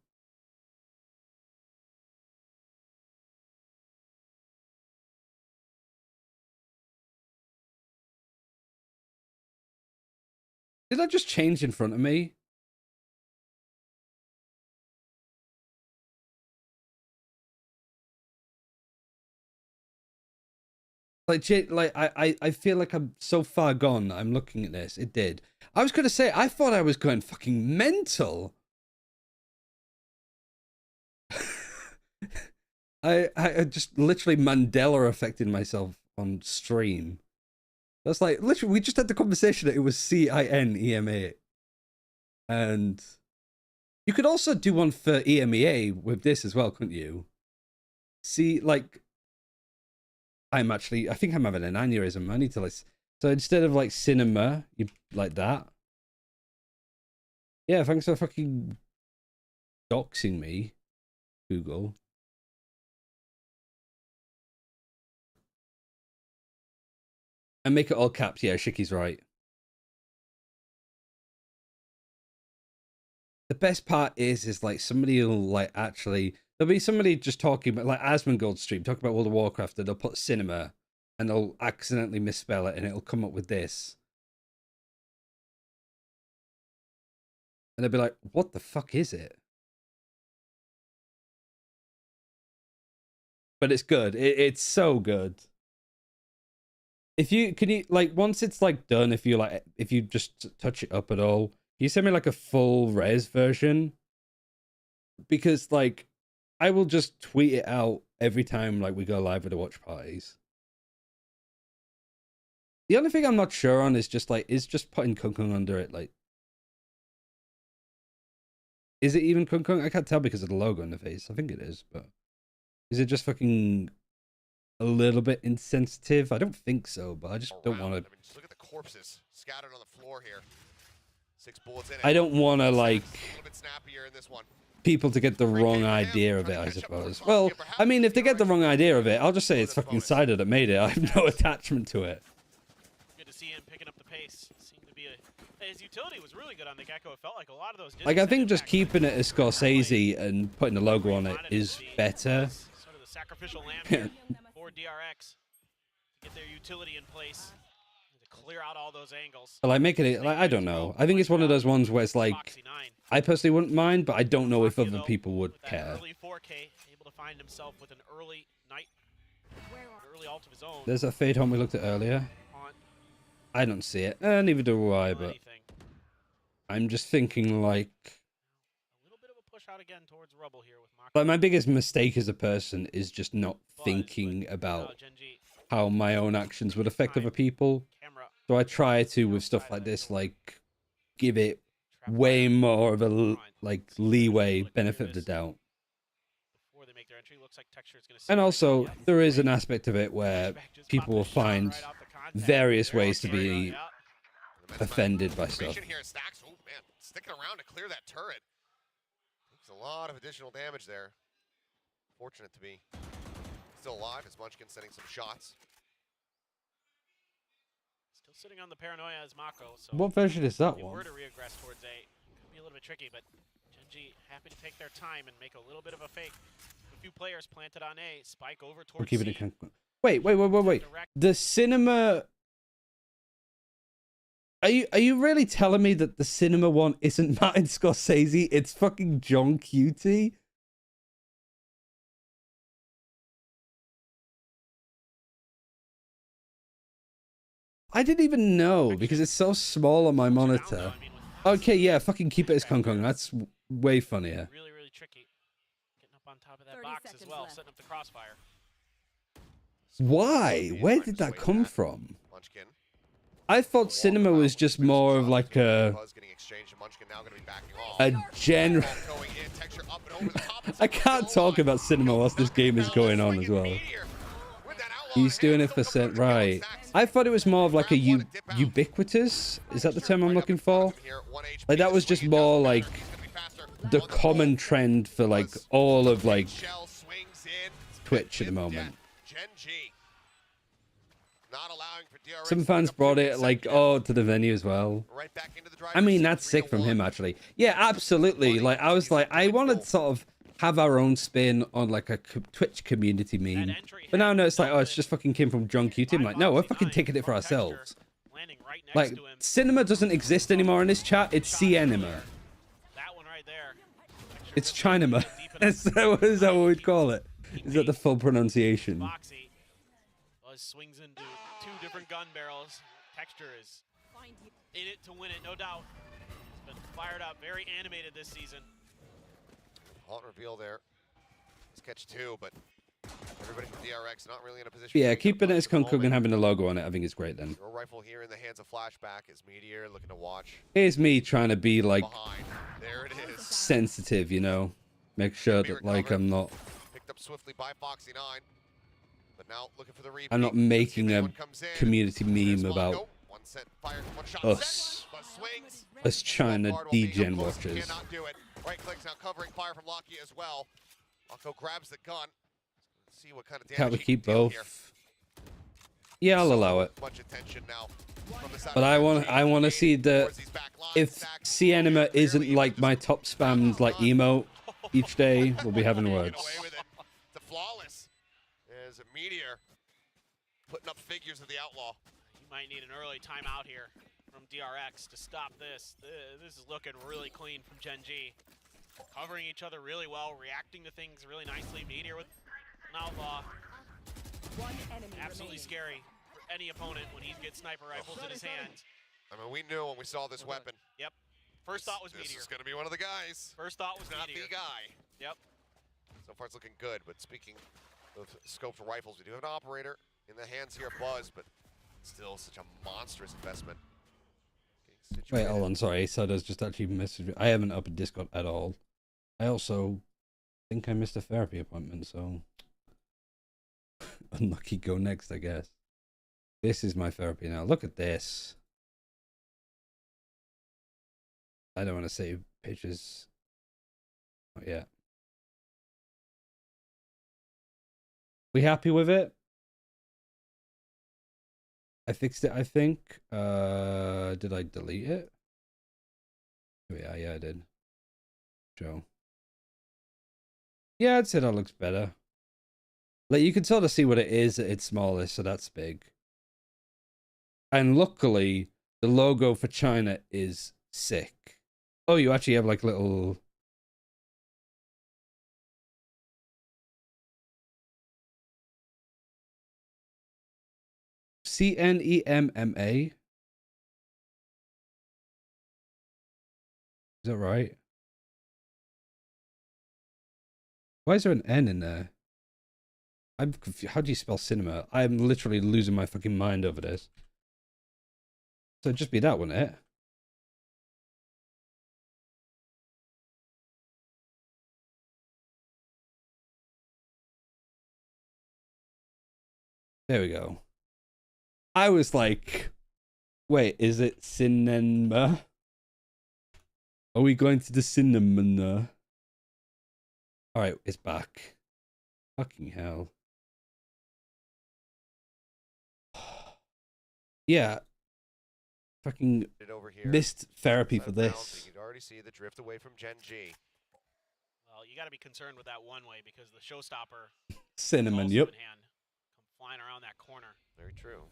Did that just change in front of me? Like, I feel like I'm so far gone. I'm looking at this. It did. I was gonna say, I thought I was going fucking mental. I just literally Mandela affected myself on stream. That's like, literally, we just had the conversation that it was CINEMA. And you could also do one for EMEA with this as well, couldn't you? See, like, I think I'm having an aneurysm. I need to, like, so instead of like cinema, you like that. Yeah, thanks for fucking doxing me, Google. And make it all caps. Yeah, Shiki's right. The best part is like somebody will like actually, there'll be somebody just talking about, like Asmongold stream, talking about World of Warcraft, and they'll put cinema and they'll accidentally misspell it and it'll come up with this. And they'll be like, what the fuck is it? But it's good. It's so good. If you like, once it's like done, if you just touch it up at all, can you send me like a full res version? Because like, I will just tweet it out every time like we go live with the watch parties. The only thing I'm not sure on is just putting Kung Kung under it. Like, is it even Kung Kung? I can't tell because of the logo in the face. I think it is, but is it just fucking a little bit insensitive? I don't think so, but I just don't want to. I mean, just look at the corpses scattered on the floor here. 6 bullets in it. I don't want to like A little bit snappier in this one. people to get the wrong idea of it, I suppose. Well, I mean, if they get the wrong idea of it, I'll just say it's fucking Cider that made it. I have no attachment to it. Good to see him picking up the pace. Seemed to be his utility was really good on the Gecko. It felt like a lot of those. Like, I think just keeping it as Scorsese and putting the logo on it is better. Sort of the sacrificial lamb here for DRX to get their utility in place to clear out all those angles. But like making it, like, I don't know. I think it's one of those ones where it's like, I personally wouldn't mind, but I don't know if other people would care. Early 4K, able to find himself with an early night, early ult of his own. There's a Fade Home we looked at earlier. I don't see it. Neither do I, but I'm just thinking like, a little bit of a push out again towards rubble here with Mako. like my biggest mistake as a person is just not thinking about how my own actions would affect other people. So I try to, with stuff like this, like give it way more of a like leeway, benefit of the doubt. And also, there is an aspect of it where people will find various ways to be offended by stuff. Here, Stacks. Oh man, sticking around to clear that turret. Takes a lot of additional damage there. Fortunate to be still alive as Munchkin sending some shots. Still sitting on the paranoia as Mako. So What version is that if one? were to reaggress towards A, could be a little bit tricky, but Gen.G happy to take their time and make a little bit of a fake. A few players planted on A, spike over towards We're keeping C. it. Wait. The cinema. Are you really telling me that the cinema one isn't Martin Scorsese? It's fucking John Cutie. I didn't even know because it's so small on my monitor. Okay, yeah, fucking keep it as Kong Kong. That's way funnier. Really, really tricky. Getting up on top of that 30 box as seconds well, left. setting up the crossfire. Why? Where did that come from? I thought cinema was just more of like a general. I can't talk about cinema whilst this game is going on as well. He's doing it for set right. I thought it was more of like a ubiquitous. Is that the term I'm looking for? Like that was just more like the common trend for like all of like Twitch at the moment. Some fans brought it like to the venue as well. I mean, that's sick from him actually. Yeah, absolutely. Like I was like, I want to sort of have our own spin on like a Twitch community meme. But now no, it's like, oh, it's just fucking came from John QT. I'm like, no, we're fucking taking it for ourselves. Like, cinema doesn't exist anymore in this chat. It's CNema. It's Chinema. Is that what we'd call it? Is that the full pronunciation? Swings into two different gun barrels. Texture is in it to win it, no doubt. It's been fired up, very animated this season. Halt reveal there. Let's catch two, but everybody from DRX not really in a position. Yeah, keeping it as Kong Kong and having the logo on it, I think is great then. Your rifle here in the hands of Flashback is Meteor looking to watch. Here's me trying to be like there it is. Sensitive, you know, make sure that like I'm not. Picked up swiftly by Foxy 9. But now looking for the repeat. I'm not making a community meme about us China degen watchers. Right clicks now covering fire from Locky as well. Loco grabs the gun. Let's see what kind of damage. Can't we keep both? Yeah, I'll allow it. Much attention now from the side. But I want to see the if CNema isn't like my top spammed like emote each day, we'll be having words. The flawless is a Meteor putting up figures of the Outlaw. You might need an early timeout here from DRX to stop this. This is looking really clean from Gen G. Covering each other really well, reacting to things really nicely. Meteor with an Outlaw. Absolutely scary for any opponent when he gets sniper rifles in his hands. I mean, we knew when we saw this weapon. Yep. First thought was Meteor. This is going to be one of the guys. First thought was not Meteor. the guy. Yep. So far it's looking good, but speaking of scope for rifles, we do have an operator in the hands here of Buzz, but still such a monstrous investment. Wait, hold on, sorry. Soda's just actually messaged me. I haven't opened Discord at all. I also think I missed a therapy appointment, so unlucky go next, I guess. This is my therapy now. Look at this. I don't want to save pictures. Not yet. We happy with it? I fixed it, I think. Did I delete it? Oh, yeah, I did. Joe. Yeah, I'd say that looks better. Like, you can sort of see what it is at its smallest, so that's big. And luckily, the logo for China is sick. Oh, you actually have like little... CNEMMA? Is that right? Why is there an N in there? I'm confused. How do you spell cinema? I'm literally losing my fucking mind over this. So it'd just be that, wouldn't it? There we go. I was like, wait, is it cinema? Are we going to the cinema now? Alright, it's back. Fucking hell. Yeah. Fucking missed therapy for this. You can already see the drift away from Gen G. Well, you got to be concerned with that one way because the showstopper. Cinnamon, yep. Come flying around that corner. Very true.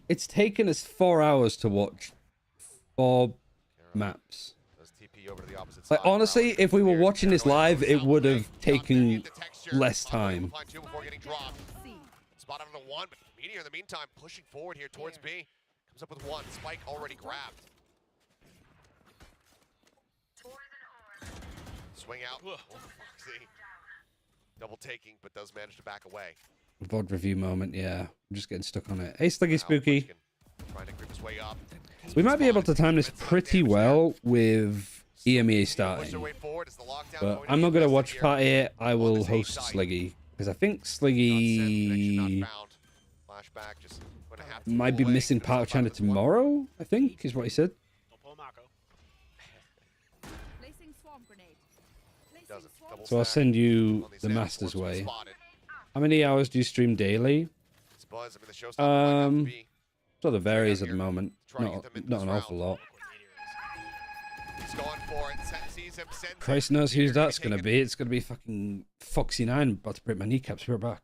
It's taken us 4 hours to watch 4 maps. Like, honestly, if we were watching this live, it would have taken less time. Spot out on the one, but Meteor in the meantime pushing forward here towards B. Comes up with one. Spike already grabbed. Swing out. Oh, Foxy. Double taking, but does manage to back away. VOD review moment, yeah. I'm just getting stuck on it. Hey, Sluggy Spooky. Trying to grip his way up. We might be able to time this pretty well with EMEA starting. But I'm not going to watch part it. I will host Sluggy. Because I think Sluggy might be missing part of China tomorrow, I think, is what he said. So I'll send you the Master's Way. How many hours do you stream daily? So the varies at the moment. Not an awful lot. Christ knows who that's going to be. It's going to be fucking Foxy9 about to break my kneecaps. We're back.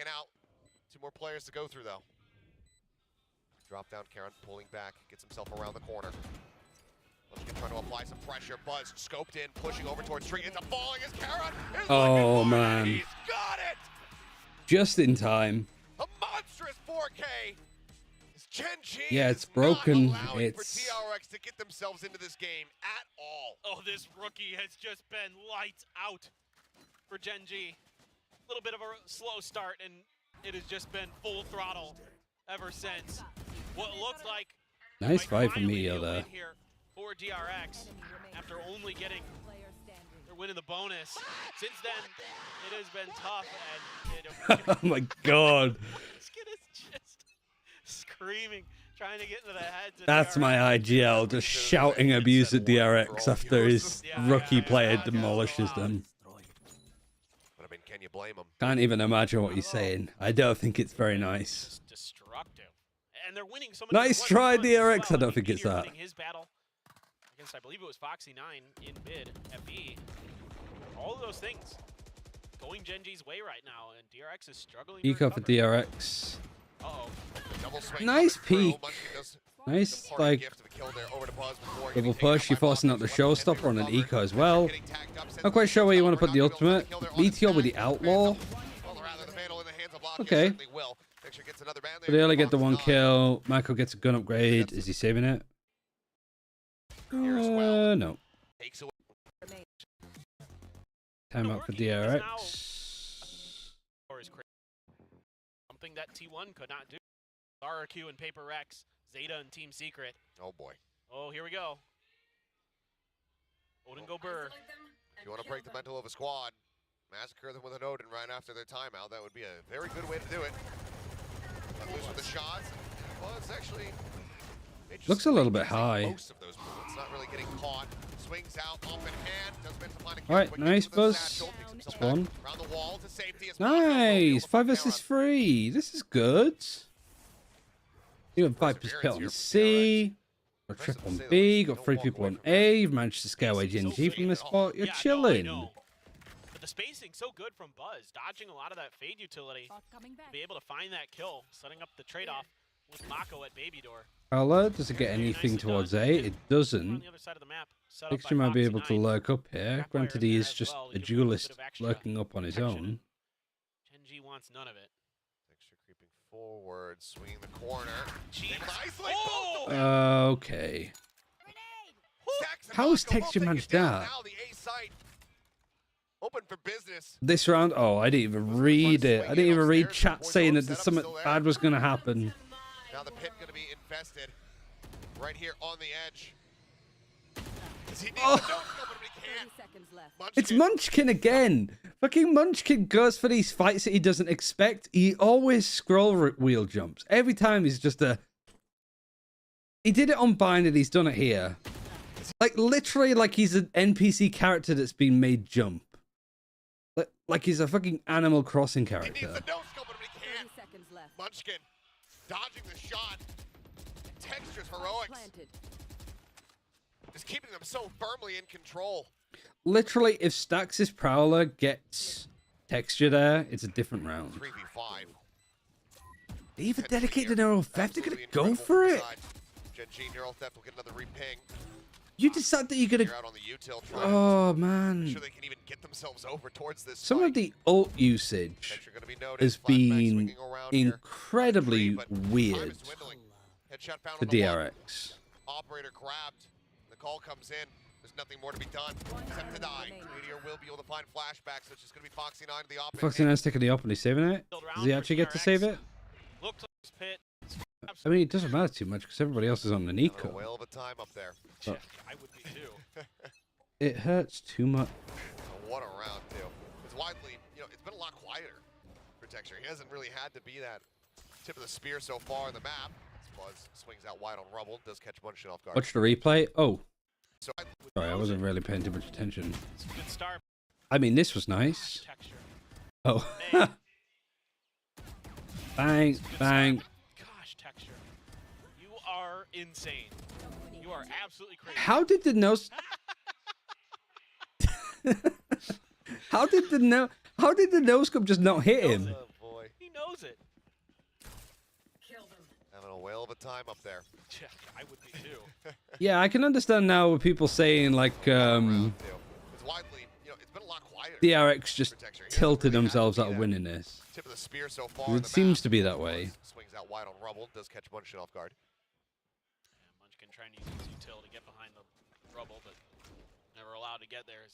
Out. Two more players to go through, though. Drop down, Karen, pulling back, gets himself around the corner. Lushkin trying to apply some pressure. Buzz scoped in, pushing over towards Street. Ends up falling as Karen is oh, man. He's got it! Just in time. A monstrous 4K. CNGUIDE yeah, it's broken. It's for TRX to get themselves into this game at all. Oh, this rookie has just been lights out for CNGUIDE. A little bit of a slow start, and it has just been full throttle ever since. What looked like nice fight from me there. Here for DRX after only getting their win in the bonus. Since then, it has been tough, and oh my god. This kid is just screaming, trying to get into the heads of That's DRX. my IGL, just shouting abuse at DRX after his rookie player demolishes them. Can you blame him? Can't even imagine what he's saying. I don't think it's very nice. Destructive. And they're winning so many. Nice try, DRX. I don't think it's that. His battle against, I believe it was Foxy9 in mid FE. All of those things going CNGUIDE's way right now, and DRX is struggling. Eco for DRX. Uh-oh. Nice peek. Nice, like, double push. You're forcing out the showstopper on an eco as well. Not quite sure where you want to put the ultimate. BTO with the outlaw. Okay. But they only get the one kill. Michael gets a gun upgrade. Is he saving it? No. Timeout for DRX. Something that T1 could not do. RRQ and Paper Rex, Zeta and Team Secret. Oh boy. Oh, here we go. Odin go Burr. If you want to break the mental of a squad, massacre them with an Odin right after their timeout. That would be a very good way to do it. Let loose with the shots. Well, it's actually looks a little bit high. Most of those bullets, not really getting caught. Swings out, off in hand. Does manage to find a all right, nice Buzz. himself one. back around the wall to safety as Mako will be able Nice. to 5 put versus down. 3. This is good. You got 5 Perseverance people here on from C. Got Impressive trip to on say the B. least. You Got don't 3 walk people away on from A. You've managed to scare away Spacing so GNG from good this at all. spot. You're Yeah, chilling. No, I know. But the spacing's so good from Buzz, dodging a lot of that fade utility Coming back. to be able to find that kill, setting up the trade-off with Mako at Baby Door. Prowler doesn't get Very anything nicely towards done. A. It On doesn't. the other side of the map, set up by Texture might be Foxy able to 9. lurk up here. Trap Granted, wire in he there is as just well to a give him a little duelist bit of extra lurking up on his protection. own. Gen G wants none of it. Texture creeping forward, swinging the corner. Jeez. Able to isolate Oh! both of them. Okay. Stacks and How has Mako will Texture take it managed down. that? Now the A site open for business. This round, oh, I didn't even read it. I didn't even read chat saying that something bad was going to happen. Now the pit going to be infested right here on the edge. He needs Oh. to no scope, but he 30 can't. seconds left. It's Munchkin. Munchkin again. Fucking Munchkin goes for these fights that he doesn't expect. He always scroll wheel jumps. Every time he's just a... He did it on Binded, he's done it here. Like, literally, like he's an NPC character that's been made jump. Like he's a fucking Animal Crossing He needs character. the no scope, but he 30 can't. seconds left. Munchkin dodging the shot. Texture's Spike heroics. planted. Is keeping them so firmly in control. Literally, if Stax's Prowler gets Texture there, it's a different round. 3v5. They even Potentially dedicated here. Neural Theft, they're gonna Absolutely go incredible for from it. the side. Gen G Neural Theft will get another reping. You decide that you're gonna... They're out on the util trying Oh, to man. make sure they can even get themselves over towards this Some of spike. the ult usage Texture gonna be noted. has Flashback been swinging around here. incredibly But time weird is dwindling. Headshot found for on the one. DRX. Operator grabbed. The call comes in. There's nothing more to be done except to die. Meteor will be able to find flashbacks, so it's just going to be Foxy 9 to the opposite. Foxy 9's taking the op and he's saving it. Does he actually get to save it? Looked like his pit. I mean, it doesn't matter too much because everybody else is on the A Nico. whale of a time up there. Oh. I would be too. It hurts too much. What a round, too. It's widely, it's been a lot quieter for Texture. He hasn't really had to be that tip of the spear so far in the map. Buzz swings out wide on Rubble, does catch Munchkin off guard. Watch the replay. Oh, So sorry, I wasn't really paying too much attention. It's a good start. I mean, this was nice. Texture. Oh. Hey. Bang, Good bang. start. Gosh, Texture. You are insane. You are absolutely crazy. How did the nose... How did the no scope just not hit him? oh boy, He knows it. having a whale of a time up there. Yeah, I would be too. Yeah, I can understand now with people saying like Round two. It's widely, it's been a lot quieter. DRX just for Texture. He hasn't tilted really had to themselves be out of that winning this. Tip of the spear so far. It in the seems map. to be that way. Buzz swings out wide on Rubble, does catch Munchkin off guard. Yeah, Munchkin trying to use his util to get behind the rubble, but never allowed to get there.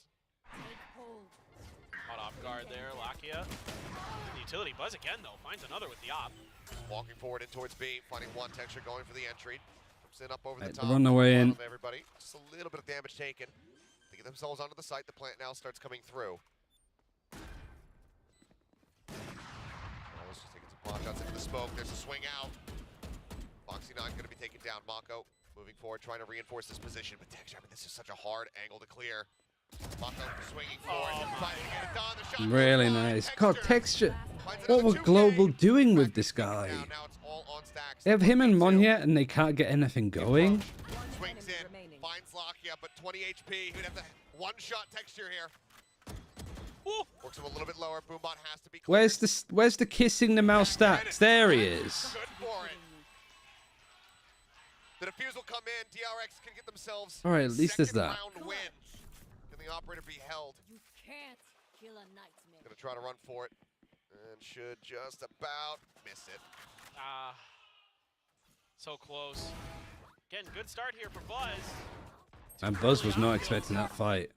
Caught off guard there, Lakia. The utility. Buzz again, though. Finds another with the op. Walking forward in towards B, finding one. Texture going for the entry. Comes in up over the Right, top. they're on their way in. Bottom, everybody. Just a little bit of damage taken. They get themselves onto the site. The plant now starts coming through. Let's just taking some pot shots into the smoke. There's a swing out. Foxy 9 going to be taken down. Mako moving forward, trying to reinforce this position. But Texture, I mean, this is such a hard angle to clear. Mako swinging forward, trying to get it done. The shot Really goes by. nice. God, Texture. Finds What another were 2K. Global doing with Back this to taking guy? down. Now it's all on Stacks. They have him and 1v2. Monya and they can't get anything going. Swings in, finds Lakia, but 20 HP. He would have to one-shot Texture here. Ooh. Works him a little bit lower. Boombot has to be cleared. Where's the kissing the mouse Stacks? There he is. Good for it. The defuse will come in. DRX can get themselves All right, at least there's second that. round win. Can the operator be held? You can't kill a nightmare. Gonna try to run for it. And should just about miss it. So close. Again, good start here for Buzz. And Buzz was not expecting that fight.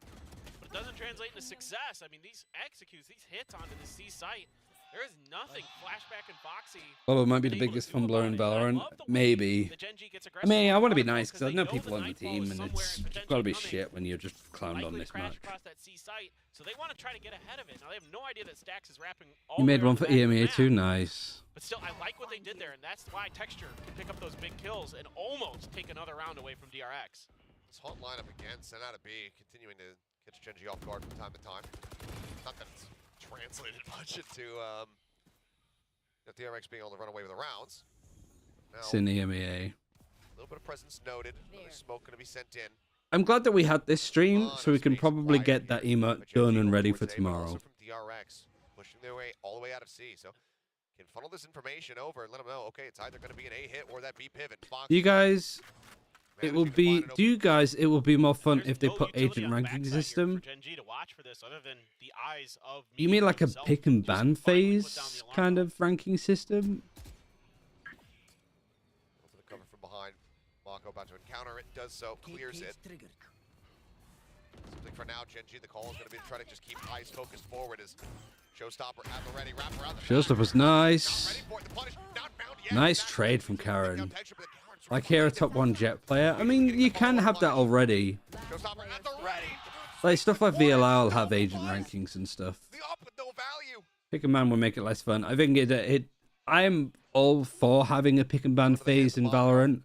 But it doesn't translate into success. I mean, these executes, these hits onto the C site. There is nothing Flashback and Foxy. Bubba might be the been able to biggest do fumbler about in it. And I Valorant. love the way Maybe. the Gen G gets I aggressive mean, I on want to be Marvel nice because I they know know people the on the Nightfall team is and somewhere it's and just got to be potentially shit when you're just clowned on likely this to crash match. across that C site, so they want to try to get ahead of it. Now they have no idea that Stax is wrapping all You made the way one around for the back of the EMEA map. too, nice. But still, I like what they did there, and that's why Texture can pick up those big kills and almost take another round away from DRX. This hot lineup again, sent out of B, continuing to catch Gen G off guard from time to time. not that it's translated much into DRX being able to run away with the rounds. Now, It's in EMEA. a little bit of presence noted. Another smoke going to be sent in. I'm glad that we had this stream so we can probably get that emote done and ready for tomorrow. From DRX, pushing their way all the way out of C, so can funnel this information over and let them know, okay, it's either going to be an A hit or that B pivot. Fox You guys, it will be. Do you guys? It will be more fun There's if they no put utility agent on ranking backside here system. for Gen G to watch for this, other than the eyes of You me mean like a himself, pick and just ban finally put down phase the alarm kind bell. of ranking system? Open the cover from behind. Mako about to encounter it, does so, clears it. Something for now, Gen G, the call is going to be to try to just keep eyes focused forward as Showstopper at the ready, wrap around the Showstopper's nice. Nice trade from Karen. Like here, a top 1 jet player. I mean, you can have that already. Showstopper at the ready. Like stuff like VLR will have agent rankings and stuff. The up with no value. Pick and ban will make it less fun. I think I'm all for having a pick and ban phase in Valorant.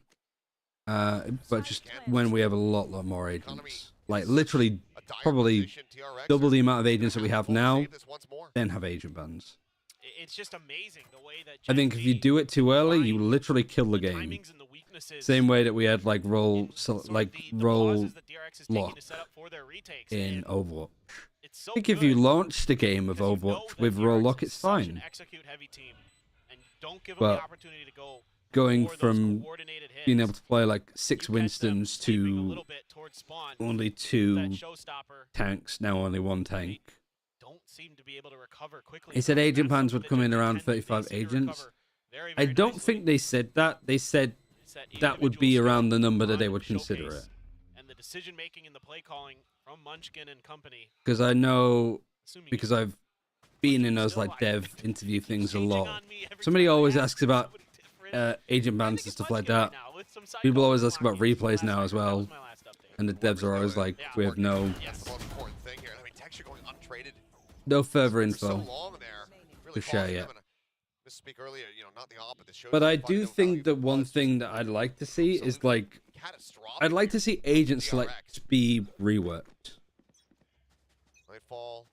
But just when we have a lot more agents. Like literally probably double the amount of agents that we have now, then have agent bans. It's just amazing the way that I think if you do it too early, you literally kill the game. timings and the weaknesses Same way that we had like roll sort of like the roll pauses that DRX is taking lock to set up for their retakes, in and Overwatch. it's so I think if you good launched a game of because you know Overwatch that with DRX roll lock, is it's such an fine. execute heavy team, and don't give them But the opportunity to go going for those from coordinated hits. being able to play like 6 You catch them Winstons sleeping a to little bit towards spawn, only that 2 showstopper tanks, now only 1 tank. don't seem to be able to recover quickly. He said from. agent That's bans something would that come in Gen G around tend to- they 35 seem to agents. recover very, I very don't nicely. think they said that. They said It's that that would be individual around the skill number that they on would consider it. showcase and the decision making and the play calling from Munchkin and company. Because I know, Assuming because I've been in those like Still, I- dev interview keeps things a changing lot. on me every Somebody time I always ask asks about somebody different. agent I bans think and it's stuff like Munchkin right that. now with some side People always calls ask from about Locky. replays now as That well. was my last update. And the devs are always like, we have no That's the most important thing here. I mean, texture going untraded further for so info. long there. Really to share causing yet. them, and I misspeak earlier, you know, not the op, but the show. But I do think that one thing that I'd like to see is like, I'd like to see agent select be reworked. Nightfall.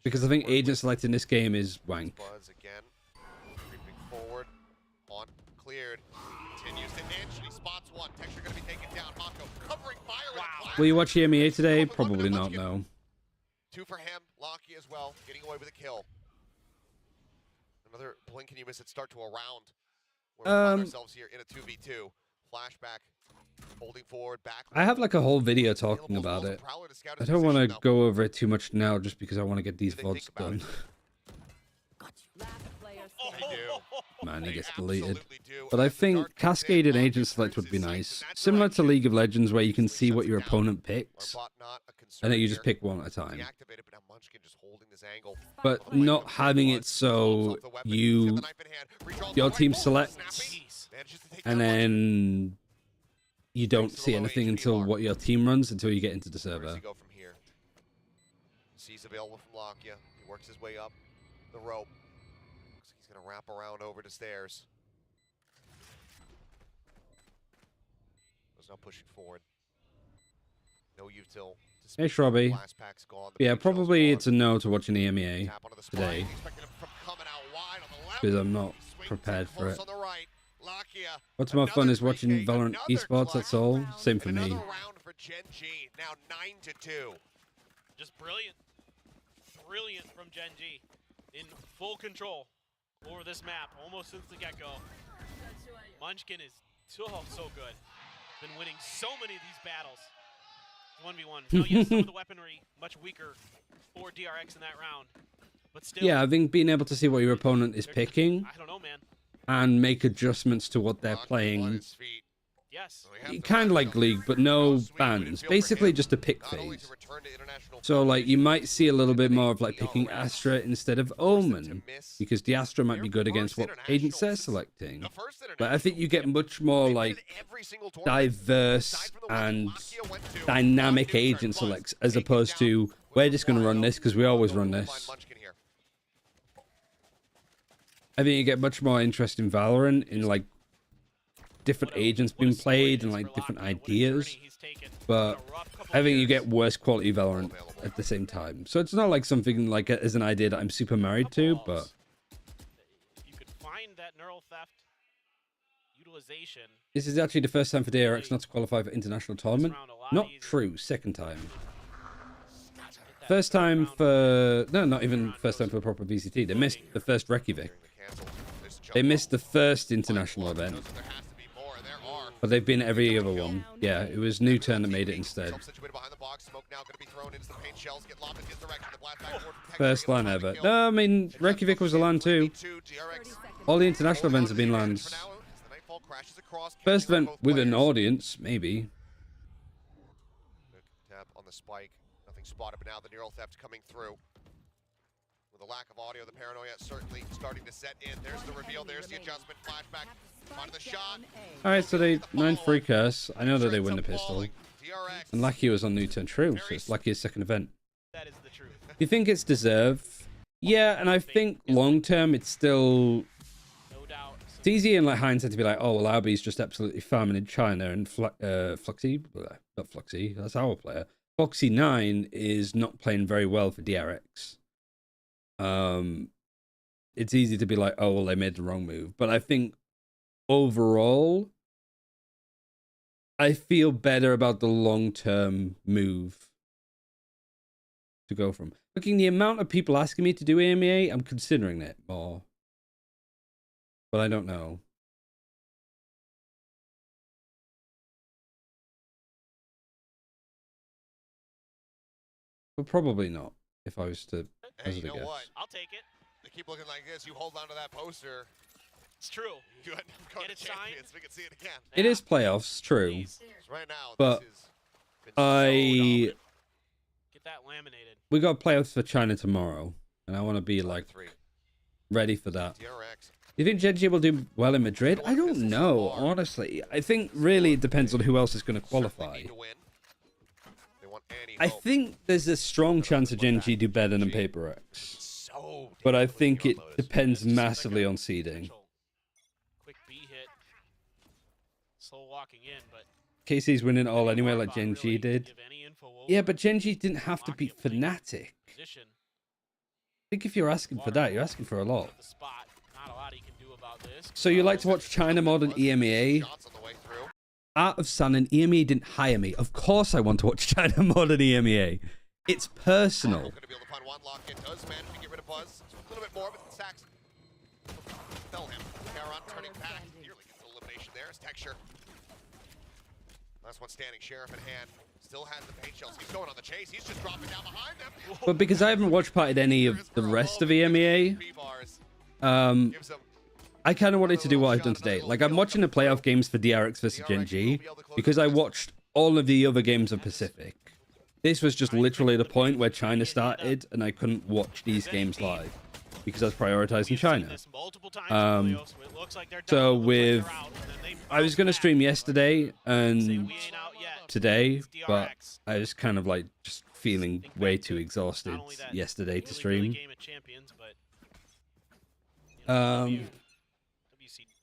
Because I think agent select in this game is wank. Buzz again. Creeping forward. On cleared. Continues to inch. And he spots one. Texture going to be taken down. Mako covering fire. Wow. Will you watch EMEA today? Probably not, no. 2 for him. Locky as well. Getting away with a kill. Another blink and you miss it start to a round. Where we find ourselves here in a 2v2. Flashback. Holding forward. Back. I have like a whole video talking about it. I don't want to go over it too much now just because I want to get these VODs done. They do. Man, he gets They deleted. absolutely do. But I As the think dark cascaded Locky agent select would be cruises nice. in that Similar to direction. League of Legends where you can see Shuts what your it down. opponent picks. Our bot not a concern And then you just here. pick one at a time. Deactivated, but now Munchkin just holding this angle. But not having it so you, your team selects, and then you don't see anything until what your team runs until you get into the Where does server. he go from here? Sees available from Lakia. He works his way up the rope. Looks like he's gonna wrap around over to stairs. Was now pushing forward. No util. to Hey, speak. Shrubby. Blast pack's gone. The Yeah, big shell's probably gone. it's a no to watching EMEA Tap onto the spine. today Expecting him from coming out wide on the left. because I'm not He swings prepared in for close it. on the right. Lakia. What's more fun Another is watching 3K, Valorant another esports, that's clutch. all. Same for And me. another round for Gen G. Now 9-2. Just brilliant. Brilliant from Gen G. In full control over this map, almost since the get-go. Munchkin is so good. Been winning so many of these battles. 1v1. Now, yes, some of the weaponry much weaker for DRX in that round. But still, Yeah, I think being able to see what your opponent is they're just- picking I don't know, man. and make adjustments to what they're Lakia on playing. his feet. Yes. So he has to Kind of back like up. League, but no Sweet, but it bans. feel for Basically him, just a pick not only to phase. return to international So like you might see a little bit competition, more of like the picking DRX Astra instead of forced them to Omen miss because the Astra might be their good against first what agents they're international since selecting. the first But I think you get international. much more They've like been in every single tournament. diverse Aside from the one and Lakia went to, dynamic Lakia agent turned selects Buzz, as taking opposed down to we're just going to run Wild. this because we always run We'll find this. Munchkin here. I think you get much more interest in Valorant in like different agents being played and like different ideas, but I think you get worse quality Valorant at the same time. So it's not like something like as an idea that I'm super married to, but you could find that neural theft utilization. this is actually the first time for DRX not to qualify for international tournament. Not true. Second time. First time for... No, not even first time for a proper VCT. They missed the first Reykjavik. They missed the first international event. But they've been every other one. Yeah, it was New Turn that made it instead. First LAN ever. No, I mean, Reykjavik was a LAN too. All the international events have been LANs. First event with an audience, maybe. Tap on the spike. Nothing spotted, but now the neural theft coming through. With a lack of audio, the paranoia certainly starting to set in. There's the reveal, there's the adjustment, flashback, onto the shot. Alright, so they 9-3 curse. I know that they win the pistol. And Lucky was on New Turn True, so it's Lucky's second event. That is the truth. You think it's deserved? Yeah, and I think long term it's still... No doubt. It's easy in like hindsight to be like, oh, well, Albie's just absolutely farming in China, and Fluxy, not Fluxy, that's our player. Foxy9 is not playing very well for DRX. It's easy to be like, oh, well, they made the wrong move. But I think overall, I feel better about the long-term move to go from. Looking the amount of people asking me to do EMEA, I'm considering it more. But I don't know. But probably not, if I was to Hey, you know guess. what? I'll take it. They keep looking like this. You hold on to that poster. It's true. You end up going Get to it signed. champions. We can see it again. It is playoffs, true. Please. Right now, But this has been so dominant. Get that laminated. We got playoffs for China tomorrow, and I want to be like Three. ready for that. DRX. You think Gen G will do well in Madrid? I don't know, honestly. I think really it depends on who else is going to qualify. Need to win. They want any I hope. think there's a strong chance of Gen G do better than Paper X. So But I damn think it hero mode. depends massively on seeding. Quick B hit. Slow walking in, but KC's winning all anyway like Gen G did. Yeah, but Gen G didn't have to beat Fnatic. I Position. think if you're asking for that, you're asking for a lot. The spot. Not a lot he can do about this. So you like to watch China more than EMEA? Shots on the way through. Art of Sun and EMEA didn't hire me. Of course I want to watch China more than EMEA. It's personal. Going to be able to find one lock in. Does manage to get rid of Buzz. A little bit more, but Sacks fell him. Caron turning back. Nearly gets the elimination there. His texture. Last one standing. Sheriff in hand. Still has the paint shells. He's going on the chase. He's just dropping down behind them. But because I haven't watched part of any of the rest of EMEA, I kind of wanted to do what I've done today. Like, I'm watching the playoff games for DRX versus Gen G because I watched all of the other games of Pacific. This was just literally the point where China started, and I couldn't watch these games live because I was prioritizing China. So with... I was going to stream yesterday and today, but I was kind of like just feeling way too exhausted yesterday to stream.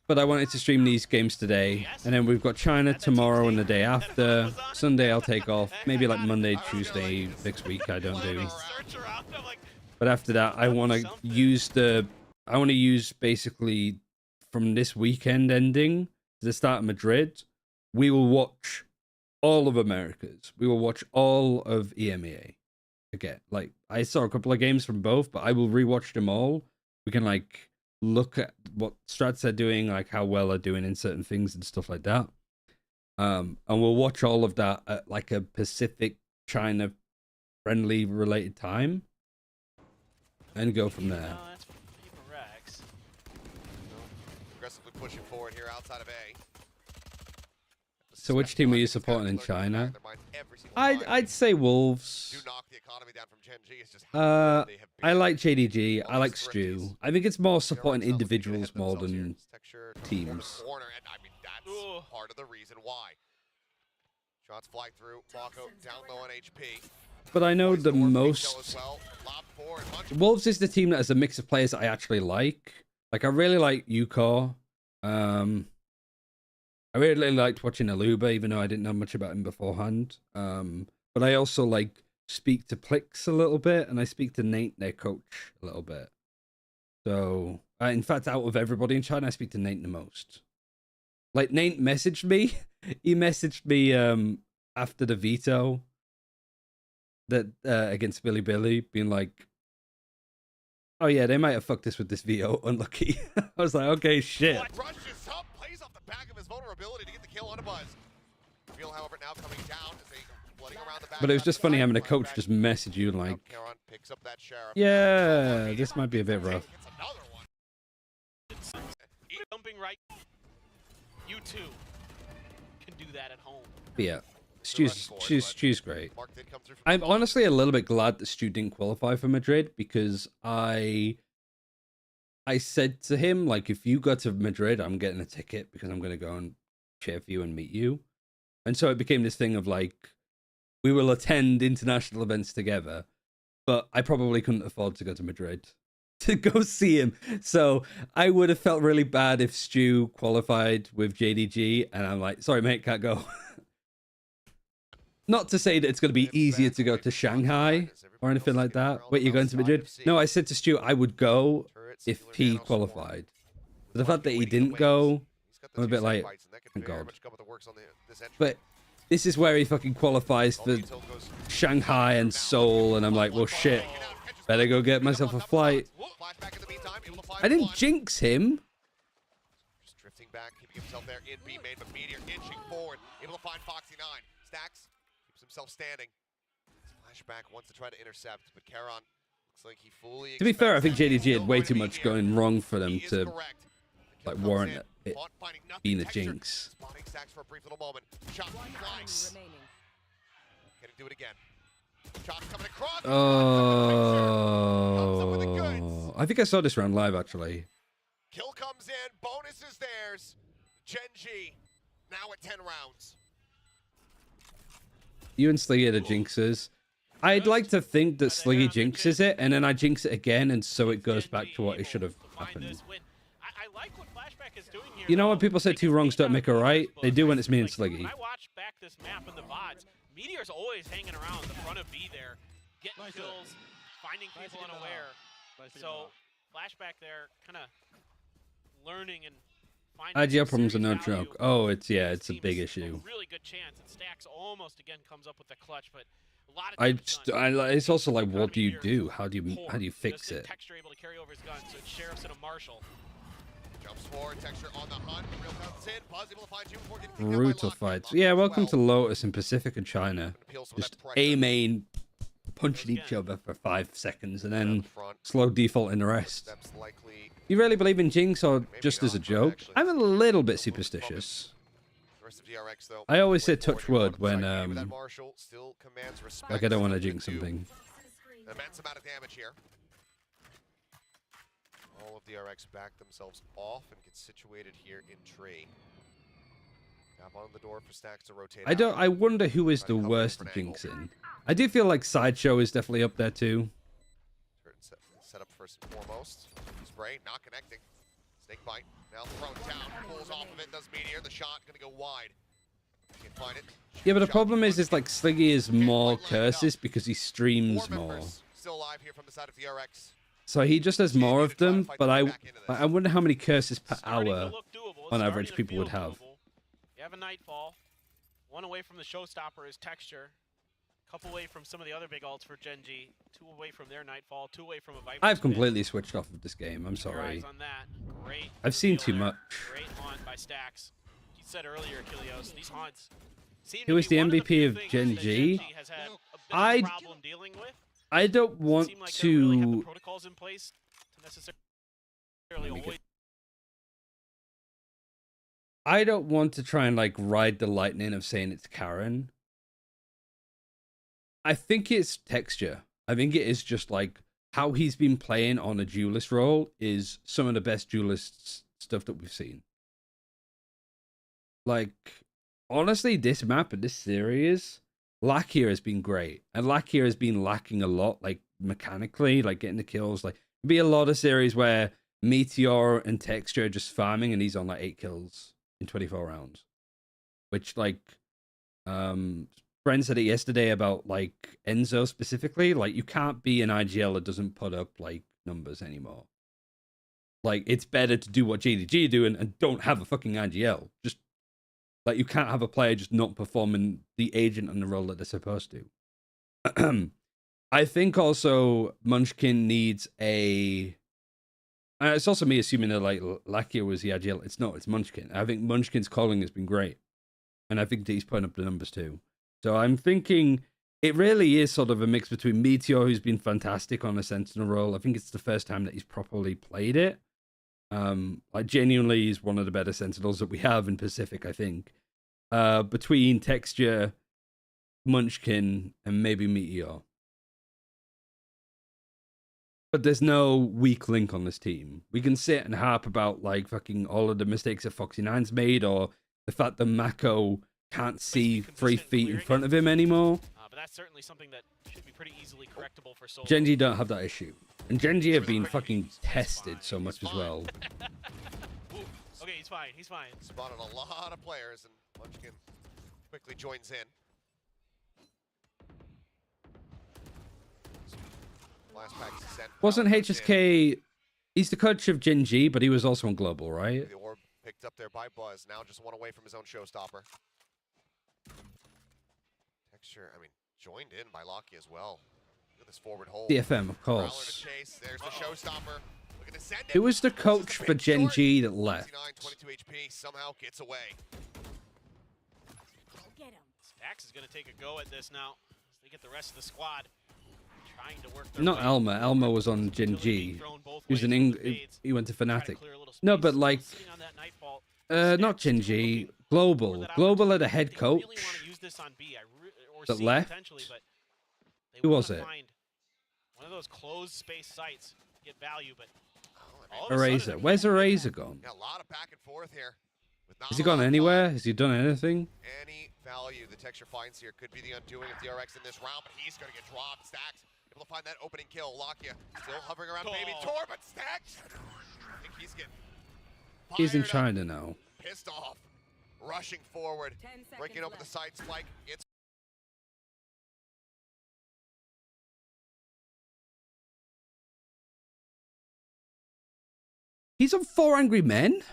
But I wanted to stream these games today, and then we've got China tomorrow and the day after. Sunday I'll take off, maybe like Monday, Tuesday next week I don't do. But after that, I want to use basically from this weekend ending to the start of Madrid. We will watch all of Americas. We will watch all of EMEA again. Like, I saw a couple of games from both, but I will rewatch them all. We can like look at what strats are doing, like how well they're doing in certain things and stuff like that. And we'll watch all of that at like a Pacific China friendly related time and go from there. Aggressively pushing forward here outside of A. So which team were you supporting in China? I'd say Wolves. I like JDG. I like Stu. I think it's more supporting individuals more than teams. Part of the reason why. Shots fly through. Mako down low on HP. But I know the most... Wolves is the team that has a mix of players that I actually like. Like, I really like Yukor. I really liked watching Aluba, even though I didn't know much about him beforehand. But I also like speak to Plix a little bit, and I speak to Nate, their coach, a little bit. So, in fact, out of everybody in China, I speak to Nate the most. Like, Nate messaged me. He messaged me after the veto that against Billy, being like, "Oh yeah, they might have fucked us with this veto. Unlucky." I was like, "Okay, shit." Rushes up, plays off the back of his vulnerability to get the kill on a Buzz. Reveal, however, now coming down as they flooding around the back. But it was just funny having a coach just message you like, Caron picks up that sheriff. "Yeah, this might be a bit rough." It's another one. Jumping right. You too can do that at home. But yeah, Stu's great. Mark did come through from I'm honestly a little bit glad that Stu didn't qualify for Madrid, because I said to him, like, if you go to Madrid, I'm getting a ticket because I'm going to go and cheer for you and meet you. And so it became this thing of like, we will attend international events together, but I probably couldn't afford to go to Madrid to go see him. So I would have felt really bad if Stu qualified with JDG and I'm like, sorry, mate, can't go. Not to say that it's going to be easier to go to Shanghai or anything like that. Wait, you're going to Madrid? No, I said to Stu, I would go if he qualified. But the fact that he didn't go, I'm a bit like, oh God. But this is where he fucking qualifies for Shanghai and Seoul, and I'm like, well, shit. Better go get myself a flight. I didn't jinx him. Just drifting back, keeping himself there in B main, but Meteor inching forward, able to find Foxy 9. Stacks keeps himself standing. Flashback wants to try to intercept, but Caron looks like he fully. To be fair, I think JDG had way too much going wrong for them to like warrant it being a jinx. Spotting Stacks for a brief little moment. Shot flies. Can he do it again? Shot coming across. Oh, I think I saw this round live actually. Kill comes in. Bonus is theirs. Gen G now at 10 rounds. You and Sliggy are the jinxers. I'd like to think that Sliggy jinxes it, and then I jinx it again, and so it goes back to what it should have happened. You know when people say two wrongs don't make a right? They do when it's me and Sliggy. When I watch back this map in the VODs, Meteor's always hanging around the front of B there, getting kills, finding people unaware. So Flashback there, kind of learning and finding. IGL problems are no joke. Oh, it's a big issue. Really good chance, and Stacks almost again comes up with the clutch, but a lot of it's also like, what do you do? How do you fix it? Texture able to carry over his gun, so it's Sheriff's and a Marshal. Jumps forward, Texture on the hunt. Real comes in. Buzz able to find you before getting Brutal fights. Yeah, welcome to Lotus in Pacific and China. Just A main punching each other for 5 seconds and then slow default in the rest. You really believe in Jinx or just as a joke? I'm a little bit superstitious. I always say touch wood when like I don't want to jinx something. Immense amount of damage here. All of the RX back themselves off and get situated here in tree. Tap on the door for Stacks to rotate. I wonder who is the worst jinxing. I do feel like Sideshow is definitely up there too. Set up first and foremost. Spray not connecting. Snake bite now thrown down. Pulls off of it. Does Meteor. The shot gonna go wide. Can't find it. Yeah, but the problem is like Sliggy is more curses because he streams more. Still alive here from the side of the RX. So he just has more of them, but I wonder how many curses per hour on average people would have. You have a Nightfall. One away from the showstopper is Texture. Couple away from some of the other big ults for Gen G. 2 away from their Nightfall. 2 away from a Viper. I've completely switched off of this game. I'm sorry. On that. Great. I've seen too much. Great haunt by Stacks. You said earlier, Kilios, these haunts. Who was the MVP of Gen G? I don't want to. Protocols in place to necessarily avoid. I don't want to try and like ride the lightning of saying it's Karen. I think it's Texture. I think it is just like how he's been playing on a duelist role is some of the best duelist stuff that we've seen. Like, honestly, this map and this series, Lakia has been great. And Lakia has been lacking a lot, like mechanically, like getting the kills. Like, be a lot of series where Meteor and Texture are just farming and he's on like 8 kills in 24 rounds. which like friend said it yesterday about like Enzo specifically. Like you can't be an IGL that doesn't put up like numbers anymore. Like it's better to do what JDG are doing and don't have a fucking IGL. Just like you can't have a player just not performing the agent and the role that they're supposed to. I think also Munchkin needs a. It's also me assuming that like Lakia was the IGL. It's not. It's Munchkin. I think Munchkin's calling has been great, and I think that he's putting up the numbers too. So I'm thinking it really is sort of a mix between Meteor, who's been fantastic on a Sentinel role. I think it's the first time that he's properly played it. Like genuinely, he's one of the better Sentinels that we have in Pacific. I think between Texture, Munchkin, and maybe Meteor. But there's no weak link on this team. We can sit and harp about like fucking all of the mistakes that Foxy9's made, or the fact that Mako can't see 3 feet in front of him anymore. But that's certainly something that should be pretty easily correctable for Solo. Gen G don't have that issue. And Gen G have been fucking tested so much as well. Okay, he's fine. He's fine. Spotted a lot of players, and Munchkin quickly joins in. Last pack is sent. Wasn't HSK... He's the coach of Gen G, but he was also on Global, right? The orb picked up there by Buzz. Now just one away from his own showstopper. Texture, I mean, joined in by Locky as well. Look at this forward hold. DFM, of course. Chase. There's the showstopper. Looking to send it. Who was the coach for Gen G that left? 22 HP, somehow gets away. Go get him. Stax is going to take a go at this now. As they get the rest of the squad trying to work their Not way. Elma. Elma was on Gen G. He was an he went to Fnatic. No, but like not Gen G. Global. Global had a head coach that left. Who was it? One of those closed space sites get value, but Eraser. Where's Eraser gone? Yeah, a lot of back and forth here. Has he gone anywhere? Has he done anything? Any value the Texture finds here could be the undoing of DRX in this round, but he's going to get dropped. Stacks able to find that opening kill. Lakia still hovering around Baby Tor, but Stacks, I think he's getting He's in China now. Pissed off. Rushing forward. Breaking open the side spike. It's He's on 4 Angry Men?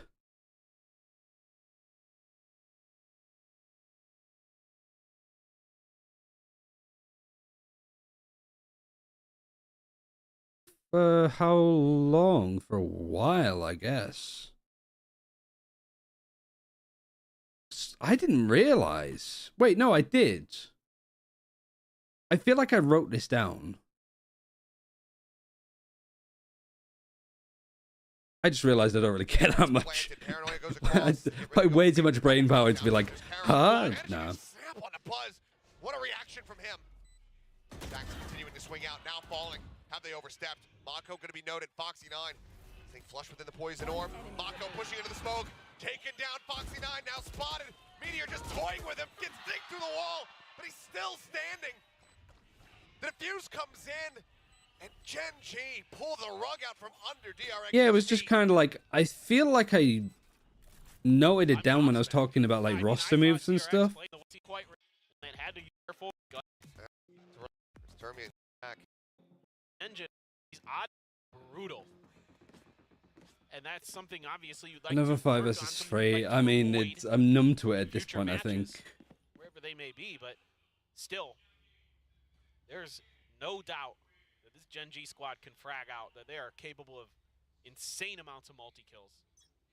For how long? For a while, I guess. I didn't realize. Wait, no, I did. I feel like I wrote this down. I just realized I don't really care that much. I put way too much brain power to be like, huh? No. What a reaction from him. Stacks continuing to swing out, now falling. Have they overstepped? Mako going to be noted. Foxy9 staying flush within the poison orb. Mako pushing into the smoke. Taken down. Foxy9 now spotted. Meteor just toying with him. Gets digged through the wall, but he's still standing. The defuse comes in, and Gen G pull the rug out from under DRX. Yeah, it was just kind of like, I feel like I noted it down when I was talking about like roster moves and stuff. Engine, he's odd, brutal, and that's something obviously you'd like. Another to 5 work versus on, something 3. you'd like I to mean, avoid I'm numb to it at this future point. I think. matches, wherever they may be, but still, there's no doubt that this Gen G squad can frag out. That they are capable of insane amounts of multi kills.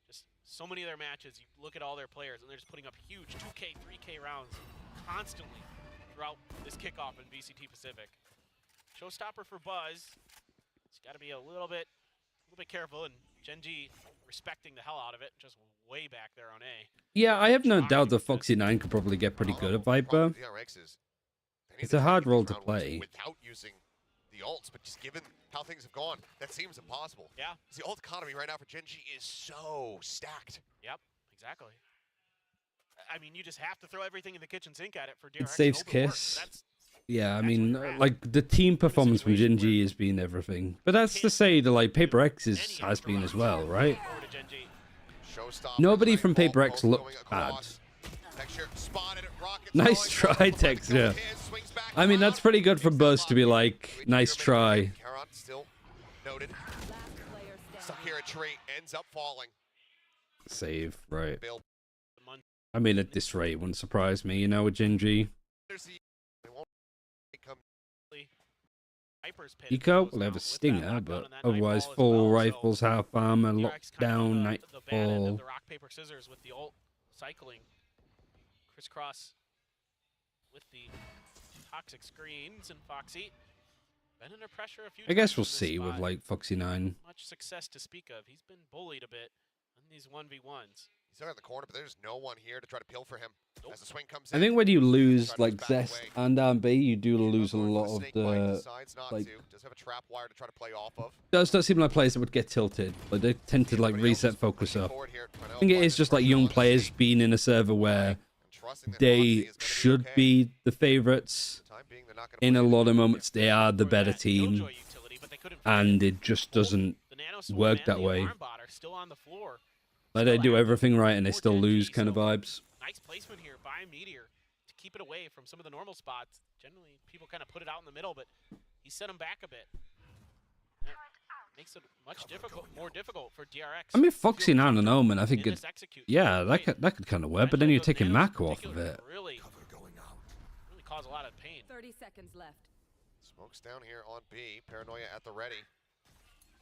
Just so many of their matches, you look at all their players, and they're just putting up huge 2K, 3K rounds constantly throughout this kickoff in VCT Pacific. Showstopper for Buzz. He's got to be a little bit careful, and Gen G respecting the hell out of it, just way back there on A. Yeah, I have no doubt that Foxy9 could probably get pretty good at Viper. It's a hard role to play. Without using the ults, but just given how things have gone, that seems impossible. Yeah. The ult economy right now for Gen G is so stacked. Yep, exactly. I mean, you just have to throw everything in the kitchen sink at it for DRX. It saves to open work. Kiss. Yeah, I mean, like the team performance from Gen G has been everything. But that's to say that like Paper X has been as well, right? Nobody from Paper X looked bad. Texture spotted. Rockets Nice try, Texture. I mean, that's pretty good for Buzz to be like, nice try. Caron still noted. Stuck here at tree, ends up falling. Save, right. Bill. I mean, at this rate, wouldn't surprise me, you know, with Gen G. Eco will have a stinger, but otherwise full rifles, half armor, lockdown, nightfall. The rock, paper, scissors with the ult cycling. Crisscross with the toxic screens and Foxy. Been under pressure a few I guess times we'll in this see with spot. like Foxy 9. Much success to speak of. He's been bullied a bit in these 1v1s. He's out in the corner, but there's no one here to try to peel for him. As the swing comes I in, think when you lose try to like back Zest away. and RB, you do lose a lot of Snake bite, the. decides not like- to. Does have a trap wire to try to play off of. Does not seem like players that would get tilted. Like they tend to like Everybody else reset is focus pushing up. forward here, trying to I think it apply is this just like pressure young on the players Snake. being in a server where And trusting that they Foxy is gonna should okay. be the favorites. For the time being, they're not gonna In push a it. lot of moments, they are the For better that team, Killjoy utility, but they couldn't and finish. it just doesn't The Nano Swarm work and that the way. Alarm Bot are still on the floor. like they Still do active. everything right and they For still Gen G, lose kind of so vibes. Nice placement here by Meteor to keep it away from some of the normal spots. Generally, people kind of put it out in the middle, but he set him back a bit. That makes it much more difficult for DRX. I mean, to feel Foxy 9 and comfortable Omen, I think in it, this execute. yeah, Right. that could kind of work, but then you're Those taking nanos in Mako off of particular it. can really cause a lot of pain. 30 seconds left. Smokes down here on B. Paranoia at the ready.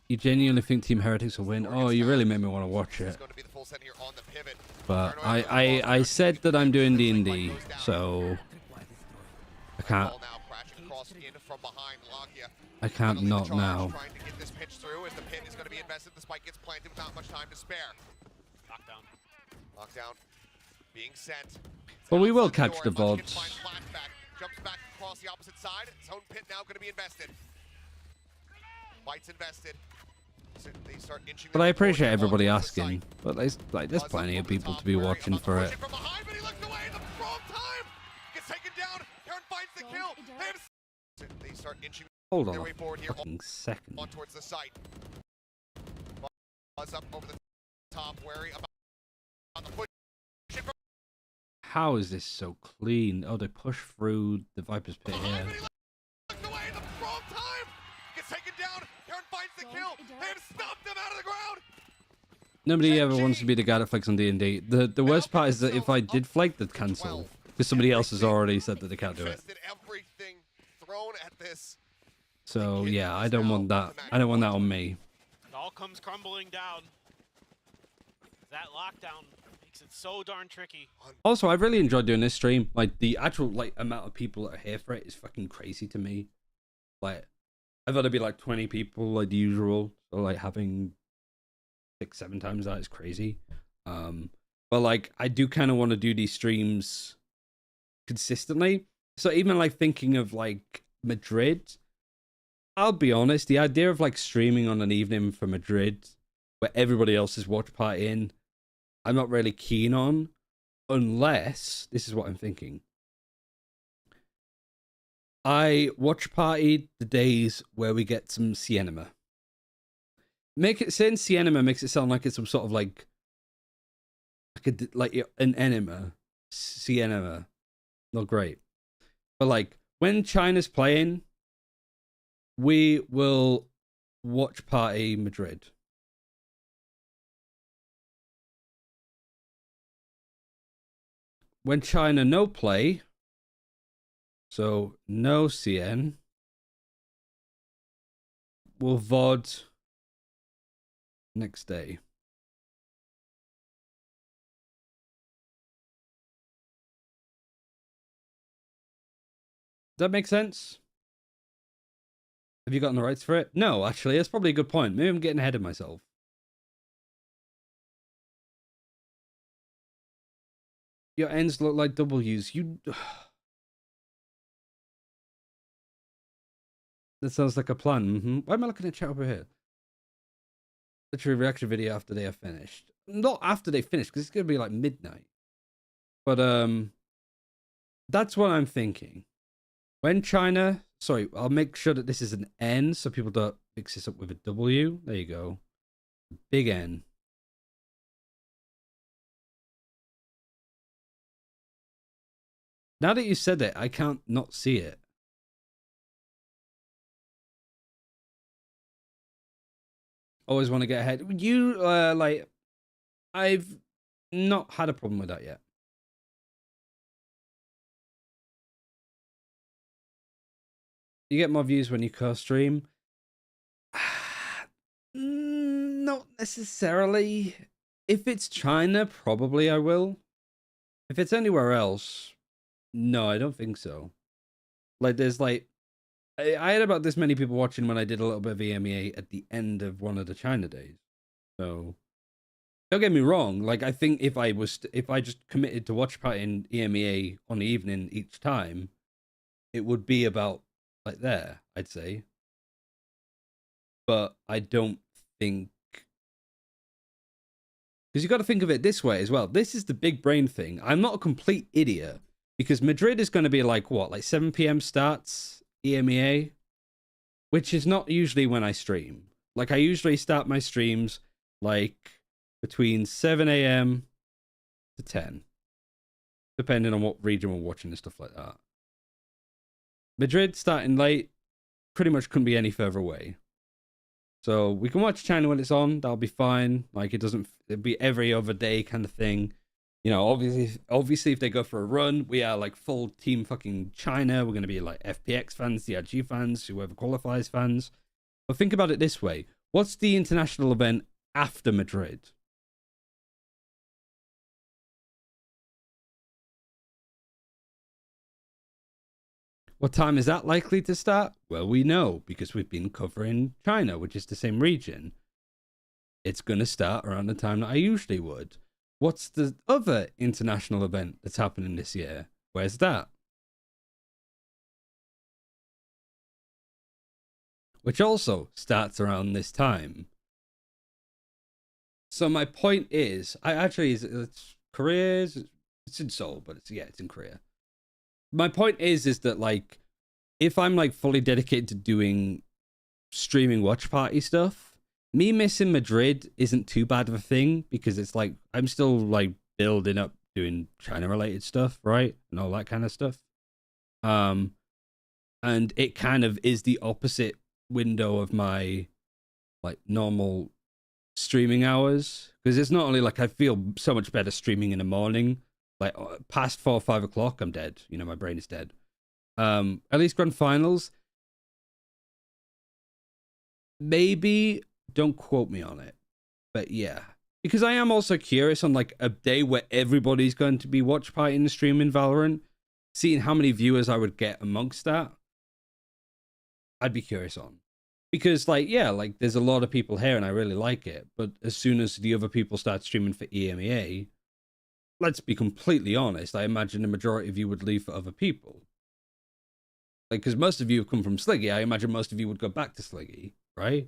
You genuinely think Team Heretics will win? Oh, you really made me want to watch It's it. going to be the full set here on the pivot. But Paranoia I said that I'm doing D&D, so I can't Ball now crashing across in from behind. Lagia I can't leading the not charge, now. Trying to get this pitch through as the pit is going to be invested. The spike gets planted with not much time to spare. Knockdown. Lockdown being sent. But we will Outside catch door, the Munchkin VODs. finds flashback, jumps back across the opposite side. His own pit now going to be invested. Bites invested. So they start inching But I their way appreciate forward everybody towards the asking. site. But there's Buzz up plenty of over the people top, to be Wary watching about to for push it. From behind, but he looks away at the wrong time. Gets taken down. Karen finds the kill. They start inching Hold their on way a forward here fucking second. on towards the site. Buzz up over the top. Wary about the push. How is this so clean? Oh, they push through the Viper's pit Behind, here. but he looks away at the wrong time. Gets taken down. Karen finds the kill. They have stopped him out of the ground. Nobody ever wants to be the guy that flakes on D&D. The worst part is that if I did flake, they'd cancel. Because somebody else has already said that they can't do it. Invested everything thrown at this. So yeah, I don't want that. I don't want that on me. It all comes crumbling down. That lockdown makes it so darn tricky. Also, I really enjoyed doing this stream. Like the actual like amount of people that are here for it is fucking crazy to me. Like I thought it'd be like 20 people like the usual. So like having 6-7 times that is crazy. But like I do kind of want to do these streams consistently. So even like thinking of like Madrid, I'll be honest, the idea of like streaming on an evening for Madrid where everybody else is watch partying, I'm not really keen on, unless this is what I'm thinking. I watch party the days where we get some cinema. Make it saying cinema makes it sound like it's some sort of like an enema, cinema. Not great, but like when China's playing, we will watch party Madrid. When China no play, so no CN, we'll VOD next day. Does that make sense? Have you gotten the rights for it? No, actually, that's probably a good point. Maybe I'm getting ahead of myself. Your ends look like W's. You... That sounds like a plan. Why am I looking at chat over here? Literally reaction video after they are finished. Not after they finish, because it's going to be like midnight. But, that's what I'm thinking. When China... Sorry, I'll make sure that this is an N, so people don't mix this up with a W. There you go. Big N. Now that you said it, I can't not see it. Always want to get ahead. You, like, I've not had a problem with that yet. You get more views when you co-stream. Not necessarily. If it's China, probably I will. If it's anywhere else, no, I don't think so. Like, there's like, I had about this many people watching when I did a little bit of EMEA at the end of one of the China days. So, don't get me wrong. Like, I think if I just committed to watch party in EMEA on the evening each time, it would be about like there, I'd say. But I don't think, because you got to think of it this way as well. This is the big brain thing. I'm not a complete idiot, because Madrid is going to be like what, like 7 p.m. starts EMEA, which is not usually when I stream. Like, I usually start my streams like between 7 a.m. to 10, depending on what region we're watching and stuff like that. Madrid starting late pretty much couldn't be any further away. So we can watch China when it's on. That'll be fine. Like, it'll be every other day kind of thing. You know, obviously if they go for a run, we are like full team fucking China. We're going to be like FPX fans, DRG fans, whoever qualifies fans. But think about it this way. What's the international event after Madrid? What time is that likely to start? Well, we know because we've been covering China, which is the same region. It's going to start around the time that I usually would. What's the other international event that's happening this year? Where's that? Which also starts around this time. So my point is, it's Korea, it's in Seoul, but it's in Korea. My point is that, like, if I'm like fully dedicated to doing streaming watch party stuff, me missing Madrid isn't too bad of a thing, because it's like I'm still like building up doing China related stuff, right? And all that kind of stuff. And it kind of is the opposite window of my like normal streaming hours, because it's not only like I feel so much better streaming in the morning. Like, past 4 or 5 o'clock, I'm dead. You know, my brain is dead. At least grand finals. Maybe, don't quote me on it. But yeah. Because I am also curious on, like, a day where everybody's going to be watch partying the stream in Valorant. Seeing how many viewers I would get amongst that. I'd be curious on. Because, like, yeah, like, there's a lot of people here and I really like it. But as soon as the other people start streaming for EMEA, let's be completely honest, I imagine the majority of you would leave for other people. Like, because most of you have come from Sliggy, I imagine most of you would go back to Sliggy, right?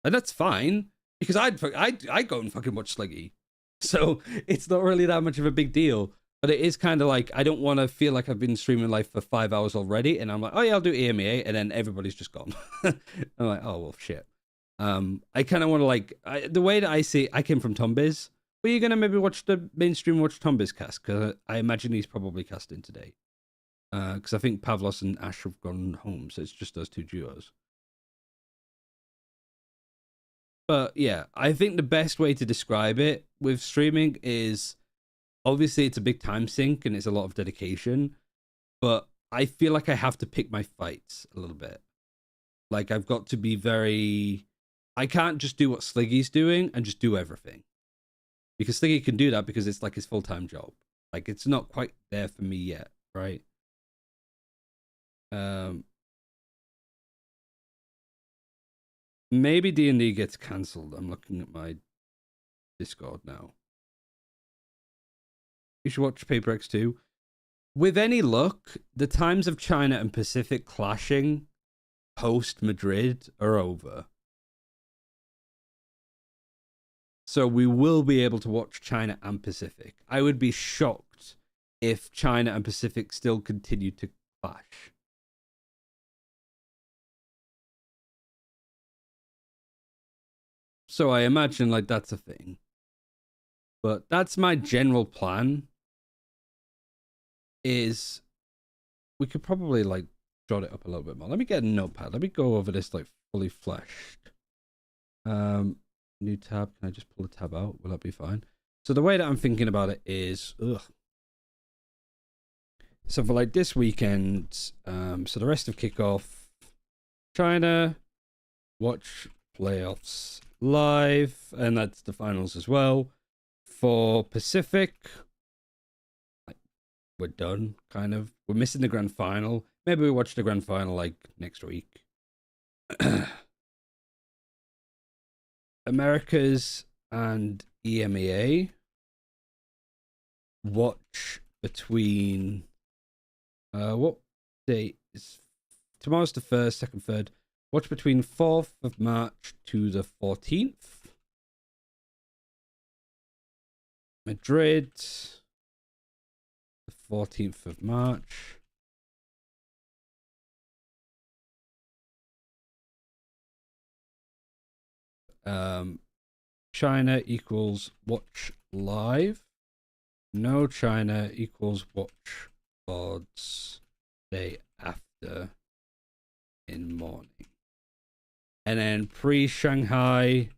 And that's fine, because I'd go and fucking watch Sliggy. So it's not really that much of a big deal. But it is kind of like, I don't want to feel like I've been streaming live for 5 hours already, and I'm like, oh yeah, I'll do EMEA, and then everybody's just gone. I'm like, oh, well, shit. I kind of want to, like, the way that I see, I came from Tombiz. But you're going to maybe watch the mainstream watch Tombiz cast, because I imagine he's probably casting today. Because I think Pavlos and Ash have gone home, so it's just those two duos. But yeah, I think the best way to describe it with streaming is, obviously it's a big time sink and it's a lot of dedication, but I feel like I have to pick my fights a little bit. Like, I've got to be I can't just do what Sliggy's doing and just do everything. Because Sliggy can do that because it's like his full-time job. Like, it's not quite there for me yet, right? Maybe D&D gets cancelled. I'm looking at my Discord now. You should watch Paper X2. With any luck, the times of China and Pacific clashing post-Madrid are over. So we will be able to watch China and Pacific. I would be shocked if China and Pacific still continue to clash. So I imagine like that's a thing. But that's my general plan. Is we could probably like jot it up a little bit more. Let me get a notepad. Let me go over this like fully fleshed. New tab. Can I just pull the tab out? Will that be fine? So the way that I'm thinking about it is, so for like this weekend, so the rest of kickoff, China, watch playoffs live, and that's the finals as well. For Pacific, like, we're done, kind of. We're missing the grand final. Maybe we watch the grand final like next week. Americas and EMEA, watch between what date is tomorrow's the 1st, 2nd, 3rd. Watch between 4th of March to the 14th. Madrid, the 14th of March. China equals watch live. No China equals watch odds day after in morning. And then pre-Shanghai,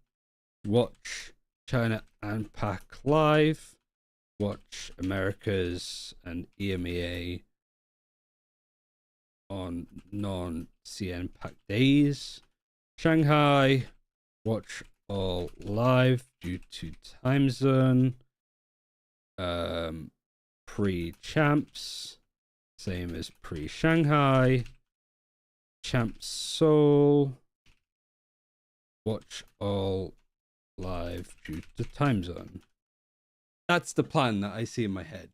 watch China and Pac live. Watch Americas and EMEA on non-CN Pac days. Shanghai, watch all live due to time zone. Pre-champs, same as pre-Shanghai. Champs Seoul, watch all live due to time zone. That's the plan that I see in my head.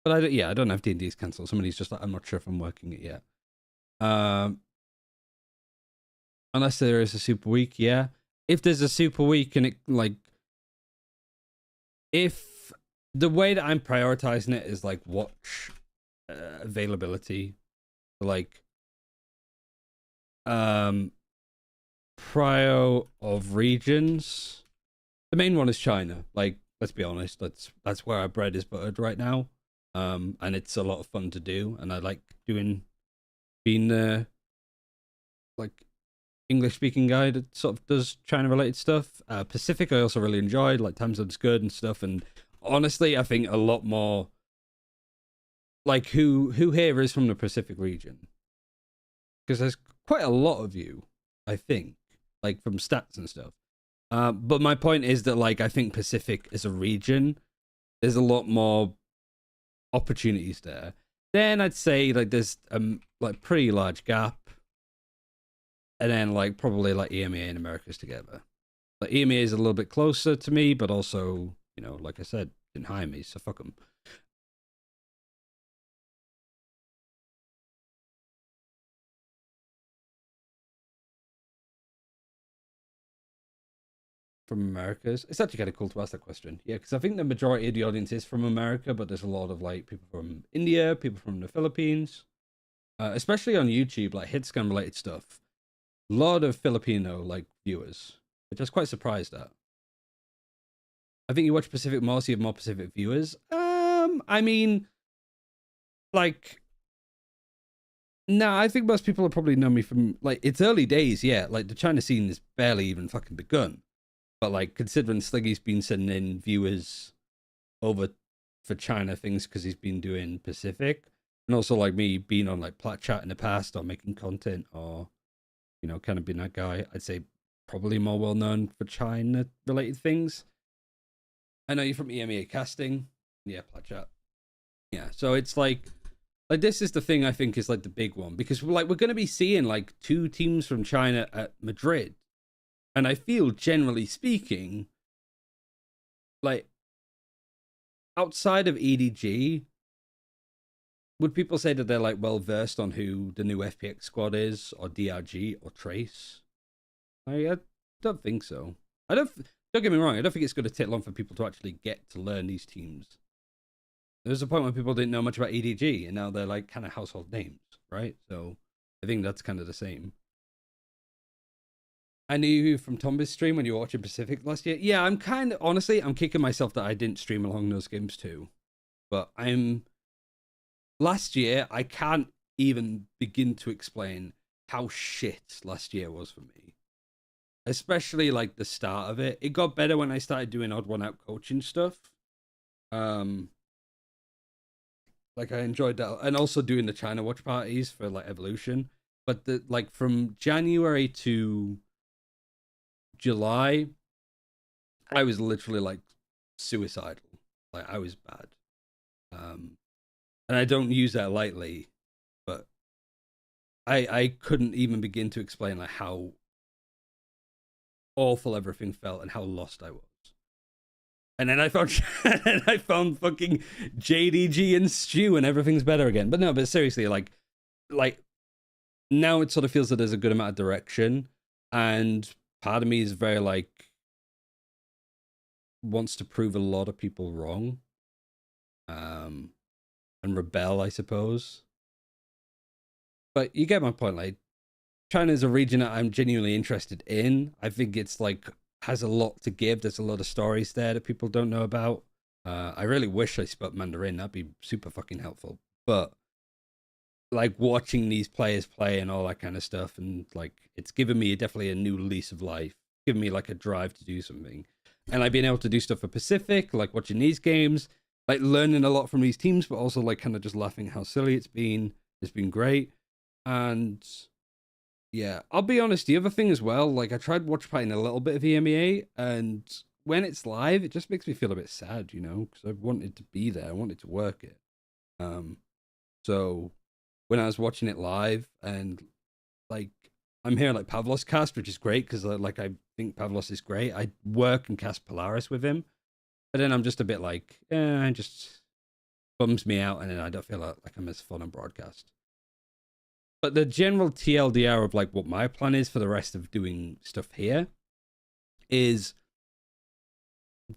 But I don't have D&D's cancelled. Somebody's just like, I'm not sure if I'm working it yet. Unless there is a super week, yeah. If there's a super week and it like, if the way that I'm prioritizing it is like watch availability, like prio of regions. The main one is China. Like, let's be honest, that's where our bread is buttered right now. And it's a lot of fun to do, and I like being the like English speaking guy that sort of does China related stuff. Pacific I also really enjoyed, like time zone's good and stuff, and honestly I think a lot more like who here is from the Pacific region, because there's quite a lot of you, I think, like from stats and stuff. But my point is that like I think Pacific as a region, there's a lot more opportunities there. Then I'd say like there's like pretty large gap, and then like probably like EMEA and Americas together. Like EMEA is a little bit closer to me, but also, you know, like I said, didn't hire me, so fuck them. From Americas, it's actually kind of cool to ask that question. Yeah, because I think the majority of the audience is from America, but there's a lot of like people from India, people from the Philippines, especially on YouTube, like hit scan related stuff. A lot of Filipino like viewers, which I was quite surprised at. I think you watch Pacific more, so you have more Pacific viewers. I mean, like, no, I think most people will probably know me from like it's early days. Yeah, like the China scene is barely even fucking begun. But like considering Sliggy's been sending in viewers over for China things because he's been doing Pacific, and also like me being on like Plat Chat in the past or making content or, you know, kind of being that guy, I'd say probably more well known for China related things. I know you're from EMEA casting. Yeah, Plat Chat. Yeah, so it's like this is the thing I think is like the big one, because we're going to be seeing like 2 teams from China at Madrid. And I feel, generally speaking, like, outside of EDG, would people say that they're, like, well-versed on who the new FPX squad is, or DRG, or Trace? I don't think so. Don't get me wrong, I don't think it's going to take long for people to actually get to learn these teams. There was a point when people didn't know much about EDG, and now they're, like, kind of household names, right? So I think that's kind of the same. I knew you from Tomba's stream when you were watching Pacific last year. Yeah, I'm kind of, honestly, I'm kicking myself that I didn't stream along those games too. But last year, I can't even begin to explain how shit last year was for me. Especially like the start of it. It got better when I started doing odd one out coaching stuff. Like I enjoyed that, and also doing the China watch parties for like Evolution. But like from January to July, I was literally like suicidal. Like I was bad. And I don't use that lightly, but I couldn't even begin to explain like how awful everything felt and how lost I was. And then I found fucking JDG and Stu, and everything's better again. But no, but seriously, like now it sort of feels that there's a good amount of direction, and part of me is very like wants to prove a lot of people wrong, and rebel, I suppose. But you get my point. Like, China is a region that I'm genuinely interested in. I think it's like has a lot to give. There's a lot of stories there that people don't know about. I really wish I spoke Mandarin. That'd be super fucking helpful. But like watching these players play and all that kind of stuff, and like it's given me definitely a new lease of life, given me like a drive to do something. And like being able to do stuff for Pacific, like watching these games, like learning a lot from these teams, but also like kind of just laughing how silly it's been. It's been great. And yeah, I'll be honest, the other thing as well, like I tried watch partying a little bit of EMEA, and when it's live, it just makes me feel a bit sad, you know, because I wanted to be there, I wanted to work it. So when I was watching it live, and like I'm hearing like Pavlos cast, which is great because like I think Pavlos is great. I work and cast Polaris with him, but then I'm just a bit like, it just bums me out, and then I don't feel like I'm as fun on broadcast. But the general TLDR of like what my plan is for the rest of doing stuff here is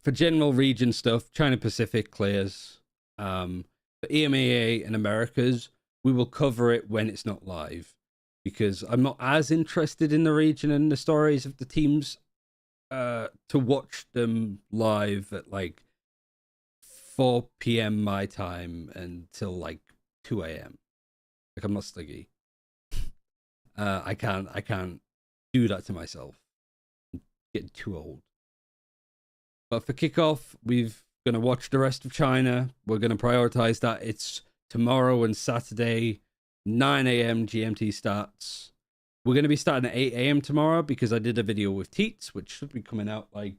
for general region stuff, China Pacific clears. For EMEA and Americas, we will cover it when it's not live, because I'm not as interested in the region and the stories of the teams to watch them live at like 4 p.m. my time until like 2 a.m. Like I'm not Sliggy. I can't do that to myself. I'm getting too old. But for kickoff, we're gonna watch the rest of China. We're gonna prioritize that. It's tomorrow and Saturday, 9 a.m. GMT starts. We're gonna be starting at 8 a.m. tomorrow because I did a video with Teats, which should be coming out like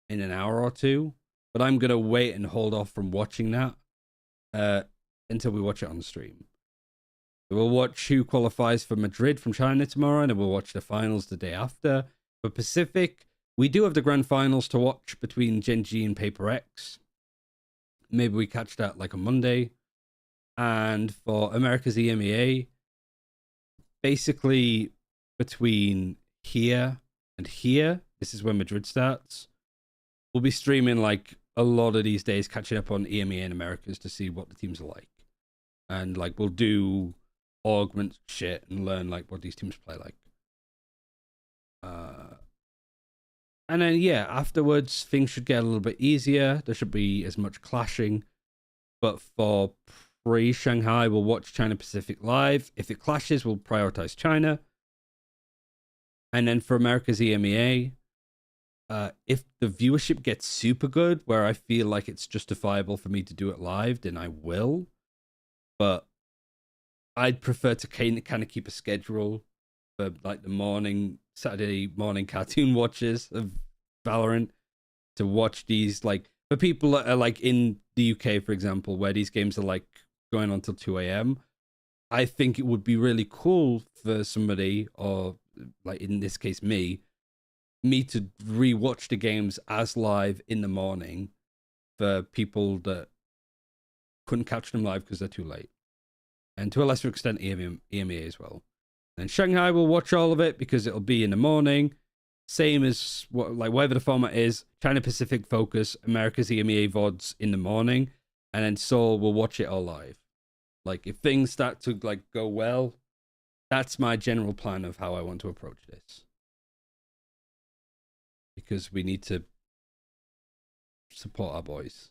in an hour or two. But I'm gonna wait and hold off from watching that until we watch it on the stream. We'll watch who qualifies for Madrid from China tomorrow, and then we'll watch the finals the day after. For Pacific, we do have the grand finals to watch between Gen G and Paper X. Maybe we catch that like on Monday. And for America's EMEA, basically between here and here, this is when Madrid starts. We'll be streaming like a lot of these days, catching up on EMEA and Americas to see what the teams are like. And like we'll do augment shit and learn like what these teams play like. And then yeah, afterwards things should get a little bit easier. There should be as much clashing. But for pre-Shanghai, we'll watch China Pacific live. If it clashes, we'll prioritize China. And then for America's EMEA, if the viewership gets super good, where I feel like it's justifiable for me to do it live, then I will. But I'd prefer to kind of keep a schedule for like the Saturday morning cartoon watches of Valorant to watch these, like for people that are like in the UK, for example, where these games are like going on till 2 a.m. I think it would be really cool for somebody, or like in this case me to rewatch the games as live in the morning for people that couldn't catch them live because they're too late. And to a lesser extent, EMEA as well. And Shanghai will watch all of it because it'll be in the morning. Same as whatever the format is. China Pacific focus, America's EMEA VODs in the morning. And then Seoul will watch it all live. Like if things start to like go well, that's my general plan of how I want to approach this. because we need to support our boys.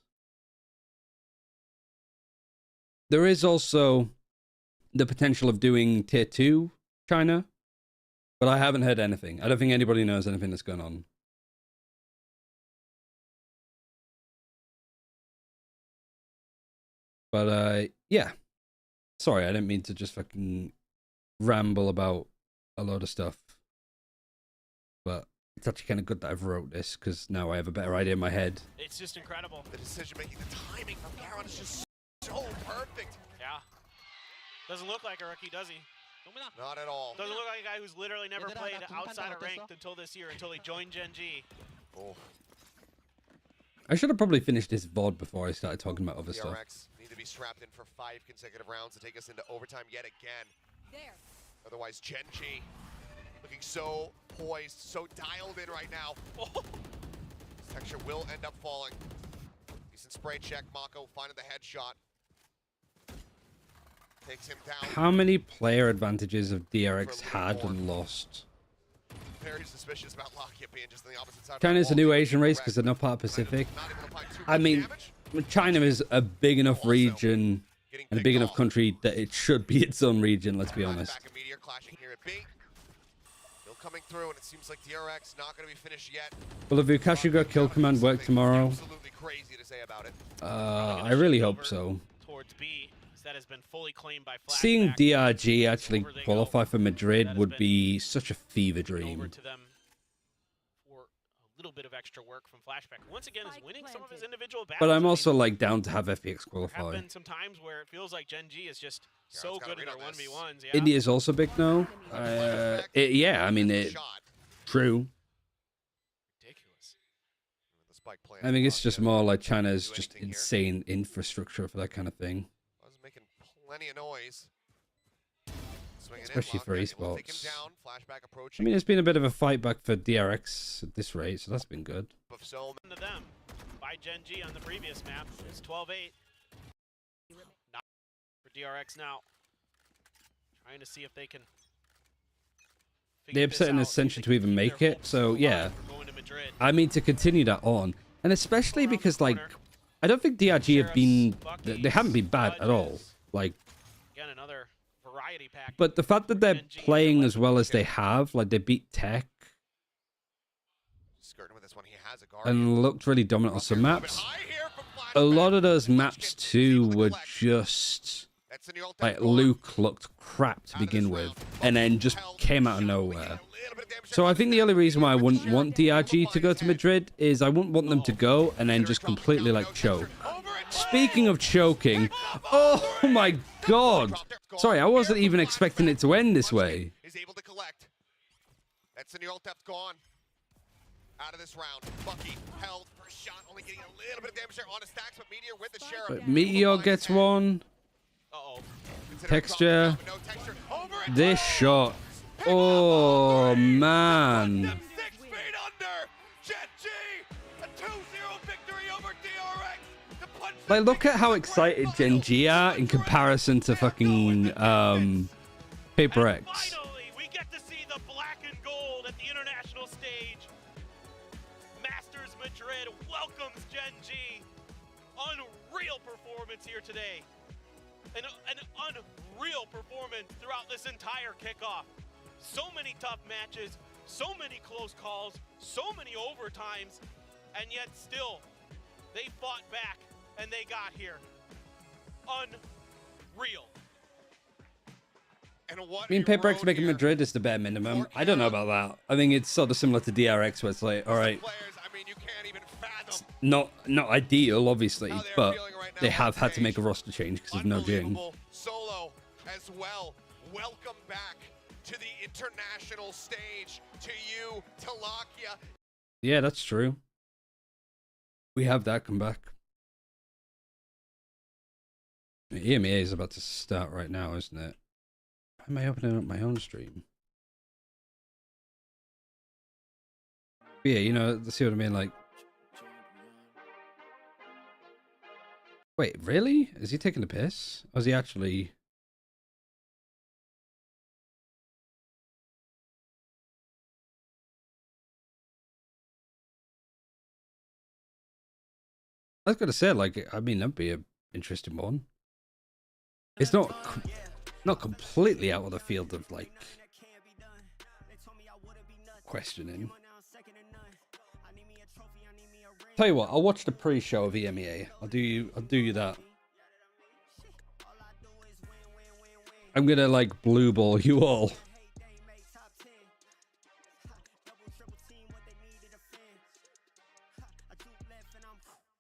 There is also the potential of doing tier 2 China, but I haven't heard anything. I don't think anybody knows anything that's going on. But yeah. Sorry, I didn't mean to just fucking ramble about a load of stuff. But it's actually kind of good that I've wrote this, because now I have a better idea in my head. It's just incredible. The decision making, the timing from Garon is just so perfect. Yeah. Doesn't look like a rookie, does he? Not at all. Doesn't look like a guy who's literally never played outside of ranked until this year, until he joined Gen G. Oh. I should have probably finished this VOD before I started talking about other stuff. ERX need to be strapped in for 5 consecutive rounds to take us into overtime yet again. There. Otherwise, Gen G looking so poised, so dialed in right now. Oh. This texture will end up falling. Decent spray check. Mako finding the headshot. Takes him down. How many player advantages have DRX had and lost? Very suspicious about Lockett being just on the opposite side. China's a new Asian race because they're not part of Pacific. I mean, China is a big enough region and a big enough country that it should be its own region, let's be honest. Back Meteor clashing here at B. Still coming through, and it seems like DRX not going to be finished yet. Will the Vukashiga kill command work tomorrow? Absolutely crazy to say about it. I really hope so. Towards B, that has been fully claimed by Seeing DRG actually qualify for Madrid would be such a fever dream. Over to them for a little bit of extra work from Flashback. Once again, is winning some of his individual battles. But I'm also like down to have FPX There qualify. have been some times where it feels like Gen G is just so good in their 1v1s. Yeah. India's also big now. Yeah, I mean it. True. Ridiculous. I think it's just more like China's just insane infrastructure for that kind of thing. Was making plenty of noise. Especially for esports. Flashback I mean, it's been a bit of a fight back for DRX at this rate, so that's been good. To them by Gen G on the previous map. It's 12-8. Not for DRX now. Trying to see if they can. They have set an ascension to even make it, so yeah. I mean, to continue that on, and especially because like, I don't think DRG have been, they haven't been bad at all. Like, again, another variety pack. But the fact that they're playing as well as they have, like they beat Tech, and looked really dominant on some maps. A lot of those maps too were just like Luke looked crap to begin with, and then just came out of nowhere. So I think the only reason why I wouldn't want DRG to go to Madrid is I wouldn't want them to go and then just completely like choke. Speaking of choking, oh my god! Sorry, I wasn't even expecting it to end this way. Is able to collect. That's the neural depth gone. Out of this round, Bucky held first shot, only getting a little bit of damage there on his stacks, but Meteor with the sheriff. But Meteor gets one. Texture. This shot. Oh man. 6 feet under. Gen G, a 2-0 victory over DRX. Like, look at how excited Gen G are in comparison to fucking Paper X. Finally, we get to see the black and gold at the international stage. Masters Madrid welcomes Gen G. Unreal performance here today. An unreal performance throughout this entire kickoff. So many tough matches, so many close calls, so many overtimes, and yet still, they fought back and they got here. Unreal. And what I mean, Paper X making Madrid is the bare minimum. I don't know about that. I think it's sort of similar to DRX, where it's like, all right, I mean, you can't even fathom. not ideal, obviously, but they have had to make a roster change because of no Jing. Solo as well. Welcome back to the international stage. To you, to Lakia. Yeah, that's true. We have that come back. EMEA is about to start right now, isn't it? Why am I opening up my own stream? But yeah, you know, see what I mean? Like, wait, really? Is he taking the piss? Or is he actually... I was gonna say, like, I mean, that'd be an interesting one. It's not completely out of the field of like questioning. Tell you what, I'll watch the pre-show of EMEA. I'll do you that. I'm gonna like blue ball you all.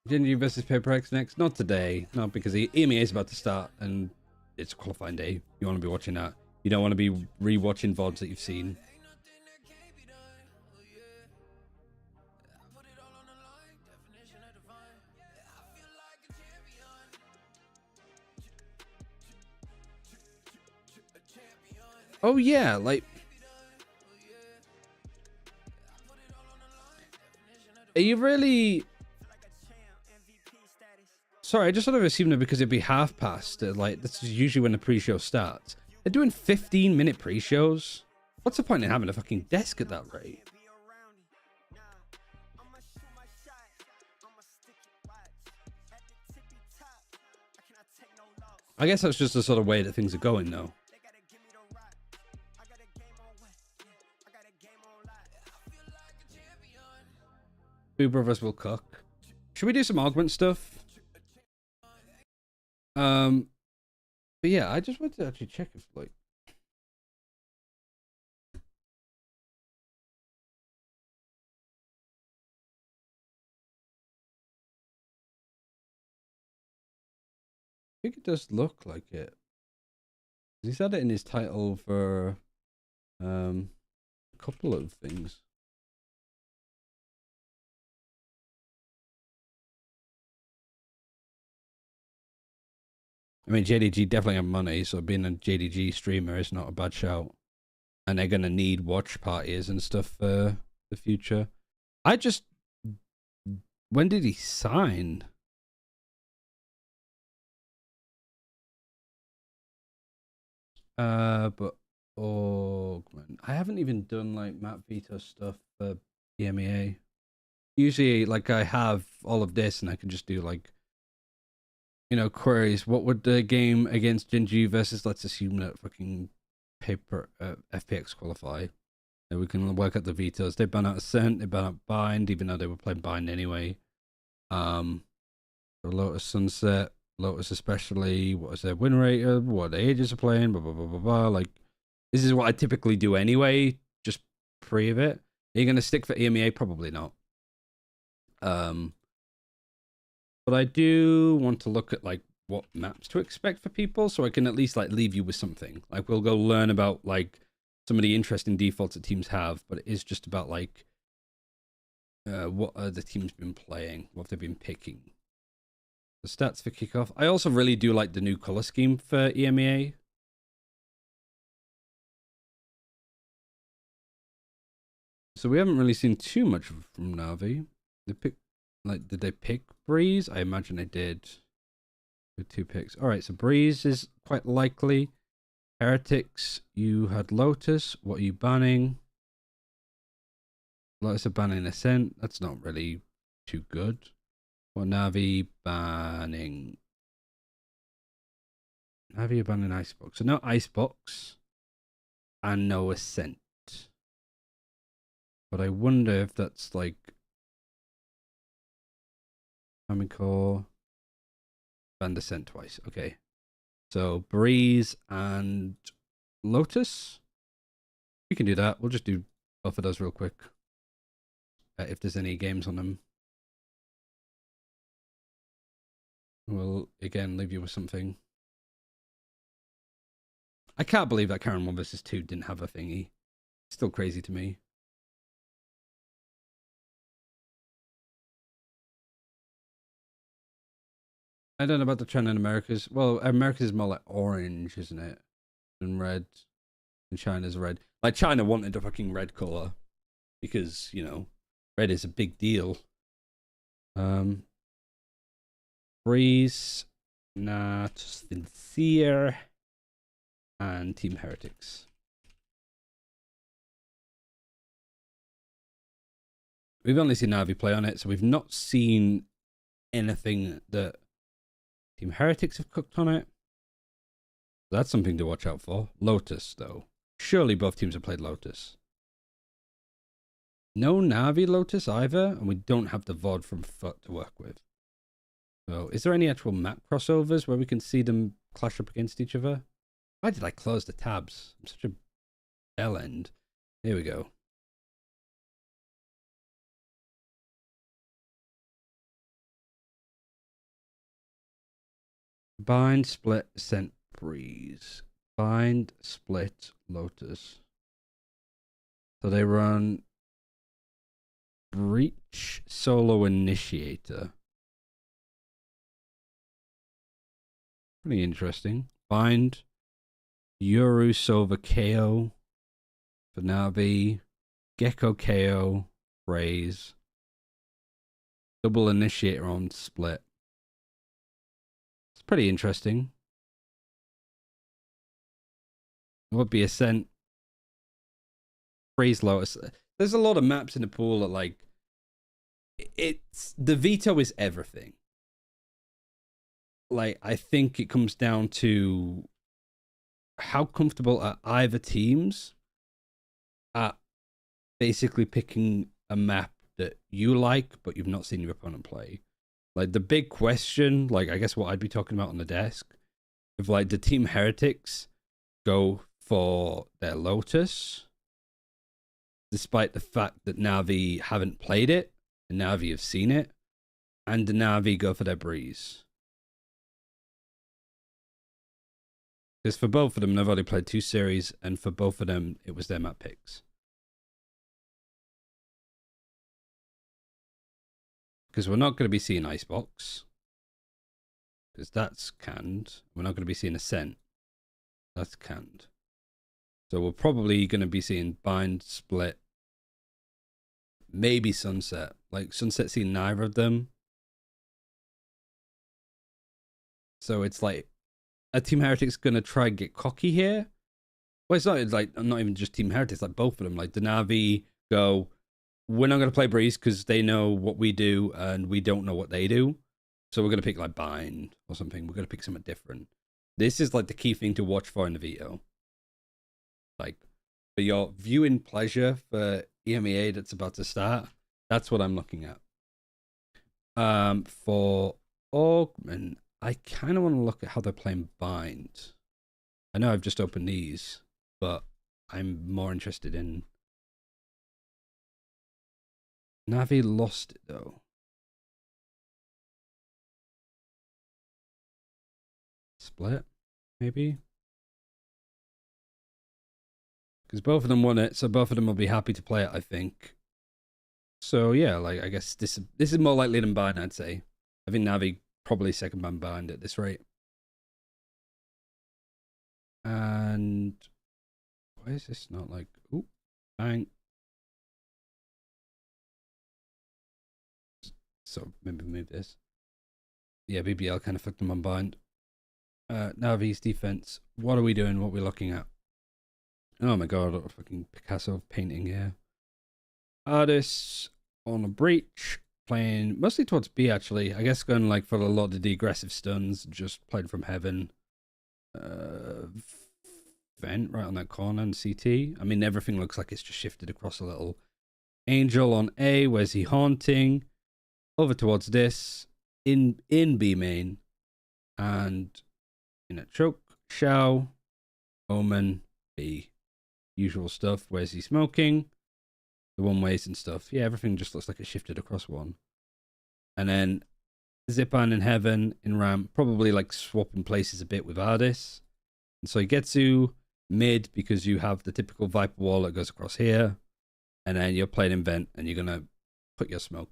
Gen.G versus Paper X next? Not today. Not because the EMEA is about to start and it's qualifying day. You want to be watching that. You don't want to be re-watching VODs that you've seen. Oh yeah, like... Are you really... Sorry, I just sort of assumed that because it'd be half past, like, this is usually when the pre-show starts. They're doing 15-minute pre-shows? What's the point in having a fucking desk at that rate? I guess that's just the sort of way that things are going, though. Two brothers will cook. Should we do some augment stuff? But yeah, I just wanted to actually check if like I think it does look like it. He's had it in his title for a couple of things. I mean, JDG definitely have money, so being a JDG streamer is not a bad shout. And they're going to need watch parties and stuff for the future. When did he sign? But augment. I haven't even done like map veto stuff for EMEA. Usually, like, I have all of this and I can just do like, you know, queries. What would the game against Gen.G versus, let's assume that fucking paper FPX qualify? And we can work out the vetoes. They ban out Ascent, they ban out Bind, even though they were playing Bind anyway. Lotus Sunset, Lotus especially, what is their win rate, what the ages are playing, blah blah blah blah blah. Like, this is what I typically do anyway, just pre of it. Are you gonna stick for EMEA? Probably not. But I do want to look at like what maps to expect for people, so I can at least like leave you with something. Like, we'll go learn about like some of the interesting defaults that teams have, but it is just about like what are the teams been playing, what have they been picking. The stats for kickoff. I also really do like the new color scheme for EMEA. So we haven't really seen too much from Navi. They pick, like, did they pick Breeze? I imagine they did. With 2 picks. Alright, so Breeze is quite likely. Heretics, you had Lotus. What are you banning? Lotus are banning Ascent. That's not really too good. Or Navi banning. Navi are banning Icebox. So no Icebox. And no Ascent. But I wonder if that's like Army Core. Banned Ascent twice. Okay. So Breeze and Lotus. We can do that. We'll just do both of those real quick. If there's any games on them. We'll again leave you with something. I can't believe that Karen 1 vs 2 didn't have a thingy. It's still crazy to me. I don't know about the trend in Americas. Well, Americas is more like orange, isn't it? And red. And China's red. Like, China wanted a fucking red color. Because, you know, red is a big deal. Breeze. Not Sincere. And Team Heretics. We've only seen Navi play on it, so we've not seen anything that Team Heretics have cooked on it. That's something to watch out for. Lotus, though. Surely both teams have played Lotus. No Navi Lotus either, and we don't have the VOD from FUT to work with. So, is there any actual map crossovers where we can see them clash up against each other? Why did I close the tabs? I'm such a bell end. Here we go. Bind, split, scent, breeze. Bind, split, Lotus. So they run Breach, Solo, Initiator. Pretty interesting. Bind, Yoru, Sova, KO for Navi. Gecko, KO, Raze. Double Initiator on split. It's pretty interesting. It would be Ascent. Raze, Lotus. There's a lot of maps in the pool that, like, it's the veto is everything. Like, I think it comes down to how comfortable are either teams at basically picking a map that you like, but you've not seen your opponent play. Like, the big question, like, I guess what I'd be talking about on the desk, if, like, the Team Heretics go for their Lotus, despite the fact that Navi haven't played it, and Navi have seen it, and the Navi go for their Breeze. Because for both of them, they've already played 2 series, and for both of them, it was their map picks. Because we're not going to be seeing Icebox, because that's canned. We're not going to be seeing Ascent. That's canned. So we're probably going to be seeing Bind, Split, maybe Sunset. Like, Sunset seen neither of them. So it's like, a Team Heretics going to try and get cocky here? Well, it's not even just Team Heretics, like both of them. Like, the Navi go, we're not going to play Breeze because they know what we do and we don't know what they do. So we're going to pick, like, Bind or something. We're going to pick something different. This is, like, the key thing to watch for in the veto. Like, for your viewing pleasure for EMEA that's about to start, that's what I'm looking at. For Augment, I kind of want to look at how they're playing Bind. I know I've just opened these, but I'm more interested in... Navi lost it, though. Split, maybe? Because both of them won it, so both of them will be happy to play it, I think. So, yeah, like, I guess this is more likely than Bind, I'd say. I think Navi probably second man Bind at this rate. And... why is this not like... ooh, bang. So, maybe move this. Yeah, BBL kind of fucked them on Bind. Navi's defense. What are we doing? What are we looking at? Oh my god, a fucking Picasso painting here. Artists on a breach, playing mostly towards B actually. I guess going like for a lot of the aggressive stuns, just played from heaven. Vent right on that corner and CT. I mean, everything looks like it's just shifted across a little. Angel on A, where's he haunting? Over towards this, in B main. And in a choke, Shao, Omen, B. Usual stuff. Where's he smoking? The one ways and stuff. Yeah, everything just looks like it shifted across one. And then Zipan in heaven, in ramp, probably like swapping places a bit with Ardis. And so Getsu mid because you have the typical Viper wall that goes across here. And then you're playing in vent and you're gonna put your smoke.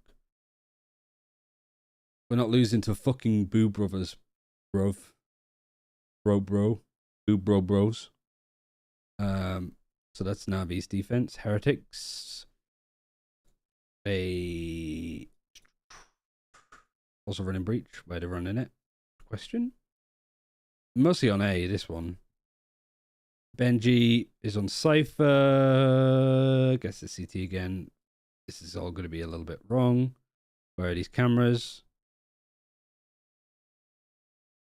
We're not losing to fucking Boo Brothers, bro. Boo Bro Bros. So that's Navi's defense. Heretics. They also running breach. Where they're running it? Question. Mostly on A, this one. Benji is on Cypher. Guess the CT again. This is all going to be a little bit wrong. Where are these cameras?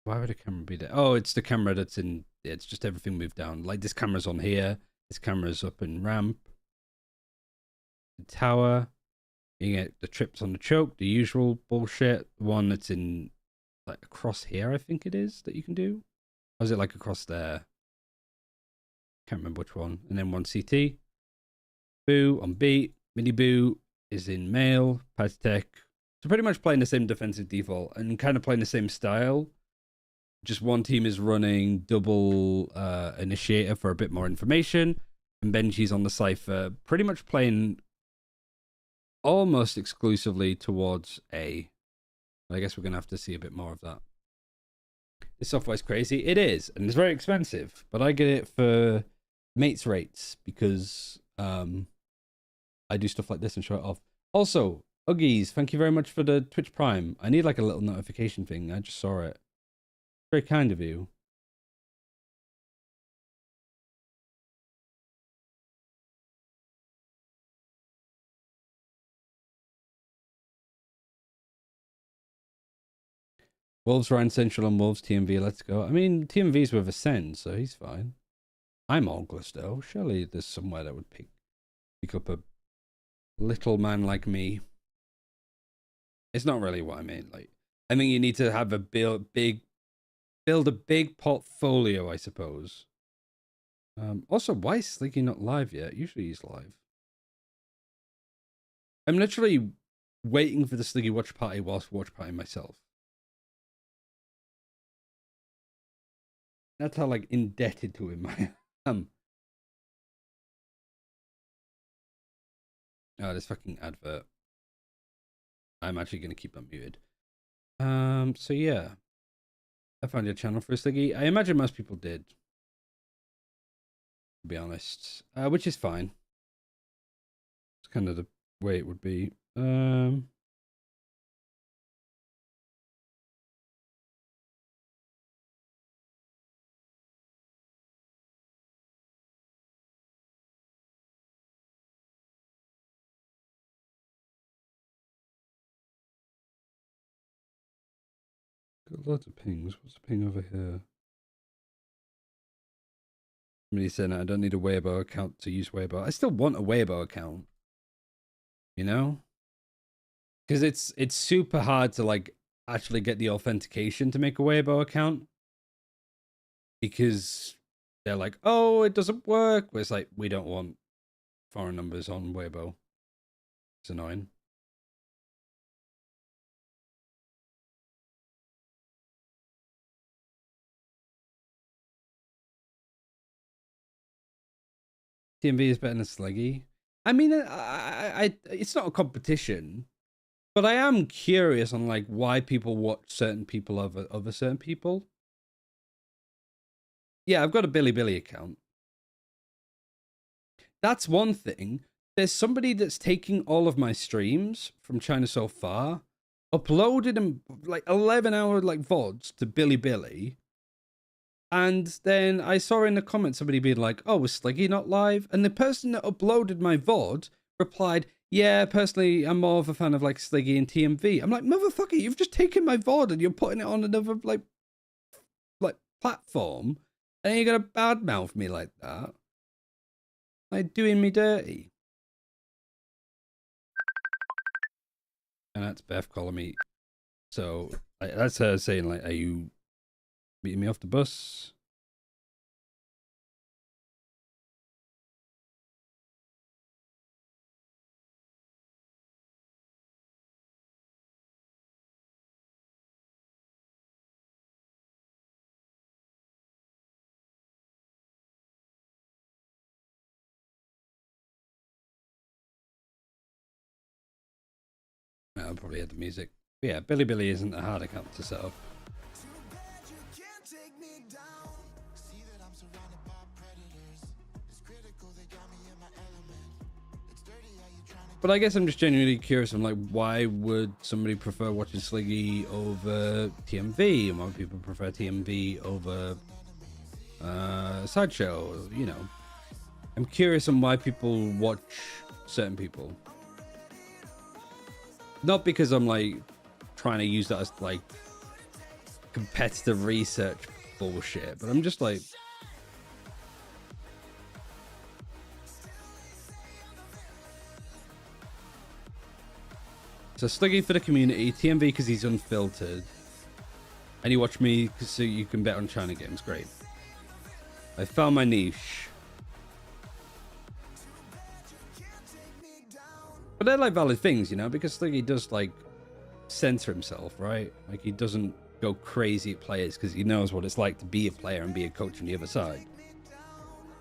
Why would a camera be there? Oh, it's the camera that's in. It's just everything moved down. Like this camera's on here. This camera's up in ramp. The tower. You get the trips on the choke, the usual bullshit. The one that's in like across here, I think it is, that you can do. Or is it like across there? Can't remember which one. And then one CT. Boo on beat. Mini Boo is in male. Tech. So pretty much playing the same defensive default and kind of playing the same style. Just one team is running double initiator for a bit more information. And Benji's on the Cypher, pretty much playing almost exclusively towards A. I guess we're going to have to see a bit more of that. This software's crazy. It is, and it's very expensive. But I get it for mates rates because I do stuff like this and show it off. Also, Uggies, thank you very much for the Twitch Prime. I need like a little notification thing. I just saw it. Very kind of you. Wolves Ryan Central and Wolves TMV, let's go. I mean, TMV's with Ascend, so he's fine. I'm August though. Surely there's somewhere that would pick up a little man like me. It's not really what I mean. Like, I think you need to have a build a big portfolio, I suppose. Also, why is Slinky not live yet? Usually he's live. I'm literally waiting for the Slinky watch party whilst watch party myself. That's how like indebted to him I am. Oh, this fucking advert. I'm actually gonna keep that muted. So yeah. I found your channel for a Sliggy. I imagine most people did. To be honest. Which is fine. It's kind of the way it would be. Got loads of pings. What's the ping over here? Somebody said I don't need a Weibo account to use Weibo. I still want a Weibo account. You know? Because it's super hard to like actually get the authentication to make a Weibo account. Because they're like, oh, it doesn't work. Where it's like, we don't want foreign numbers on Weibo. It's annoying. TMV is better than Sluggy. I mean, it's not a competition, but I am curious on like why people watch certain people over certain people. Yeah, I've got a Billy account. That's one thing. There's somebody that's taking all of my streams from China so far, uploaded them like 11-hour like VODs to Billy. And then I saw in the comments somebody being like, oh, was Sliggy not live? And the person that uploaded my VOD replied, yeah, personally, I'm more of a fan of like Sliggy and TMV. I'm like, motherfucker, you've just taken my VOD and you're putting it on another like platform. And you're going to badmouth me like that. Like doing me dirty. And that's Beth calling me. So that's her saying like, are you beating me off the bus? I'll probably add the music. But yeah, Billy isn't a hard account to set up. But I guess I'm just genuinely curious. I'm like, why would somebody prefer watching Sliggy over TMV? And why would people prefer TMV over Sideshow? You know, I'm curious on why people watch certain people. Not because I'm like trying to use that as like competitive research bullshit, but I'm just like, so Sluggy for the community, TMV because he's unfiltered, and you watch me so you can bet on China games. Great. I found my niche. But they're like valid things, you know, because Sluggy does like censor himself, right? Like he doesn't go crazy at players because he knows what it's like to be a player and be a coach on the other side.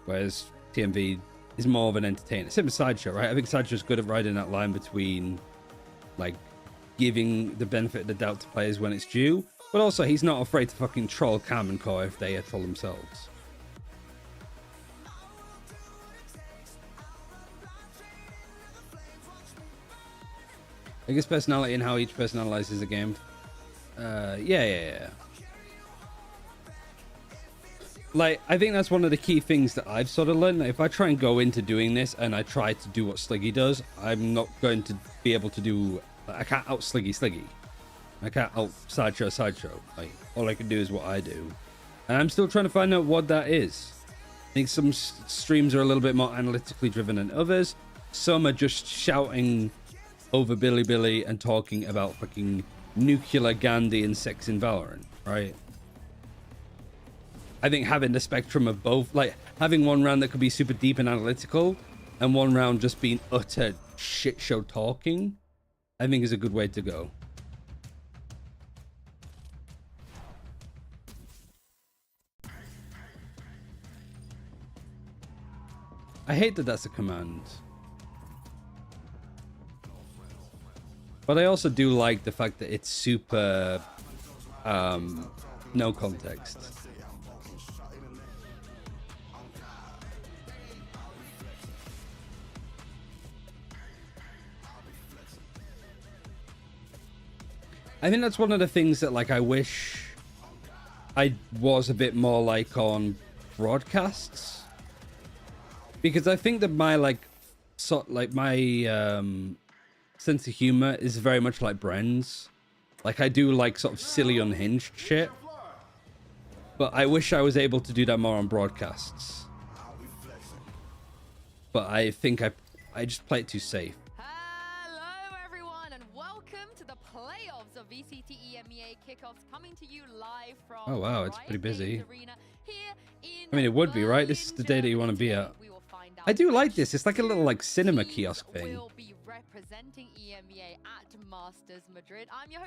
Whereas TMV is more of an entertainer. Same as Sideshow, right? I think Sideshow's good at riding that line between like giving the benefit of the doubt to players when it's due, but also he's not afraid to fucking troll Cam and Core if they troll themselves. I guess personality and how each person analyzes a game. Yeah. Like, I think that's one of the key things that I've sort of learned. If I try and go into doing this and I try to do what Sluggy does, I'm not going to be able to do... I can't out Sluggy. I can't out Sideshow. Like, all I can do is what I do. And I'm still trying to find out what that is. I think some streams are a little bit more analytically driven than others. Some are just shouting over Billy and talking about fucking nuclear Gandhi and sex in Valorant, right? I think having the spectrum of both, like having one round that could be super deep and analytical and one round just being utter shit show talking, I think is a good way to go. I hate that that's a command. But I also do like the fact that it's super no context. I think that's one of the things that like I wish I was a bit more like on broadcasts, because I think that my sense of humor is very much like Bren's. Like I do like sort of silly unhinged shit, but I wish I was able to do that more on broadcasts. But I think I just play it too safe. Hello everyone and welcome to the playoffs of VCT EMEA kickoffs, coming to you live from Oh wow, it's pretty busy. I I mean, it would be, right? This is the day that you want to be at. I do like this. It's like a little like cinema kiosk thing.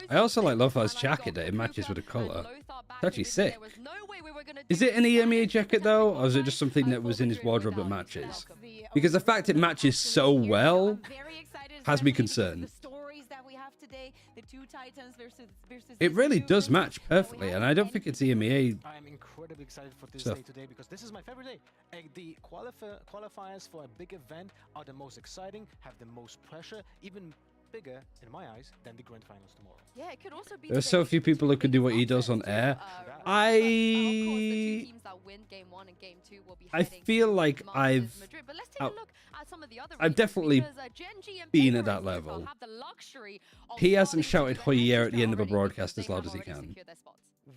I also like Lothar's jacket that it matches with the color. It's actually sick. Is it an EMEA jacket though, or is it just something that was in his wardrobe that matches? Because the fact it matches so well has me concerned. It really does match perfectly, and I don't think it's EMEA. I'm incredibly excited for this day today because this is my favorite day. The qualifiers for a big event are the most exciting, have the most pressure, even bigger in my eyes than the grand finals tomorrow. Yeah, it could also be. There are so few people who can do what he does on air. I feel like I've definitely been at that level. He hasn't shouted Hoyer at the end of a broadcast as loud as he can.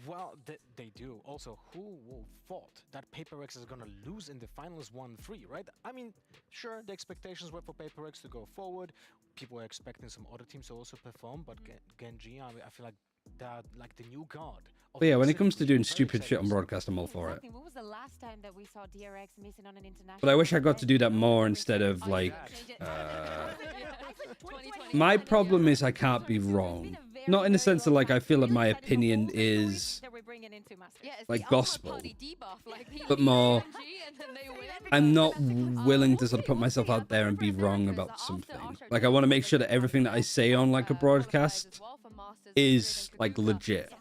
Well, they do. Also, who will thought that PaperX is gonna lose in the finals 1-3, right? I mean, sure, the expectations were for PaperX to go forward. People were expecting some other teams to also perform, but Genji, I feel like they're like the new god. But yeah, when it comes to doing stupid shit on broadcast, I'm all for it. When was the last time that we saw DRX missing on an international? But I wish I got to do that more instead of like... My problem is I can't be wrong. Not in the sense of like I feel that my opinion is like gospel, but more I'm not willing to sort of put myself out there and be wrong about something. Like I want to make sure that everything that I say on like a broadcast is like legit.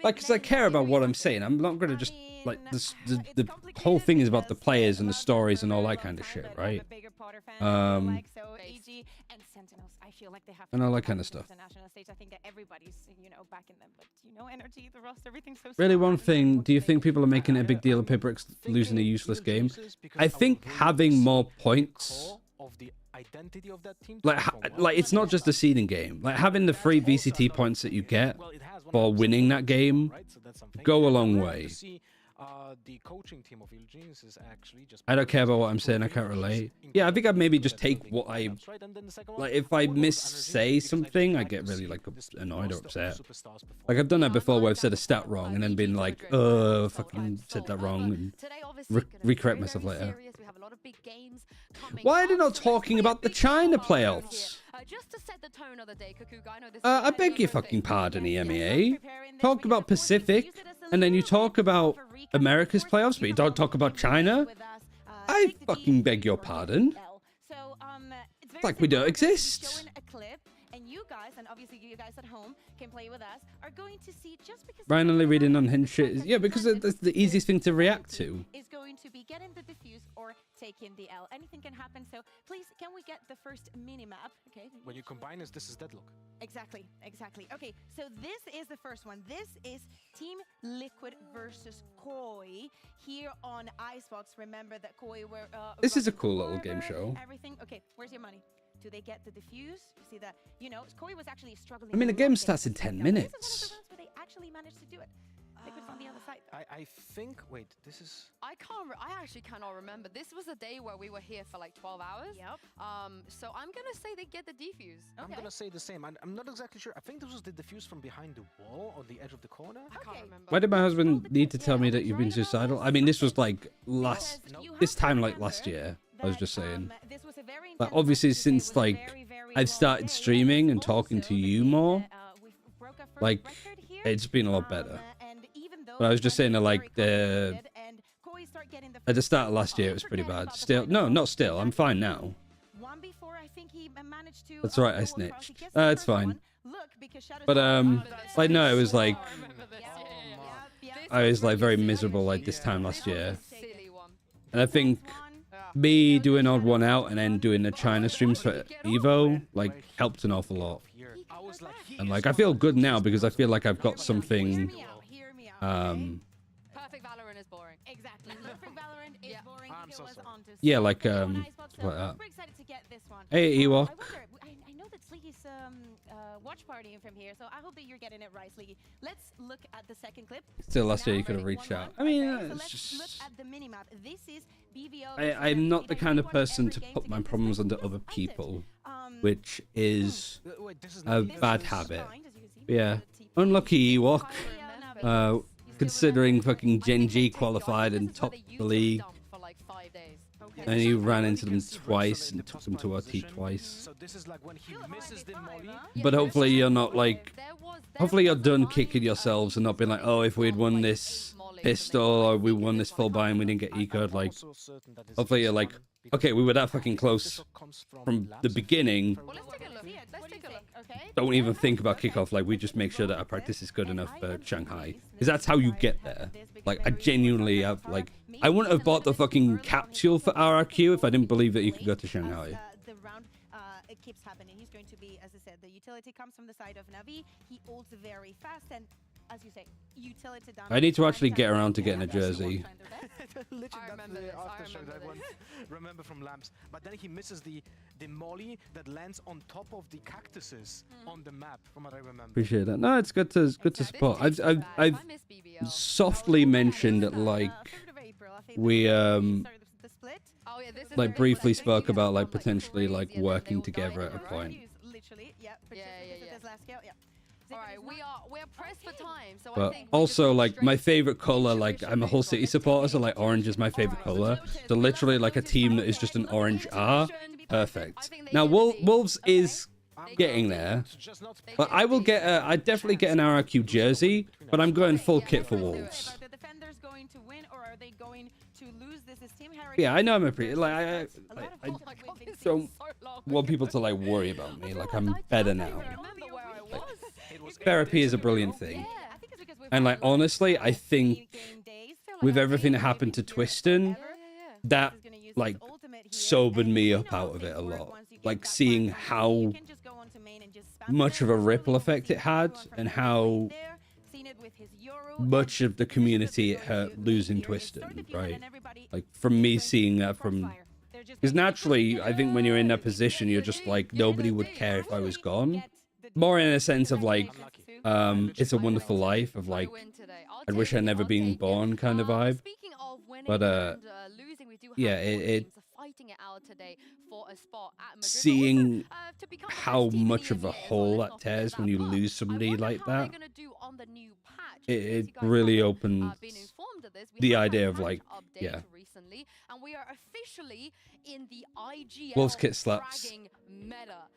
Like, because I care about what I'm saying. I'm not going to just like the whole thing is about the players and the stories and all that kind of shit, right? And all that kind of stuff. Really, one thing, do you think people are making a big deal of PaperX losing a useless game? I think having more points identity of that team. Like, it's not just a seeding game. Like, having the free VCT points that you get for winning that game go a long way. The coaching team of Illusions is actually just I don't care about what I'm saying. I can't relate. Yeah, I think I'd maybe just take what I like. If I say something, I get really like annoyed or upset. Like I've done that before, where I've said a stat wrong and then been like, fucking said that wrong, and recorrect myself later. Why are they not talking about the China playoffs? I beg your fucking pardon, EMEA. Talk about Pacific, and then you talk about America's playoffs, but you don't talk about China? I fucking beg your pardon. It's like we don't exist. And you guys, and obviously you guys at home can play with us, are going to see just because Randomly reading on hinge shit. Yeah, because that's the easiest thing to react to. Is going to be getting the defuse or taking the L. Anything can happen, so please can we get the first mini map? Okay. When you combine this is deadlock. Exactly. Okay, so this is the first one. This is Team Liquid versus Koi here on Icebox. Remember that Koi were this is a cool little game show. Everything. Okay, where's your money? Do they get the defuse? You see that, Koi was actually struggling. I mean, the game starts in 10 minutes. This is one of the rounds where they actually managed to do it. Liquid from the other side. I think, wait, this is... I actually cannot remember. This was a day where we were here for like 12 hours. Yep. So I'm going to say they get the defuse. Okay. I'm going to say the same. I'm not exactly sure. I think this was the defuse from behind the wall or the edge of the corner. I can't remember. Why did my husband need to tell me that you've been suicidal? I mean, this was like this time like last year. I was just saying. Like, obviously, since like I've started streaming and talking to you more, like it's been a lot better. But I was just saying that like at the start of last year it was pretty bad. Still, no, not still. I'm fine now. That's right, I snitched. It's fine. But like no, it was like I was like very miserable like this time last year, and I think me doing odd one out and then doing the China streams for Evo like helped an awful lot. And like I feel good now because I feel like I've got something. Perfect Valorant is boring. Exactly. Perfect Valorant is boring. I'm so sorry. Yeah, like like that. Hey Ewok. I know that Sleeky's watch partying from here, so I hope that you're getting it right, Sleeky. Let's look at the second clip. Still last year you could have reached out. I mean, it's just... Look at the minimap. This is BVO. I'm not the kind of person to put my problems onto other people, which is a bad habit. Yeah, unlucky Ewok. Considering fucking Gen G qualified and top the league. And he ran into them twice and took them to our T twice. But hopefully you're not like... Hopefully you're done kicking yourselves and not being like, oh, if we'd won this pistol or we won this full buy and we didn't get eco'd, like... Hopefully you're like, okay, we were that fucking close from the beginning. Don't even think about kickoff. Like, we just make sure that our practice is good enough for Shanghai. Because that's how you get there. Like, I genuinely have, like... I wouldn't have bought the fucking capsule for RRQ if I didn't believe that you could go to Shanghai. The round it keeps happening. He's going to be, as I said, the utility comes from the side of NAVI. He ults very fast and, as you say, utility down. I need to actually get around to getting a jersey. Remember from Lamps, but then he misses the molly that lands on top of the cactuses on the map. From what I remember. Appreciate that. No, it's good to support. I've softly mentioned that like we like briefly spoke about like potentially like working together at a point. Alright, we are pressed for time, so but also like my favorite color, like I'm a whole city supporter, so like orange is my favorite color. So literally like a team that is just an orange R, perfect. Now Wolves is getting there, but I will get I definitely get an RRQ jersey, but I'm going full kit for Wolves. Yeah, I know I'm a pretty like I don't want people to like worry about me. Like I'm better now. Like, therapy is a brilliant thing, and like honestly, I think with everything that happened to Twiston, that like sobered me up out of it a lot. Like seeing how much of a ripple effect it had, and how much of the community it hurt losing Twiston, right? Like from me seeing that from Because naturally, I think when you're in that position, you're just like, nobody would care if I was gone. More in a sense of like, It's a Wonderful Life, of like, I wish I'd never been born kind of vibe. But yeah, fighting it out today for a spot at Madrid. seeing To become how team in much the of a EMEA as hole well. Let's that not forget tears that. when you But lose I somebody wonder like how they're that. gonna do on the new patch. It In case you guys really haven't, opens been informed of this, we the have idea a of patch like, update yeah. recently, and we are officially in the IGL Wolves kit slaps. fragging meta.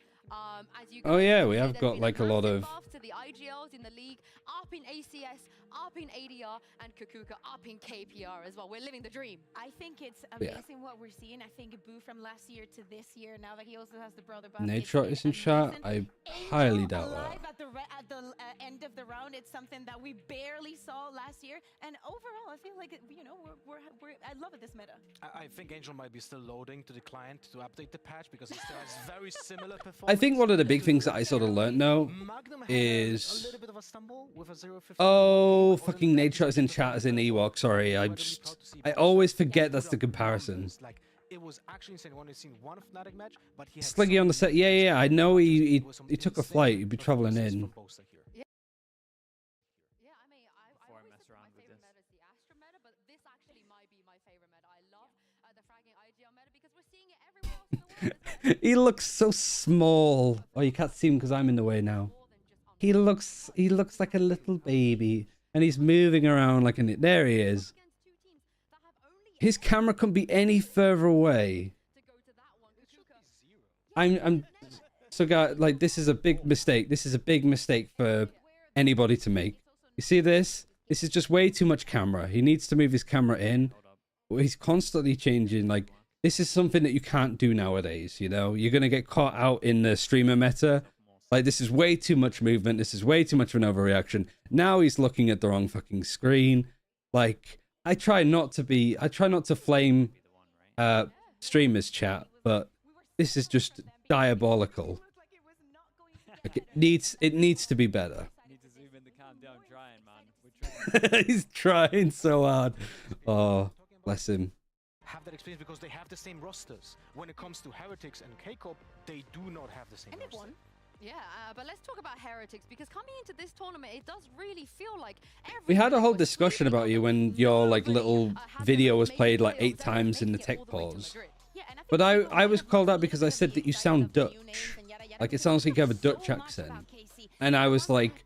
As you Oh guys yeah, can we see, have there's got been like a lot massive of buff to the IGLs in the league, up in ACS, up in ADR, and Kukuka up in KPR as well. We're living the dream. I think it's Yeah. amazing what we're seeing. I think Boo from last year to this year, now that he also has the brother buff. Nate it's Shot been is in chat. amazing. I highly Angel doubt alive that. at the end of the round. It's something that we barely saw last year, and overall, I feel like I love it, this meta. I think Angel might be still loading to the client to update the patch because it still has very similar performance. I think one of the big things that I sort of learned though is oh, fucking Nate Shot is in chat as in Ewok. Sorry, I always forget that's the comparison. It was actually insane when we've seen one Fnatic match, but he had Sliggy on the set. Yeah, I know he took a flight. He'd be traveling in. Yeah, I mean, I always think my favorite meta is the Astra meta, but this actually might be my favorite meta. I love the fragging IGL meta because we're seeing it everywhere else in the world. He looks so small. Oh, you can't see him because I'm in the way now. He looks like a little baby, and he's moving around like an. There he is. His camera couldn't be any further away. So guys, like, this is a big mistake. This is a big mistake for anybody to make. You see this? This is just way too much camera. He needs to move his camera in. He's constantly changing. Like, this is something that you can't do nowadays, you know? You're going to get caught out in the streamer meta. Like, this is way too much movement. This is way too much of an overreaction. Now he's looking at the wrong fucking screen. Like, I try not to flame streamers chat, but this is just diabolical. Like, it needs to be better. He's trying so hard. Oh, bless him. Have that experience because they have the same rosters. When it comes to Heretics and K-Corp, they do not have the same roster. Yeah, but let's talk about Heretics, because coming into this tournament, it does really feel like we had a whole discussion about you when your like little video was played like 8 times in the tech pause. But I was called out because I said that you sound Dutch. Like, it sounds like you have a Dutch accent. And I was like,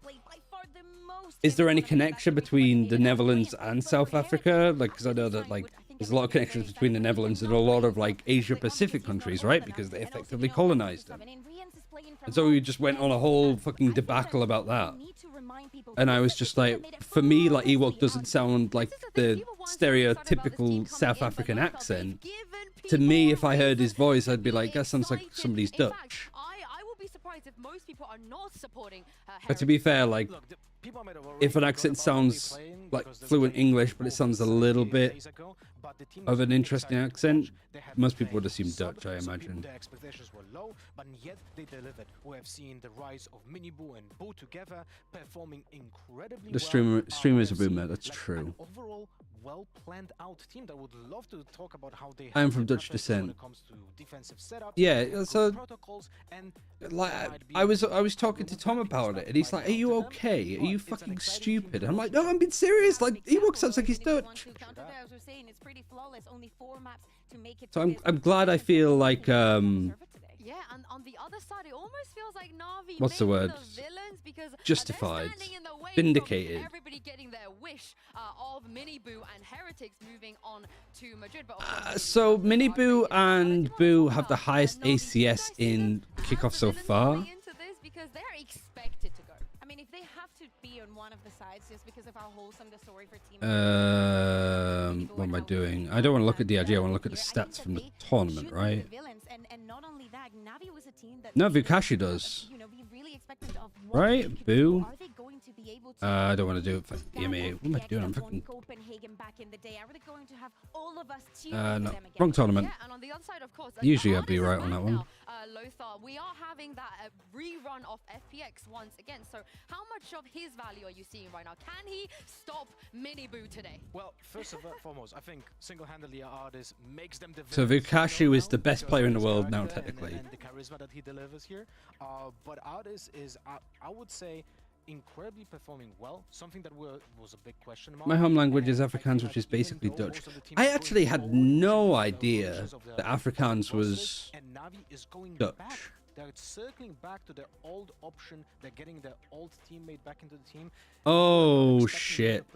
is there any connection between the Netherlands and South Africa? Like, because I know that like there's a lot of connections between the Netherlands and a lot of like Asia Pacific countries, right? Because they effectively colonized them. And so we just went on a whole fucking debacle about that. And I was just like, for me, like, Ewok doesn't sound like the stereotypical South African accent. To me, if I heard his voice, I'd be like, that sounds like somebody's Dutch. I will be surprised if most people are not supporting But to be fair, like, if an accent sounds like fluent English, but it sounds a little bit of an interesting accent, most people would assume Dutch, I imagine. Their expectations were low, but yet they delivered. We have seen the rise of Miniboo and Boo together, performing incredibly The well. streamers are boomer, that's true. Overall, well planned out team that would love to talk about how they I am from Dutch descent. when it comes to defensive setups, Yeah, so protocols, and like I was talking to Tom about it, and he's like, "Are you okay? Are you fucking stupid?" And I'm like, "No, I'm being serious. Like, Ewok sounds like he's Dutch." So I'm glad I feel like yeah, and on the other side, it almost feels like NAVI what's the word? The villains, because Justified, they're standing in the way vindicated. from everybody getting their wish of Miniboo and Heretics moving on to Madrid. But So Miniboo and Boo have the highest ACS in kickoff so far. into this because they're expected to go. I mean, if they have to be on one of the sides just because of how wholesome the story for Team What am I doing? I don't want to look at the IG. I want to look at the stats from the tournament, right? And not only that, fact, Navi was a team that No, Vukashi does. you know, we really expected of what Right? they could Boo. do. Are they going to be able to I don't want to do it for stand EMEA. up What am I the doing? I'm X that won fucking... Copenhagen back in the day? Are they going to have all of us cheering for no. them again? Wrong tournament. Yeah, and on the other side, of course, Usually I'd be right on that one. Lothar, we are having that rerun of FPX once again. So how much of his value are you seeing right now? Can he stop Mini Boo today? Well, first of all, foremost, I think single-handedly Artis makes them develop. So Vukashi is the best player in the world now, technically. And the charisma that he delivers here. But Artis is, I would say, incredibly performing well. Something that was a big question mark. My home language is Afrikaans, which is basically Dutch. I actually had no idea that Afrikaans was Dutch. They're circling back to their old option. They're getting their old teammate back into the team. Oh, shit.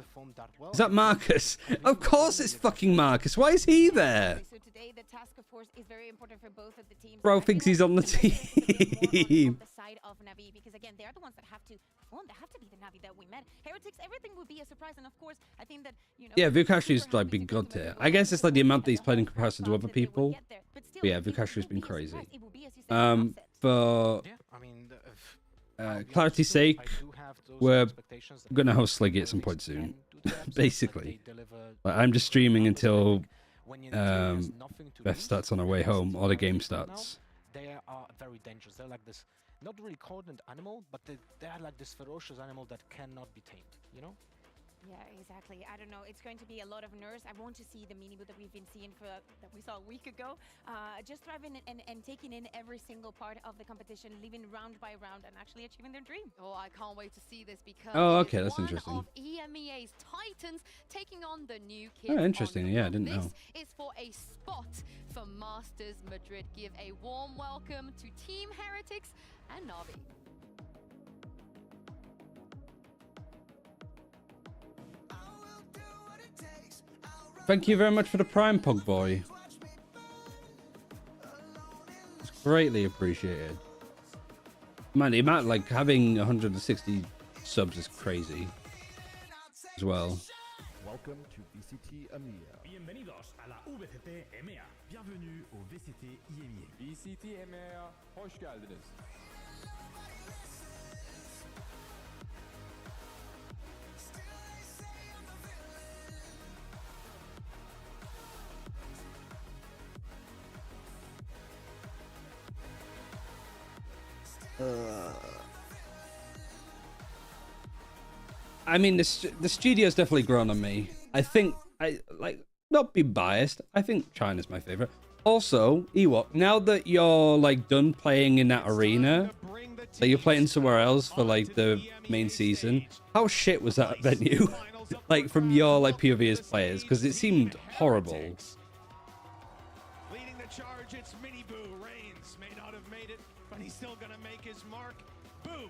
Is that Marcus? Of course it's fucking Marcus. Why is he there? So today the task, of course, is very important for both of the teams. Bro thinks he's on the team. The side of Navi, because again, they're the ones that have to perform. They have to be the Navi that we met. Heretics, everything would be a surprise, and of course, I think that, you know. Yeah, Vukashi's like been good here. I guess it's like the amount that he's played in comparison to other people. But yeah, Vukashi's been crazy. For clarity's sake, we're gonna host Sliggy at some point soon. Basically, like, I'm just streaming until Beth starts on her way home or the game starts. They are very dangerous. They're like this, not really coordinated animal, but they're like this ferocious animal that cannot be tamed, you know? Yeah, exactly. I don't know. It's going to be a lot of nerves. I want to see the mini boot that we've been seeing that we saw a week ago. Just thriving and taking in every single part of the competition, living round by round, and actually achieving their dream. Oh, I can't wait to see this because okay, that's interesting. One of EMEA's Titans taking on the new kids. Oh, interesting. Yeah, I didn't know. This is for a spot for Masters Madrid. Give a warm welcome to Team Heretics and NAVI. Thank you very much for the Prime, Pog Boy. It's greatly appreciated. Man, the amount, like, having 160 subs is crazy as well. Welcome to VCT EMEA. Bienvenidos a la VCT EMEA. Bienvenue au VCT EMEA. VCT EMEA, hoş geldiniz. I mean, the studio's definitely grown on me. I think, not be biased, I think China's my favorite. Also, Ewok, now that you're, like, done playing in that arena, that you're playing somewhere else for, like, the main season, how shit was that venue? Like, from your, like, POV as players? Because it seemed horrible. Leading the charge, it's Mini Boo. Reigns may not have made it, but he's still gonna make his mark. Boo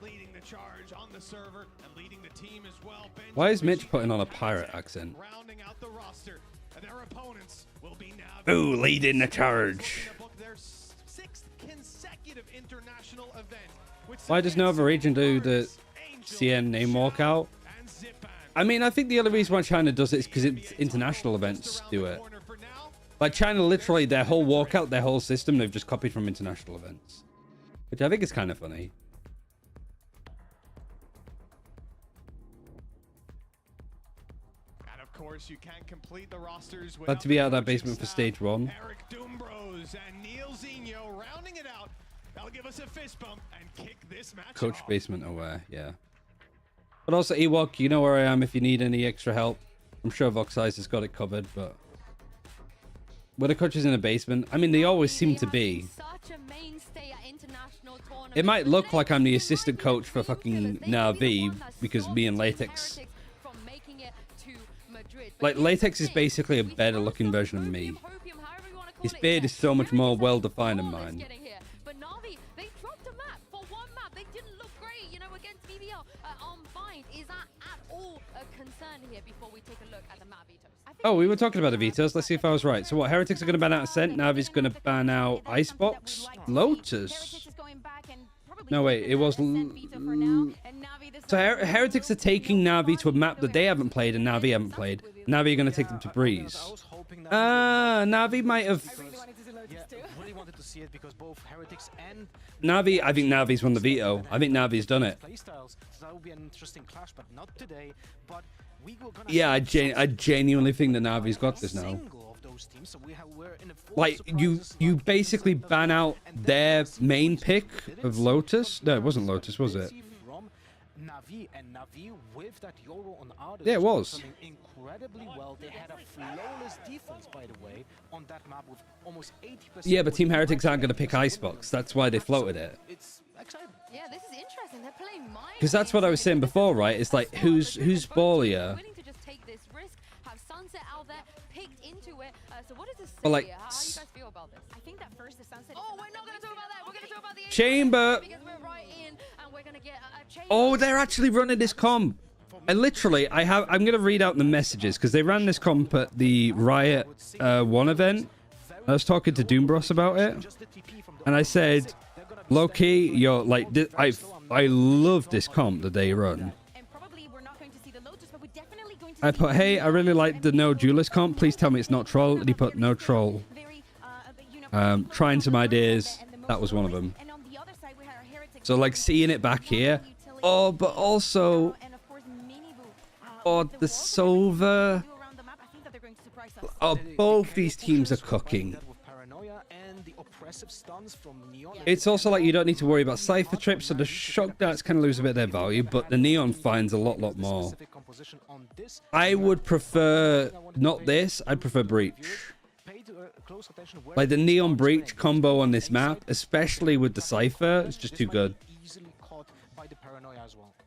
leading the charge on the server and leading the team as well. Why is Mitch putting on a pirate accent? Rounding out the roster, and their opponents will be NAVI. Boo leading the charge. Their 6th consecutive international event. Why does no other region do the CN name walkout? I mean, I think the other reason why China does it is because it's international events do it. Like, China, literally, their whole walkout, their whole system, they've just copied from international events. Which I think is kind of funny. And of course, you can't complete the rosters without Glad to be out of that basement for stage 1. Eric Doombros and Neil Zinho rounding it out. That'll give us a fist bump and kick this match Coach off. basement aware, yeah. But also, Ewok, you know where I am if you need any extra help. I'm sure Voxize has got it covered, but... Were the coaches in the basement? I mean, they always seem to be. It might look like I'm the assistant coach for fucking NAVI because me and Latex... Like, Latex is basically a better looking version of me. His beard is so much more well defined than mine. But NAVI, they dropped a map for one map. They didn't look great, you know, against BBL on Bind. Is that at all a concern here before we take a look at the map vetoes? Oh, we were talking about the vetoes. Let's see if I was right. So what, Heretics are going to ban out Ascent, Navi's going to ban out Icebox? Lotus? No, wait, it was... So Heretics are taking Navi to a map that they haven't played and Navi haven't played. Navi are going to take them to Breeze. Navi might have this too. Really wanted to see it because both Heretics and Navi, I think Navi's won the veto. I think Navi's done it. Playstyles, so that would be an interesting clash, but not today. But we were gonna Yeah, I genuinely think that Navi's got this now. Teams, so we're in a Like you basically ban out their main pick of Lotus. No, it wasn't Lotus, was it? From NAVI, and NAVI with that Euro on Artis Yeah, it was. incredibly well. They had a flawless defense, by the way, on that map with almost 80%. Yeah, but Team Heretics aren't going to pick Icebox. That's why they floated it. It's exciting. Yeah, this is interesting. They're playing mine. Because that's what I was saying before, right? It's like who's ballier. Willing to just take this risk, have Sunset out there, picked into it. So what does this say? But like, How do you guys feel about this? I think that first the Sunset. Oh, we're not going to talk about that. We're going to talk about the Chamber. because we're right in, and we're going to get a chamber. Oh, they're actually running this comp. I literally, I'm going to read out the messages because they ran this comp at the Riot 1 event. I was talking to Doombros about it, and I said, low-key, you're like, I love this comp that they run. I put, hey, I really like the no duelist comp. Please tell me it's not troll. And he put no troll. Trying some ideas. That was one of them. So like seeing it back here. Oh, but also, oh, the Sova. Oh, both these teams are cooking. It's also like you don't need to worry about Cypher trips, so the shock darts kind of lose a bit of their value, but the Neon finds a lot more. I would prefer not this, I'd prefer Breach. Like the Neon Breach combo on this map, especially with the Cypher, it's just too good.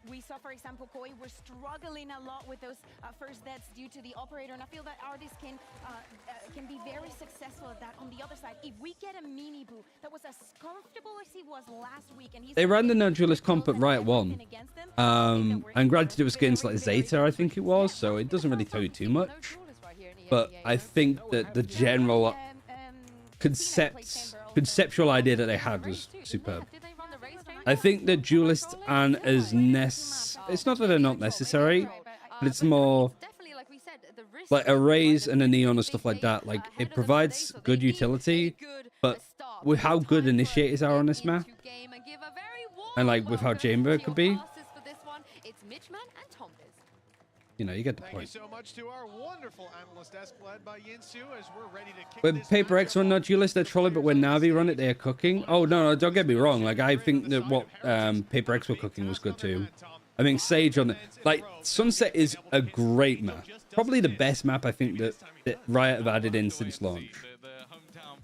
We saw, for example, Koi, we're struggling a lot with those first deaths due to the operator, and I feel that artists can be very successful at that. On the other side, if we get a mini boo that was as comfortable as he was last week, and he's They ran the no duelist comp at Riot 1. And granted it was against like Zeta, I think it was, so it doesn't really tell you too much. But I think that the general conceptual idea that they had was superb. I think that duelists aren't as it's not that they're not necessary, but it's more like a Raze and a Neon and stuff like that. Like it provides good utility, but with how good initiators are on this map, and like with how Chamber could be, you know, you get the point. Thank you so much to our wonderful analyst desk led by Yinsu as we're ready to kick When this Paper X run not duelist, they're trolling, but when Navi run it, they're cooking. Oh no, don't get me wrong. Like I think that what Paper X were cooking was good too. I think Sage on the like Sunset is a great map, probably the best map I think that Riot have added in since launch,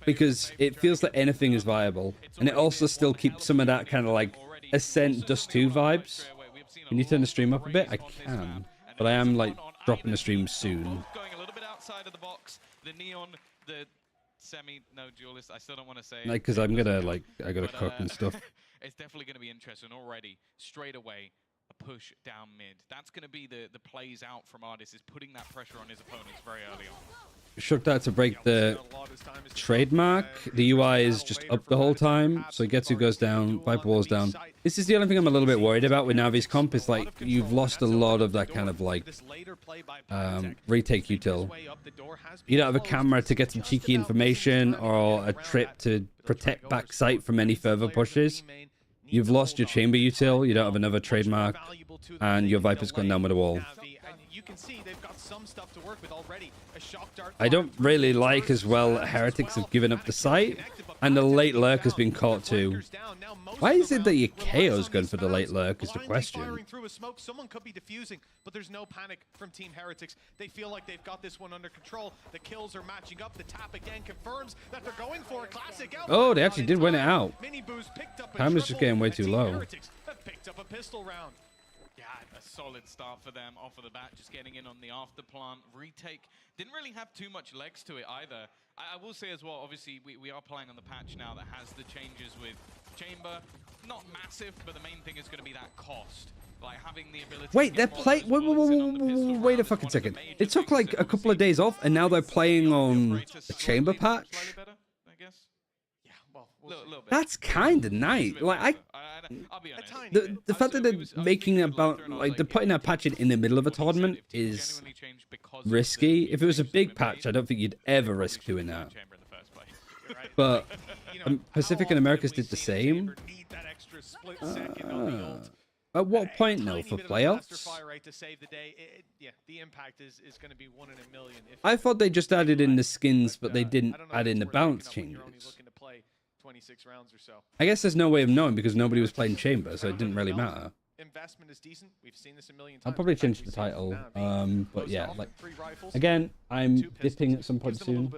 because it feels like anything is viable, and it also still keeps some of that kind of like Ascent Dust 2 vibes. Can you turn the stream up a bit? I can. But I am like dropping the stream soon. Going a little bit outside of the box. The Neon, the no duelist. I still don't want to say. Like, because I'm gonna like I gotta cook and stuff. It's definitely gonna be interesting already. Straight away, a push down mid. That's gonna be the plays out from Artis, is putting that pressure on his opponents very early on. Shook that to break the trademark. The UI is just up the whole time, so Getsu goes down, Viper Wall's down. This is the only thing I'm a little bit worried about with Navi's comp, is like you've lost a lot of that kind of like retake util. You don't have a camera to get some cheeky information or a trip to protect back sight from any further pushes. You've lost your chamber util, you don't have another trademark, and your Viper's gone down with a wall. I don't really like as well Heretics have given up the site, and the late lurk has been caught too. Why is it that your KO's going for the late lurk is the question. Someone could be defusing, but there's no panic from Team Heretics. They feel like they've got this one under control. The kills are matching up. The tap again confirms that they're going for a classic. Oh, they actually did win it out. Time is just getting way too low. Picked up a pistol round. Yeah, a solid start for them off of the bat, just getting in on the after plant. Retake didn't really have too much legs to it either. I will say as well, obviously, we are playing on the patch now that has the changes with Chamber. Not massive, but the main thing is going to be that cost. Like having the ability. Wait, they're playing. Wait a fucking second. It took like a couple of days off, and now they're playing on the Chamber patch. That's kind of nice. Like the fact that they're making about like they're putting that patch in the middle of a tournament is risky. If it was a big patch, I don't think you'd ever risk doing that. but Pacific and Americas did the same. At what point, though, for playoffs? I thought they just added in the skins, but they didn't add in the balance changes. I guess there's no way of knowing because nobody was playing Chamber, so it didn't really matter. Investment is decent. We've seen this a million times. I'll probably change the title, but yeah, like again, I'm dipping at some point soon.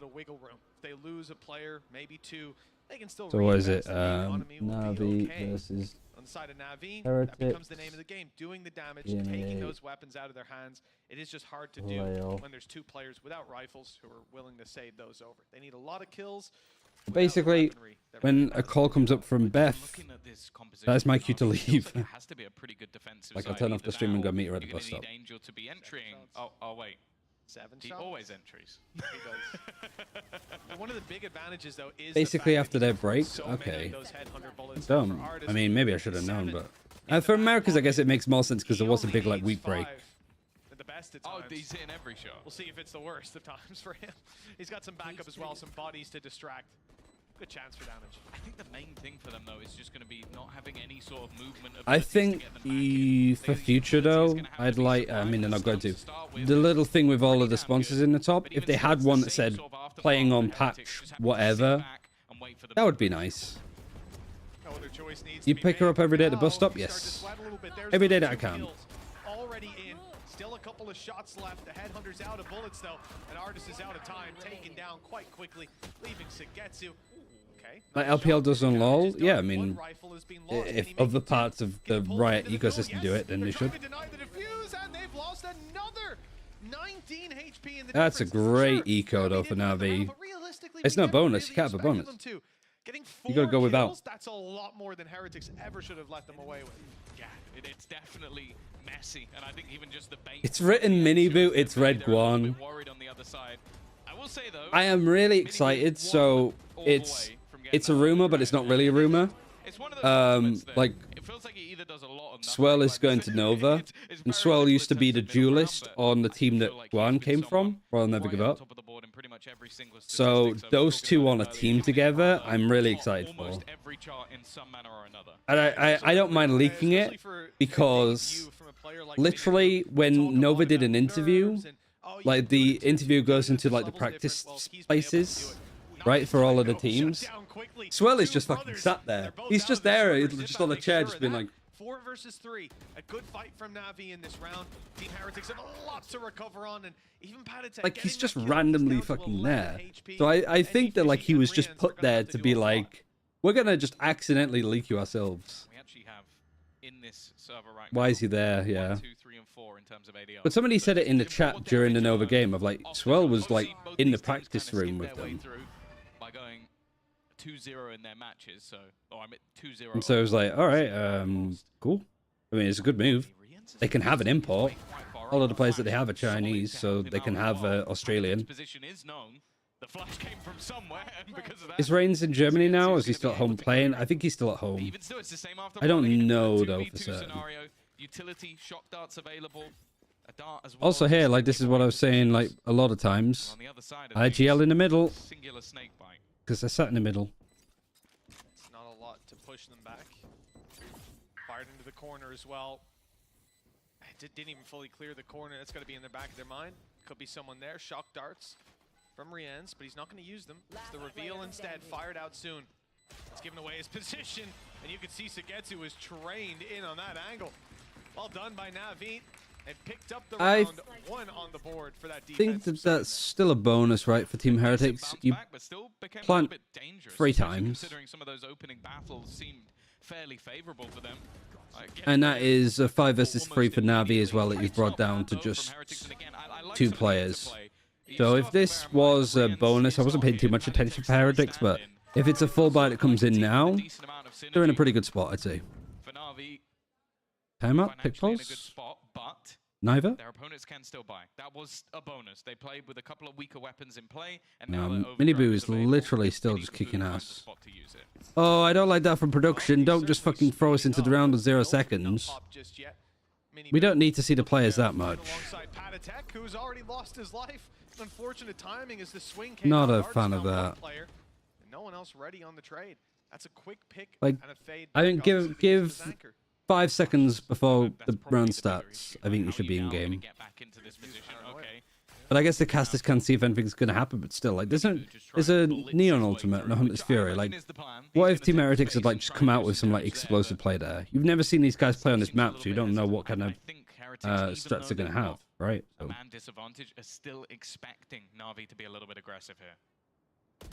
They lose a player, maybe two. They can still. So what is it? NAVI versus on the side of NAVI. HERETICS. That becomes the name of the game. Doing the damage, taking those weapons out of their hands. It is just hard to do when there's two players without rifles who are willing to save those over. They need a lot of kills. Basically, when a call comes up from Beth, that's my cue to leave. Like, I'll turn off the stream and go meet her at the bus stop. Angel to be entering. Oh wait. 7 he shots? always entries. He does. One of the big advantages, though, is Basically after their break. Okay. Dumb. I mean, maybe I should have known, but for Americas, I guess it makes more sense because there was a big like week break. Oh, he's hitting every shot. We'll see if it's the worst of times for him. He's got some backup as well, some bodies to distract. Good chance for damage. I think the main thing for them, though, is just going to be not having any sort of movement. I think for future, though, I'd like, I mean, they're not going to. The little thing with all of the sponsors in the top, if they had one that said playing on patch, whatever, that would be nice. You pick her up every day at the bus stop? Yes. Every day that I can. Already in. Still a couple of shots left. The headhunter's out of bullets, though. And Artis is out of time, taken down quite quickly, leaving Sagetsu. Okay. Like LPL does on LoL? Yeah, I mean, if other parts of the Riot ecosystem do it, then they should. That's a great eco, though, for NAVI. It's no bonus. You can't have a bonus. You gotta go without. That's a lot more than Heretics ever should have let them away with. Yeah, it's definitely messy, and I think even just the bait. It's written mini boot. It's Red Guan. I will say though, I am really excited. So it's a rumor, but it's not really a rumor. Like Swell is going to Nova, and Swell used to be the duelist on the team that Guan came from. Well, I'll never give up. So those two on a team together, I'm really excited for. And I don't mind leaking it because literally when Nova did an interview, like the interview goes into like the practice spaces, right, for all of the teams. Swell is just fucking sat there. He's just there, he's just on a chair, just being like. 4 versus 3. A good fight from Navi in this round. Team Heretics have a lot to recover on, and even Patatek, like he's just randomly fucking there. So I think that like he was just put there to be like, we're gonna just accidentally leak you ourselves. We actually have in this server right Why is he there? Yeah. 1, 2, 3, and 4 in terms of ADR. But somebody said it in the chat during the Nova game of like Swell was like in the practice room with them. By going 2-0 in their matches, so I mean 2-0. And so it was like, all right, cool. I mean, it's a good move. They can have an import. All of the players that they have are Chinese, so they can have Australian. Position is known. The flash came from somewhere, and because of that. Is Reigns in Germany now, or is he still at home playing? I think he's still at home. I don't know though for certain. Utility shock darts available. A dart as well. Also here, like this is what I was saying, like a lot of times. IGL in the middle. Singular snake bite. Because they're sat in the middle. It's not a lot to push them back. Fired into the corner as well. Didn't even fully clear the corner. That's got to be in the back of their mind. Could be someone there. Shock darts from Rienz, but he's not going to use them. It's the reveal instead. Fired out soon. It's giving away his position, and you can see Sagetsu was trained in on that angle. Well done by Navi. And picked up the round. 1 on the board for that defense. I think that's still a bonus, right, for Team Heretics. You plant 3 times. Considering some of those opening battles seemed fairly favorable for them. And that is a 5 versus 3 for Navi as well that you've brought down to just 2 players. So if this was a bonus, I wasn't paying too much attention for Heretics, but if it's a full buy that comes in now, they're in a pretty good spot, I'd say. Timeout, pick pulse. Neither? Their opponents can still buy. That was a bonus. They played with a couple of weaker weapons in play, and now Miniboo is literally still just kicking ass. Oh, I don't like that from production. Don't just fucking throw us into the round with 0 seconds. We don't need to see the players that much. Who's already lost his life. Unfortunate timing as the swing came Not a fan of that. No one else ready on the trade. That's a quick pick Like, and a fade. I think give 5 seconds before the round starts. I think you should be in game. But I guess the casters can't see if anything's going to happen. But still, like, there's a Neon Ultimate and a Hunter's Fury. Like, what if Team Heretics had like just come out with some like explosive play there? You've never seen these guys play on this map, so you don't know what kind of strats they're going to have, right? So. Man disadvantage are still expecting Na'Vi to be a little bit aggressive here.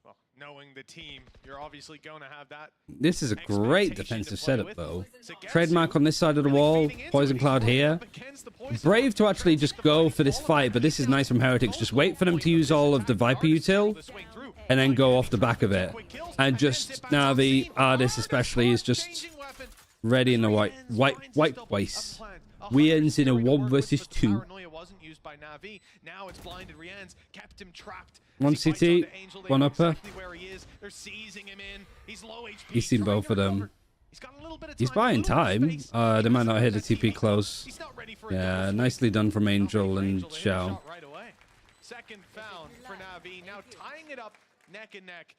Well, knowing the team, you're obviously going to have that. This is a great defensive setup, though. Trademark on this side of the wall, Poison Cloud here. Brave to actually just go for this fight, but this is nice from Heretics. Just wait for them to use all of the Viper util, and then go off the back of it. And just Na'Vi, Ardis especially, is just ready in the white place. We ends in a 1 versus 2. Wasn't used by NAVI. Now it's blinded Rian's, kept him trapped. One CT, one upper. They're seizing him in. He's low HP. He's seen both of them. He's buying time. They might not hit the TP close. Yeah, nicely done from Angel and Shao. Second found for NAVI. Now tying it up neck and neck.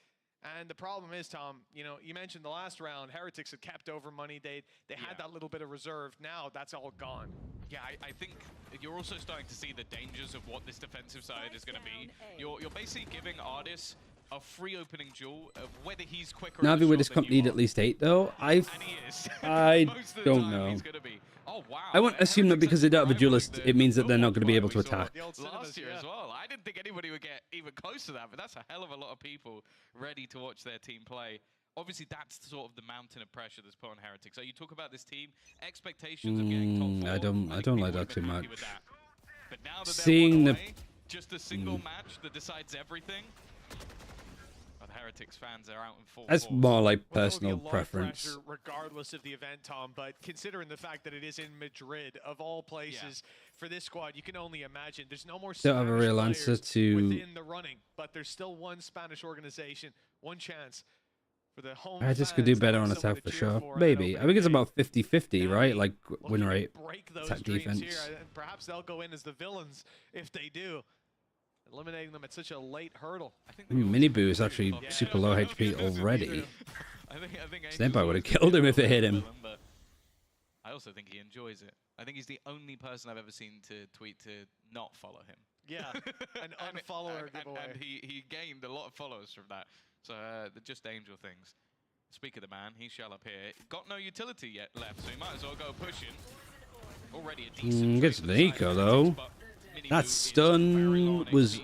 And the problem is, Tom, you know, you mentioned the last round, Heretics had kept over money. They had that little bit of reserve. Now that's all gone. Yeah, I think you're also starting to see the dangers of what this defensive side is going to be. You're basically giving Ardis a free opening duel of whether he's quicker. Na'Vi with this comp need at least 8 though. I don't know. Oh, wow. I won't assume that because they don't have a duelist, it means that they're not going to be able to attack. Last year as well. I didn't think anybody would get even close to that, but that's a hell of a lot of people ready to watch their team play. Obviously, that's sort of the mountain of pressure that's put on Heretics. So you talk about this team, expectations of getting top 4. I don't like that too much. But now that Seeing the just a single match that decides everything. The Heretics fans are out in full That's force. more like Well, personal there'll be a lot of preference. pressure regardless of the event, Tom, but considering the fact that it is in Madrid, of all places, for this squad, you can only imagine. There's no more Don't have a real answer to. within the running, but there's still one Spanish organization, one chance for the home I just could do better on attack for sure. Maybe. I think it's about 50-50, right? Like win rate, attack defense. Here, and perhaps they'll go in as the villains if they do. Eliminating them at such a late hurdle. Miniboo is actually super low HP already. Senpai would have killed him if it hit him. I also think he enjoys it. I think he's the only person I've ever seen to tweet to not follow him. Yeah, an unfollower giveaway. And he gained a lot of followers from that. So they're just angel things. Speak of the man, he's shell up here. Got no utility yet left, so he might as well go pushing. Already a decent Gets the eco though. That stun was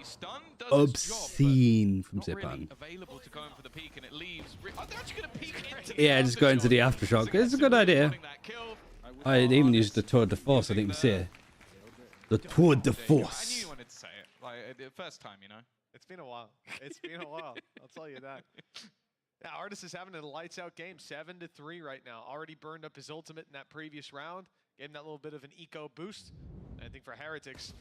obscene from Zipan. Yeah, just go into the aftershock. It's a good idea. I even used the tour de force. I think we see it. The tour de force. You wanted to say it, like the first time, you know. It's been a while. It's been a while. I'll tell you that. Yeah, Ardis is having a lights-out game, 7-3 right now. Already burned up his ultimate in that previous round. Gave him that little bit of an eco boost. And I think for Heretics,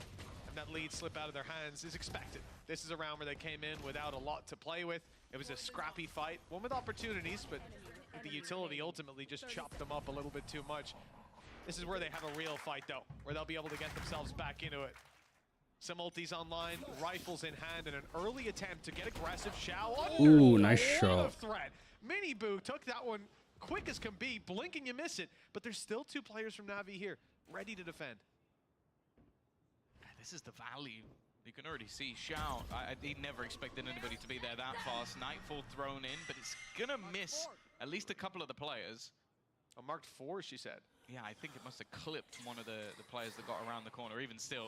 that lead slip out of their hands is expected. This is a round where they came in without a lot to play with. It was a scrappy fight, one with opportunities, but the utility ultimately just chopped them up a little bit too much. This is where they have a real fight, though, where they'll be able to get themselves back into it. Some ultis online, rifles in hand, and an early attempt to get aggressive. Shao. Ooh, nice shot. Threat. Miniboo took that one quick as can be. Blinking, you miss it. But there's still 2 players from Navi here, ready to defend. This is the value. You can already see Shao. He never expected anybody to be there that fast. Nightfall thrown in, but it's gonna miss at least a couple of the players. A marked 4, she said. Yeah, I think it must have clipped one of the players that got around the corner. Even still,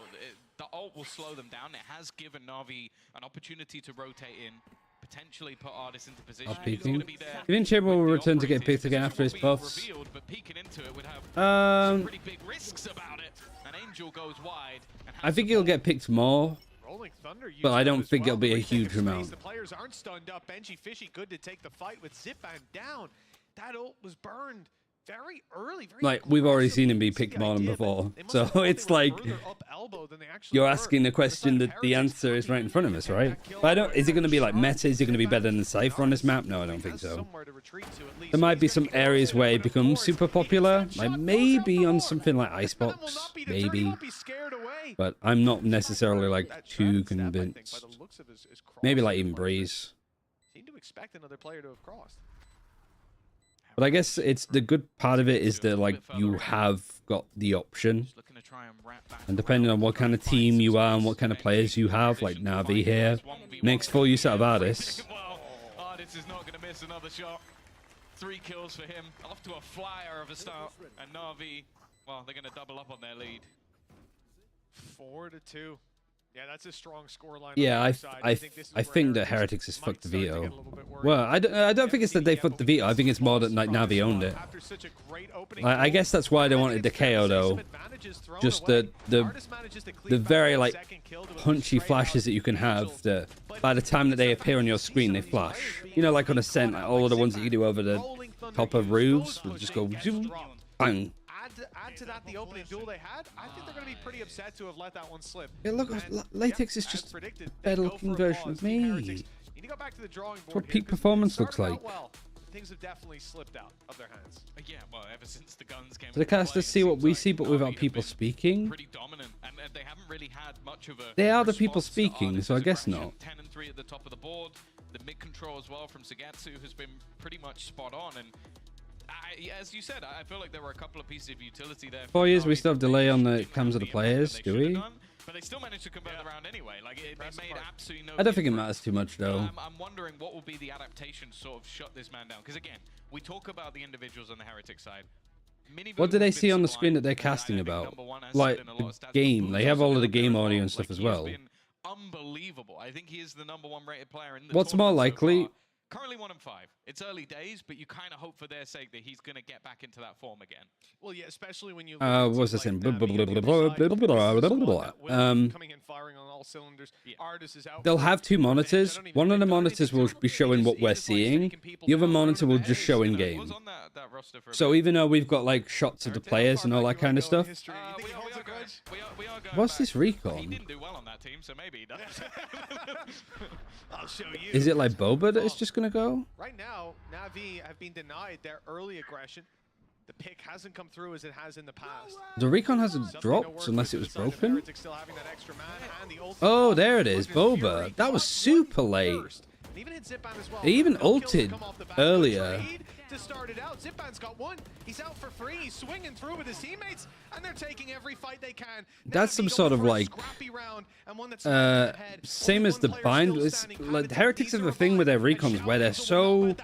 the ult will slow them down. It has given Na'Vi an opportunity to rotate in, potentially put Ardis into position. Peeking. Do you think Chamber will return to get picked again after his buffs? Revealed, but peeking into it would have some pretty big risks about it. An Angel goes wide. I think he'll get picked more, but I don't think it'll be a huge amount. The players aren't stunned up. Benji Fishy good to take the fight with Zipan down. That ult was burned very early. Like, we've already seen him be picked more than before. So it's like, you're asking a question that the answer is right in front of us, right? But is it going to be like meta? Is it going to be better than Cypher on this map? No, I don't think so. There might be some areas where it becomes super popular. Like maybe on something like Icebox. Maybe. but I'm not necessarily like too convinced. Maybe like even Breeze. Seem to expect another player to have crossed. But I guess it's the good part of it is that like you have got the option, and depending on what kind of team you are and what kind of players you have, like Navi here, next full use out of Artis. Well, Artis is not going to miss another shot. 3 kills for him, off to a flyer of a start, and Navi, well, they're going to double up on their lead. 4-2. Yeah, that's a strong scoreline. Yeah, I think that Heretics has fucked the veto. Well, I don't think it's that they fucked the veto. I think it's more that like Navi owned it. I guess that's why they wanted the KO though. Just the very like punchy flashes that you can have that by the time that they appear on your screen they flash. You know, like on Ascent, like all of the ones that you do over the top of roofs will just go zoom, bang. Add to that the opening duel they had. I think they're going to be pretty upset to have let that one slip. Yeah, look, Latex is just a better looking version of me. That's what peak performance looks like. Well, things have definitely slipped out of their hands. Yeah, well, ever since the guns came. So the casters see what we see, but without people speaking. Pretty dominant, and they haven't really had much of a. They are the people speaking, so I guess not. 10 and 3 at the top of the board. The mid control as well from Sagatsu has been pretty much spot on, and as you said, I feel like there were a couple of pieces of utility there. 4 years, we still have delay on the cams of the players, do we? But they still managed to convert the round anyway. Like it made absolutely no. I don't think it matters too much though. I'm wondering what will be the adaptation to sort of shut this man down. Because again, we talk about the individuals on the Heretic side. What do they see on the screen that they're casting about? Like the game, they have all of the game audio and stuff as well. Unbelievable. I think he is the #1 rated player in the What's more likely? Currently 1 and 5. It's early days, but you kind of hope for their sake that he's going to get back into that form again. Well, yeah, especially when you. What's this in? Coming and firing on all cylinders. Artis is out. They'll have 2 monitors. One of the monitors will be showing what we're seeing. The other monitor will just show in game. So even though we've got like shots of the players and all that kind of stuff. What's this recon? He didn't do well on that team, so maybe he does. I'll show you. Is it like Boba that it's just gonna go? Right now, Navi have been denied their early aggression. The pick hasn't come through as it has in the past. The recon hasn't dropped unless it was broken. Oh, there it is, Boba. That was super late. He even ulted earlier. To start it out, Zipban's got one. He's out for free. He's swinging through with his teammates, and they're taking every fight they can. That's some sort of like same as the bind. It's, like Heretics have a thing with their recons where they're so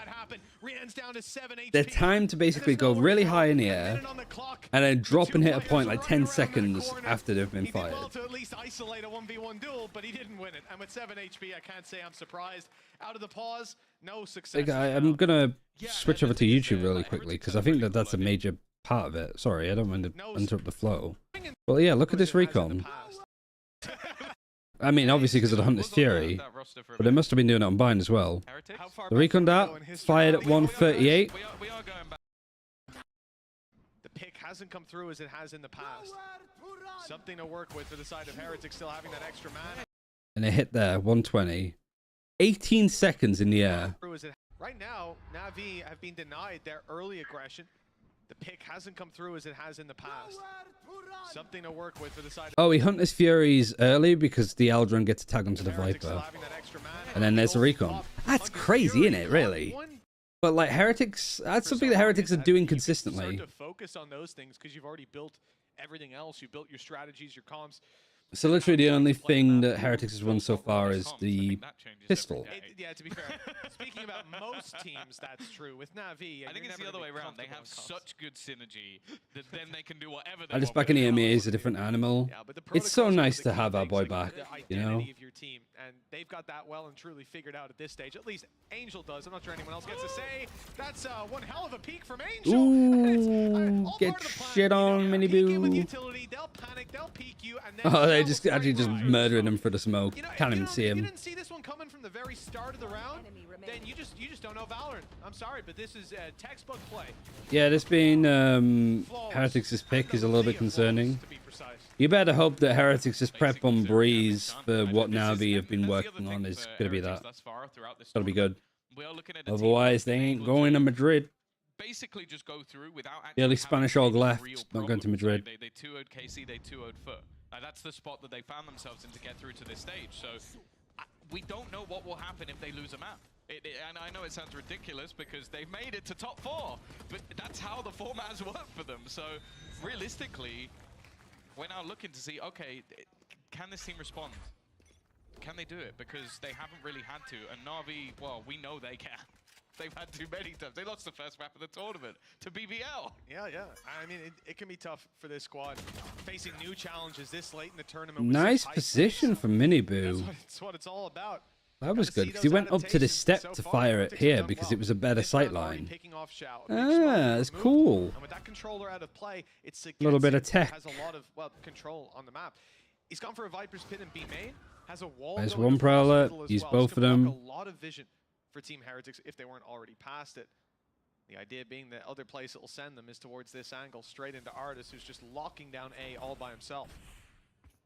they're timed to basically go really high in the air and then drop and hit a point like 10 seconds after they've been fired. To at least isolate a 1v1 duel, but he didn't win it. And with 7 HP, I can't say I'm surprised. Out of the pause, no success. I'm gonna switch over to YouTube really quickly because I think that that's a major part of it. Sorry, I don't want to interrupt the flow. Well, yeah, look at this recon. I mean, obviously because of the Hunter's Fury, but they must have been doing it on bind as well. The recon dart fired at 138. The pick hasn't come through as it has in the past. Something to work with for the side of Heretics, still having that extra man. And it hit there, 120. 18 seconds in the air. Right now, Navi have been denied their early aggression. The pick hasn't come through as it has in the past. Something to work with for the side. Oh, he Hunter's Furies early because the Eldron gets a tag onto the Viper. And then there's a recon. That's crazy, isn't it, really? But like Heretics, that's something that Heretics are doing consistently. Start to focus on those things because you've already built everything else. You built your strategies, your comms. So literally the only thing that Heretics has won so far is the pistol. Yeah, to be fair. Speaking about most teams, that's true. With Navi, I think it's the other way around. They have such good synergy that then they can do whatever they I just back in the EMEA is a different animal. It's so nice to have our boy back, you know? Of your team, and they've got that well and truly figured out at this stage. At least Angel does. I'm not sure anyone else gets to say. That's one hell of a peak from Angel. Ooh, get shit on, Mini Boo. They'll panic, they'll peek you, and then Oh, they just actually just murdering him for the smoke. Can't even see him. If you didn't see this one coming from the very start of the round, then you just don't know Valorant. I'm sorry, but this is a textbook play. Yeah, this being Heretics' pick is a little bit concerning. You better hope that Heretics' prep on Breeze for what Navi have been working on is going to be that. Gotta be good. Otherwise, they ain't going to Madrid. Basically just go through without The only Spanish org left, not going to Madrid. They 2-0'd KC, they 2-0'd Foot. That's the spot that they found themselves in to get through to this stage. So we don't know what will happen if they lose a map. And I know it sounds ridiculous because they've made it to top 4, but that's how the format has worked for them. So realistically, we're now looking to see, okay, can this team respond? Can they do it? Because they haven't really had to. And Navi, well, we know they can. They've had too many times. They lost the first map of the tournament to BBL. Yeah. I mean, it can be tough for this squad facing new challenges this late in the tournament. Nice position from Miniboo. That's what it's all about. That was good because he went up to the step to fire it here because it was a better sight line. Ah, that's cool. And with that controller out of play, it's A little bit of tech. has a lot of control on the map. He's gone for a Viper's Pit in B main. Has a wall. There's going one across prowler. middle as Use well. both It's of gonna them. block a lot of vision for Team Heretics if they weren't already past it. The idea being the other place it will send them is towards this angle, straight into Artis, who's just locking down A all by himself.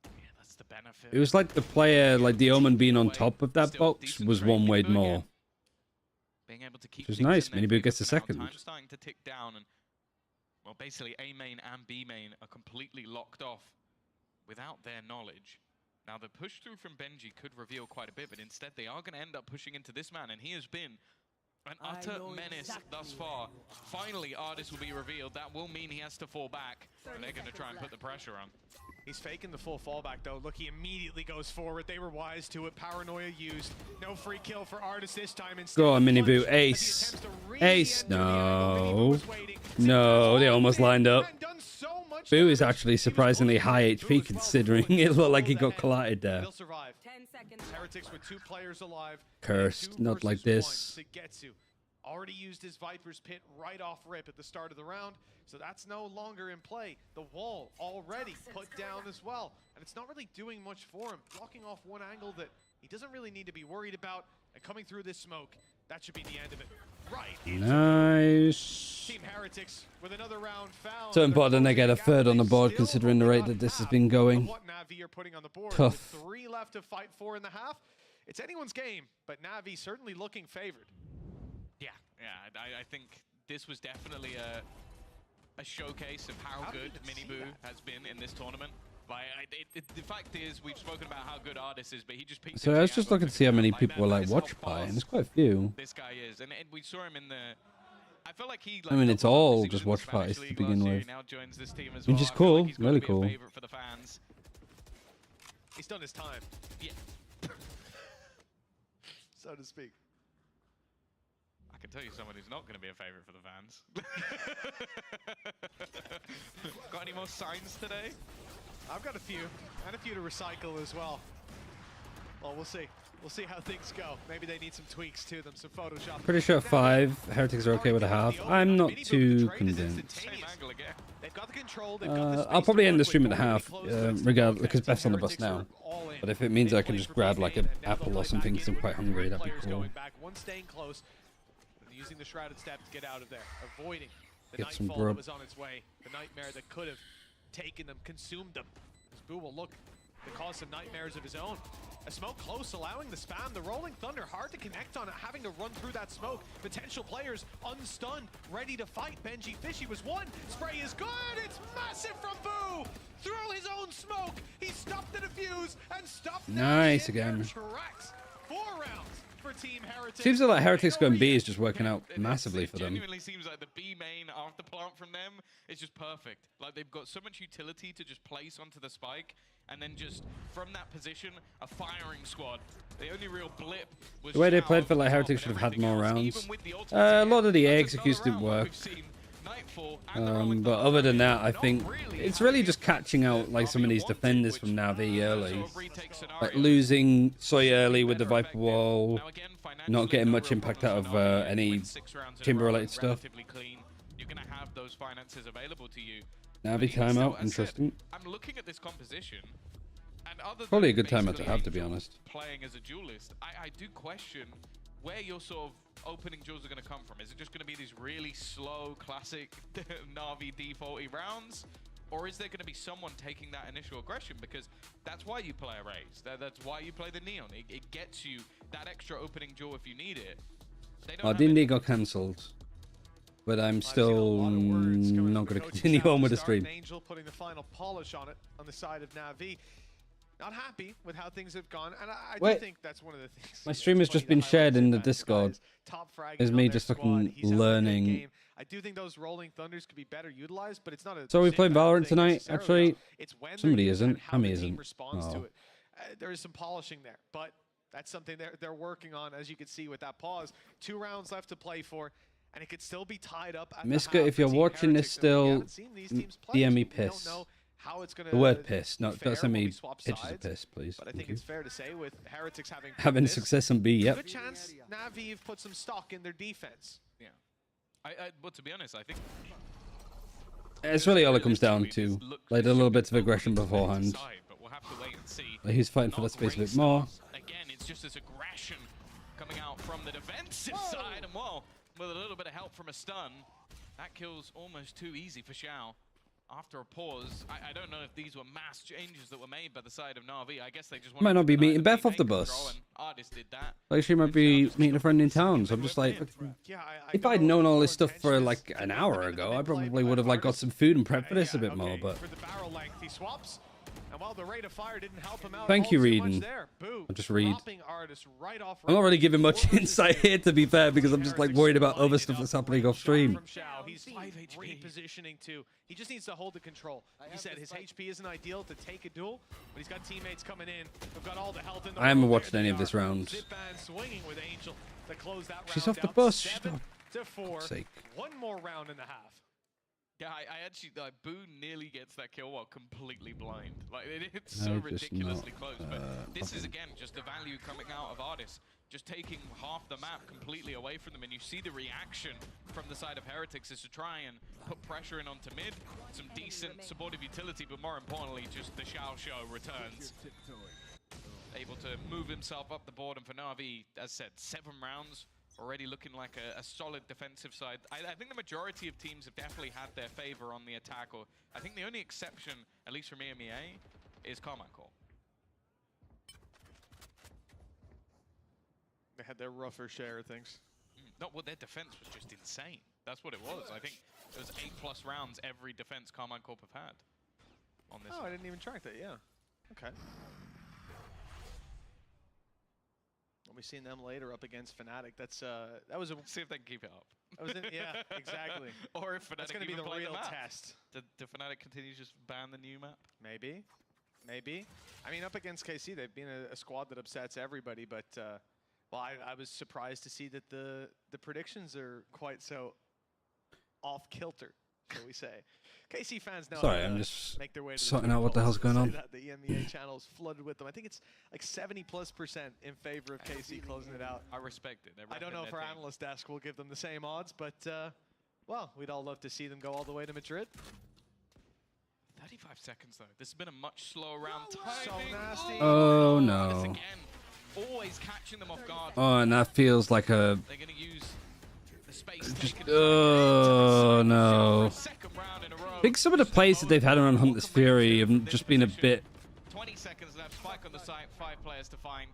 Yeah, that's the benefit. It was like the player, like the Omen being on top of that box was one way more. Being able to keep Which was things nice. in their Miniboo favor gets a for now. second. Time's starting to tick down, and well, basically A main and B main are completely locked off without their knowledge. Now the push through from Benji could reveal quite a bit, but instead they are going to end up pushing into this man, and he has been an utter menace thus far. Finally, Artis will be revealed. That will mean he has to fall back, and they're going to try and put the pressure on. He's faking the full fallback though. Look, he immediately goes forward. They were wise to it. Paranoia used. No free kill for Artis this time. Instead, Go on, Miniboo. Ace. Ace. No. No, they almost lined up. Boo is actually surprisingly high HP considering it looked like he got collided there. They'll survive. 10 seconds. Heretics with 2 players alive. Cursed, not like this. Getsu already used his Viper's Pit right off rip at the start of the round, so that's no longer in play. The wall already put down as well, and it's not really doing much for him. Blocking off one angle that he doesn't really need to be worried about, and coming through this smoke, that should be the end of it. Right. Nice. Team Heretics with another round found. So important they get a third on the board considering the rate that this has been going. What NAVI are putting on the board. Tough. With 3 left to fight for in the half. It's anyone's game, but NAVI certainly looking favored. Yeah, I think this was definitely a showcase of how good Miniboo has been in this tournament. Like, the fact is, we've spoken about how good Artis is, but he just peaked. So I was just looking to see how many people were like watch by, and there's quite a few. This guy is, and we saw him in the. I feel like he. I mean, it's all just watch parties to begin with, now joins this team as which is cool, really cool. For the fans. He's done his time. Yeah. So to speak. I can tell you someone who's not going to be a favorite for the fans. Got any more signs today? I've got a few, and a few to recycle as well. Well, we'll see. We'll see how things go. Maybe they need some tweaks to them, some Photoshop. Pretty sure 5 Heretics are okay with a half. I'm not too convinced. I'll probably end the stream at a half, regardless, because Beth's on the bus now. But if it means I can just grab like an apple or something because I'm quite hungry, that'd be cool. One staying close, using the shrouded step to get out of there, avoiding the Get some nightfall grub. that was on its way, the nightmare that could have taken them, consumed them. As Boo will look to cause some nightmares of his own. A smoke close, allowing the spam. The Rolling Thunder hard to connect on it, having to run through that smoke. Potential players unstunned, ready to fight. Benji Fishy was one. Spray is good. It's massive from Boo. Through his own smoke, he stopped the defuse and stopped Nice in their again. tracks. 4 rounds for Team Heretics. Seems like Heretics going B is just working out massively for It them. genuinely seems like the B main after plant from them is just perfect. Like they've got so much utility to just place onto the spike, and then just from that position, a firing squad. The only real blip was The way they Shao played felt like on top, Heretics but should have had more everything else, rounds. even with the ultimate A again, lot of the that's executes another didn't round where work. we've seen Nightfall and the Rolling But Thunder other than that, I not think really it's really just catching out like some of these defenders from Navi early. Like losing Soy early with the Viper Wall, not getting much impact out of any chamber-related stuff. You're going to have those finances available to you. Navi timeout, interesting. I'm looking at this composition, and other Probably a than good timeout to basically have, to be honest. playing as a duelist, I do question where your sort of opening duels are going to come from. Is it just going to be these really slow, classic Navi defaulty rounds? Or is there going to be someone taking that initial aggression? Because that's why you play a Raze. That's why you play the Neon. It gets you that extra opening duel if you need it. They don't Oh, have D&D it. got cancelled. but I'm still not going to continue on with the stream. Angel putting the final polish on it on the side of NAVI. Not happy with how things have gone, and I do think that's one of the things. My stream has just been shared in the Discord. Is me just fucking learning. I do think those rolling thunders could be better utilized, but it's not a. So we playing Valorant tonight? Actually, it's when somebody isn't. how the Hammy team isn't. responds Oh. to it. There is some polishing there, but that's something they're working on, as you can see with that pause. 2 rounds left to play for, and it could still be tied up. At Miska, if you're watching this still, DM me piss. The word piss, not don't send me pictures of piss, please. But I think it's fair to say with Heretics having success on B, yep. good chance Navi have put some stock in their defense. Yeah. But to be honest, I think It's really all it comes down to, like a little bit of aggression beforehand. But we'll have to wait and see. Like he's fighting for that space a bit more. Again, it's just this aggression coming out from the defensive side, and well, with a little bit of help from a stun, that kill's almost too easy for Xiao. After a pause, I don't know if these were mass changes that were made by the side of Na'Vi. I guess they just Might not be meeting Beth off the bus. Artist did that. Like she might be meeting a friend in town. So I'm just like, if I'd known all this stuff for like an hour ago, I probably would have like got some food and prepped for this a bit more. But For the barrel length, he swaps. And while the rate of fire didn't help him out thank you, all too reading. much there, Boo, I'll just read. dropping Artis right off I'm not really giving much insight here, to be fair, because I'm just like worried about other stuff that's happening off stream. From Xiao. He's 5 HP repositioning too. He just needs to hold the control. He said his HP isn't ideal to take a duel, but he's got teammates coming in. We've got all the health in the I haven't world. watched There any they of this are. round. Zip band swinging with Angel to close that She's round off the out. bus. 7 to 4. sake. One more round and a half. Yeah, I actually, like, Boo nearly gets that kill while completely blind. Like, it's so No, just ridiculously not, close. But this is, again, just the value coming out of Artis. Just taking half the map completely away from them. And you see the reaction from the side of Heretics is to try and put pressure in onto mid. Some decent supportive utility, but more importantly, just the Xiao Show returns. Able to move himself up the board. And for Na'Vi, as said, 7 rounds. Already looking like a solid defensive side. I think the majority of teams have definitely had their favor on the attack. Or I think the only exception, at least from EMEA, is Carmichael. They had their rougher share of things. No, well, their defense was just insane. That's what it was. I think it was 8+ rounds every defense Carmichael have had on this. Oh, I didn't even track that. Yeah. Okay. We've seen them later up against Fnatic. That's that was a. See if they can keep it up. That was yeah, exactly. Or if Fnatic that's going to be the real test. Did Fnatic continue to just ban the new map? Maybe, maybe. I mean, up against KC, they've been a squad that upsets everybody. But well, I was surprised to see that the predictions are quite so off kilter, shall we say? KC fans know Sorry, how I'm to just make their way to sorting the out what the hell's going on. The EMEA channel is flooded with them. I think it's like 70+% in favor of KC closing it out. I respect it. I don't know if our analyst desk will give them the same odds, but well, we'd all love to see them go all the way to Madrid. 35 seconds though. This has been a much slower round. So nasty. Oh no. Again, always catching them off guard. Oh, and that feels like a. They're going to use the space. Just, oh no. I think some of the plays that they've had on Hunter's Fury have just been a bit. 20 seconds left. Spike on the site. 5 players to find.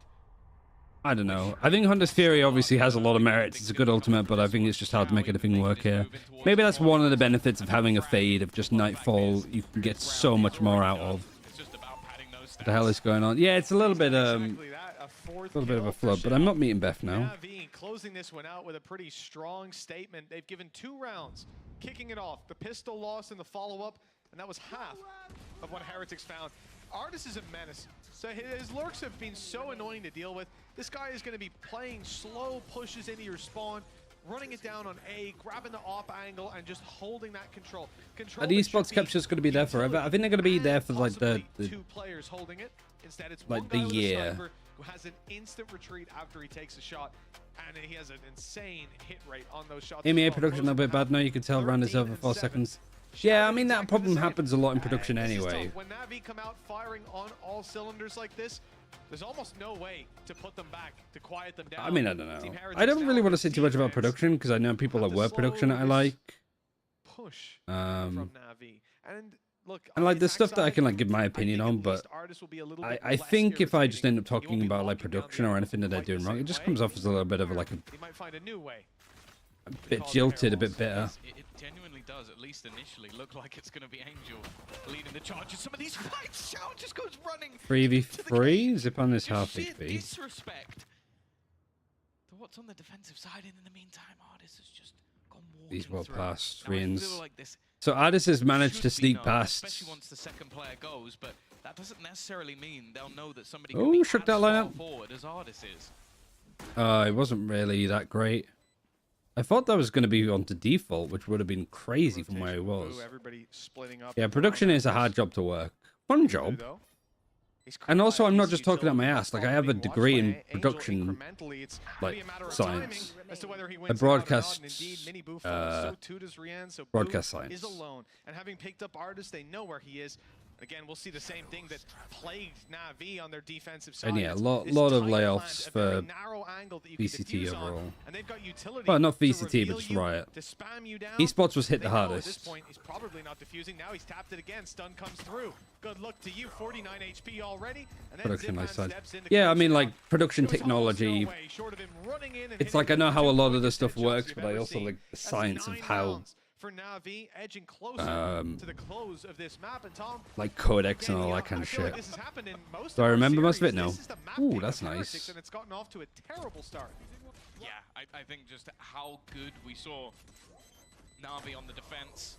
I don't know. I think Hunter's Fury obviously has a lot of merits. It's a good ultimate, but I think it's just hard to make anything work here. Maybe that's one of the benefits of having a fade of just Nightfall. You can get so much more out of. What the hell is going on? Yeah, it's a little bit of a flub, but I'm not meeting Beth now. NAVI closing this one out with a pretty strong statement. They've given 2 rounds, kicking it off. The pistol loss in the follow-up, and that was half of what Heretics found. Artis is a menace. So his lurks have been so annoying to deal with. This guy is going to be playing slow pushes into your spawn, running it down on A, grabbing the op angle, and just holding that control. Are these spots captures going to be there forever? I think they're going to be there for like the 2 players holding it. Instead, it's like one the guy with a year. sniper who has an instant retreat after he takes a shot, and he has an insane hit rate on those shots. EMEA production a little bit bad now. You can tell round is over 4 seconds. Yeah, I mean that problem happens a lot in production anyway. When NAVI come out firing on all cylinders like this, there's almost no way to put them back, to quiet them down. I mean, I don't know. I don't really want to say too much about production because I know people that work production that I like. Push from NAVI. And look, and like there's stuff that I can like give my opinion on, but I think if I just end up talking about like production or anything that they're doing wrong, it just comes off as a little bit of like a. He might find a new way. A bit jilted, a bit bitter. It genuinely does, at least initially, look like it's going to be Angel leading the charge. And some of these fights, Shao just goes running. 3v3? Zip on this half Sheer HP. disrespect to what's on the defensive side, and in the meantime, Artis has just gone walking These well through. past Now, I wins. feel like this So Artis has managed to should be sneak known, past. especially once the second player goes, but that doesn't necessarily mean they'll know that somebody Oh, can be shook as that line far up. forward as Artis is. It wasn't really that great. I thought that was going to be onto default, which would have been crazy from where it was. Everybody splitting up. Yeah, production is a hard job to work. Fun job. And also, I'm not just talking out my ass. Like, I have a degree in production, like, science. A broadcast, broadcast science. Is alone, and having picked up Artis, they know where he is. Again, we'll see the same thing that plagued NAVI on their defensive side. And yeah, a lot of layoffs for VCT overall. Well, not VCT, but just Riot. Esports was hit the hardest. At this point, he's probably not defusing. Now he's tapped it again. Stun comes through. Good luck to you. 49 HP already. And then Production nice side. steps in to Yeah, I close mean, it like, out. production Goes technology. almost no way, short of him running in and It's hitting like, I with know the how a lot of 2 this stuff shots works, you've but I ever also seen. like the That's science of 9 how, rounds for NAVI, edging closer to the close of this map. And Tom, like, codecs and all that kind of feel like shit. this has happened in most Do of I our remember most of it? series. No. This is the map Ooh, pick that's of Heretics, nice. and it's gotten off to a terrible start. Yeah, I think just how good we saw Navi on the defense.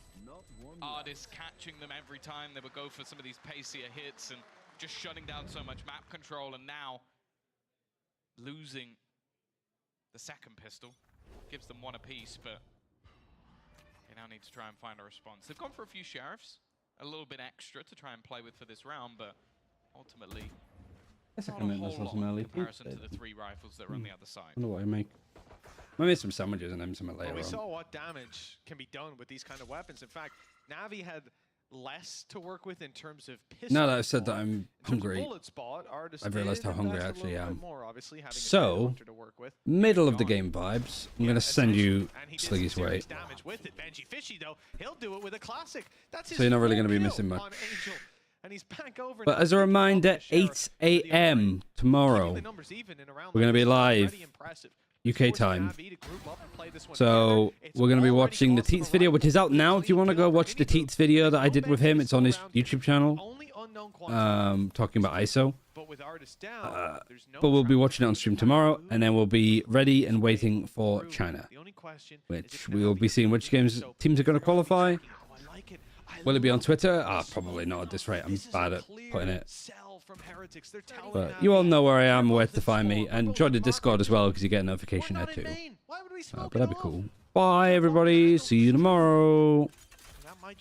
Artis catching them every time they would go for some of these pacier hits and just shutting down so much map control, and now losing the second pistol. Gives them 1 apiece, but they now need to try and find a response. They've gone for a few sheriffs, a little bit extra to try and play with for this round, but ultimately Guess I not can a make whole myself lot some in early comparison food to the 3 rifles that are on the other side. I wonder what I make. Might make some sandwiches and then something later Well, we on. saw what damage can be done with these kind of weapons. In fact, Navi had less to work with in terms of pistol. Now that I've said that I'm In terms of hungry, bullet spot, Artis I've realized did how hungry I invest a actually little bit am. more, obviously, having a So, hunter to work with. middle of the game vibes, I'm going to send you And he did Sliggy's some way. serious damage with it. Benji Fishy, though, he'll do it with a classic. That's his So you're not really full going to be kill missing much. on Angel. And he's back over But now, as a picking off reminder, the sheriff 8 for the a.m. tomorrow, the numbers even in a round we're going to like be this is live, already impressive. UK Forcing time. Navi to group up and play this one So together. It's we're going to be already watching the cost them Teats a video, right which is out now. If you want to go watch the Teats video that I did with him, it's on his YouTube channel, only unknown quantity. talking about ISO. But with Artis down, there's no But we'll be travel. watching it on stream tomorrow, and then we'll be ready and waiting for China, The only question is which if we will Navi be seeing which games so teams are going to qualify. I like it. I Will it be on love Twitter? the Ah, probably not at this rate. I'm This is bad a at clear putting it. sell from Heretics. They're telling But Navi, you all know where I am, "We're where above to the find me, score. We're and below join the the Discord market. as well because you get a We're notification there not in too. main. Why would we smoke But it that'd be all?" cool. Bye, everybody. See you tomorrow.